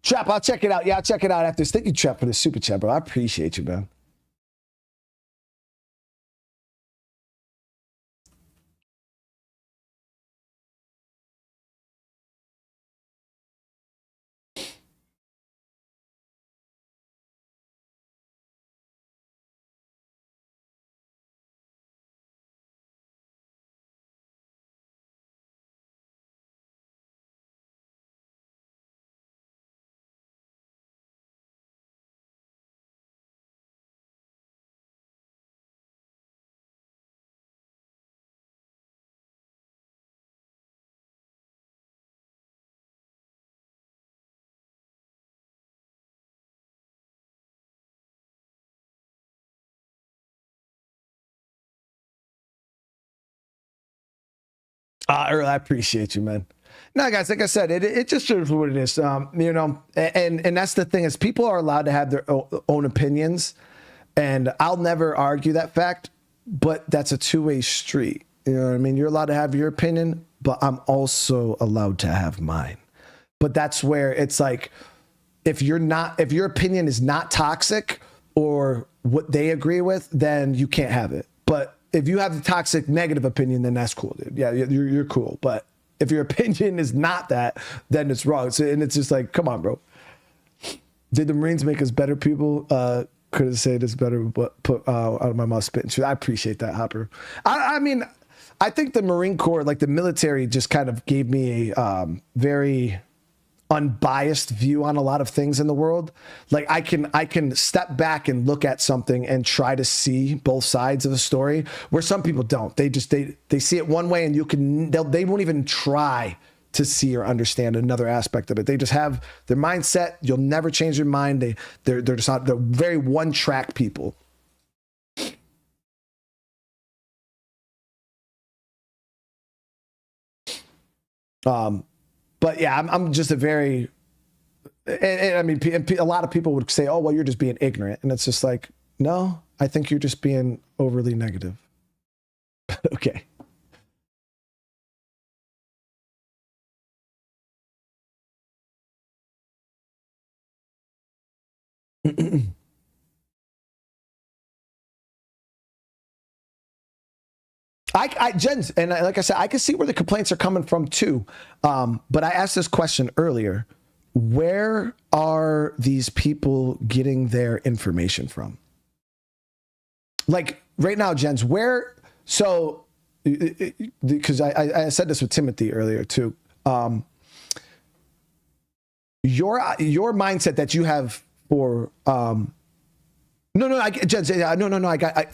Trap, I'll check it out. Yeah, I'll check it out after this. Thank you, Trap, for the super chat, bro. I appreciate you, man. Earl, I appreciate you, man. No, guys, like I said, it just shows what it is. You know, and that's the thing is people are allowed to have their own opinions, and I'll never argue that fact, but that's a two-way street. You know what I mean? You're allowed to have your opinion, but I'm also allowed to have mine. But that's where it's like, if your opinion is not toxic or what they agree with, then you can't have it. But if you have the toxic negative opinion, then that's cool, dude. Yeah, you're cool. But if your opinion is not that, then it's wrong. So, and it's just like, come on, bro. Did the Marines make us better people? Could have said this better, but put out of my mouth spitting. I appreciate that, Hopper. I mean, I think the Marine Corps, like the military, just kind of gave me a very unbiased view on a lot of things in the world. Like I can step back and look at something and try to see both sides of a story where some people don't. They see it one way and they won't even try to see or understand another aspect of it. They just have their mindset. You'll never change their mind. They're just not, they're very one track people. But yeah, I'm just a very, and I mean, a lot of people would say, oh, well, you're just being ignorant. And it's just like, no, I think you're just being overly negative. Okay. Jens, and like I said, I can see where the complaints are coming from too. But I asked this question earlier. Where are these people getting their information from? like right now, Jens, where, so, because I said this with Timothy earlier too. Your mindset that you have for, Jens,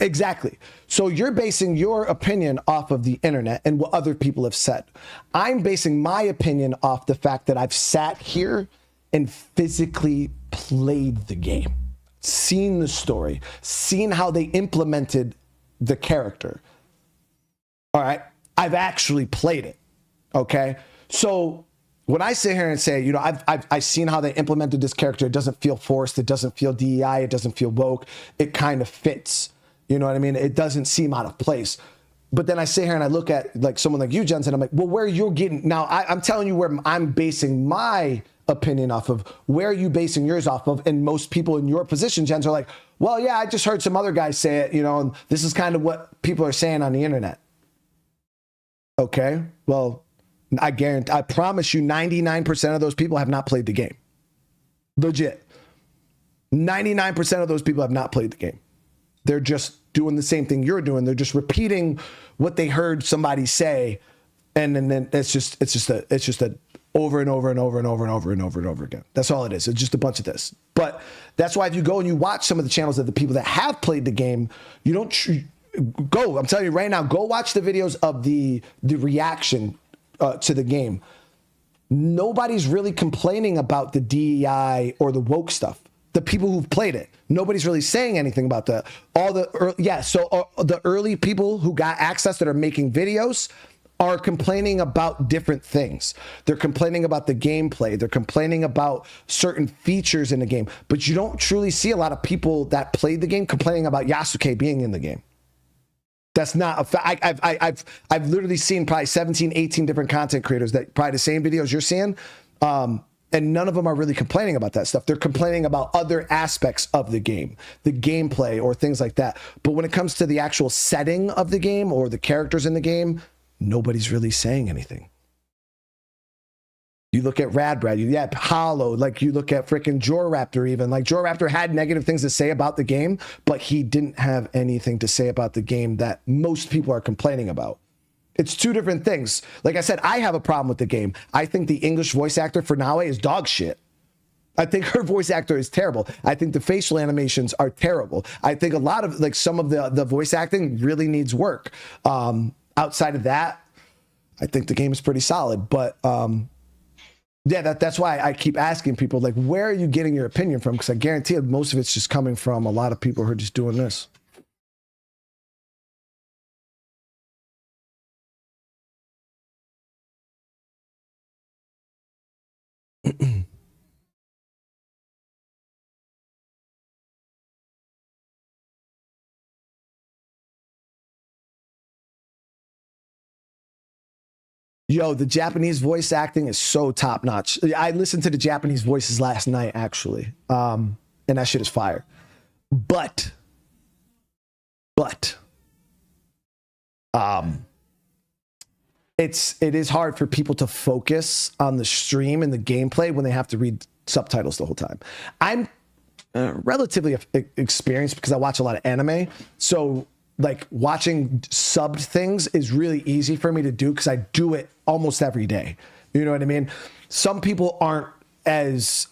exactly. So you're basing your opinion off of the internet and what other people have said. I'm basing my opinion off the fact that I've sat here and physically played the game, seen the story, seen how they implemented the character. All right. I've actually played it. Okay. So when I sit here and say, you know, I've seen how they implemented this character, it doesn't feel forced, it doesn't feel DEI, it doesn't feel woke, it kind of fits. You know what I mean? It doesn't seem out of place. But then I sit here and I look at like someone like you, Jens, and I'm like, well, where you're getting now, I'm telling you where I'm basing my opinion off of. Where are you basing yours off of? And most people in your position, Jens, are like, well, yeah, I just heard some other guys say it, you know, and this is kind of what people are saying on the internet. Okay, well, I promise you 99% of those people have not played the game. Legit. 99% of those people have not played the game. They're just doing the same thing you're doing. They're just repeating what they heard somebody say. And then it's just a over and over and over and over and over and over and over again. That's all it is. It's just a bunch of this. But that's why if you go and you watch some of the channels of the people that have played the game, you don't go. I'm telling you right now, go watch the videos of the reaction to the game. Nobody's really complaining about the DEI or the woke stuff. The people who've played it, nobody's really saying anything about that. The early people who got access that are making videos are complaining about different things. They're complaining about the gameplay. They're complaining about certain features in the game. But you don't truly see a lot of people that played the game complaining about Yasuke being in the game. That's not a fact. I've literally seen probably 17, 18 different content creators that probably the same videos you're seeing. And none of them are really complaining about that stuff. They're complaining about other aspects of the game, the gameplay or things like that. But when it comes to the actual setting of the game or the characters in the game, nobody's really saying anything. You look at Radbrad, Hollow, like you look at freaking Joraptor even. Like Joraptor had negative things to say about the game, but he didn't have anything to say about the game that most people are complaining about. It's two different things. Like I said, I have a problem with the game. I think the English voice actor for Naue is dog shit. I think her voice actor is terrible. I think the facial animations are terrible. I think a lot of, like, some of the voice acting really needs work. Outside of that, I think the game is pretty solid. But yeah, that's why I keep asking people, like, where are you getting your opinion from? Because I guarantee you most of it's just coming from a lot of people who are just doing this. Yo, the Japanese voice acting is so top notch. I listened to the Japanese voices last night, actually. And that shit is fire. But it is hard for people to focus on the stream and the gameplay when they have to read subtitles the whole time. I'm relatively experienced because I watch a lot of anime. So like watching subbed things is really easy for me to do because I do it almost every day. You know what I mean? Some people aren't as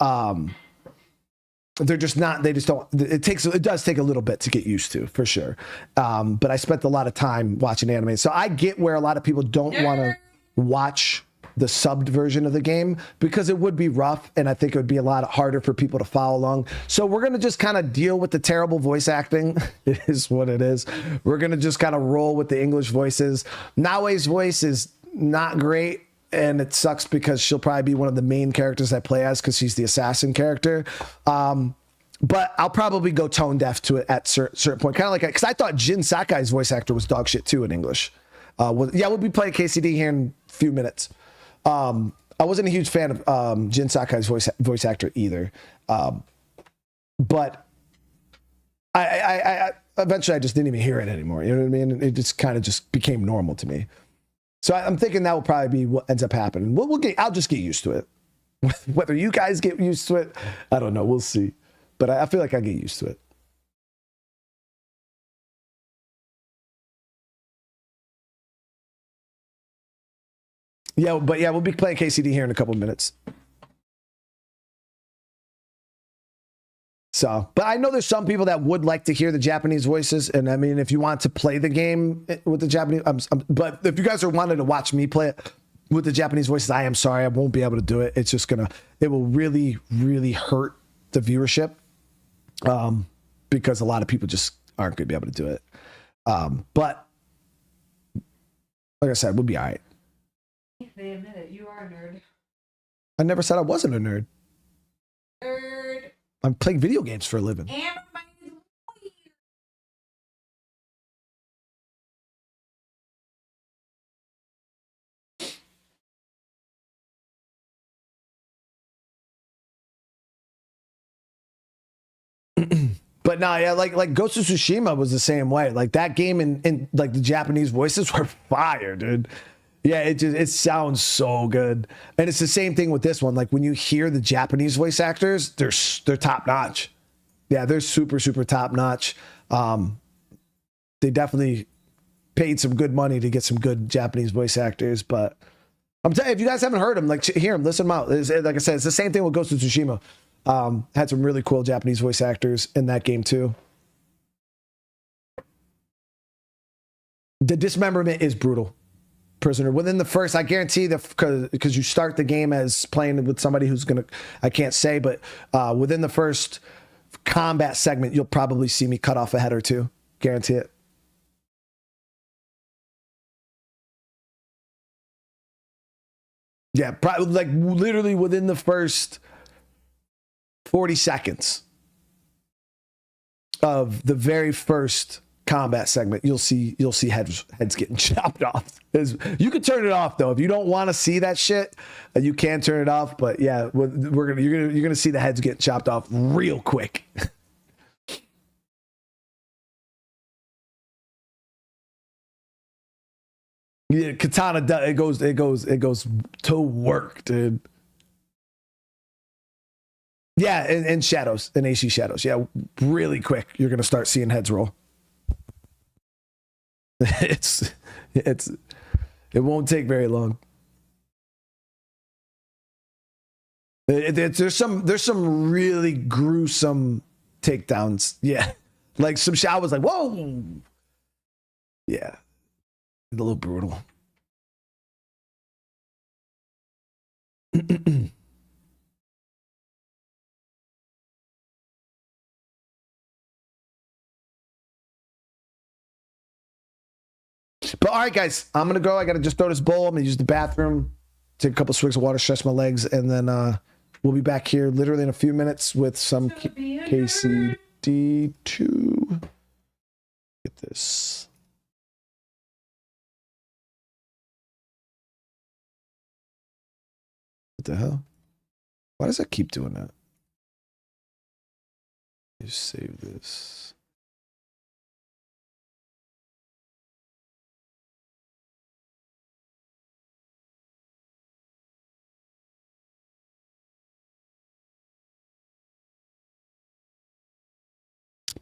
they're just not, they just don't, it does take a little bit to get used to, for sure. But I spent a lot of time watching anime. So I get where a lot of people don't want to watch the subbed version of the game because it would be rough, and I think it would be a lot harder for people to follow along. So we're going to just kind of deal with the terrible voice acting. It is what it is. We're going to just kind of roll with the English voices. Naue's voice is not great, and it sucks because she'll probably be one of the main characters I play as because she's the assassin character. But I'll probably go tone deaf to it at certain point. Kind of like, because I thought Jin Sakai's voice actor was dog shit too in English. We'll be playing KCD here in a few minutes. I wasn't a huge fan of Jin Sakai's voice actor either. But I eventually I just didn't even hear it anymore. You know what I mean? It just kind of just became normal to me. So I'm thinking that will probably be what ends up happening. I'll just get used to it. Whether you guys get used to it, I don't know. We'll see. But I feel like I get used to it. Yeah, but yeah, we'll be playing KCD here in a couple of minutes. So, but I know there's some people that would like to hear the Japanese voices, and I mean, if you want to play the game with the Japanese, but if you guys are wanting to watch me play it with the Japanese voices, I am sorry, I won't be able to do it. It's just it will really, really hurt the viewership, because a lot of people just aren't going to be able to do it. But like I said, we'll be all right. They admit it. You are a nerd. I never said I wasn't a nerd. Nerd. I'm playing video games for a living. But no, yeah, like Ghost of Tsushima was the same way. Like that game and like the Japanese voices were fire, dude. Yeah, it sounds so good. And it's the same thing with this one. Like when you hear the Japanese voice actors, they're top notch. Yeah, they're super, super top notch. They definitely paid some good money to get some good Japanese voice actors. But I'm telling you, if you guys haven't heard them, like hear them, listen them out. Like I said, it's the same thing with Ghost of Tsushima. Had some really cool Japanese voice actors in that game too. The dismemberment is brutal. Prisoner within the first, I guarantee that because you start the game as playing with somebody who's gonna, I can't say, but within the first combat segment, you'll probably see me cut off a head or two. Guarantee it. Yeah, probably like literally within the first 40 seconds of the very first combat segment, you'll see heads getting chopped off. You can turn it off though if you don't want to see that shit. You can turn it off, but yeah, you're gonna see the heads get chopped off real quick. Yeah, Katana, it goes to work, dude. Yeah, and shadows, and AC shadows. Yeah, really quick, you're gonna start seeing heads roll. It won't take very long. There's some really gruesome takedowns. Yeah, like some shot was like, whoa. Yeah, a little brutal. But all right, guys, I'm gonna go. I gotta just throw this bowl. I'm gonna use the bathroom, take a couple swigs of water, stretch my legs, and then we'll be back here literally in a few minutes with some KCD2. Get this. What the hell? Why does that keep doing that? Just save this.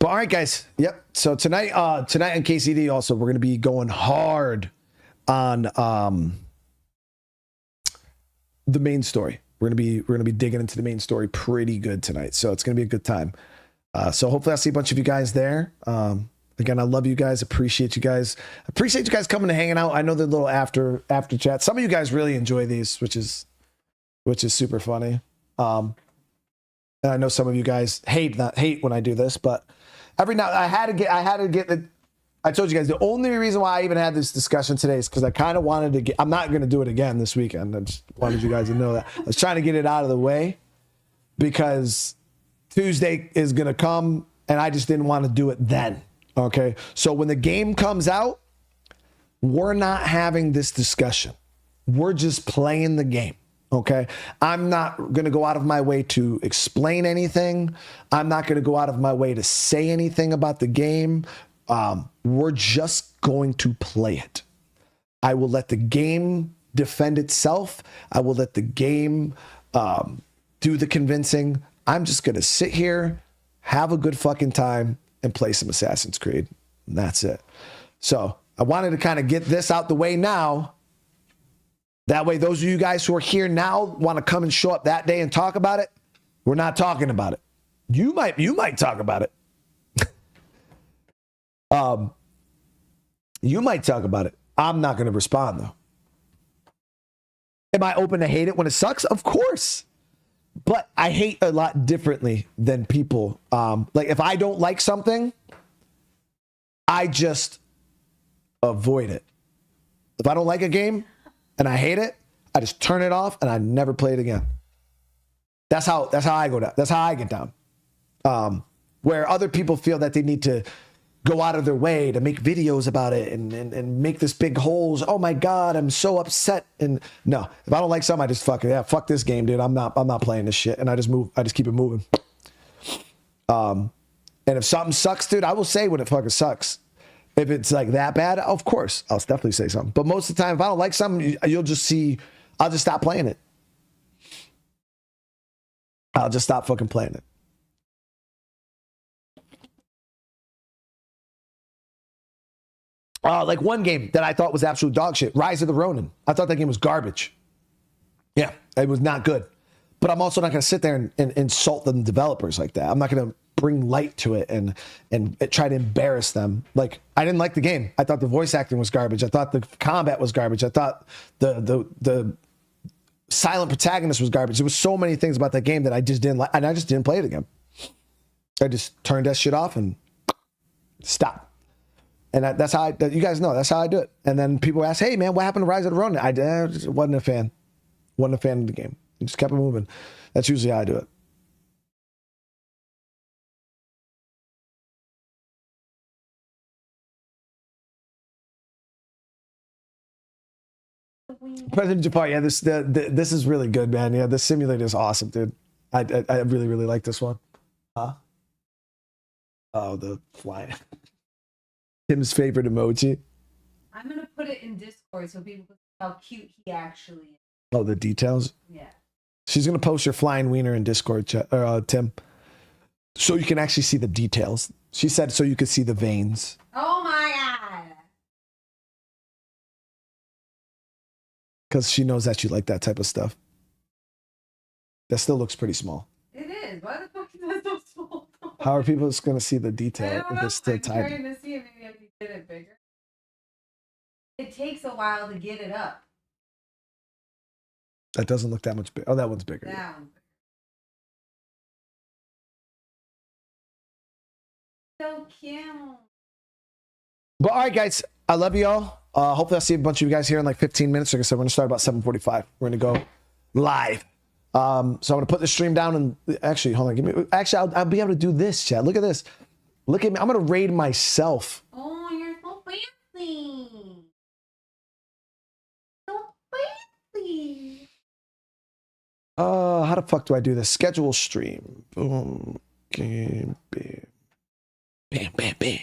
But all right, guys. Yep. So tonight on KCD also, we're going to be going hard on the main story. We're going to be digging into the main story pretty good tonight. So it's going to be a good time. So hopefully I'll see a bunch of you guys there. Again, I love you guys. Appreciate you guys. Appreciate you guys coming and hanging out. I know the little after chat. Some of you guys really enjoy these, which is super funny. And I know some of you guys hate when I do this, but every now I had to get the. I told you guys the only reason why I even had this discussion today is because I kind of wanted to get. I'm not going to do it again this weekend. I just wanted you guys to know that I was trying to get it out of the way because Tuesday is going to come, and I just didn't want to do it then. Okay, so when the game comes out, we're not having this discussion. We're just playing the game. Okay, I'm not going to go out of my way to explain anything. I'm not going to go out of my way to say anything about the game. We're just going to play it. I will let the game defend itself. I will let the game do the convincing. I'm just going to sit here, have a good fucking time, and play some Assassin's Creed. And that's it. So I wanted to kind of get this out the way now That way, those of you guys who are here now want to come and show up that day and talk about it. We're not talking about it. You might talk about it. You might talk about it. I'm not going to respond though. Am I open to hate it when it sucks? Of course. But I hate a lot differently than people. Like if I don't like something, I just avoid it. If I don't like a game and I hate it, I just turn it off and I never play it again. That's how I go down. That's how I get down. Where other people feel that they need to go out of their way to make videos about it and make this big holes. Oh my God, I'm so upset. And no, if I don't like something, I just fuck this game, dude. I'm not playing this shit. And I just keep it moving. And if something sucks, dude, I will say when it fucking sucks. If it's like that bad, of course, I'll definitely say something. But most of the time, if I don't like something, you'll just see, I'll just stop playing it. I'll just stop fucking playing it. Like one game that I thought was absolute dog shit, Rise of the Ronin. I thought that game was garbage. Yeah, it was not good. But I'm also not going to sit there and insult the developers like that. I'm not going to bring light to it and try to embarrass them. Like, I didn't like the game. I thought the voice acting was garbage. I thought the combat was garbage. I thought the silent protagonist was garbage. There was so many things about that game that I just didn't like, and I just didn't play it again. I just turned that shit off and stopped. And that's how you guys know, that's how I do it. And then people ask, hey man, what happened to Rise of the Ronin? I just wasn't a fan. Wasn't a fan of the game. I just kept it moving. That's usually how I do it. President Jafar, yeah, this is really good, man. Yeah, this simulator is awesome, dude. I really, really like this one. Huh? Oh, the fly. Tim's favorite emoji. I'm gonna put it in Discord so people can see how cute he actually is. Oh, the details? Yeah. She's gonna post your flying wiener in Discord, Tim. So you can actually see the details. She said so you could see the veins. Oh my God. Because she knows that you like that type of stuff. That still looks pretty small. It is. Why the fuck is that so small? How are people just gonna see the I detail don't if know. it's still I'm tiny? trying to see if maybe I can get it bigger. It takes a while to get it up. That doesn't look that much big. Oh, that one's bigger. That one's bigger. So cute. But all right, guys, I love you all. Hopefully I'll see a bunch of you guys here in like 15 minutes. Like I said, we're gonna start about 7:45. We're gonna go live. So I'm gonna put the stream down and actually, hold on, I'll be able to do this, chat. Look at this. Look at me. I'm gonna raid myself. Oh, you're so fancy. So fancy. How the fuck do I do this? Schedule stream. Boom. Game. Bam. Bam, bam, bam.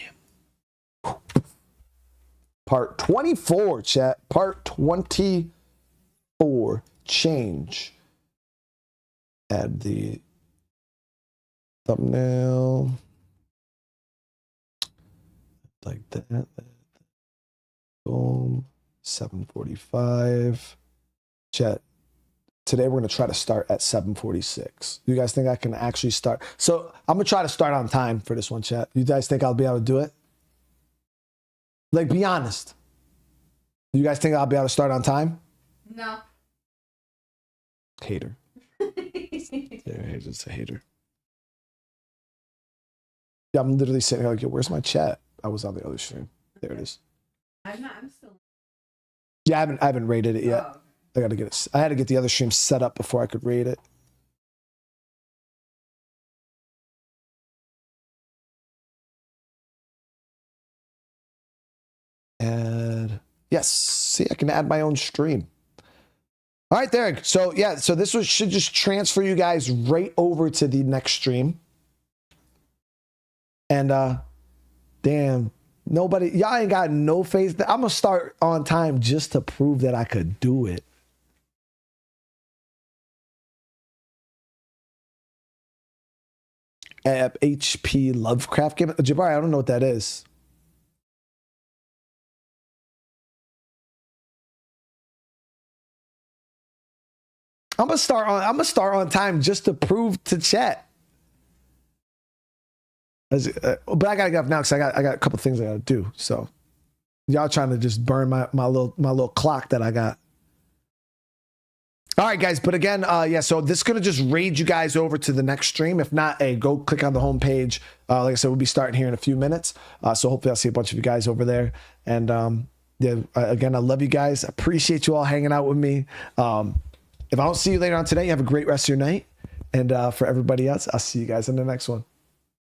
Part 24, chat. Part 24. Change. Add the thumbnail. Like that. Boom. 7:45. Chat. Today we're going to try to start at 7:46. You guys think I can actually start? So I'm going to try to start on time for this one, chat. You guys think I'll be able to do it? Like, be honest. You guys think I'll be able to start on time? No. Hater. Yeah, just a hater. Yeah, I'm literally sitting here like, yo, where's my chat? I was on the other stream. There it is. I'm still. Yeah, I haven't rated it yet. Oh. I gotta get it. I had to get the other stream set up before I could rate it. And yes, see, I can add my own stream. All right, there. So yeah, so this should just transfer you guys right over to the next stream. And damn, nobody, y'all ain't got no faith. I'm gonna start on time just to prove that I could do it. HP Lovecraft game. Jabari, I don't know what that is. I'm gonna start on time just to prove to chat. But I gotta get up now because I got a couple things I gotta do. So y'all trying to just burn my little clock that I got. All right, guys. But again, yeah. So this is gonna just raid you guys over to the next stream. If not, go click on the home page. Like I said, we'll be starting here in a few minutes. So hopefully I'll see a bunch of you guys over there. And yeah, again, I love you guys. I appreciate you all hanging out with me. If I don't see you later on today, you have a great rest of your night. And for everybody else, I'll see you guys in the next one.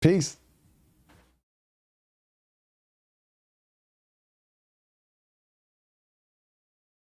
Peace.